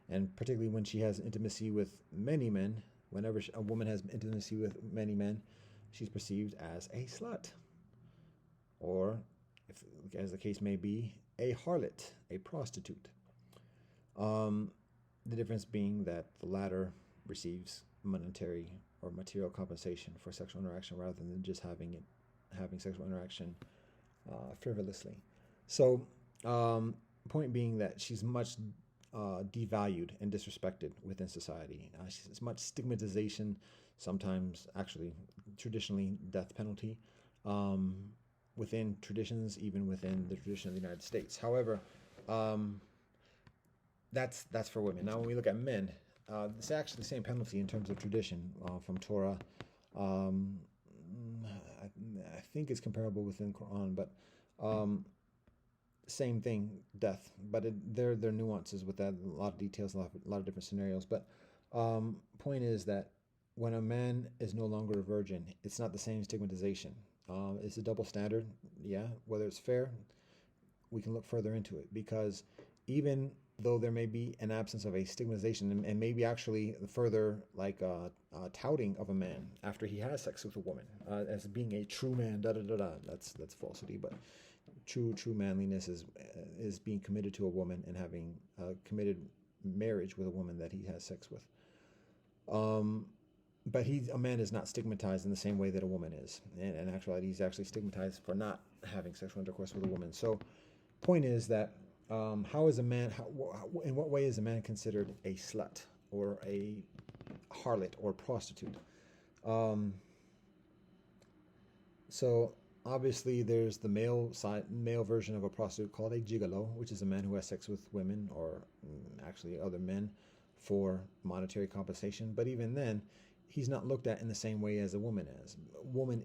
Speaker 1: and particularly when she has intimacy with many men, whenever a woman has intimacy with many men, she's perceived as a slut, or, if as the case may be, a harlot, a prostitute. The difference being that the latter receives monetary or material compensation for sexual interaction rather than just having sexual interaction frivolously. So, point being that she's much devalued and disrespected within society. It's much stigmatization, sometimes actually traditionally death penalty, within traditions, even within the tradition of the United States. However, that's for women. Now, when we look at men, it's actually the same penalty in terms of tradition from Torah. I think it's comparable within Quran, but same thing, death. But there are nuances with that, a lot of details, a lot of different scenarios. But point is that when a man is no longer a virgin, it's not the same stigmatization. It's a double standard. Yeah, whether it's fair, we can look further into it, because even though there may be an absence of a stigmatization and maybe actually further touting of a man after he has sex with a woman as being a true man, that's falsity, but true manliness is being committed to a woman and having committed marriage with a woman that he has sex with. But a man is not stigmatized in the same way that a woman is. And in actuality, he's actually stigmatized for not having sexual intercourse with a woman. So, point is that in what way is a man considered a slut or a harlot or prostitute? So obviously there's the male version of a prostitute called a gigolo, which is a man who has sex with women or actually other men for monetary compensation. But even then, he's not looked at in the same way as a woman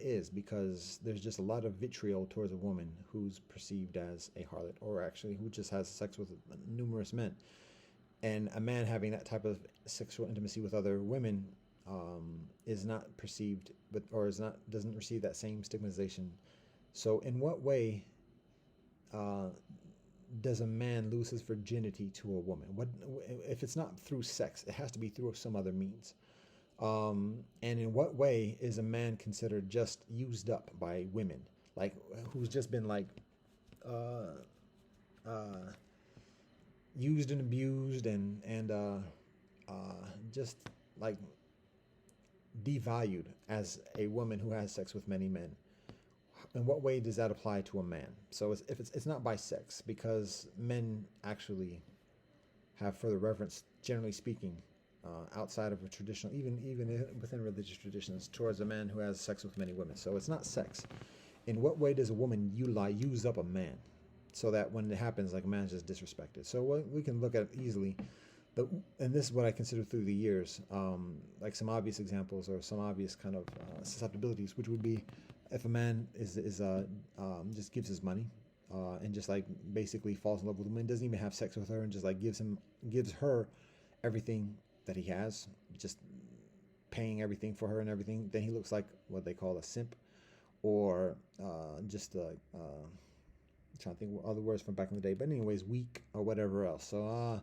Speaker 1: is, because there's just a lot of vitriol towards a woman who's perceived as a harlot, or actually who just has sex with numerous men. And a man having that type of sexual intimacy with other women is not perceived, doesn't receive that same stigmatization. So in what way does a man lose his virginity to a woman? If it's not through sex, it has to be through some other means. And in what way is a man considered just used up by women, like who's just been used and abused and just like devalued as a woman who has sex with many men? In what way does that apply to a man? So it's not by sex, because men actually have further reverence, generally speaking, outside of a traditional, even within religious traditions, towards a man who has sex with many women. So it's not sex. In what way does a woman use up a man, so that when it happens, like, a man is just disrespected? So we can look at it easily, and this is what I consider through the years, like some obvious examples or some obvious kind of susceptibilities, which would be if a man just gives his money and just like basically falls in love with a woman, doesn't even have sex with her, and just like gives her everything that he has, just paying everything for her and everything, then he looks like what they call a simp, or just a I'm trying to think of other words from back in the day, but anyways, weak or whatever else. So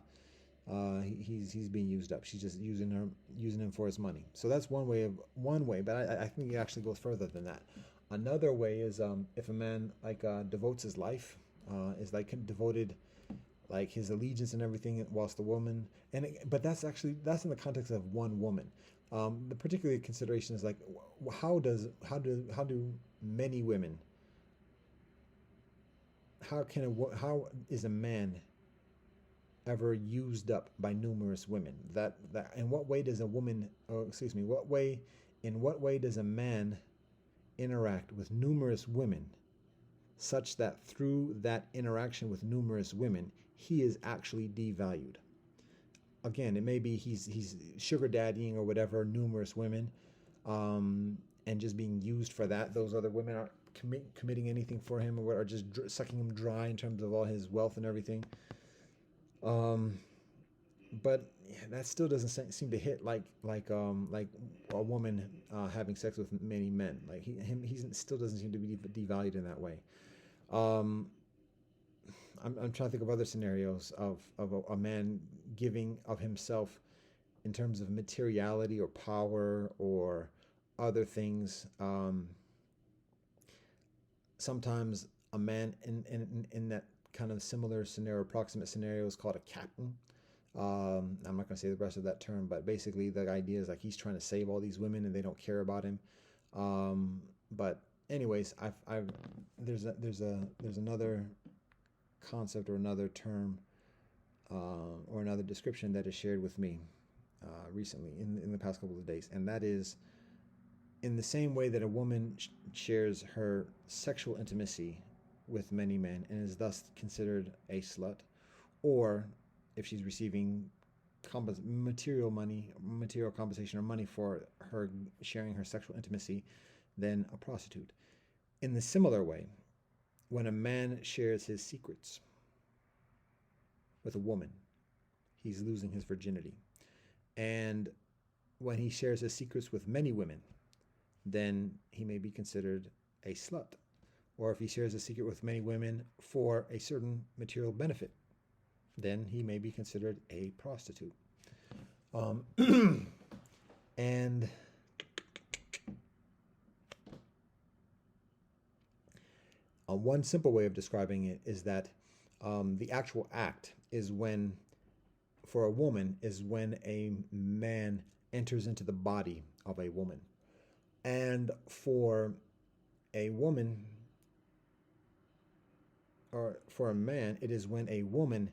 Speaker 1: he's being used up. She's just using him for his money. So that's one way, but I think it actually goes further than that. Another way is if a man like devotes his life, is like devoted, like his allegiance and everything, whilst the woman, but that's in the context of one woman. The particular consideration is like, how do many women, how is a man ever used up by numerous women? That in what way does a woman, or excuse me, in what way does a man interact with numerous women, such that through that interaction with numerous women, he is actually devalued? Again, it may be he's sugar daddying or whatever numerous women, and just being used for that. Those other women aren't committing anything for him, or are just sucking him dry in terms of all his wealth and everything. Um, but that still doesn't seem to hit like a woman having sex with many men. Like he still doesn't seem to be devalued in that way. Um, I'm trying to think of other scenarios of a man giving of himself in terms of materiality or power or other things. Sometimes a man in that kind of similar scenario, approximate scenario, is called a captain. I'm not going to say the rest of that term, but basically the idea is like he's trying to save all these women and they don't care about him. But anyways, there's another concept or another term, or another description that is shared with me recently in the past couple of days, and that is, in the same way that a woman shares her sexual intimacy with many men and is thus considered a slut, or if she's receiving material compensation or money for her sharing her sexual intimacy, then a prostitute. In the similar way, when a man shares his secrets with a woman, he's losing his virginity. And when he shares his secrets with many women, then he may be considered a slut. Or if he shares a secret with many women for a certain material benefit, then he may be considered a prostitute. And one simple way of describing it is that the actual act is when, for a woman, is when a man enters into the body of a woman. And for a woman, or for a man, it is when a woman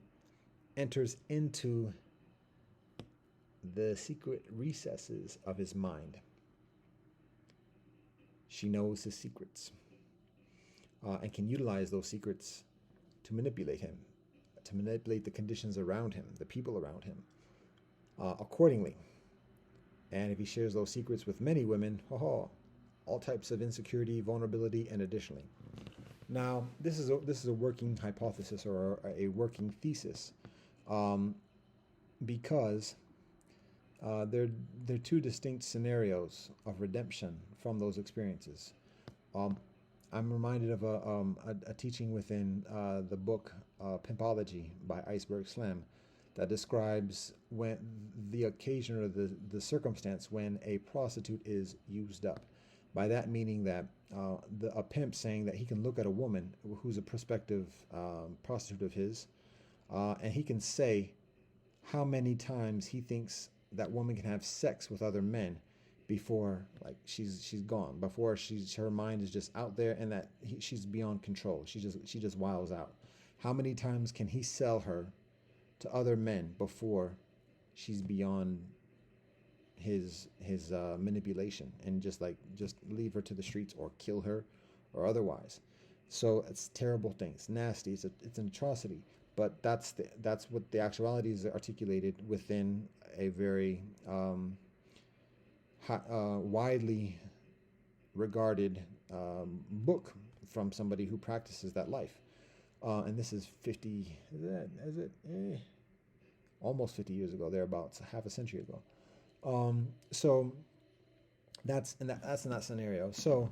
Speaker 1: enters into the secret recesses of his mind. She knows his secrets, and can utilize those secrets to manipulate him, to manipulate the conditions around him, the people around him, accordingly. And if he shares those secrets with many women, all types of insecurity, vulnerability, and additionally. Now, this is a working hypothesis or a working thesis, because they're two distinct scenarios of redemption from those experiences. I'm reminded of a teaching within the book Pimpology by Iceberg Slim, that describes when the occasion or the circumstance when a prostitute is used up. By that meaning that a pimp saying that he can look at a woman who's a prospective prostitute of his, and he can say how many times he thinks that woman can have sex with other men before, like, she's gone, before her mind is just out there, and that she's beyond control. She just wiles out. How many times can he sell her to other men before she's beyond his manipulation, and just leave her to the streets or kill her or otherwise? So it's terrible thing. It's nasty. It's an atrocity. But that's what the actuality is articulated within a very widely regarded book from somebody who practices that life. And this is 50. Is it? almost 50 years ago, thereabouts, half a century ago. So that's in that scenario. So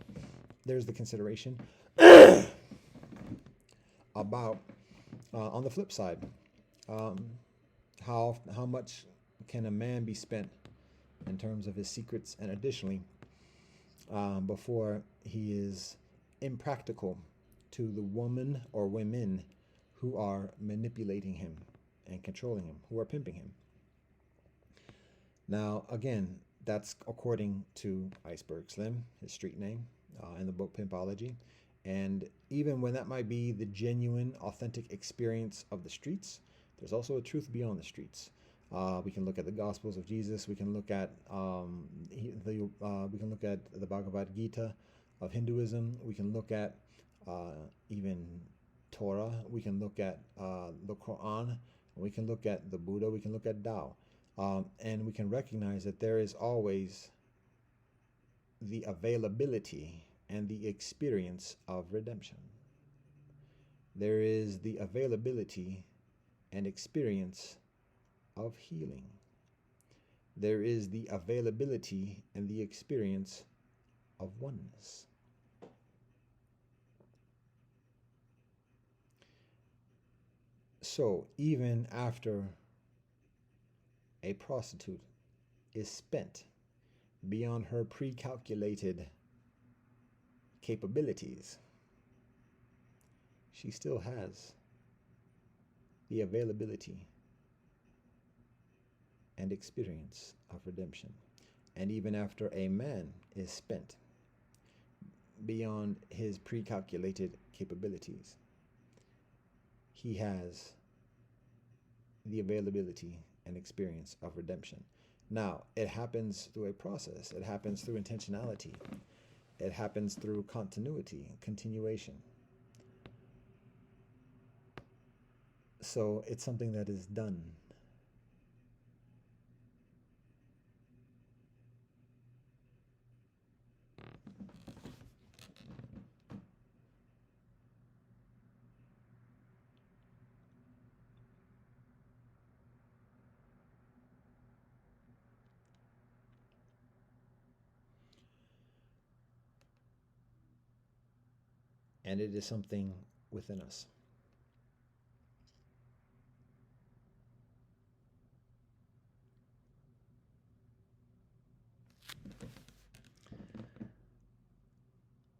Speaker 1: there's the consideration about on the flip side, um, how much can a man be spent in terms of his secrets, and additionally, before he is impractical to the woman or women who are manipulating him and controlling him, who are pimping him. Now, again, that's according to Iceberg Slim, his street name, in the book Pimpology. And even when that might be the genuine, authentic experience of the streets, there's also a truth beyond the streets. We can look at the Gospels of Jesus. We can look at we can look at the Bhagavad Gita of Hinduism. We can look at even Torah. We can look at the Quran. We can look at the Buddha. We can look at Tao. And we can recognize that there is always the availability and the experience of redemption. There is the availability and experience of healing. There is the availability and the experience of oneness. So even after a prostitute is spent beyond her pre-calculated capabilities, she still has the availability and experience of redemption. And even after a man is spent beyond his pre-calculated capabilities, he has the availability and experience of redemption. Now, it happens through a process. It happens through intentionality. It happens through continuity, continuation. So it's something that is done. And it is something within us.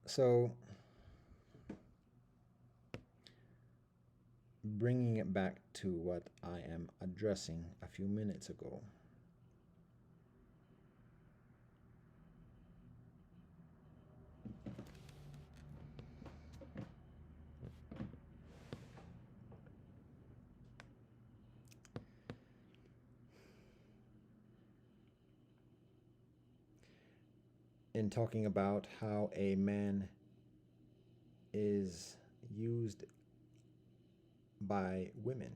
Speaker 1: So, bringing it back to what I am addressing a few minutes ago. In talking about how a man is used by women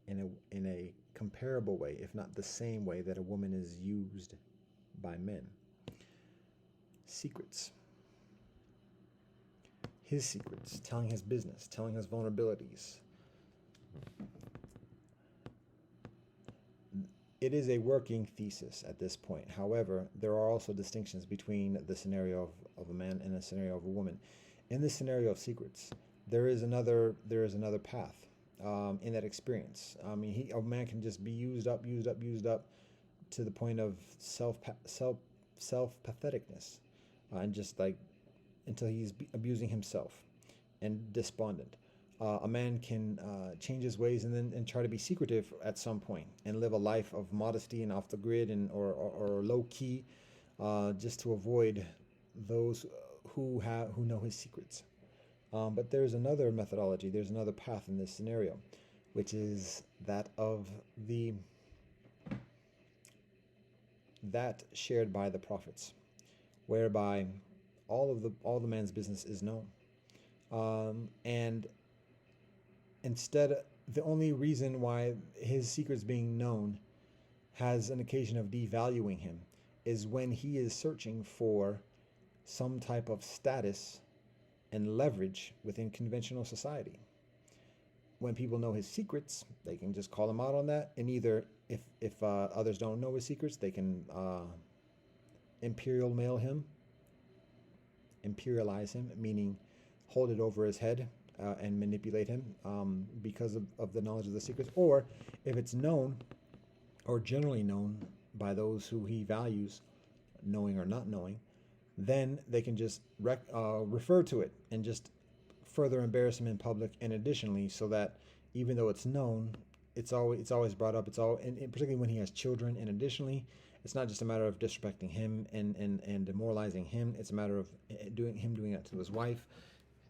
Speaker 1: in a comparable way, if not the same way that a woman is used by men. Secrets. His secrets, telling his business, telling his vulnerabilities. It is a working thesis at this point. However, there are also distinctions between the scenario of a man and the scenario of a woman. In the scenario of secrets, there is another path in that experience. I mean, a man can just be used up to the point of self patheticness, and just like until he's abusing himself and despondent. A man can change his ways and try to be secretive at some point and live a life of modesty and off the grid or low key, just to avoid those who know his secrets. But there's another methodology. There's another path in this scenario, which is that of that shared by the prophets, whereby all the man's business is known, and instead, the only reason why his secrets being known has an occasion of devaluing him is when he is searching for some type of status and leverage within conventional society. when people know his secrets, they can just call him out on that. And either if others don't know his secrets, they can imperial mail him, imperialize him, meaning hold it over his head and manipulate him because of the knowledge of the secrets. Or if it's known or generally known by those who he values, knowing or not knowing, then they can just refer to it and just further embarrass him in public. And additionally, so that even though it's known, it's always brought up. It's all, and particularly when he has children. And additionally, it's not just a matter of disrespecting him and demoralizing him. It's a matter of doing that to his wife,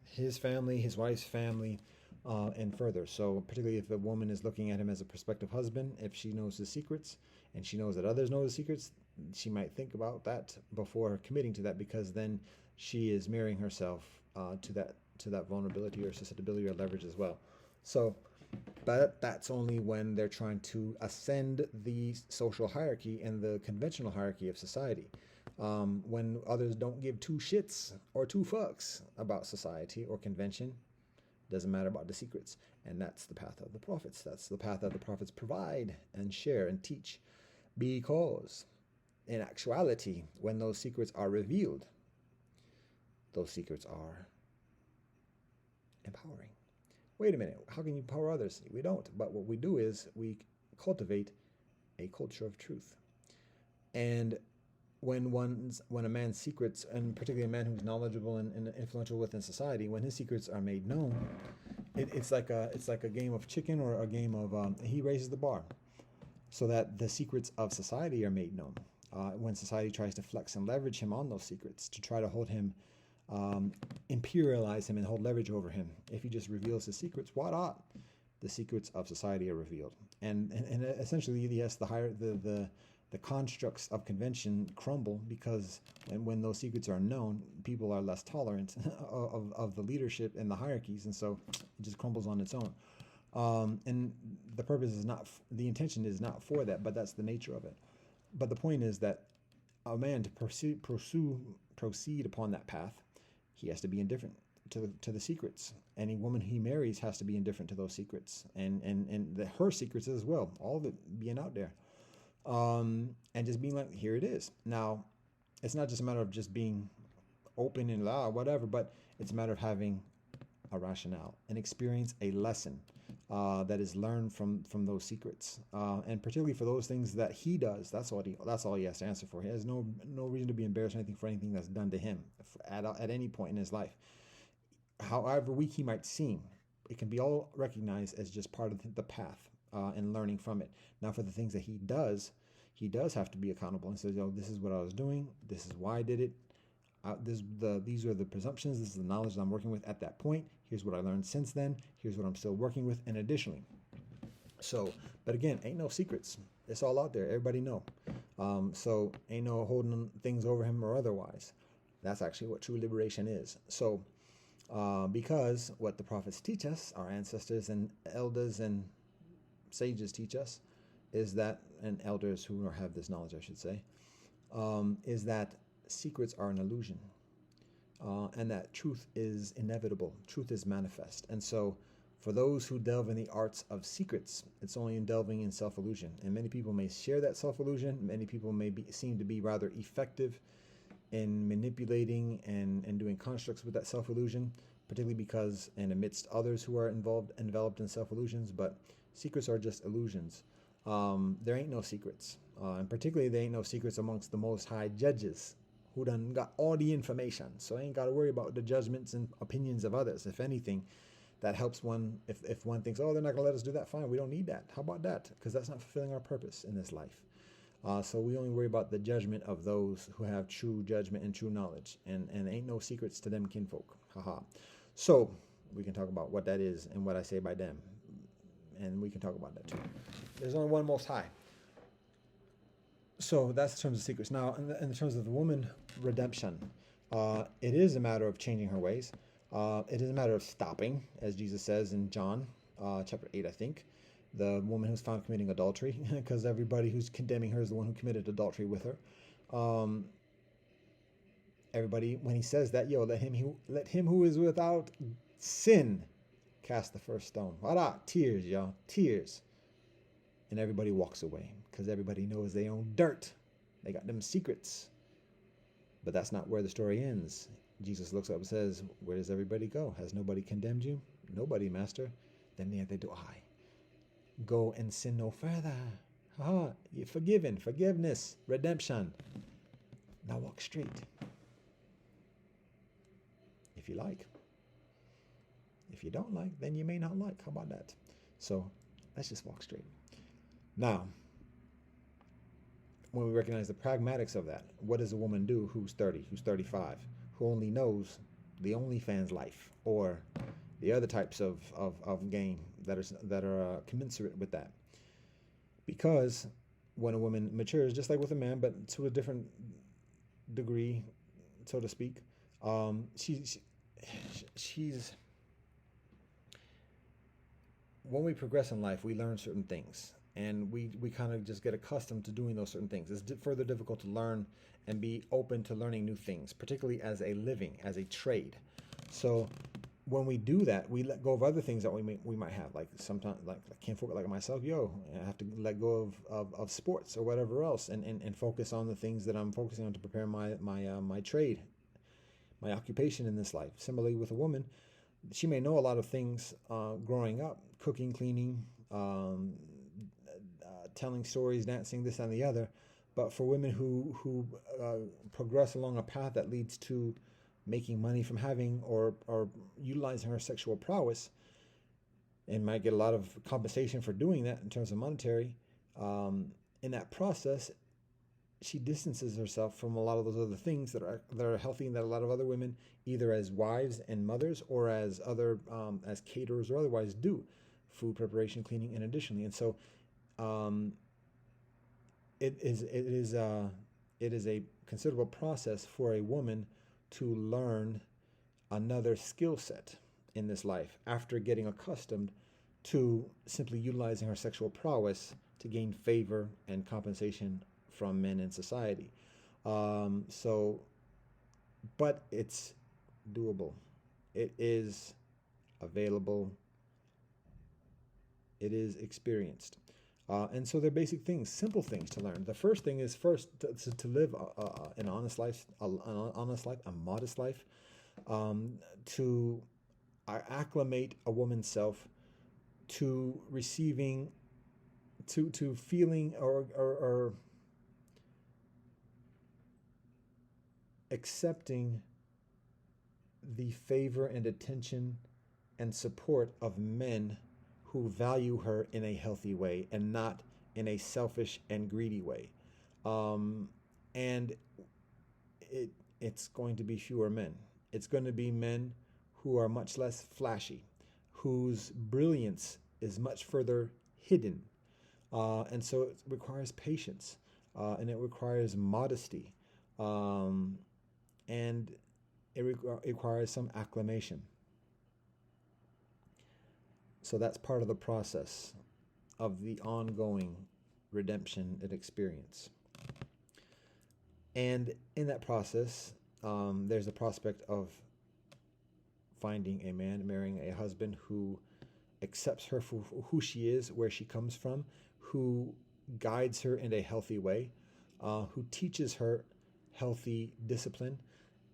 Speaker 1: his family, his wife's family, and further. So particularly if the woman is looking at him as a prospective husband, if she knows his secrets and she knows that others know his secrets, she might think about that before committing to that, because then she is marrying herself to that vulnerability or susceptibility or leverage as well. So, but that's only when they're trying to ascend the social hierarchy and the conventional hierarchy of society. When others don't give two shits or two fucks about society or convention, doesn't matter about the secrets. And that's the path of the prophets. That's the path that the prophets provide and share and teach. Because in actuality, when those secrets are revealed, those secrets are empowering. Wait a minute, how can you empower others? We don't. But what we do is we cultivate a culture of truth. And when a man's secrets, and particularly a man who's knowledgeable and influential within society, when his secrets are made known, it's like a game of chicken, or a game of he raises the bar so that the secrets of society are made known. When society tries to flex and leverage him on those secrets to try to hold him, imperialize him and hold leverage over him, if he just reveals his secrets, what up? The secrets of society are revealed, and essentially, yes, the constructs of convention crumble, because when those secrets are known, people are less tolerant of the leadership and the hierarchies, and so it just crumbles on its own. And the purpose is not, the intention is not for that, but that's the nature of it. But the point is that a man to proceed upon that path, he has to be indifferent to the secrets. Any woman he marries has to be indifferent to those secrets, and her secrets as well. All of it being out there, and just being like, here it is. Now, it's not just a matter of just being open and loud, whatever, but it's a matter of having a rationale, an experience, a lesson that is learned from those secrets, and particularly for those things that he does. That's all he has to answer for. He has no reason to be embarrassed or anything for anything that's done to him at any point in his life. However weak he might seem, it can be all recognized as just part of the path and learning from it. Now, for the things that he does have to be accountable and says, this is what I was doing. This is why I did it. These are the presumptions. This is the knowledge that I'm working with at that point. Here's what I learned since then. Here's what I'm still working with. And additionally, but again, ain't no secrets. It's all out there. Everybody know. So ain't no holding things over him or otherwise. That's actually what true liberation is. So, because what the prophets teach us, our ancestors and elders and sages teach us, is that, and elders who have this knowledge, I should say, is that secrets are an illusion, and that truth is inevitable. Truth is manifest. And so for those who delve in the arts of secrets, it's only in delving in self-illusion. And many people may share that self-illusion. Many people may seem to be rather effective in manipulating and doing constructs with that self-illusion, particularly because and amidst others who are enveloped in self-illusions. But secrets are just illusions. There ain't no secrets, and particularly there ain't no secrets amongst the Most High judges, who done got all the information. So I ain't got to worry about the judgments and opinions of others. If anything, that helps one. If one thinks, oh, they're not going to let us do that, fine, we don't need that. How about that? Because that's not fulfilling our purpose in this life. So we only worry about the judgment of those who have true judgment and true knowledge. And ain't no secrets to them kinfolk. Haha. So we can talk about what that is and what I say by them. And we can talk about that too. There's only one Most High. So that's in terms of secrets. Now, in terms of the woman redemption, it is a matter of changing her ways. It is a matter of stopping, as Jesus says in John chapter 8, I think, the woman who's found committing adultery, because everybody who's condemning her is the one who committed adultery with her. Everybody, when he says that, let him who is without sin cast the first stone. Voila, tears, y'all, tears. And everybody walks away because everybody knows they own dirt. They got them secrets. But that's not where the story ends. Jesus looks up and says, where does everybody go? Has nobody condemned you? Nobody, Master. Then neither do I. Go and sin no further. You're forgiven, forgiveness, redemption. Now walk straight. If you like. If you don't like, then you may not like. How about that? So let's just walk straight. Now, when we recognize the pragmatics of that, what does a woman do who's 30, who's 35, who only knows the OnlyFans life or the other types of game that are commensurate with that? Because when a woman matures, just like with a man, but to a different degree, so to speak, she's when we progress in life, we learn certain things, and we kind of just get accustomed to doing those certain things. It's further difficult to learn and be open to learning new things, particularly as a living, as a trade. So when we do that, we let go of other things that we might have. Like sometimes, like I can't focus, like myself, I have to let go of sports or whatever else, and focus on the things that I'm focusing on to prepare my trade, my occupation in this life. Similarly, with a woman, she may know a lot of things growing up, cooking, cleaning, telling stories, dancing, this and the other. But for women who progress along a path that leads to making money from having or utilizing her sexual prowess, and might get a lot of compensation for doing that in terms of monetary, in that process, she distances herself from a lot of those other things that are healthy, and that a lot of other women, either as wives and mothers or as other as caterers or otherwise, do food preparation, cleaning, and additionally. And so it is a considerable process for a woman to learn another skill set in this life after getting accustomed to simply utilizing her sexual prowess to gain favor and compensation from men in society. But it's doable. It is available. It is experienced. And so they're basic things, simple things to learn. The first thing is to live an honest life, a modest life, to acclimate a woman's self to receiving, to feeling or accepting the favor and attention and support of men who value her in a healthy way and not in a selfish and greedy way. And it's going to be fewer men. It's going to be men who are much less flashy, whose brilliance is much further hidden. And so it requires patience, and it requires modesty, and it requires some acclimation. So that's part of the process of the ongoing redemption and experience. And in that process, there's a prospect of finding a man, marrying a husband who accepts her for who she is, where she comes from, who guides her in a healthy way, who teaches her healthy discipline,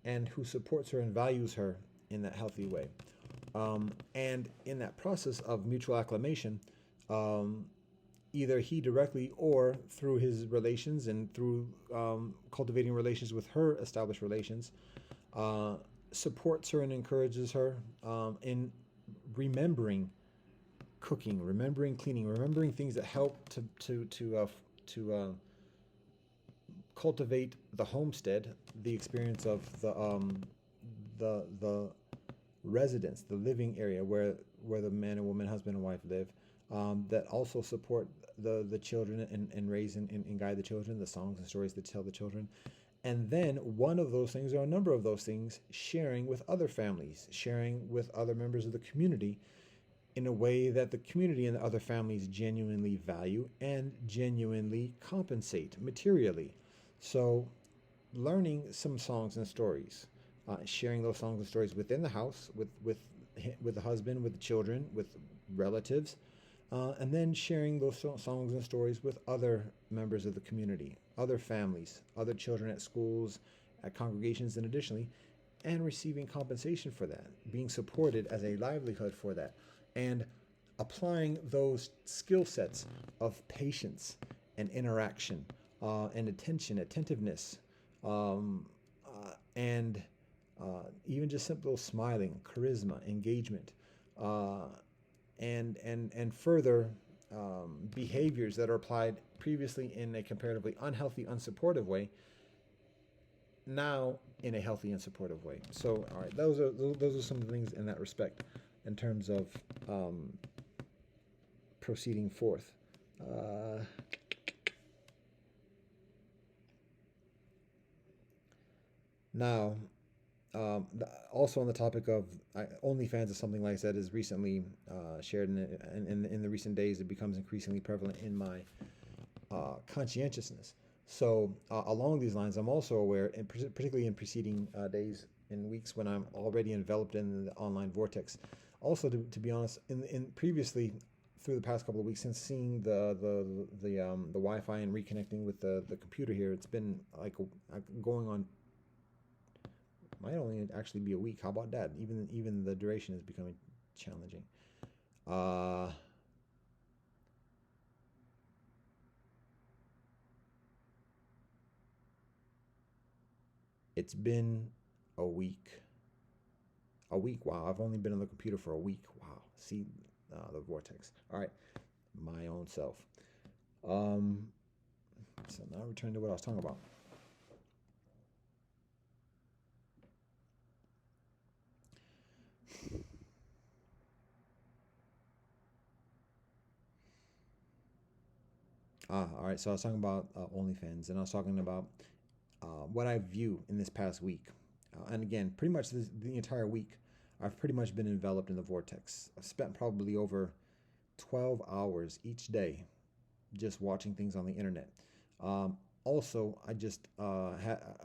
Speaker 1: and who supports her and values her in that healthy way. And in that process of mutual acclamation, either he directly or through his relations and through cultivating relations with her established relations, supports her and encourages her in remembering cooking, remembering cleaning, remembering things that help to cultivate the homestead, the experience of the residence, the living area where the man and woman, husband and wife live, that also support the children and raise and guide the children, the songs and stories that tell the children. And then one of those things, or a number of those things, sharing with other families, sharing with other members of the community in a way that the community and the other families genuinely value and genuinely compensate materially. So learning some songs and stories, sharing those songs and stories within the house with with the husband, with the children, with relatives, and then sharing those songs and stories with other members of the community, other families, other children at schools, at congregations, and additionally, and receiving compensation for that, being supported as a livelihood for that, and applying those skill sets of patience and interaction and attention, attentiveness, and even just simple smiling, charisma, engagement, uh, and further behaviors that are applied previously in a comparatively unhealthy, unsupportive way, now in a healthy and supportive way. So, all right, those are some of the things in that respect, in terms of um, proceeding forth. Uh, Now, also on the topic of OnlyFans is something, like I said, is recently shared in the recent days. It becomes increasingly prevalent in my conscientiousness. So along these lines, I'm also aware, and particularly in preceding days and weeks when I'm already enveloped in the online vortex. Also, to be honest, in previously through the past couple of weeks since seeing the Wi-Fi and reconnecting with the computer here, it's been like going on, might only actually be a week. How about that? Even the duration is becoming challenging. Uh, it's been a week. A week. Wow. I've only been on the computer for a week. Wow. See the vortex. All right. My own self. Um, so now return to what I was talking about. All right. So I was talking about OnlyFans, and I was talking about what I view in this past week. And again, pretty much the entire week, I've pretty much been enveloped in the vortex. I've spent probably over 12 hours each day just watching things on the internet. Also, I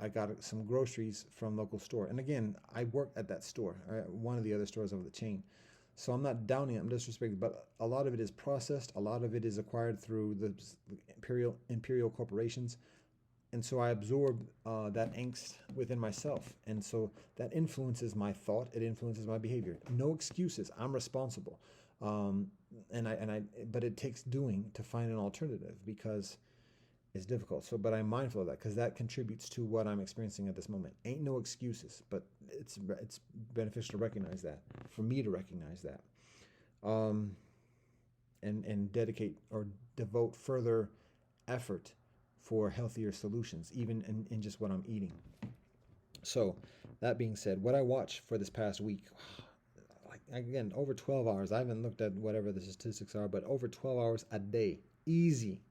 Speaker 1: got some groceries from local store, and again, I work at that store, one of the other stores of the chain. So I'm not downing it, I'm disrespecting, but a lot of it is processed. A lot of it is acquired through the imperial corporations, and so I absorb that angst within myself, and so that influences my thought. It influences my behavior. No excuses. I'm responsible, um, but it takes doing to find an alternative because it's difficult. So, but I'm mindful of that because that contributes to what I'm experiencing at this moment. Ain't no excuses, but it's beneficial to recognize that. For me to recognize that, um, and dedicate or devote further effort for healthier solutions, even in just what I'm eating. So, that being said, what I watched for this past week, like again, over 12 hours. I haven't looked at whatever the statistics are, but over 12 hours a day, easy,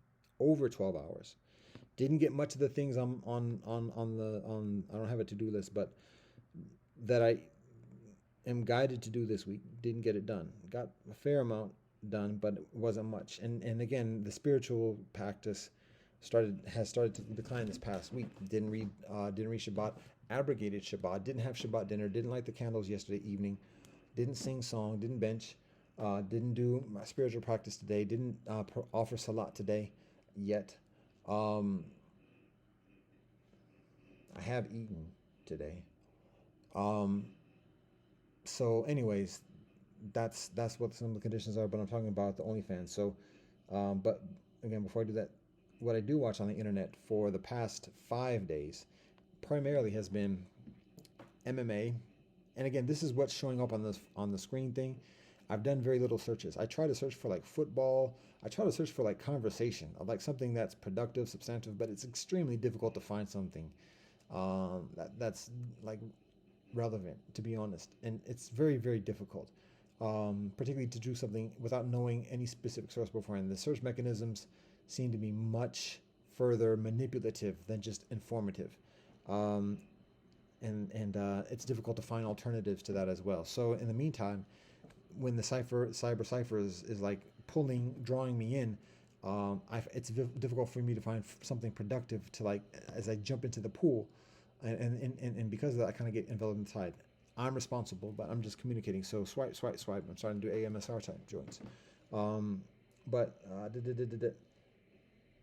Speaker 1: over 12 hours. Didn't get much of the things I'm on. I don't have a to do list, but that I am guided to do this week. Didn't get it done. Got a fair amount done, but it wasn't much. And again, the spiritual practice has started to decline this past week. Didn't read Shabbat. Abrogated Shabbat. Didn't have Shabbat dinner. Didn't light the candles yesterday evening. Didn't sing song. Didn't bench. Didn't do my spiritual practice today. Didn't offer salat today yet. Um, I have eaten today. Um, so, anyways, that's what some of the conditions are. But I'm talking about the OnlyFans. So, but again, before I do that, what I do watch on the internet for the past 5 days primarily has been MMA. And again, this is what's showing up on the screen thing. I've done very little searches. I try to search for like football. I try to search for like conversation, like something that's productive, substantive, but it's extremely difficult to find something that's like relevant, to be honest. And it's very, very difficult, particularly to do something without knowing any specific source beforehand. The search mechanisms seem to be much further manipulative than just informative. Um, and it's difficult to find alternatives to that as well. So in the meantime, when the cyber cipher is like drawing me in, it's difficult for me to find something productive to like as I jump into the pool, and because of that, I kind of get enveloped inside. I'm responsible, but I'm just communicating. So swipe, swipe, swipe. I'm starting to do AMSR type joints. Um, but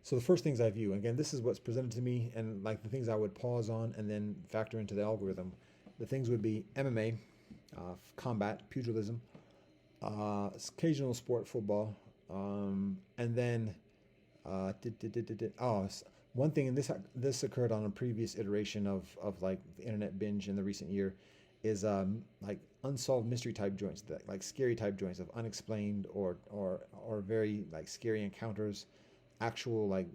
Speaker 1: So the first things I view, again, this is what's presented to me, and like the things I would pause on and then factor into the algorithm. The things would be MMA, combat, pugilism, occasional sport, football, and then oh, one thing, and this occurred on a previous iteration of like the internet binge in the recent year, is like unsolved mystery type joints, that like scary type joints of unexplained or very like scary encounters, actual like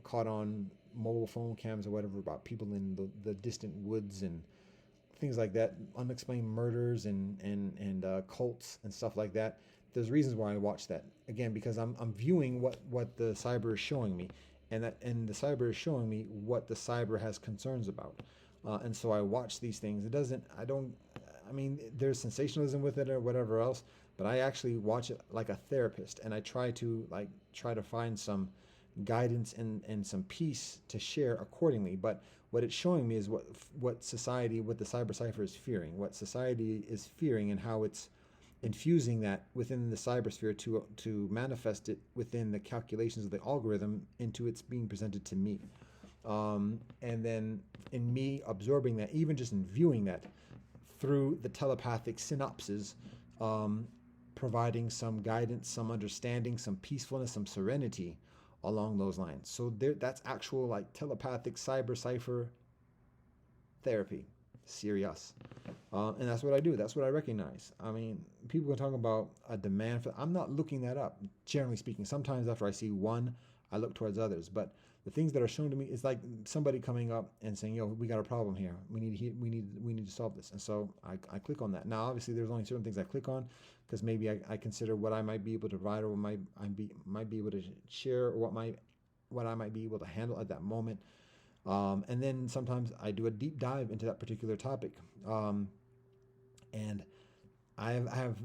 Speaker 1: caught on mobile phone cams or whatever about people in the distant woods and things like that, unexplained murders and cults and stuff like that. There's reasons why I watch that, again, because I'm viewing what the cyber is showing me, and the cyber is showing me what the cyber has concerns about, and so I watch these things. I mean, there's sensationalism with it or whatever else, but I actually watch it like a therapist, and I try to find some guidance and some peace to share accordingly. But what it's showing me is what society, what the cyber cipher is fearing, what society is fearing, and how it's infusing that within the cybersphere to manifest it within the calculations of the algorithm into its being presented to me. And then in me absorbing that, even just in viewing that through the telepathic synapses, providing some guidance, some understanding, some peacefulness, some serenity along those lines. So that's actual like telepathic cyber cipher therapy, serious. And that's what I do. That's what I recognize. I mean, people can talk about a demand for. I'm not looking that up. Generally speaking, sometimes after I see one, I look towards others. But the things that are shown to me is like somebody coming up and saying, "Yo, we got a problem here. We need to solve this." And so I click on that. Now, obviously, there's only certain things I click on because maybe I consider what I might be able to provide, or might be able to share, or what I might be able to handle at that moment. And then sometimes I do a deep dive into that particular topic. And I have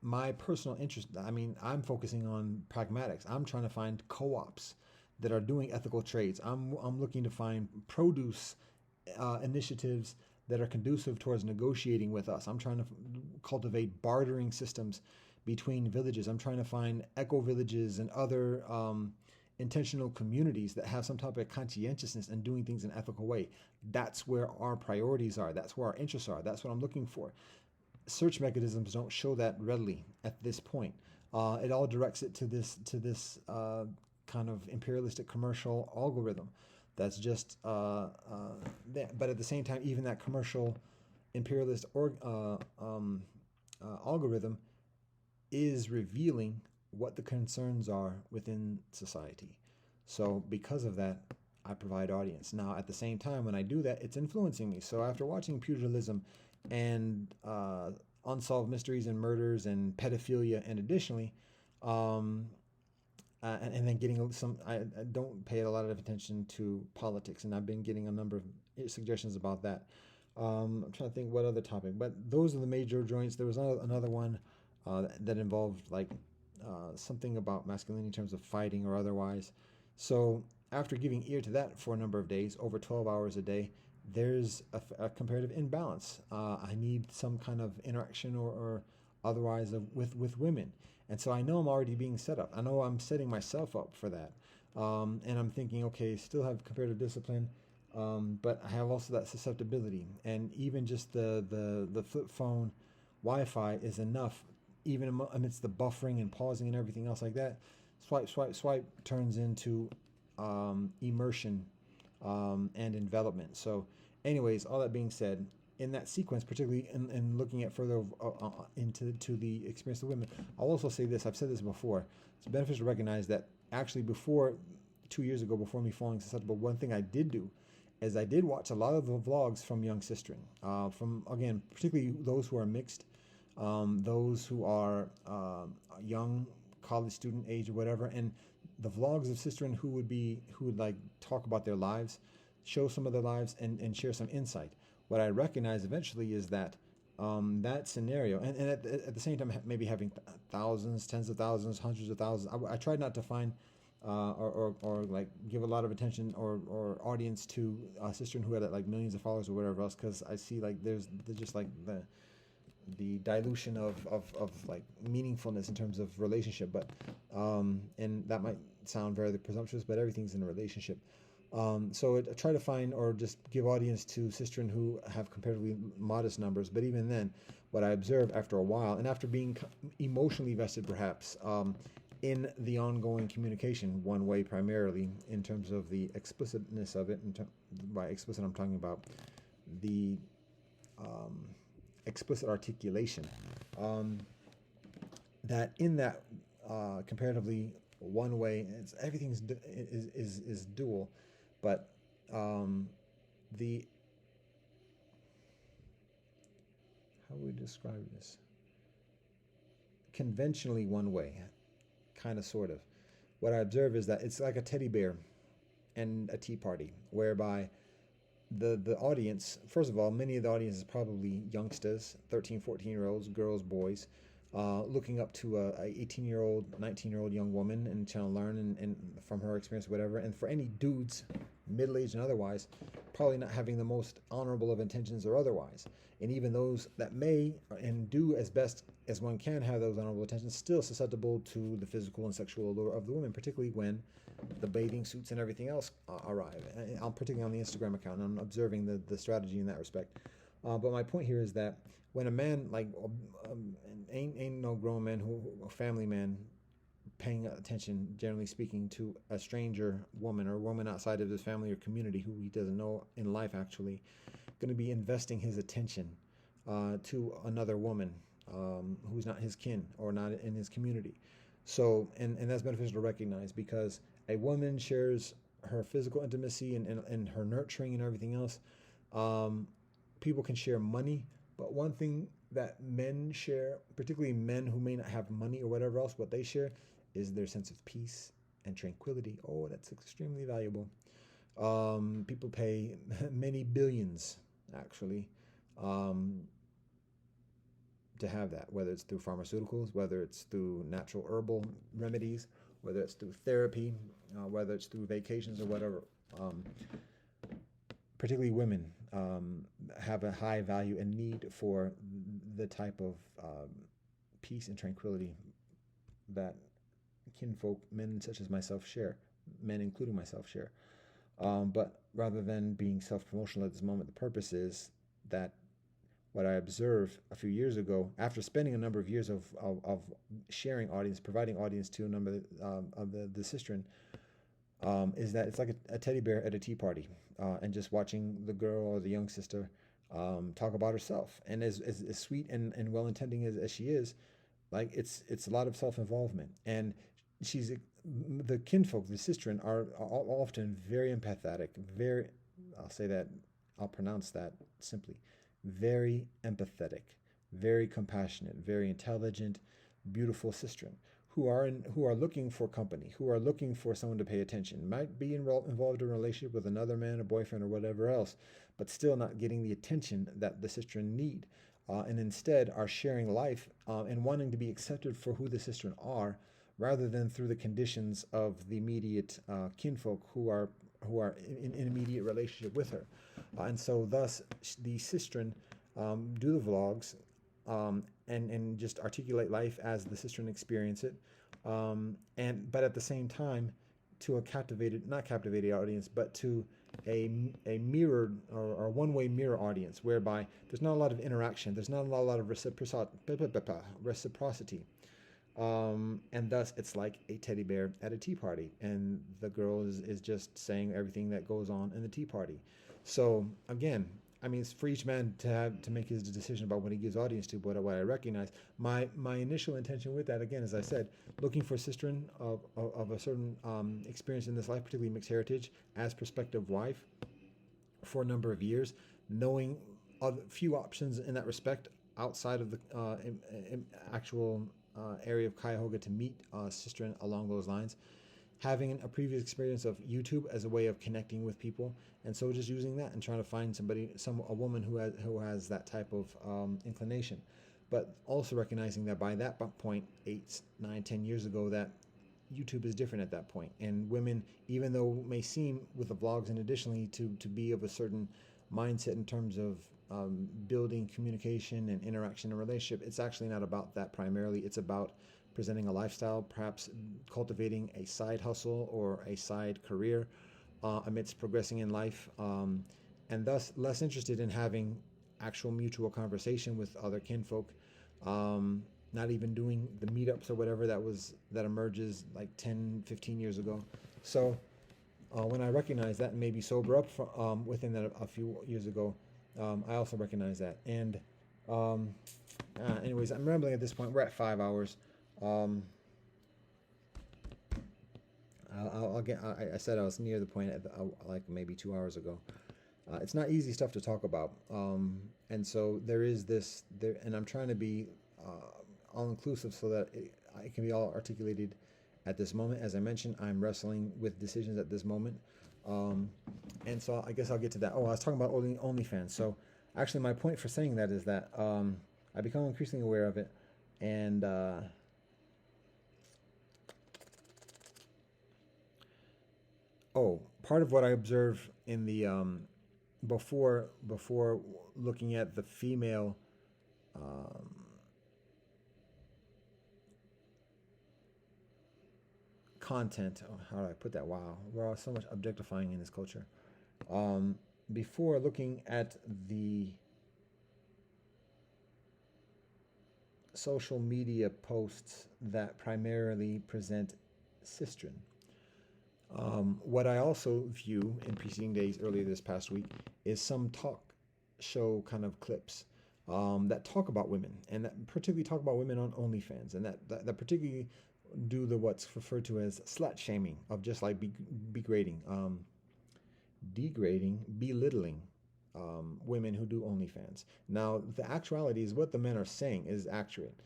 Speaker 1: my personal interest. I mean, I'm focusing on pragmatics. I'm trying to find co-ops that are doing ethical trades. I'm looking to find produce initiatives that are conducive towards negotiating with us. I'm trying to cultivate bartering systems between villages. I'm trying to find eco villages and other intentional communities that have some type of conscientiousness and doing things in an ethical way. That's where our priorities are. That's where our interests are. That's what I'm looking for. Search mechanisms don't show that readily at this point. It all directs it to this kind of imperialistic commercial algorithm. That's just but at the same time, even that commercial imperialist algorithm is revealing what the concerns are within society. So because of that, I provide audience. Now, at the same time, when I do that, it's influencing me. So after watching pugilism and unsolved mysteries and murders and pedophilia, and additionally, and then getting some, I don't pay a lot of attention to politics, and I've been getting a number of suggestions about that. I'm trying to think what other topic, but those are the major joints. There was another one that involved like something about masculinity in terms of fighting or otherwise. So after giving ear to that for a number of days, over 12 hours a day, there's a comparative imbalance. I need some kind of interaction or otherwise with women. And so I know I'm already being set up. I know I'm setting myself up for that. And I'm thinking, okay, still have comparative discipline, but I have also that susceptibility. And even just the flip phone Wi-Fi is enough, even amidst the buffering and pausing and everything else like that. Swipe, swipe, swipe turns into immersion and envelopment. So anyways, all that being said, in that sequence, particularly in looking at further into the experience of women, I'll also say this. I've said this before. It's beneficial to recognize that actually before 2 years ago, before me falling susceptible, one thing I did do is I did watch a lot of the vlogs from young sistren, from, again, particularly those who are mixed, those who are young, college student age or whatever, and the vlogs of sistren who would like talk about their lives, show some of their lives, and share some insight. What I recognize eventually is that that scenario, and at the same time maybe having thousands, tens of thousands, hundreds of thousands, I tried not to find or like give a lot of attention or audience to a sister who had like millions of followers or whatever else, because I see like there's just like the dilution of like meaningfulness in terms of relationship. But and that might sound very presumptuous, but everything's in a relationship. So I try to find or just give audience to sistren who have comparatively modest numbers. But even then, what I observe after a while, and after being emotionally vested perhaps in the ongoing communication, one way primarily in terms of the explicitness of it, by explicit I'm talking about the um, explicit articulation, that in that comparatively one way, everything's is dual, but the how would we describe this? Conventionally one way, kind of, sort of. What I observe is that it's like a teddy bear and a tea party, whereby the audience, first of all, many of the audience is probably youngsters, 13, 14-year-olds, girls, boys, looking up to a 18-year-old, 19-year-old young woman and trying to learn and from her experience, whatever. And for any dudes, middle-aged and otherwise, probably not having the most honorable of intentions or otherwise. And even those that may and do as best as one can have those honorable intentions, still susceptible to the physical and sexual allure of the women, particularly when the bathing suits and everything else arrive. I'm particularly on the Instagram account, and I'm observing the strategy in that respect. But my point here is that when a man like ain't no grown man who a family man paying attention, generally speaking, to a stranger woman or a woman outside of his family or community who he doesn't know in life, actually going to be investing his attention to another woman who's not his kin or not in his community. So, and that's beneficial to recognize, because a woman shares her physical intimacy and her nurturing and everything else. People can share money, but one thing that men share, particularly men who may not have money or whatever else, what they share is their sense of peace and tranquility. Oh, that's extremely valuable. People pay many billions, actually, um, to have that, whether it's through pharmaceuticals, whether it's through natural herbal remedies, whether it's through therapy, whether it's through vacations or whatever. Particularly women have a high value and need for the type of peace and tranquility that kinfolk, men such as myself, share, men including myself, share. But rather than being self-promotional at this moment, the purpose is that what I observed a few years ago, after spending a number of years of sharing audience, providing audience to a number of the sistren, is that it's like a teddy bear at a tea party, and just watching the girl or the young sister talk about herself. And as sweet and well-intending as she is, like it's a lot of self-involvement. And she's the kinfolk, the sistren, are often very empathetic, very, I'll say that, I'll pronounce that simply, very empathetic, very compassionate, very intelligent, beautiful sistren who are looking for company, who are looking for someone to pay attention. Might be involved in a relationship with another man, a boyfriend, or whatever else, but still not getting the attention that the sistren need, and instead are sharing life and wanting to be accepted for who the sistren are, rather than through the conditions of the immediate kinfolk who are in immediate relationship with her. And so thus the sistren do the vlogs, and just articulate life as the sistren experience it, but at the same time to a not captivated audience, but to a mirrored or one-way mirror audience, whereby there's not a lot of interaction, there's not a lot of reciprocity. And thus it's like a teddy bear at a tea party, and the girl is just saying everything that goes on in the tea party. So again, I mean, it's for each man to make his decision about what he gives audience to. But what I recognize, my initial intention with that, again, as I said, looking for sistren of a certain experience in this life, particularly mixed heritage, as prospective wife for a number of years, knowing a few options in that respect outside of the actual area of Cuyahoga to meet sistren along those lines, having a previous experience of YouTube as a way of connecting with people, and so just using that and trying to find a woman who has that type of inclination, but also recognizing that by that point, 8, 9, 10 years ago, that YouTube is different at that point. And women, even though it may seem with the vlogs and additionally to be of a certain mindset in terms of building communication and interaction and relationship, it's actually not about that primarily. It's about presenting a lifestyle, perhaps cultivating a side hustle or a side career amidst progressing in life, and thus less interested in having actual mutual conversation with other kinfolk. Not even doing the meetups or whatever that emerges like 10, 15 years ago. So when I recognize that and maybe sober up within that a few years ago, I also recognize that. And anyways, I'm rambling at this point. We're at 5 hours. I'll get. I said I was near the point at like maybe 2 hours ago. It's not easy stuff to talk about, and so there is this there, and I'm trying to be all inclusive so that it can be all articulated at this moment. As I mentioned, I'm wrestling with decisions at this moment, and so I guess I'll get to that. Oh, I was talking about OnlyFans. So actually, my point for saying that is that I become increasingly aware of it, and part of what I observe in the before looking at the female um, content. Oh, how do I put that? Wow, we're all so much objectifying in this culture. Um, Before looking at the social media posts that primarily present sistren. What I also view in preceding days, earlier this past week, is some talk show kind of clips that talk about women, and that particularly talk about women on OnlyFans, and that particularly do the what's referred to as slut shaming of just like degrading, belittling women who do OnlyFans. Now, the actuality is what the men are saying is accurate.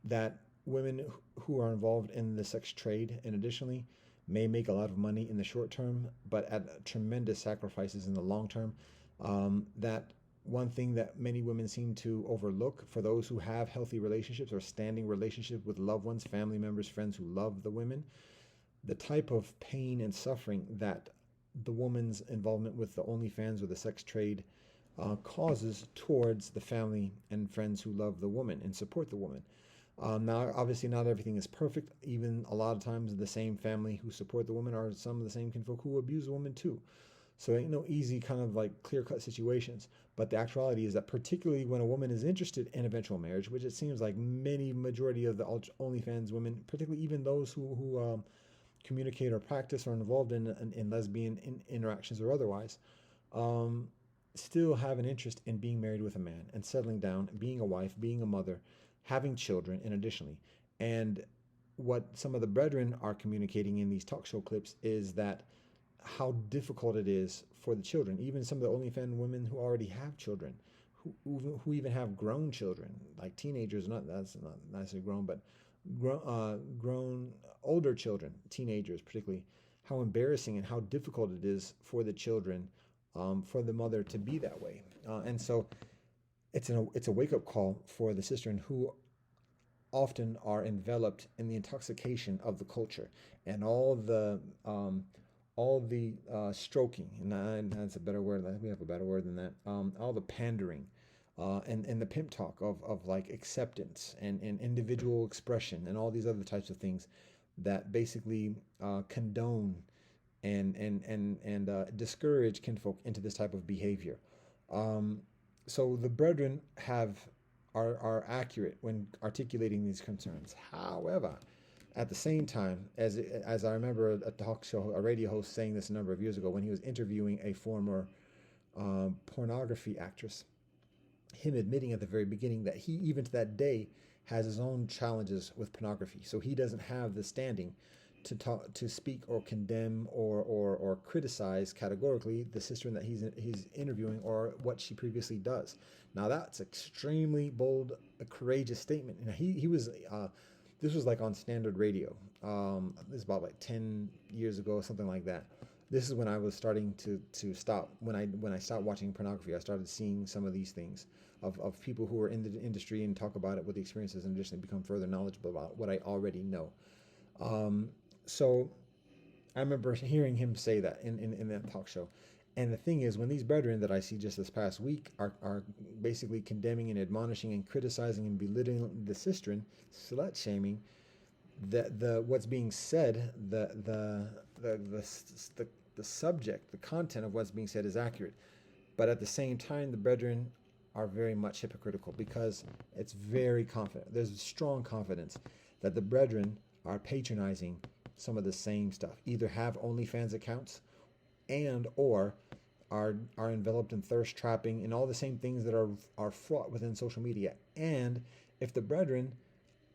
Speaker 1: That women who are involved in the sex trade and additionally may make a lot of money in the short term, but at tremendous sacrifices in the long term. That one thing that many women seem to overlook for those who have healthy relationships or standing relationships with loved ones, family members, friends who love the women, the type of pain and suffering that the woman's involvement with the OnlyFans or the sex trade causes towards the family and friends who love the woman and support the woman. Now, obviously, not everything is perfect. Even a lot of times, the same family who support the woman are some of the same kinfolk who abuse the woman too. So, ain't no easy kind of like clear cut situations. But the actuality is that, particularly when a woman is interested in eventual marriage, which it seems like majority of the OnlyFans women, particularly even those who communicate or practice or involved in lesbian interactions or otherwise, um, still have an interest in being married with a man and settling down, being a wife, being a mother, having children, and additionally. And what some of the brethren are communicating in these talk show clips is that how difficult it is for the children, even some of the OnlyFans women who already have children, who even have grown children, like teenagers, that's not necessarily grown, but grown older children, teenagers particularly, how embarrassing and how difficult it is for the children, for the mother to be that way. And so it's a wake up call for the sistren who often are enveloped in the intoxication of the culture and all the stroking, and that's a better word. We have a better word than that. All the pandering, and the pimp talk of like acceptance and individual expression and all these other types of things that basically condone and discourage kinfolk into this type of behavior. So the brethren are accurate when articulating these concerns. However, at the same time, as I remember a talk show, a radio host saying this a number of years ago when he was interviewing a former pornography actress, him admitting at the very beginning that he, even to that day, has his own challenges with pornography. So he doesn't have the standing to speak or condemn or criticize categorically the sister that he's interviewing or what she previously does. Now that's extremely bold, a courageous statement. And he was this was like on standard radio. This is about like 10 years ago, something like that. this is when I was starting to stop. When I stopped watching pornography, I started seeing some of these things of people who are in the industry and talk about it with the experiences, and additionally become further knowledgeable about what I already know. Um, so I remember hearing him say that in that talk show. And the thing is, when these brethren that I see just this past week are basically condemning and admonishing and criticizing and belittling the sistren, slut shaming, the what's being said, the subject, the content of what's being said is accurate. But at the same time, the brethren are very much hypocritical because it's very confident. There's strong confidence that the brethren are patronizing some of the same stuff. Either have OnlyFans accounts and or are enveloped in thirst trapping and all the same things that are fraught within social media. And if the brethren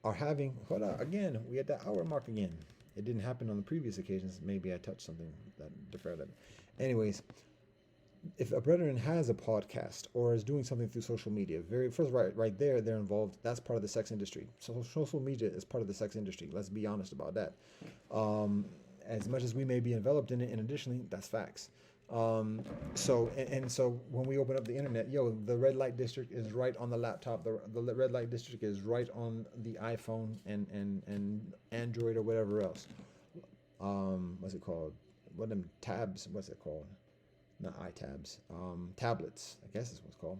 Speaker 1: are having, hold on, again, we had that hour mark again. It didn't happen on the previous occasions. Maybe I touched something that deferred it. Anyways, if a brethren has a podcast or is doing something through social media, very first right there, they're involved. That's part of the sex industry. So social media is part of the sex industry. Let's be honest about that. As much as we may be enveloped in it, and additionally, that's facts. So when we open up the internet, the red light district is right on the laptop. The red light district is right on the iPhone and Android or whatever else. What's it called? What them tabs? What's it called? Not iTabs. Tablets. I guess is what's called.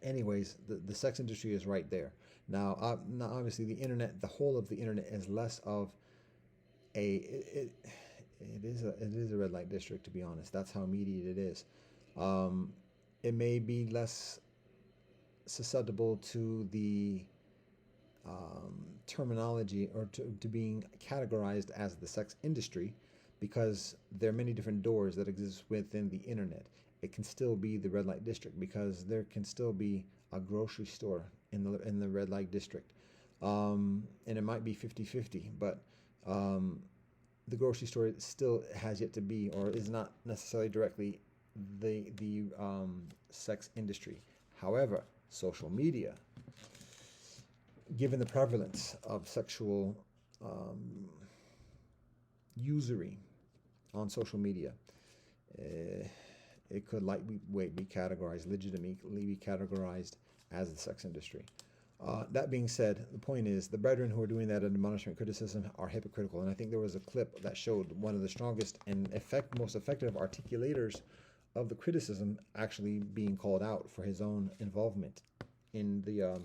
Speaker 1: Anyways, the sex industry is right there. Now obviously the internet, the whole of the internet is less of it is a red light district, to be honest. That's how immediate it is. It may be less susceptible to the terminology or to being categorized as the sex industry because there are many different doors that exist within the internet. It can still be the red light district because there can still be a grocery store in the red light district. And it might be 50-50, but the grocery store still has yet to be or is not necessarily directly the sex industry. However, social media, given the prevalence of sexual usury on social media, it could legitimately be categorized as the sex industry. That being said, the point is the brethren who are doing that admonishment criticism are hypocritical. And I think there was a clip that showed one of the strongest and most effective articulators of the criticism actually being called out for his own involvement in the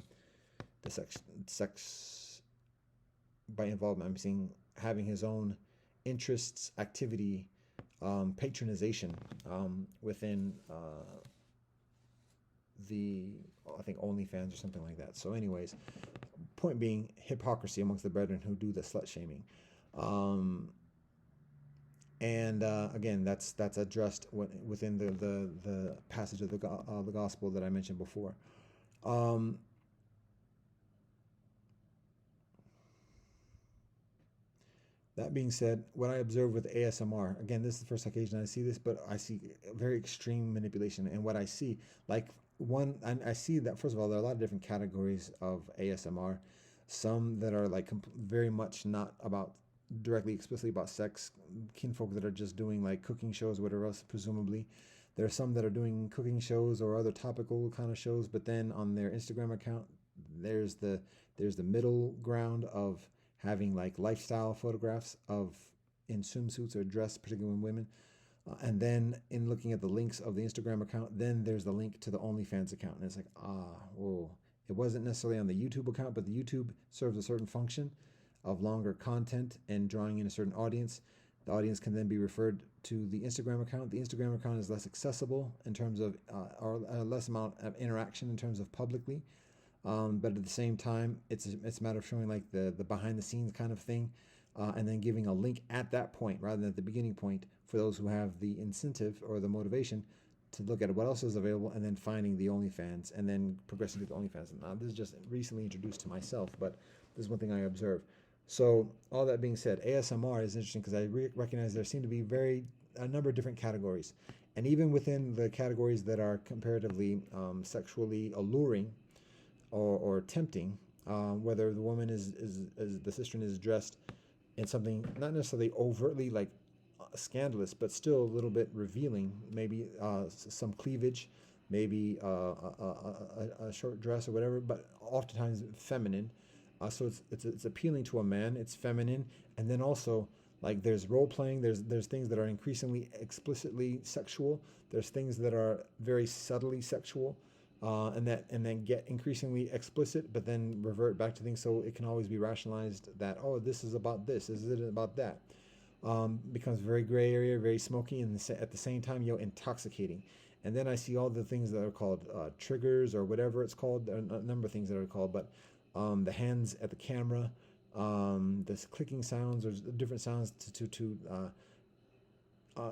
Speaker 1: sex by involvement. I'm seeing having his own interests, activity, patronization within I think OnlyFans or something like that. So anyways, point being, hypocrisy amongst the brethren who do the slut shaming. Again, that's addressed within the passage of the gospel that I mentioned before. That being said, what I observe with ASMR, again, this is the first occasion I see this, but I see very extreme manipulation. And what I see, I see that, first of all, there are a lot of different categories of ASMR. Some that are very much not about directly explicitly about sex, kinfolk that are just doing cooking shows, whatever else, presumably. There are some that are doing cooking shows or other topical kind of shows, but then on their Instagram account, there's the middle ground of having lifestyle photographs of in swimsuits or dressed, particularly women. And then in looking at the links of the Instagram account, then there's the link to the OnlyFans account. And it's whoa. It wasn't necessarily on the YouTube account, but the YouTube serves a certain function of longer content and drawing in a certain audience. The audience can then be referred to the Instagram account. The Instagram account is less accessible in terms of, or less amount of interaction in terms of publicly. But at the same time, it's a matter of showing the behind the scenes kind of thing, and then giving a link at that point rather than at the beginning point for those who have the incentive or the motivation to look at what else is available and then finding the OnlyFans and then progressing to the OnlyFans. Now, this is just recently introduced to myself, but this is one thing I observe. So all that being said, ASMR is interesting because I recognize there seem to be a number of different categories. And even within the categories that are comparatively sexually alluring, or tempting, whether the woman is the sistren is dressed in something not necessarily overtly scandalous, but still a little bit revealing. Maybe some cleavage, maybe a short dress or whatever, but oftentimes feminine. So it's appealing to a man. It's feminine, and then also like there's role playing. There's things that are increasingly explicitly sexual. There's things that are very subtly sexual, and then get increasingly explicit, but then revert back to things. So it can always be rationalized that, oh, this is about this. Is it about that? Becomes very gray area, very smoky, and at the same time, intoxicating. And then I see all the things that are called triggers or whatever it's called. There are a number of things that are called, but the hands at the camera, the clicking sounds or different sounds to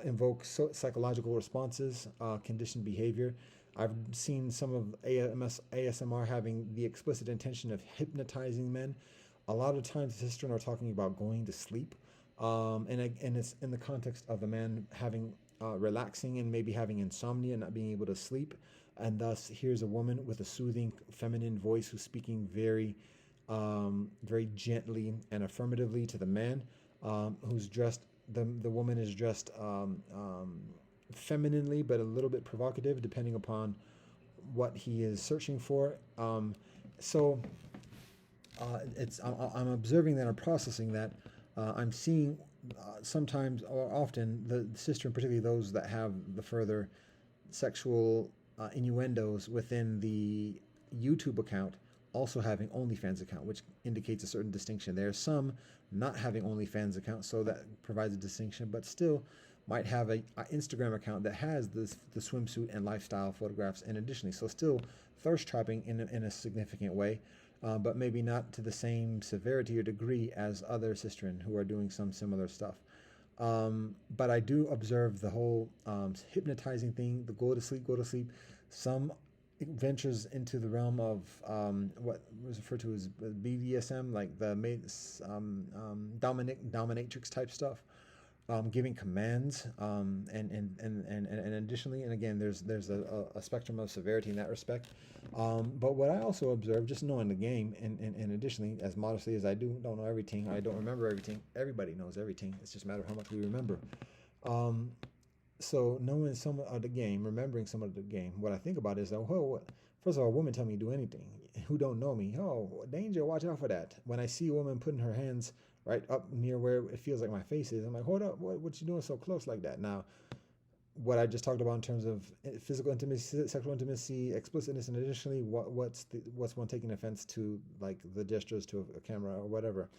Speaker 1: invoke psychological responses, conditioned behavior. I've seen some of ASMR having the explicit intention of hypnotizing men. A lot of times, sisters are talking about going to sleep, and it's in the context of a man having relaxing and maybe having insomnia, not being able to sleep, and thus here's a woman with a soothing feminine voice who's speaking very gently and affirmatively to the man, who's dressed. The woman is dressed femininely, but a little bit provocative, depending upon what he is searching for. So I'm observing that, I'm processing that. I'm seeing sometimes or often the sister, and particularly those that have the further sexual innuendos within the YouTube account, also having OnlyFans account, which indicates a certain distinction. There are some not having OnlyFans account, so that provides a distinction, but still might have a Instagram account that has the swimsuit and lifestyle photographs, and additionally, so still thirst trapping in a significant way, but maybe not to the same severity or degree as other sistren who are doing some similar stuff. But I do observe the whole hypnotizing thing, the go to sleep. Some ventures into the realm of what was referred to as BDSM, like the dominatrix type stuff, giving commands, and additionally, and again, there's a spectrum of severity in that respect. But what I also observe, just knowing the game, and additionally, as modestly as I don't know everything, I don't remember everything. Everybody knows everything. It's just a matter of how much we remember. So knowing some of the game, remembering some of the game, what I think about is that, well, first of all, a woman tell me to do anything. Who don't know me? Oh, danger! Watch out for that. When I see a woman putting her hands right up near where it feels like my face is, I'm like, hold up, what you doing so close like that? Now, what I just talked about in terms of physical intimacy, sexual intimacy, explicitness, and additionally, what's one taking offense to, like the gestures to a camera or whatever,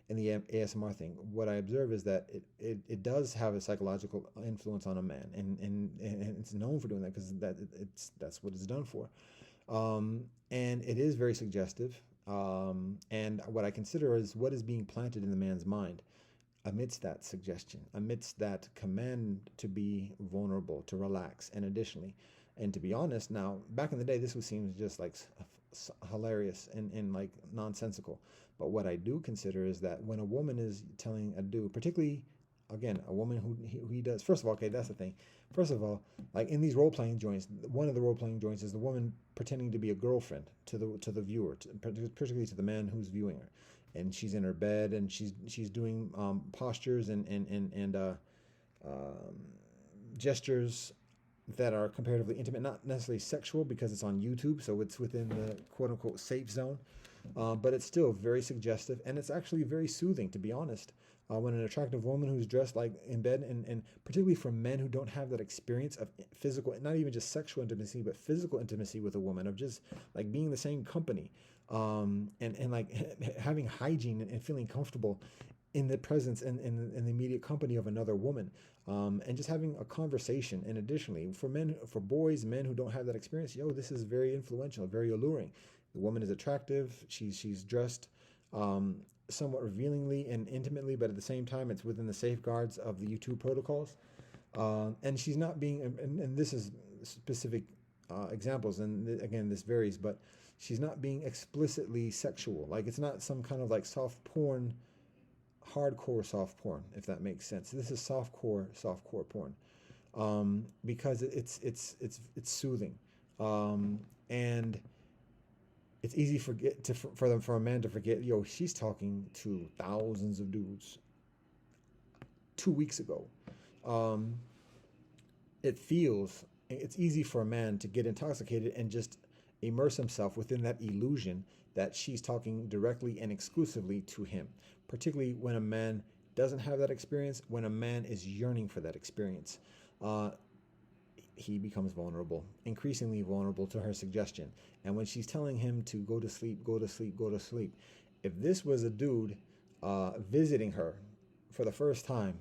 Speaker 1: in the ASMR thing. What I observe is that it does have a psychological influence on a man, and it's known for doing that because that's what it's done for, and it is very suggestive. And what I consider is what is being planted in the man's mind amidst that suggestion, amidst that command to be vulnerable, to relax, and additionally, and to be honest, now back in the day, this would seem just like hilarious and like nonsensical. But what I do consider is that when a woman is telling a dude, particularly again, a woman who he does, first of all, okay, that's the thing. First of all, like in these role playing joints, one of the role playing joints is the woman pretending to be a girlfriend to the viewer, particularly to the man who's viewing her, and she's in her bed and she's doing postures and gestures that are comparatively intimate, not necessarily sexual because it's on YouTube, so it's within the quote unquote safe zone, but it's still very suggestive and it's actually very soothing, to be honest. When an attractive woman who's dressed like in bed, and particularly for men who don't have that experience of physical, not even just sexual intimacy, but physical intimacy with a woman, of just like being in the same company, and like having hygiene and feeling comfortable in the presence and in the immediate company of another woman, and just having a conversation. And additionally, for men who don't have that experience, this is very influential, very alluring. The woman is attractive. She's dressed somewhat revealingly and intimately, but at the same time, it's within the safeguards of the YouTube protocols. And she's not being, and this is specific examples, and again, this varies, but she's not being explicitly sexual. Like it's not some kind of like soft porn, hardcore soft porn, if that makes sense. This is softcore porn, because it's soothing, and it's easy for a man to forget. She's talking to thousands of dudes 2 weeks ago. um, it's easy for a man to get intoxicated and just immerse himself within that illusion that she's talking directly and exclusively to him, particularly when a man doesn't have that experience, when a man is yearning for that experience. Uh, he becomes vulnerable, increasingly vulnerable to her suggestion. And when she's telling him to go to sleep, go to sleep, go to sleep, if this was a dude visiting her for the first time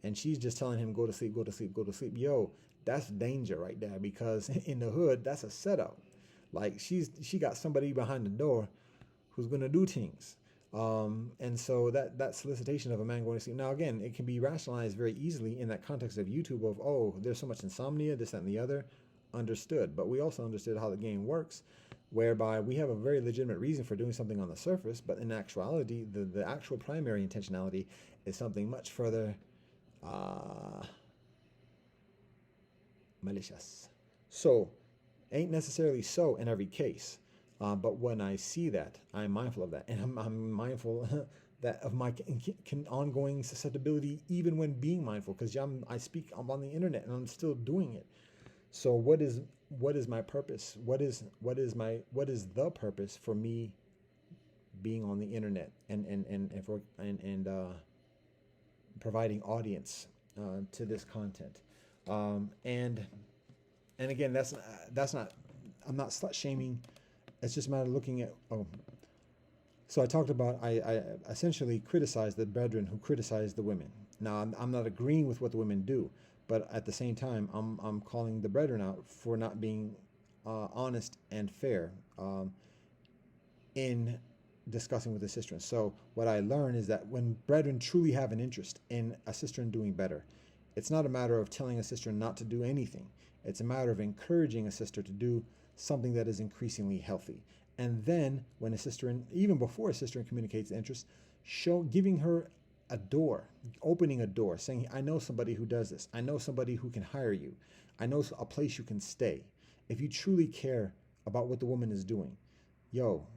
Speaker 1: and she's just telling him go to sleep, go to sleep, go to sleep, yo, that's danger right there, because in the hood, that's a setup. Like she got somebody behind the door who's gonna do things. And so that solicitation of a man going to sleep. Now again, it can be rationalized very easily in that context of YouTube of, oh, there's so much insomnia, this, that, and the other. Understood. But we also understood how the game works, whereby we have a very legitimate reason for doing something on the surface, but in actuality, the actual primary intentionality is something much further uh, malicious. So, ain't necessarily so in every case. But when I see that, I'm mindful of that, and I'm mindful that of my ongoing susceptibility, even when being mindful, because I speak. I'm on the internet, and I'm still doing it. So what is my purpose? What is the purpose for me being on the internet and providing audience to this content? And again, that's not. I'm not slut shaming. It's just a matter of looking at. Oh, so I talked about. I essentially criticized the brethren who criticized the women. Now I'm not agreeing with what the women do, but at the same time, I'm calling the brethren out for not being honest and fair in discussing with the sister. So what I learned is that when brethren truly have an interest in a sister doing better, it's not a matter of telling a sister not to do anything. It's a matter of encouraging a sister to do something that is increasingly healthy. And then when a sister, even before a sister communicates interest, giving her a door, opening a door, saying, I know somebody who does this. I know somebody who can hire you. I know a place you can stay. If you truly care about what the woman is doing, yo,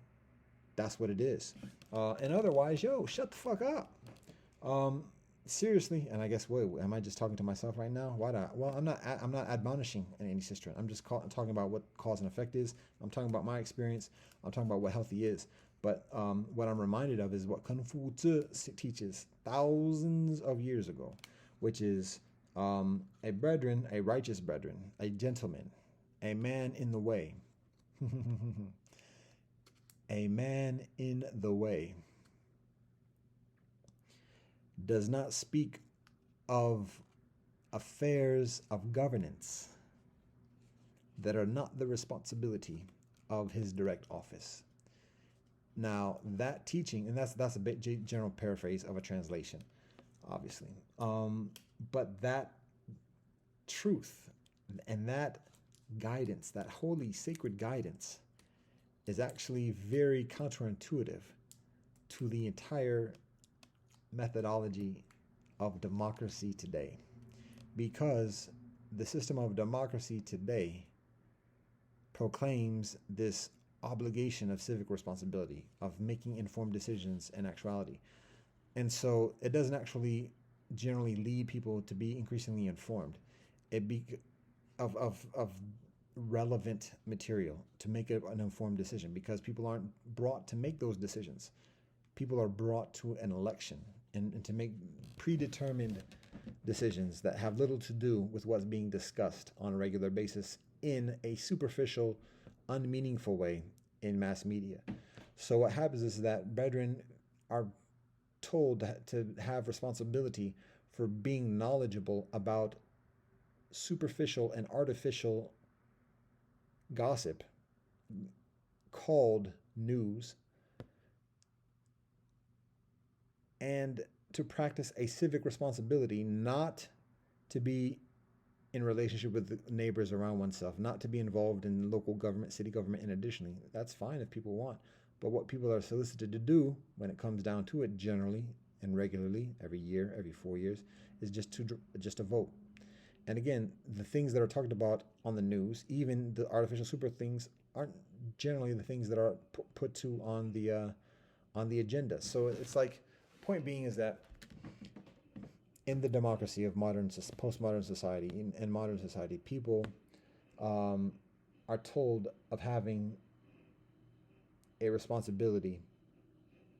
Speaker 1: that's what it is. And otherwise, yo, shut the fuck up. Um, Seriously, and I guess, wait, am I just talking to myself right now? Why not? Well, I'm not admonishing any sister. I'm just talking about what cause and effect is. I'm talking about my experience. I'm talking about what healthy is. But what I'm reminded of is what Confucius teaches thousands of years ago, which is a brethren, a righteous brethren, a gentleman, a man in the way. A man in the way does not speak of affairs of governance that are not the responsibility of his direct office. Now, that teaching, and that's a bit general paraphrase of a translation, obviously, but that truth and that guidance, that holy, sacred guidance, is actually very counterintuitive to the entire methodology of democracy today, because the system of democracy today proclaims this obligation of civic responsibility of making informed decisions in actuality. And so it doesn't actually generally lead people to be increasingly informed. It be of relevant material to make an informed decision, because people aren't brought to make those decisions. People are brought to an election and to make predetermined decisions that have little to do with what's being discussed on a regular basis in a superficial, unmeaningful way in mass media. So what happens is that brethren are told to have responsibility for being knowledgeable about superficial and artificial gossip called news, and to practice a civic responsibility not to be in relationship with the neighbors around oneself, not to be involved in local government, city government, and additionally, that's fine if people want. But what people are solicited to do when it comes down to it, generally and regularly, every year, every 4 years, is just to vote. And again, the things that are talked about on the news, even the artificial super things, aren't generally the things that are put to on the agenda. So it's like, point being is that in the democracy of postmodern society, in modern society, people um, are told of having a responsibility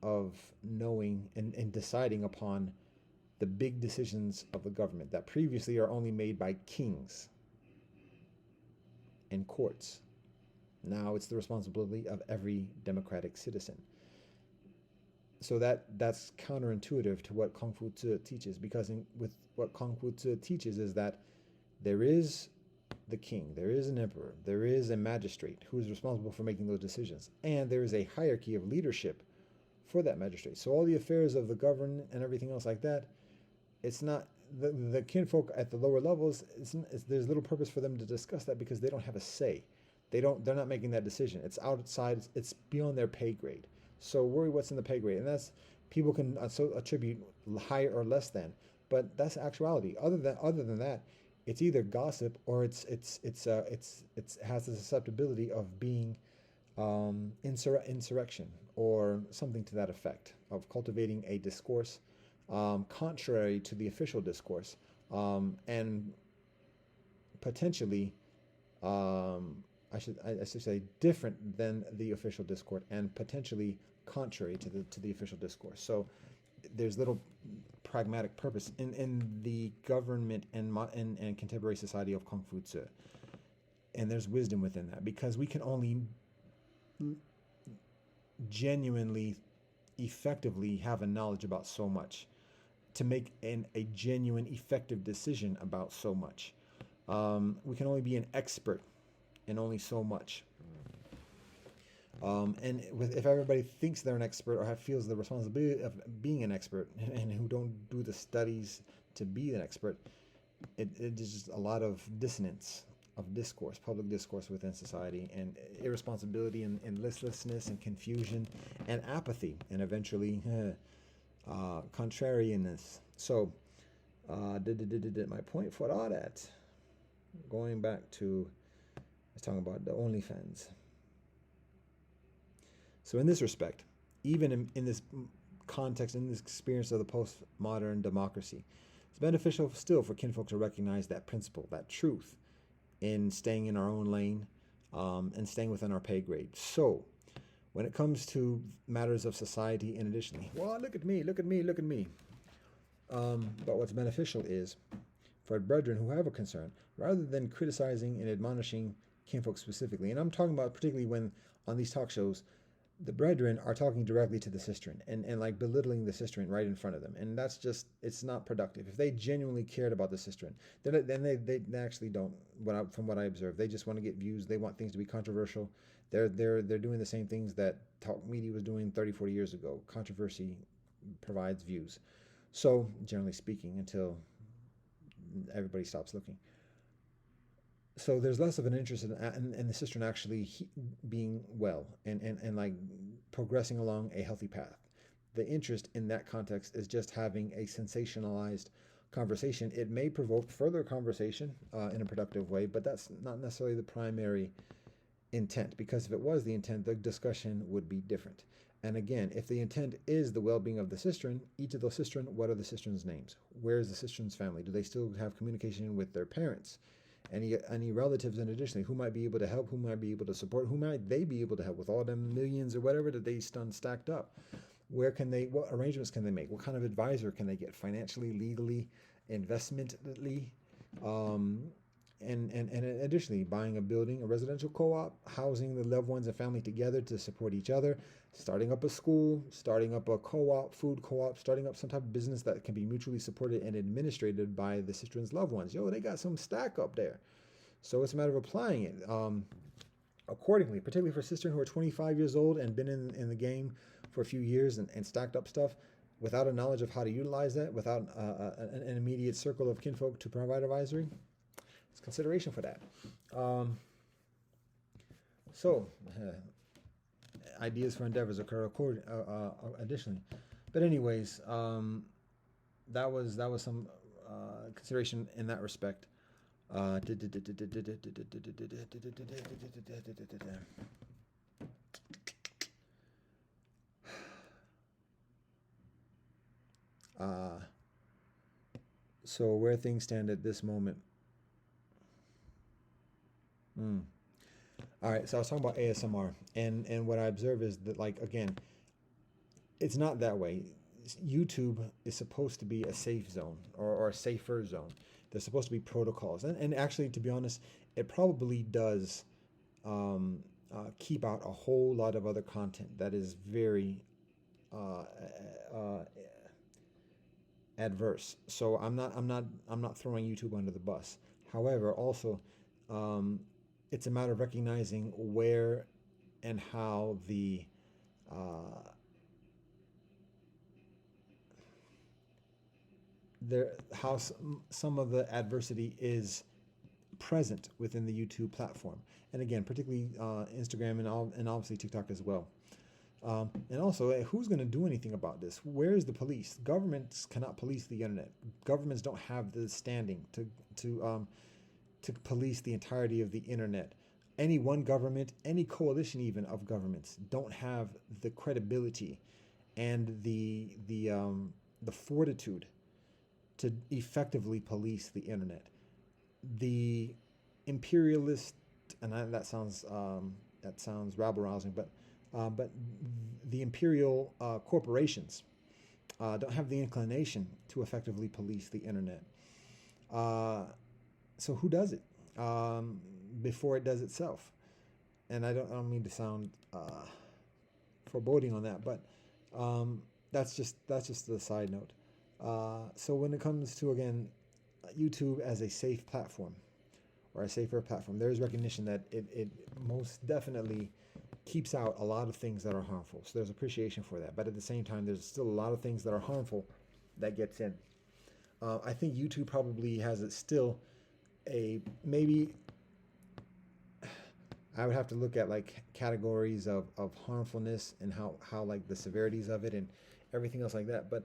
Speaker 1: of knowing and deciding upon the big decisions of the government that previously are only made by kings and courts. Now it's the responsibility of every democratic citizen. So that's counterintuitive to what Kung Fu Tzu teaches, because with what Kung Fu Tzu teaches is that there is the king, there is an emperor, there is a magistrate who is responsible for making those decisions, and there is a hierarchy of leadership for that magistrate. So all the affairs of the government and everything else like that, it's not the kinfolk at the lower levels. There's little purpose for them to discuss that because they don't have a say. They're not making that decision. It's outside. It's beyond their pay grade. So worry what's in the pay grade, and that's people can so attribute higher or less than, but that's actuality. Other than that, it's either gossip or it has the susceptibility of being insurrection or something to that effect, of cultivating a discourse contrary to the official discourse, and potentially, I should say, different than the official discourse, and potentially contrary to the official discourse. So there's little pragmatic purpose in the government and contemporary society of Kung Fu Tzu, and there's wisdom within that, because we can only genuinely, effectively have a knowledge about so much to make a genuine, effective decision about so much. We can only be an expert in only so much. If everybody thinks they're an expert or feels the responsibility of being an expert, and who don't do the studies to be an expert, it is just a lot of dissonance of discourse, public discourse within society, and irresponsibility, and listlessness, and confusion, and apathy, and eventually contrarianness. So, my point for all that, going back to, I was talking about the OnlyFans. So in this respect, even in this context, in this experience of the postmodern democracy, it's beneficial still for kinfolk to recognize that principle, that truth, in staying in our own lane, and staying within our pay grade. So when it comes to matters of society, and additionally, well, look at me, look at me, look at me. But what's beneficial is for brethren who have a concern, rather than criticizing and admonishing kinfolk specifically, and I'm talking about particularly when on these talk shows, the brethren are talking directly to the sisterin, and like belittling the sisterin right in front of them, and that's just, it's not productive. If they genuinely cared about the sisterin, then they actually don't. From what I observe, they just want to get views. They want things to be controversial. They're doing the same things that talk media was doing 30, 40 years ago. Controversy provides views. So generally speaking, until everybody stops looking. So there's less of an interest in the sister actually being well, and like progressing along a healthy path. The interest in that context is just having a sensationalized conversation. It may provoke further conversation in a productive way, but that's not necessarily the primary intent, because if it was the intent, the discussion would be different. And again, if the intent is the well-being of the sisterin, each of those sisterin, what are the sisterin's names? Where is the sisterin's family? Do they still have communication with their parents? Any relatives, and additionally, who might be able to help, who might be able to support, who might they be able to help with all them millions or whatever that they stacked up? What arrangements can they make? What kind of advisor can they get, financially, legally, investmentally? And additionally, buying a building, a residential co-op, housing the loved ones and family together to support each other, starting up a school, starting up a co-op, food co-op, starting up some type of business that can be mutually supported and administrated by the sisterin's loved ones. They got some stack up there. So it's a matter of applying it accordingly, particularly for sisters who are 25 years old and been in the game for a few years and stacked up stuff without a knowledge of how to utilize that, without an immediate circle of kinfolk to provide advisory. It's consideration for that. Ideas for endeavors occur additionally. But anyways, that was some consideration in that respect. So where things stand at this moment. Mm. All right, so I was talking about ASMR, and what I observe is that, like, again, it's not that way. YouTube is supposed to be a safe zone, or a safer zone. There's supposed to be protocols, and actually, to be honest, it probably does keep out a whole lot of other content that is very uh, uh, adverse. So I'm not throwing YouTube under the bus. However, also, um, it's a matter of recognizing where and how uh, how some of the adversity is present within the YouTube platform, and again, particularly Instagram and obviously TikTok as well. And also, who's going to do anything about this? Where is the police? Governments cannot police the internet. Governments don't have the standing to police the entirety of the internet. Any one government, any coalition even of governments, don't have the credibility and the fortitude to effectively police the internet. The imperialist, and that sounds rabble rousing, but the imperial corporations don't have the inclination to effectively police the internet. Uh, so who does it before it does itself? And I don't mean to sound foreboding on that, but that's just the side note. So when it comes to, again, YouTube as a safe platform, or a safer platform, there is recognition that it most definitely keeps out a lot of things that are harmful. So there's appreciation for that. But at the same time, there's still a lot of things that are harmful that gets in. I think YouTube probably has it still a maybe. I would have to look at, like, categories of harmfulness, and how like the severities of it and everything else like that. But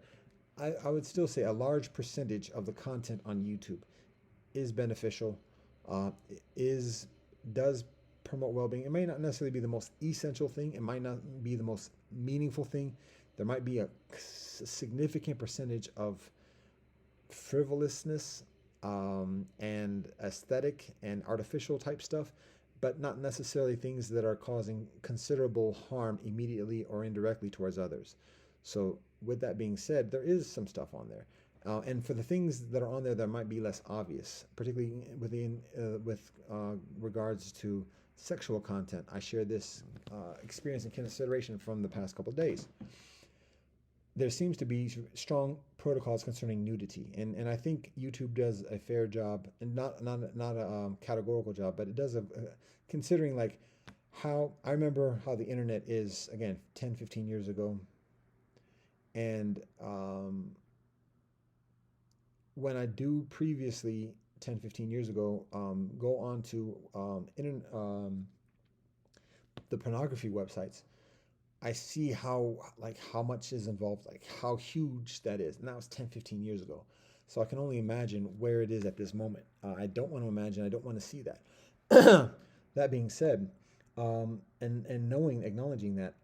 Speaker 1: I would still say a large percentage of the content on YouTube is beneficial, is does promote well-being. It may not necessarily be the most essential thing. It might not be the most meaningful thing. There might be a significant percentage of frivolousness and aesthetic and artificial type stuff, but not necessarily things that are causing considerable harm immediately or indirectly towards others. So, with that being said, there is some stuff on there. And for the things that are on there that might be less obvious, particularly with regards to sexual content, I share this experience and consideration from the past couple of days. There seems to be strong protocols concerning nudity, and I think YouTube does a fair job, and not a categorical job, but it does considering, like, how I remember how the internet is, again, 10, 15 years ago. And when I do previously, 10, 15 years ago, go on to the pornography websites, I see how much is involved, like how huge that is. And that was 10, 15 years ago. So I can only imagine where it is at this moment. I don't want to imagine, I don't want to see that. That being said, and acknowledging that,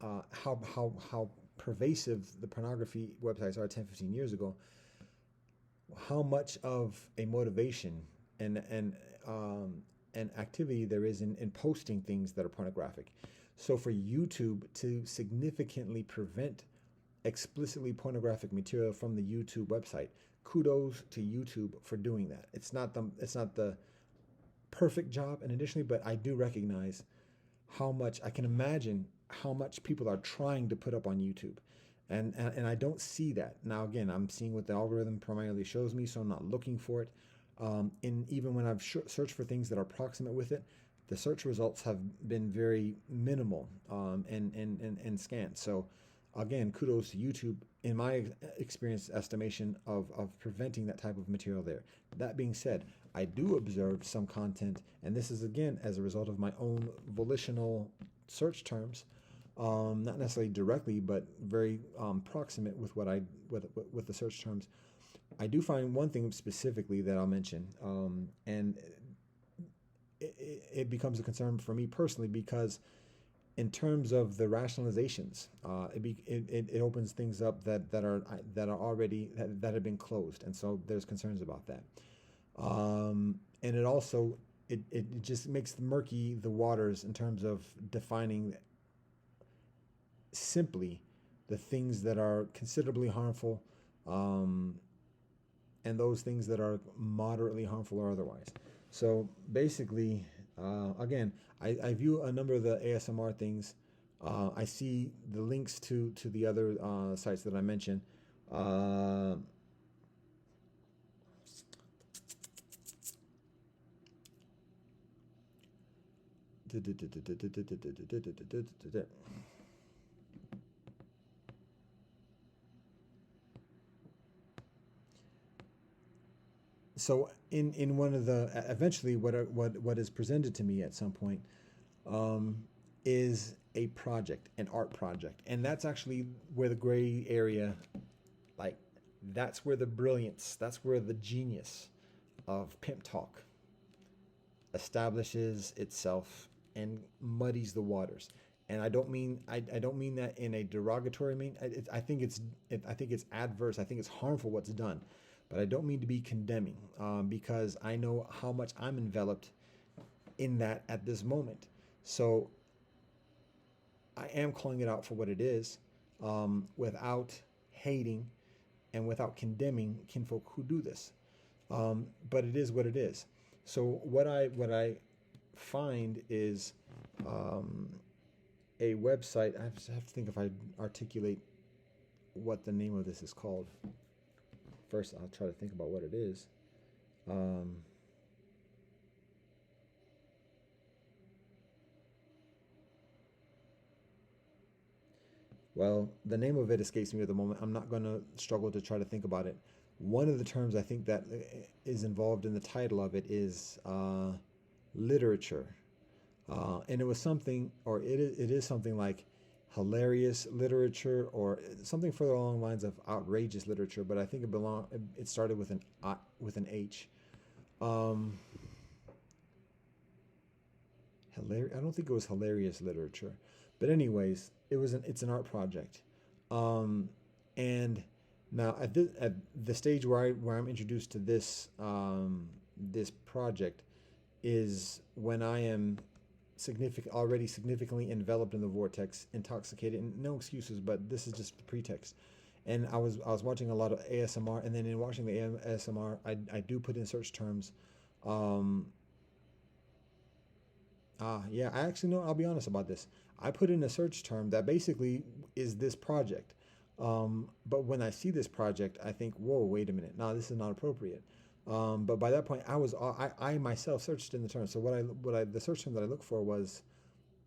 Speaker 1: how pervasive the pornography websites are 10, 15 years ago, how much of a motivation and and activity there is in posting things that are pornographic. So for YouTube to significantly prevent explicitly pornographic material from the YouTube website, kudos to YouTube for doing that. It's not the perfect job, and additionally, but I do recognize how much I can imagine how much people are trying to put up on YouTube. And I don't see that. Now, again, I'm seeing what the algorithm primarily shows me, so I'm not looking for it. And even when I've searched for things that are proximate with it, the search results have been very minimal, and scant. So, again, kudos to YouTube in my experience estimation of preventing that type of material there. That being said, I do observe some content, and this is, again, as a result of my own volitional search terms, not necessarily directly, but very proximate with with the search terms. I do find one thing specifically that I'll mention, and it becomes a concern for me personally, because in terms of the rationalizations, it opens things up that are already that have been closed, and so there's concerns about that. And it also it just makes murky the waters in terms of defining simply the things that are considerably harmful, um, and those things that are moderately harmful or otherwise. So basically, again, I view a number of the ASMR things. I see the links to the other sites that I mentioned. Uh, so in one of the eventually what is presented to me at some point, um, is a project, an art project, and that's actually where the gray area, like, that's where the brilliance, that's where the genius of pimp talk establishes itself and muddies the waters. And I don't mean that in a derogatory mean. I think I think it's adverse. I think it's harmful what's done, but I don't mean to be condemning, because I know how much I'm enveloped in that at this moment. So I am calling it out for what it is, without hating and without condemning kinfolk who do this. But it is what it is. So what I find is, um, a website. I have to think if I articulate what the name of this is called. First, I'll try to think about what it is. Um, well, the name of it escapes me at the moment. I'm not going to struggle to try to think about it. One of the terms I think that is involved in the title of it is literature. And it was something, or it is something like hilarious literature, or something further along the lines of outrageous literature. But I think it started with an H. Um, I don't think it was hilarious literature, but anyways, it's an art project. Um, and now at the stage where I'm introduced to this project is when I am already significantly enveloped in the vortex, intoxicated, and no excuses, but this is just the pretext. And I was watching a lot of ASMR, and then in watching the ASMR, I do put in search terms. Um, yeah, I actually know. I'll be honest about this. I put in a search term that basically is this project. But when I see this project, I think, whoa, wait a minute. No, this is not appropriate. But by that point, I myself searched in the term. So the search term that I looked for was,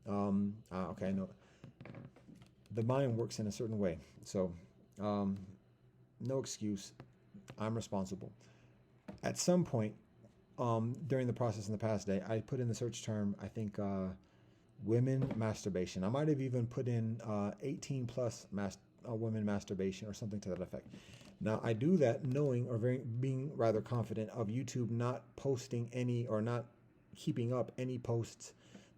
Speaker 1: okay, I know the mind works in a certain way. So, um, no excuse. I'm responsible. At some point, during the process in the past day, I put in the search term, I think, women masturbation. I might have even put in 18 plus women masturbation or something to that effect. Now, I do that knowing, or being rather confident of YouTube not posting any, or not keeping up any posts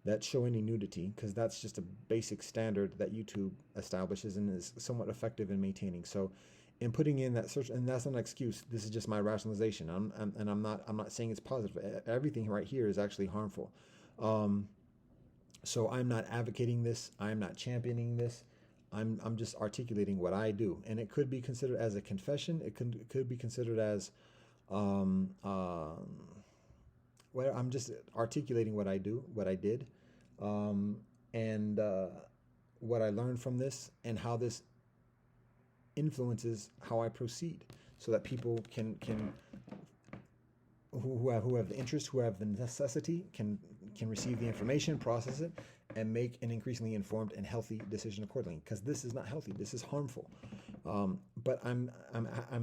Speaker 1: that show any nudity, because that's just a basic standard that YouTube establishes and is somewhat effective in maintaining. So, in putting in that search, and that's not an excuse. This is just my rationalization. I'm not saying it's positive. Everything right here is actually harmful. Um, so I'm not advocating this. I'm not championing this. I'm just articulating what I do, and it could be considered as a confession. It could be considered as, um, um, well, I'm just articulating what I do, what I did, um, and what I learned from this, and how this influences how I proceed, so that people can who have the interest, who have the necessity, can receive the information, process it, and make an increasingly informed and healthy decision accordingly. Because this is not healthy. This is harmful. But I'm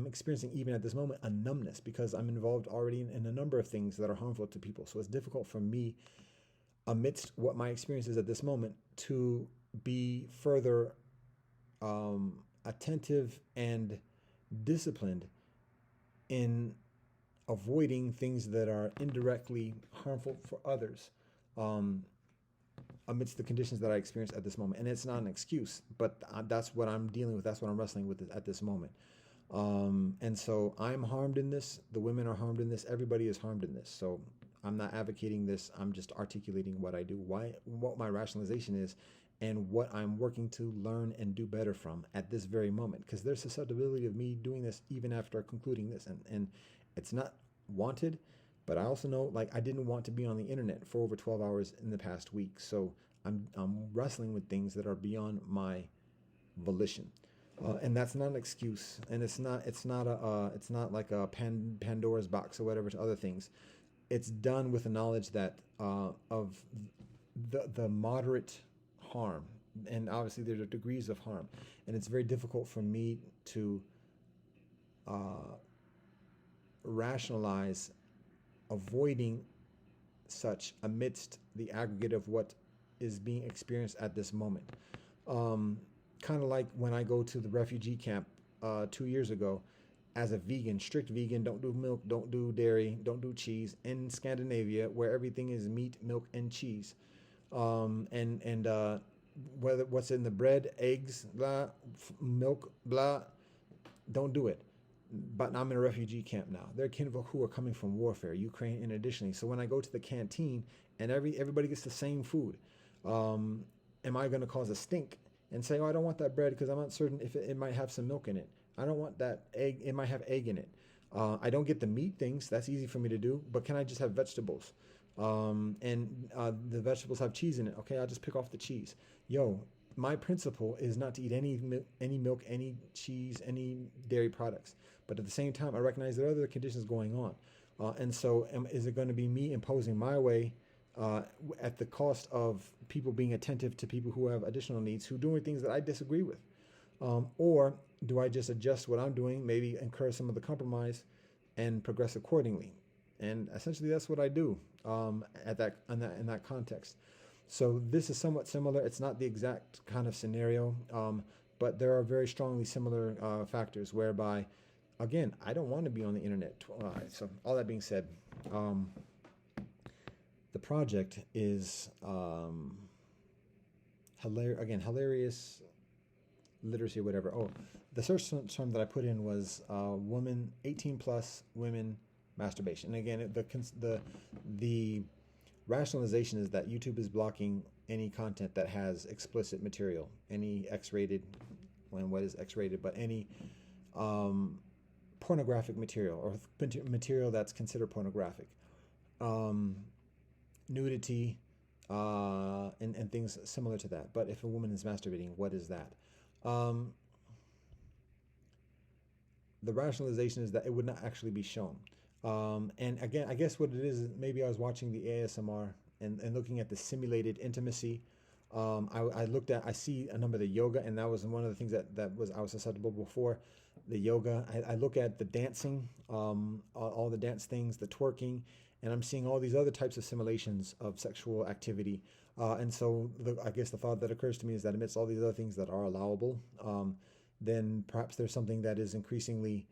Speaker 1: experiencing, even at this moment, a numbness, because I'm involved already in a number of things that are harmful to people. So it's difficult for me, amidst what my experience is at this moment, to be further attentive and disciplined in avoiding things that are indirectly harmful for others. Um, amidst the conditions that I experience at this moment. And it's not an excuse, but that's what I'm dealing with. That's what I'm wrestling with at this moment. And so I'm harmed in this. The women are harmed in this. Everybody is harmed in this. So I'm not advocating this. I'm just articulating what I do, what my rationalization is, and what I'm working to learn and do better from at this very moment. Because there's susceptibility of me doing this even after concluding this, and it's not wanted. But I also know, like, I didn't want to be on the internet for over 12 hours in the past week. So I'm wrestling with things that are beyond my volition. And that's not an excuse, and it's not like a Pandora's box or whatever to other things. It's done with the knowledge that of the moderate harm, and obviously there are degrees of harm, and it's very difficult for me to uh, rationalize avoiding such amidst the aggregate of what is being experienced at this moment. Um, Kind of like when I go to the refugee camp 2 years ago as a vegan, strict vegan, don't do milk, don't do dairy, don't do cheese in Scandinavia where everything is meat, milk, and cheese. And whether what's in the bread, eggs, blah, milk, blah, don't do it. But I'm in a refugee camp now. There are kinfolk who are coming from warfare, Ukraine, and additionally. So when I go to the canteen and everybody gets the same food, um, am I going to cause a stink and say, "Oh, I don't want that bread because I'm not certain if it might have some milk in it. I don't want that egg; it might have egg in it. I don't get the meat things. That's easy for me to do. But can I just have vegetables? And the vegetables have cheese in it. Okay, I'll just pick off the cheese. Yo, my principle is not to eat any milk, any cheese, any dairy products. But at the same time, I recognize there are other conditions going on. And so, is it going to be me imposing my way uh, at the cost of people being attentive to people who have additional needs, who are doing things that I disagree with? Or do I just adjust what I'm doing, maybe incur some of the compromise, and progress accordingly? And essentially, that's what I do in that context. So this is somewhat similar. It's not the exact kind of scenario, but there are very strongly similar factors whereby, again, I don't want to be on the internet. So all that being said, um, the project is hilarious literacy or whatever. Oh, the search term that I put in was woman 18 plus women masturbation. And again, the rationalization is that YouTube is blocking any content that has explicit material, any X-rated, when what is X-rated, but any um, pornographic material or material that's considered pornographic, um, nudity, and things similar to that. But if a woman is masturbating, what is that? Um, the rationalization is that it would not actually be shown. And again, I guess what it is maybe I was watching the ASMR and looking at the simulated intimacy. I see a number of the yoga, and that was one of the things I was susceptible before. The yoga, I look at the dancing, all the dance things, the twerking, and I'm seeing all these other types of simulations of sexual activity. And so I guess the thought that occurs to me is that amidst all these other things that are allowable, then perhaps there's something that is increasingly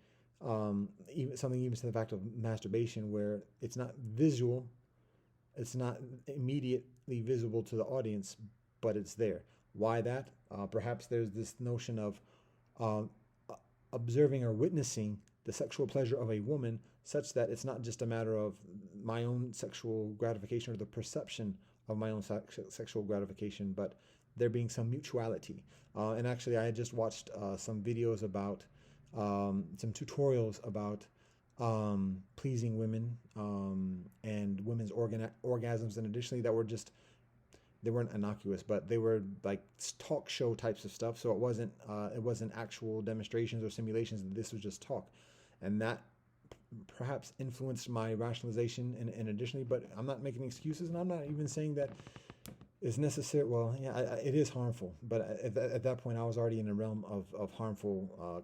Speaker 1: even to the fact of masturbation where it's not visual, it's not immediately visible to the audience, but it's there. Why that? Perhaps there's this notion of uh, observing or witnessing the sexual pleasure of a woman such that it's not just a matter of my own sexual gratification or the perception of my own sexual gratification, but there being some mutuality. And actually, I had just watched some videos about some tutorials about pleasing women and women's orgasms, and additionally that were just they weren't innocuous, but they were like talk show types of stuff. So it wasn't actual demonstrations or simulations. This was just talk, and that perhaps influenced my rationalization and additionally. But I'm not making excuses, and I'm not even saying that it's necessary. Well, yeah, it is harmful, but at that point, I was already in the realm of harmful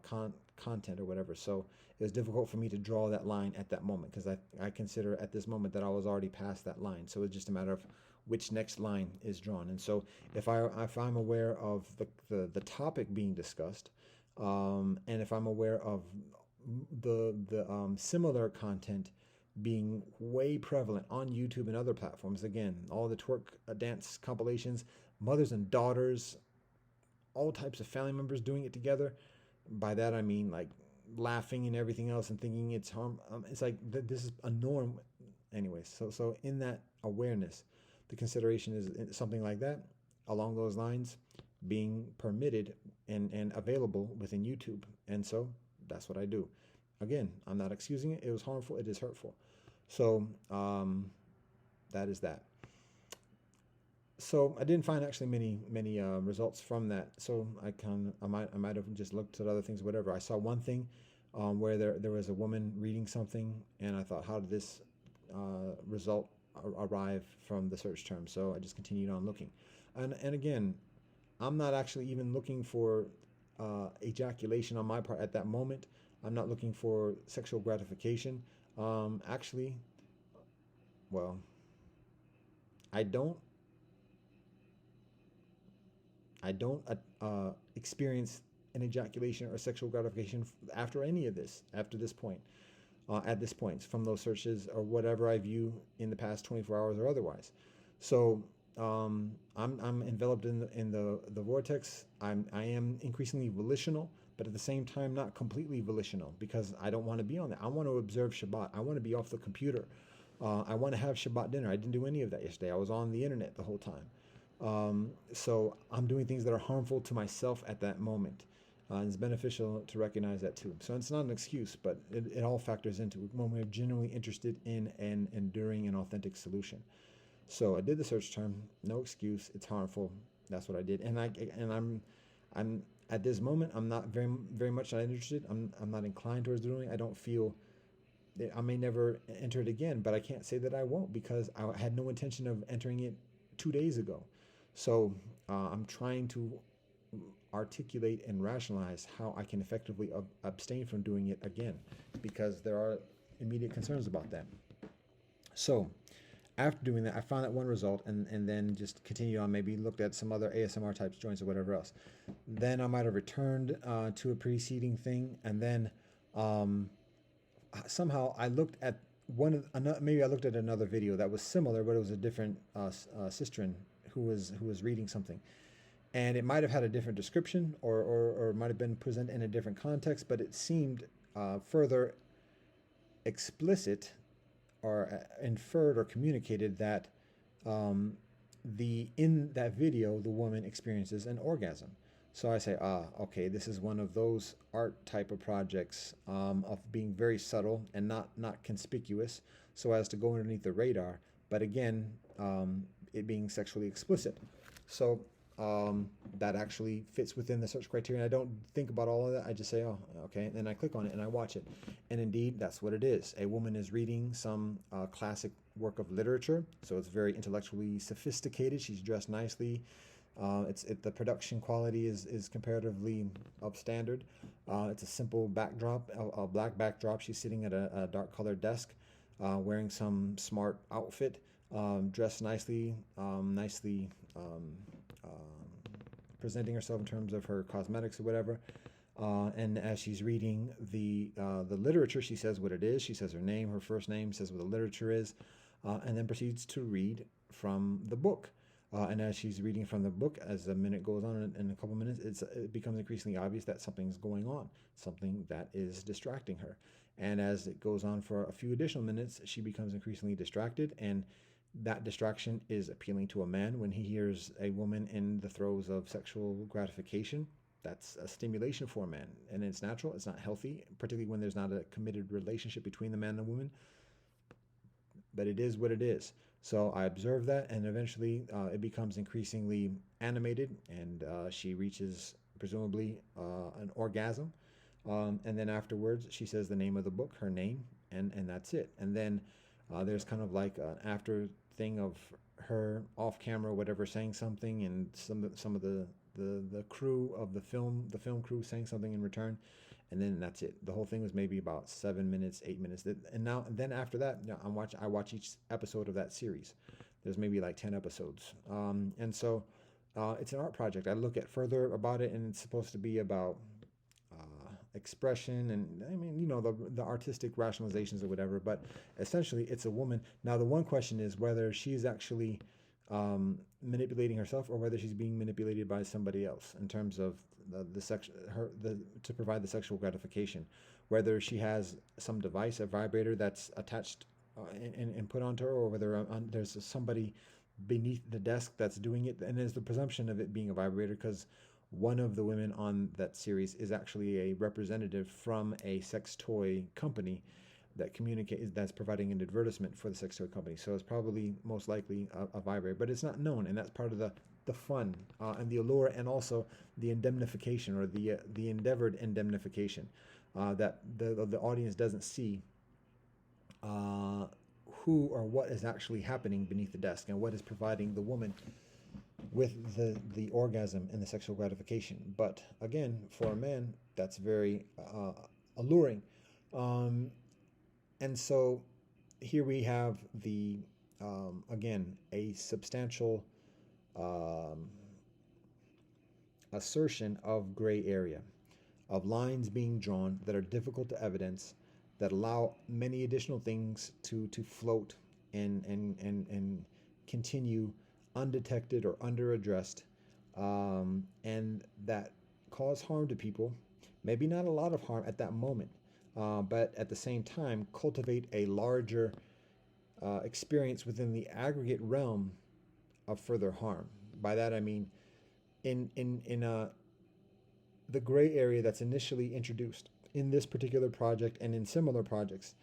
Speaker 1: content or whatever. So it was difficult for me to draw that line at that moment because I consider at this moment that I was already past that line. So it's just a matter of which next line is drawn. And so if I'm aware of the topic being discussed, and if I'm aware of the similar content being way prevalent on YouTube and other platforms. Again, all the twerk dance compilations, mothers and daughters, all types of family members doing it together. By that I mean like laughing and everything else and thinking it's harm. It's like this is a norm. Anyways, so in that awareness, the consideration is something like that along those lines being permitted and available within YouTube. And so that's what I do. Again, I'm not excusing it. It was harmful. It is hurtful. So that is that. So I didn't find actually many results from that. So I might have just looked at other things, whatever. I saw one thing where there was a woman reading something, and I thought, how did this result arrive from the search term? So I just continued on looking, and again, I'm not actually even looking for ejaculation on my part at that moment. I'm not looking for sexual gratification. Actually, well, I don't experience an ejaculation or sexual gratification after any of this, after this point, at this point, from those searches or whatever I view in the past 24 hours or otherwise. So I'm enveloped in the vortex. I am increasingly volitional, but at the same time not completely volitional, because I don't want to be on that. I want to observe Shabbat. I want to be off the computer. I want to have Shabbat dinner. I didn't do any of that yesterday. I was on the internet the whole time. So I'm doing things that are harmful to myself at that moment. And it's beneficial to recognize that too. So it's not an excuse, but it all factors into when we're genuinely interested in an enduring and authentic solution. So I did the search term, no excuse. It's harmful. That's what I did, and I'm at this moment I'm not very much not interested. I'm not inclined towards doing it. I don't feel that I may never enter it again, but I can't say that I won't, because I had no intention of entering it 2 days ago. So I'm trying to articulate and rationalize how I can effectively abstain from doing it again, because there are immediate concerns about that. So after doing that, I found that one result, and then just continued on, maybe looked at some other ASMR types joints or whatever else. Then I might have returned to a preceding thing, and then somehow I looked at maybe I looked at another video that was similar, but it was a different sister who was reading something, and it might have had a different description, or might have been presented in a different context, but it seemed further explicit or inferred or communicated that in that video the woman experiences an orgasm. So I say, okay, this is one of those art type of projects of being very subtle and not conspicuous, so as to go underneath the radar. But again, it being sexually explicit. So that actually fits within the search criteria. I don't think about all of that. I just say, oh, okay. And then I click on it and I watch it. And indeed, that's what it is. A woman is reading some classic work of literature. So it's very intellectually sophisticated. She's dressed nicely. The production quality is comparatively upstandard. It's a simple backdrop, a black backdrop. She's sitting at a dark colored desk, wearing some smart outfit, dressed nicely, presenting herself in terms of her cosmetics or whatever. And as she's reading the literature, she says what it is. She says her name, her first name, says what the literature is, and then proceeds to read from the book. And as she's reading from the book, as the minute goes on, in a couple minutes, it becomes increasingly obvious that something's going on, something that is distracting her. And as it goes on for a few additional minutes, she becomes increasingly distracted, and that distraction is appealing to a man when he hears a woman in the throes of sexual gratification. That's a stimulation for a man, and it's natural. It's not healthy, particularly when there's not a committed relationship between the man and the woman. But it is what it is. So I observe that, and eventually it becomes increasingly animated, and she reaches, presumably, an orgasm. And then afterwards, she says the name of the book, her name, and that's it. And then there's kind of like an after thing of her off camera, whatever, saying something, and some of the crew of the film crew saying something in return, and then that's it. The whole thing was maybe about 7 minutes, 8 minutes, and then after that, I watch each episode of that series. There's maybe like 10 episodes, and so it's an art project. I look at further about it, and it's supposed to be about expression, and I mean, the artistic rationalizations or whatever. But essentially, it's a woman. Now, the one question is whether she's actually manipulating herself or whether she's being manipulated by somebody else in terms of the sex her the to provide the sexual gratification. Whether she has some device, a vibrator that's attached and put onto her, or whether there's somebody beneath the desk that's doing it. And there's the presumption of it being a vibrator because one of the women on that series is actually a representative from a sex toy company that's providing an advertisement for the sex toy company. So it's probably most likely a vibrator, but it's not known, and that's part of the fun and the allure, and also the indemnification, or the endeavored indemnification, that the audience doesn't see who or what is actually happening beneath the desk and what is providing the woman with the orgasm and the sexual gratification. But again, for a man, that's very alluring. And so here we have again, a substantial assertion of gray area, of lines being drawn that are difficult to evidence, that allow many additional things to float and continue undetected or underaddressed, and that cause harm to people. Maybe not a lot of harm at that moment, but at the same time cultivate a larger experience within the aggregate realm of further harm. By that I mean, in the gray area that's initially introduced in this particular project and in similar projects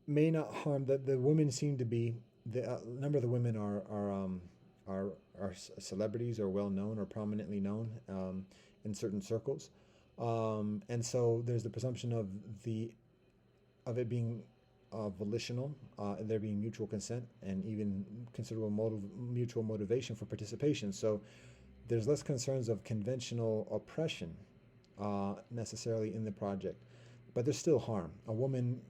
Speaker 1: may not harm. The women seem to be, the number of the women are celebrities, or well known or prominently known in certain circles, and so there's the presumption of it being volitional, there being mutual consent and even considerable mutual motivation for participation. So there's less concerns of conventional oppression necessarily in the project, but there's still harm. A woman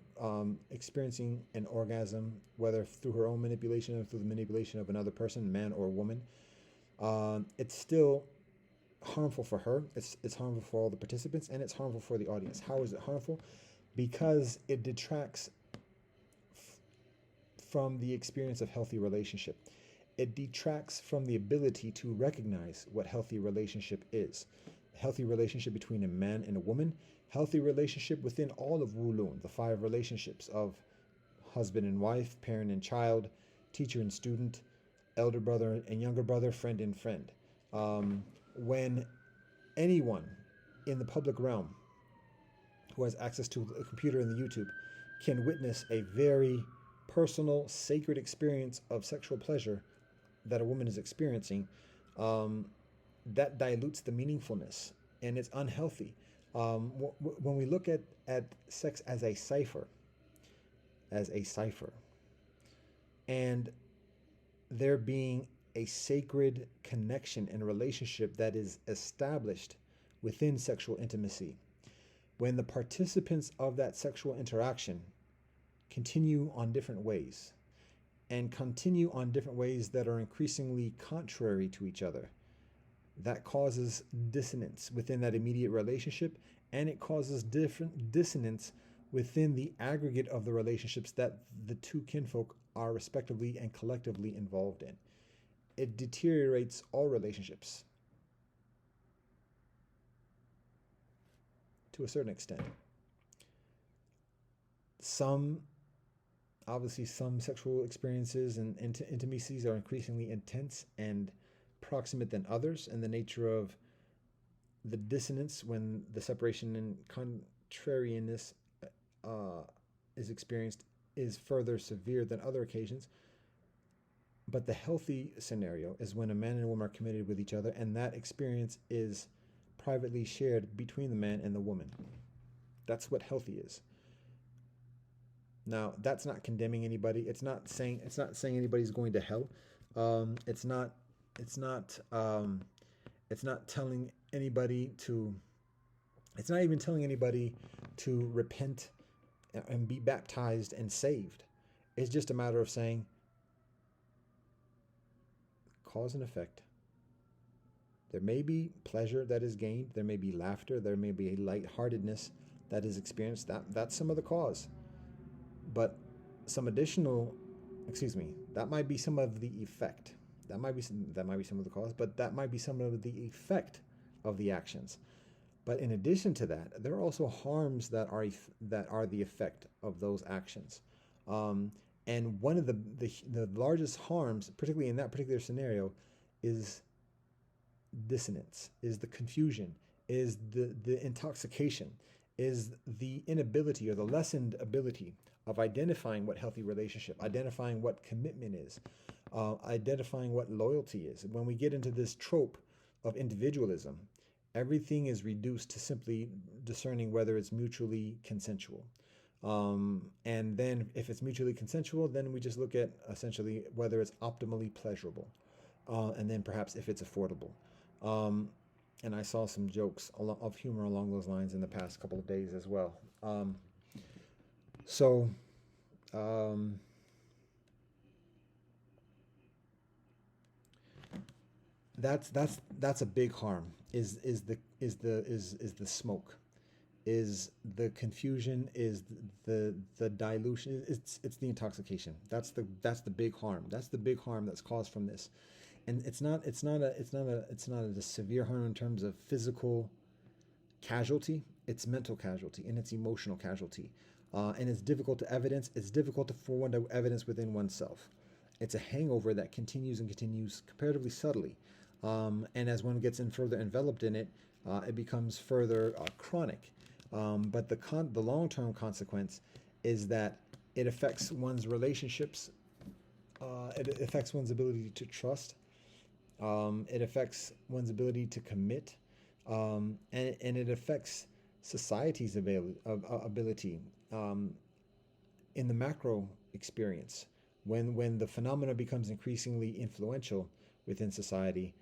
Speaker 1: experiencing an orgasm, whether through her own manipulation or through the manipulation of another person, man or woman, it's still harmful for her. It's harmful for all the participants, and it's harmful for the audience. How is it harmful? Because it detracts from the experience of healthy relationship. It detracts from the ability to recognize what healthy relationship is. Healthy relationship between a man and a woman, healthy relationship within all of Wulun, the 5 relationships of husband and wife, parent and child, teacher and student, elder brother and younger brother, friend and friend. When anyone in the public realm who has access to a computer and the YouTube can witness a very personal, sacred experience of sexual pleasure that a woman is experiencing, that dilutes the meaningfulness, and it's unhealthy. When we look at sex as a cipher, and there being a sacred connection and relationship that is established within sexual intimacy, when the participants of that sexual interaction continue on different ways, and continue on different ways that are increasingly contrary to each other, that causes dissonance within that immediate relationship, and it causes different dissonance within the aggregate of the relationships that the two kinfolk are respectively and collectively involved in. It deteriorates all relationships to a certain extent. Obviously some sexual experiences and intimacies are increasingly intense and proximate than others, and the nature of the dissonance when the separation and contrariness is experienced is further severe than other occasions. But the healthy scenario is when a man and a woman are committed with each other, and that experience is privately shared between the man and the woman. That's what healthy is. Now, that's not condemning anybody. It's not saying anybody's going to hell. It's not telling anybody to. It's not even telling anybody to repent and be baptized and saved. It's just a matter of saying cause and effect. There may be pleasure that is gained, there may be laughter, there may be a lightheartedness that is experienced. That's some of the cause. But some additional, excuse me, that might be some of the effect. That might be some of the cause, but that might be some of the effect of the actions. But in addition to that, there are also harms that are the effect of those actions. Um, and one of the largest harms, particularly in that particular scenario, is dissonance, is the confusion, is the intoxication, is the inability or the lessened ability of identifying what healthy relationship, identifying what commitment is, identifying what loyalty is. When we get into this trope of individualism, everything is reduced to simply discerning whether it's mutually consensual. And then if it's mutually consensual, then we just look at essentially whether it's optimally pleasurable. And then perhaps if it's affordable. Um, and I saw some jokes of humor along those lines in the past couple of days as well. So um, that's a big harm. Is the smoke, is the confusion, is the dilution. It's the intoxication. That's the big harm. That's the big harm that's caused from this. And it's not a severe harm in terms of physical casualty. It's mental casualty and it's emotional casualty, and it's difficult to evidence. It's difficult for one to evidence within oneself. It's a hangover that continues and continues comparatively subtly, and as one gets in further enveloped in it, it becomes further chronic. But the long term consequence is that it affects one's relationships. It affects one's ability to trust. It affects one's ability to commit, and it affects society's ability in the macro experience. When the phenomena becomes increasingly influential within society,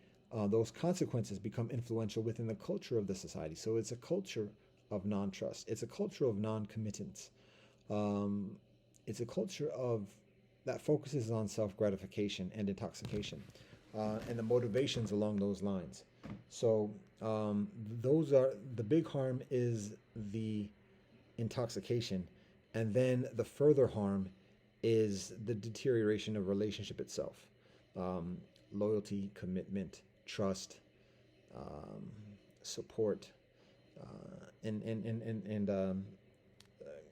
Speaker 1: those consequences become influential within the culture of the society. So it's a culture of non-trust. It's a culture of non-committance. Um, it's a culture of that focuses on self-gratification and intoxication, and the motivations along those lines. So those are the big harm is the intoxication, and then the further harm is the deterioration of relationship itself. Um, Loyalty, commitment, trust, um, support, and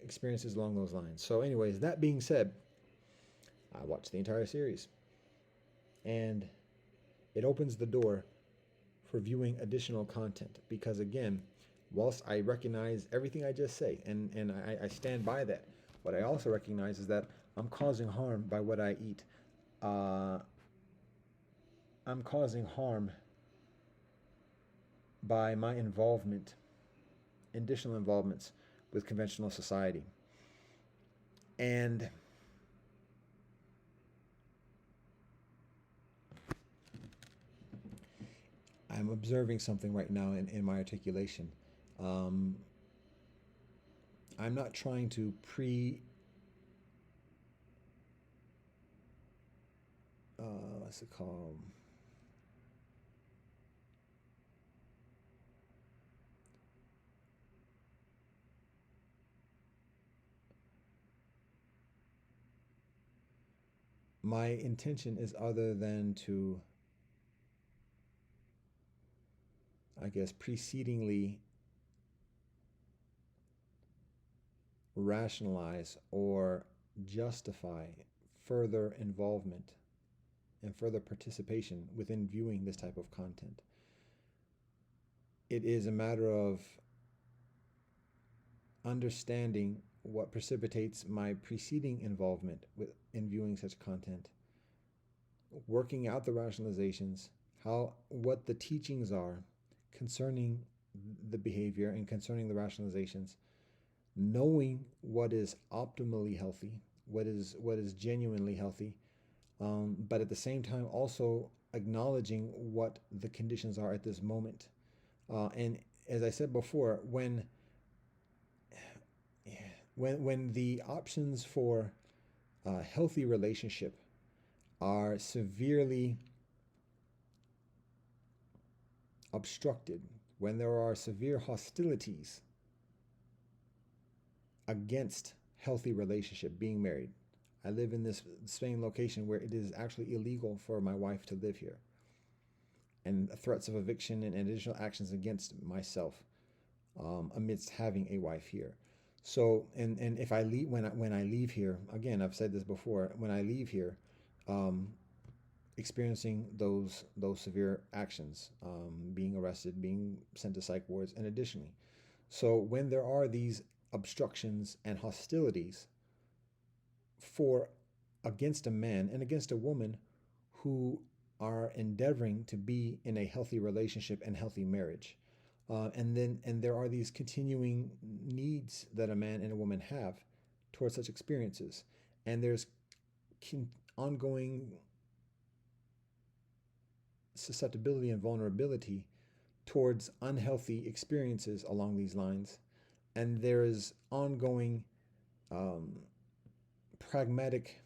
Speaker 1: experiences along those lines. So, anyways, that being said, I watched the entire series, and it opens the door for viewing additional content because, again, whilst I recognize everything I just say, and I stand by that, what I also recognize is that I'm causing harm by what I eat. Uh, I'm causing harm by my involvement, additional involvements with conventional society. And I'm observing something right now in my articulation. Um, I'm not trying to what's it called? My intention is other than to, I guess, precedingly rationalize or justify further involvement and further participation within viewing this type of content. It is a matter of understanding what precipitates my preceding involvement in viewing such content, working out the rationalizations, what the teachings are concerning the behavior and concerning the rationalizations, knowing what is optimally healthy, what is genuinely healthy, but at the same time also acknowledging what the conditions are at this moment. And as I said before, when the options for a healthy relationship are severely obstructed, when there are severe hostilities against healthy relationship, being married. I live in this same location where it is actually illegal for my wife to live here, and threats of eviction and additional actions against myself amidst having a wife here. So, and if I leave when I leave here, again, I've said this before, when I leave here, um, experiencing those severe actions, being arrested, being sent to psych wards, and additionally, so when there are these obstructions and hostilities for against a man and against a woman who are endeavoring to be in a healthy relationship and healthy marriage. And there are these continuing needs that a man and a woman have towards such experiences. And there's ongoing susceptibility and vulnerability towards unhealthy experiences along these lines. And there is ongoing um, pragmatic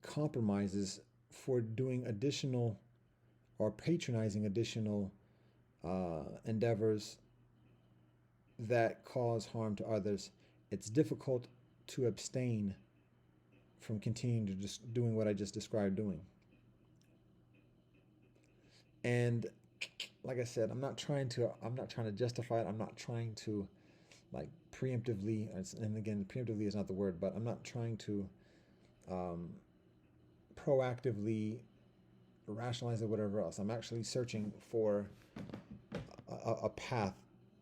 Speaker 1: compromises for doing additional or patronizing additional endeavors that cause harm to others. It's difficult to abstain from continuing to just doing what I just described doing. And like I said, I'm not trying to justify it. I'm not trying to like preemptively, and again, preemptively is not the word, but I'm not trying to um, proactively rationalize it, whatever else. I'm actually searching for a path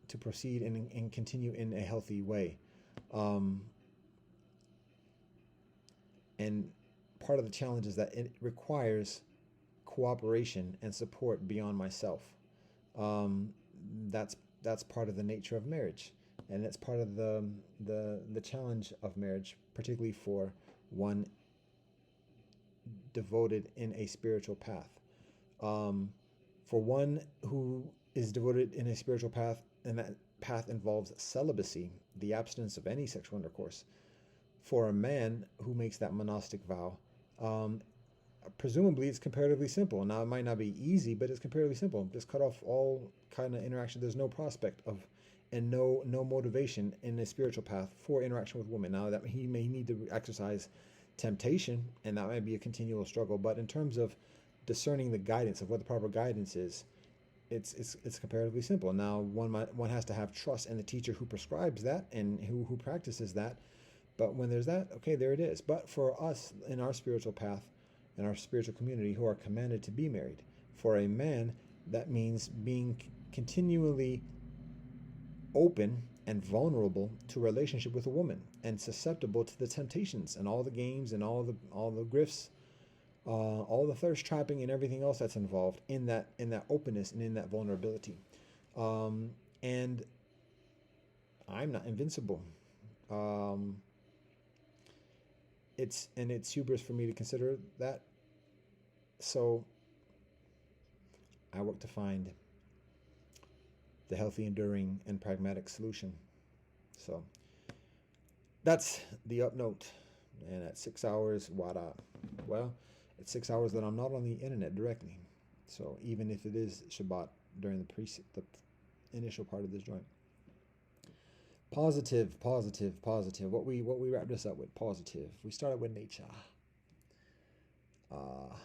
Speaker 1: to proceed and continue in a healthy way. Um, and part of the challenge is that it requires cooperation and support beyond myself. Um, that's part of the nature of marriage, and that's part of the challenge of marriage, particularly for one devoted in a spiritual path. Um, for one who is devoted in a spiritual path, and that path involves celibacy, the abstinence of any sexual intercourse. For a man who makes that monastic vow, um, presumably it's comparatively simple. Now, it might not be easy, but it's comparatively simple. Just cut off all kind of interaction. There's no prospect of and no motivation in a spiritual path for interaction with women. Now, that he may need to exercise temptation, and that might be a continual struggle. But in terms of discerning the guidance of what the proper guidance is, it's comparatively simple. Now, one has to have trust in the teacher who prescribes that and who practices that. But when there's that, okay, there it is. But for us in our spiritual path, in our spiritual community who are commanded to be married, for a man, that means being continually open and vulnerable to a relationship with a woman and susceptible to the temptations and all the games and all the grifts, all the thirst trapping and everything else that's involved in that openness and in that vulnerability. And I'm not invincible. Um, it's hubris for me to consider that. So I work to find the healthy, enduring, and pragmatic solution. So that's the up note. And at 6 hours, what up? Well, it's 6 hours that I'm not on the internet directly. So even if it is Shabbat during the initial part of this joint. Positive, positive, positive. What we wrap this up with? Positive. We started with nature. Uh,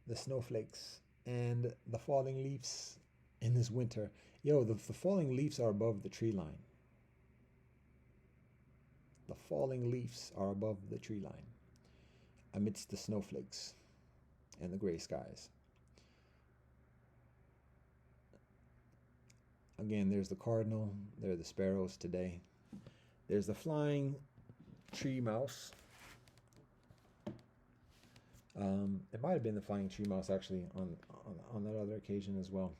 Speaker 1: the snowflakes and the falling leaves in this winter. Yo, the falling leaves are above the tree line. The falling leaves are above the tree line amidst the snowflakes and the gray skies. Again, there's the cardinal, there are the sparrows today. There's the flying tree mouse. It might have been the flying tree mouse actually on that other occasion as well.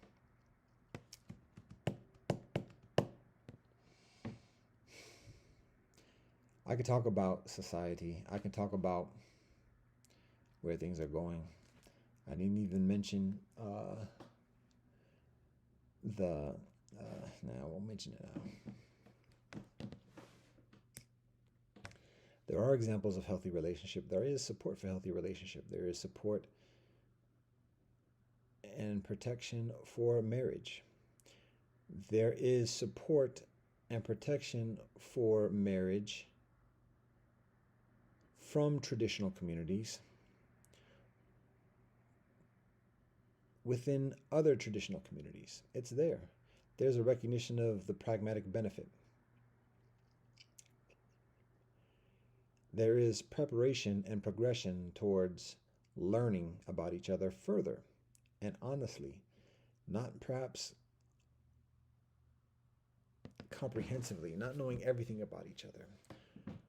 Speaker 1: I could talk about society. I can talk about where things are going. I didn't even mention I won't mention it now. There are examples of healthy relationship. There is support for healthy relationship. There is support and protection for marriage. There is support and protection for marriage from traditional communities within other traditional communities. It's there. There's a recognition of the pragmatic benefit. There is preparation and progression towards learning about each other further and honestly, not perhaps comprehensively, not knowing everything about each other,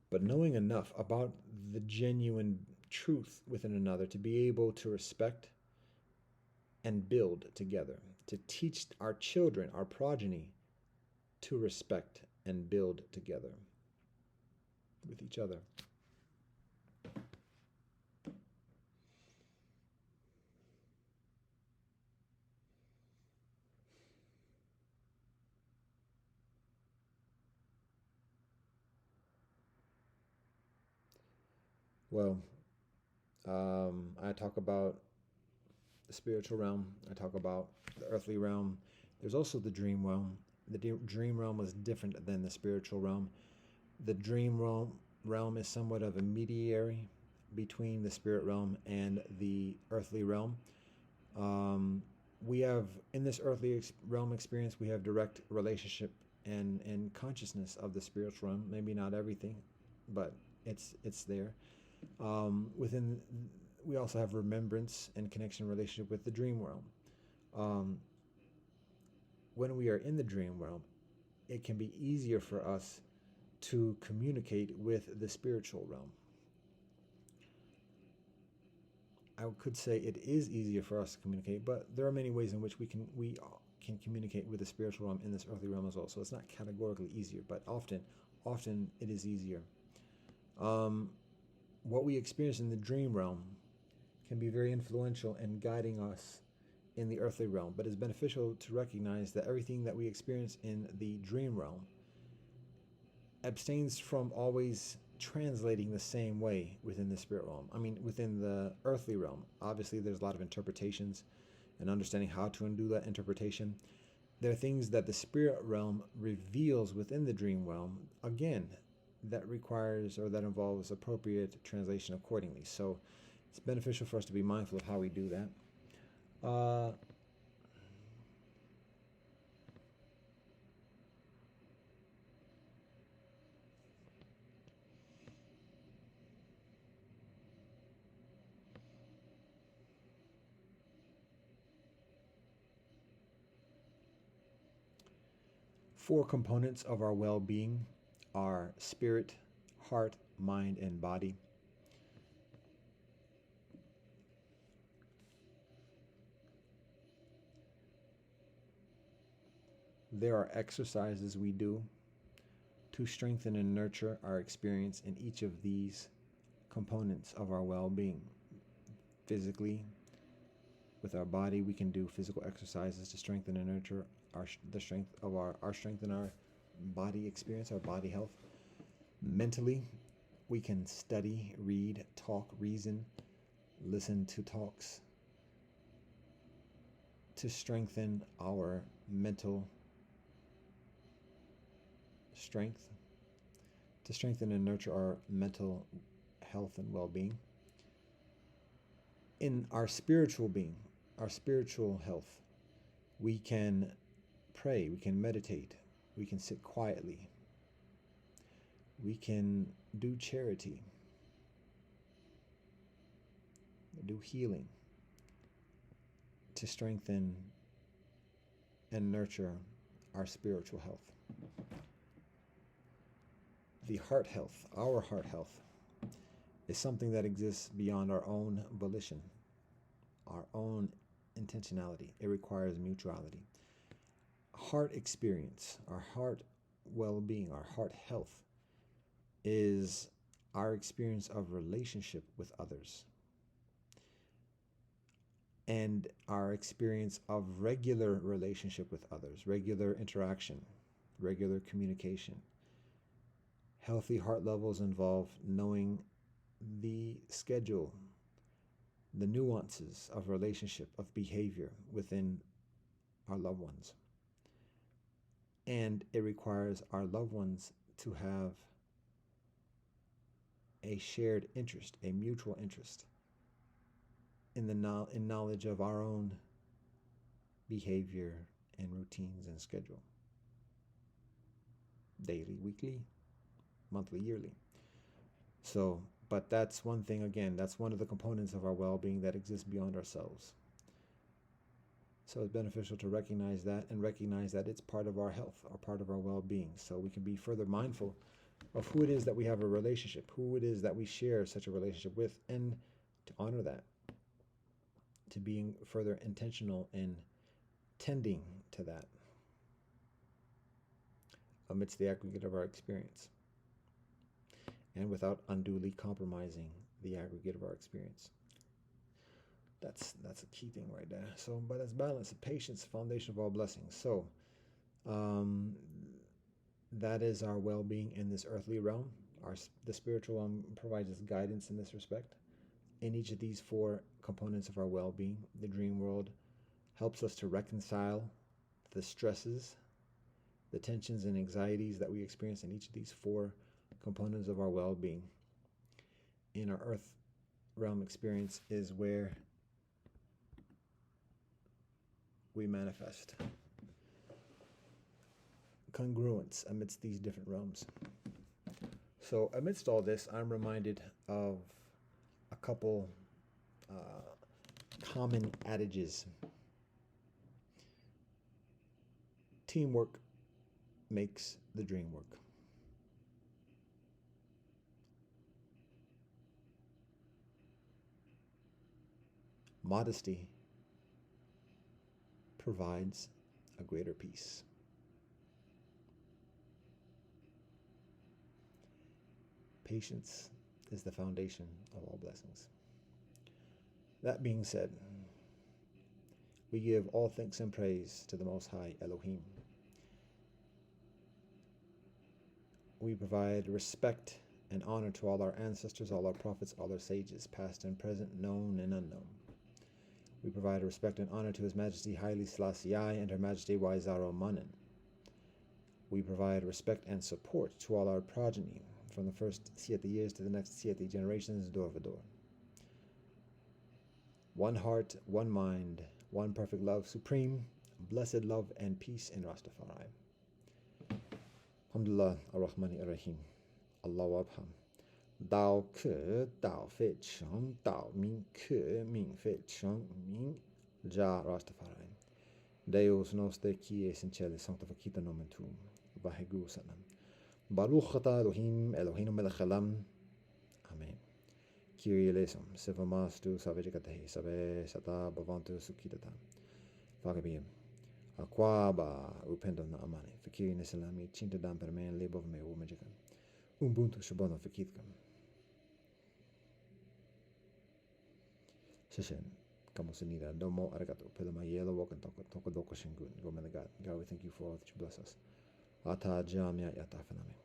Speaker 1: but knowing enough about the genuine truth within another to be able to respect and build together, to teach our children, our progeny, to respect and build together with each other. Well, I talk about the spiritual realm. I talk about the earthly realm. There's also the dream realm. The dream realm is different than the spiritual realm. The dream realm is somewhat of a mediary between the spirit realm and the earthly realm. We have, in this earthly realm experience, we have direct relationship and consciousness of the spiritual realm. Maybe not everything, but it's there. Within, we also have remembrance and connection relationship with the dream realm. When we are in the dream realm, it can be easier for us to communicate with the spiritual realm. I could say it is easier for us to communicate, but there are many ways in which we can communicate with the spiritual realm in this earthly realm as well. So it's not categorically easier, but often it is easier. What we experience in the dream realm can be very influential in guiding us in the earthly realm, but it's beneficial to recognize that everything that we experience in the dream realm abstains from always translating the same way within the spirit realm. I mean, within the earthly realm, obviously there's a lot of interpretations and understanding how to undo that interpretation. There are things that the spirit realm reveals within the dream realm, again, that requires or that involves appropriate translation accordingly. So it's beneficial for us to be mindful of how we do that. Four components of our well-being are spirit, heart, mind, and body. There are exercises we do to strengthen and nurture our experience in each of these components of our well-being. Physically, with our body, we can do physical exercises to strengthen and nurture the strength of our strength in our body experience, our body health. Mentally, we can study, read, talk, reason, listen to talks to strengthen our mental strength, to strengthen and nurture our mental health and well-being. In our spiritual being, our spiritual health, we can pray, we can meditate, we can sit quietly, we can do charity, do healing to strengthen and nurture our spiritual health. The heart health, our heart health, is something that exists beyond our own volition, our own intentionality. It requires mutuality. Heart experience, our heart well-being, our heart health, is our experience of relationship with others and our experience of regular relationship with others, regular interaction, regular communication. Healthy heart levels involve knowing the schedule the nuances of relationship, of behavior within our loved ones. And it requires our loved ones to have a shared interest, a mutual interest in in knowledge of our own behavior and routines and schedule. Daily, weekly, monthly, yearly. So, but that's one thing, again, that's one of the components of our well-being that exists beyond ourselves. So it's beneficial to recognize that and recognize that it's part of our health or part of our well-being. So we can be further mindful of who it is that we have a relationship, who it is that we share such a relationship with, and to honor that, to being further intentional in tending to that amidst the aggregate of our experience and without unduly compromising the aggregate of our experience. That's a key thing right there. So, but it's balance, patience, foundation of all blessings. So, that is our well-being in this earthly realm. The spiritual realm provides us guidance in this respect. In each of these four components of our well-being, the dream world helps us to reconcile the stresses, the tensions and anxieties that we experience in each of these four components of our well-being. In our earth realm experience is where we manifest congruence amidst these different realms. So amidst all this, I'm reminded of a couple common adages. Teamwork makes the dream work. Modesty provides a greater peace. Patience is the foundation of all blessings. That being said, we give all thanks and praise to the Most High Elohim. We provide respect and honor to all our ancestors, all our prophets, all our sages, past and present, known and unknown. We provide respect and honor to His Majesty Haile Selassie I and Her Majesty Waizaro Manen. We provide respect and support to all our progeny, from the first Siete years to the next Siete generations, door for door. One heart, one mind, one perfect love, supreme, blessed love and peace in Rastafari. Alhamdulillah, Ar-Rahmani Ar-Rahim. Allahu Abham. Dao ke, Dao Fe Chang, Dao Ming ke, Ming Fe Chang, Ming Ja Rastafari. Deus noste qui es in cielo, sanctificita nomen tuum. Vahegu Sanam. Baruch atah Elohim, Eloheinu melech haolam. Amen. Kyrie eleison, sevamastu savejikatehi, save sata bhavantu sukhitata. Vagabiyam. Aquaba upendo na amani. Fakiri nesalami, chintadam per me, lebov me umajikan. Ubuntu shabono fakitkam. Shishin. Kamosinida, domo arigato, pilama yellow walk and toko doko shingun. Go God. God, we thank you for all that you bless us. Ata jamia yata fanami.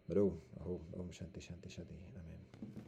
Speaker 1: Baru, aho, om shanti shanti shanti. Amen.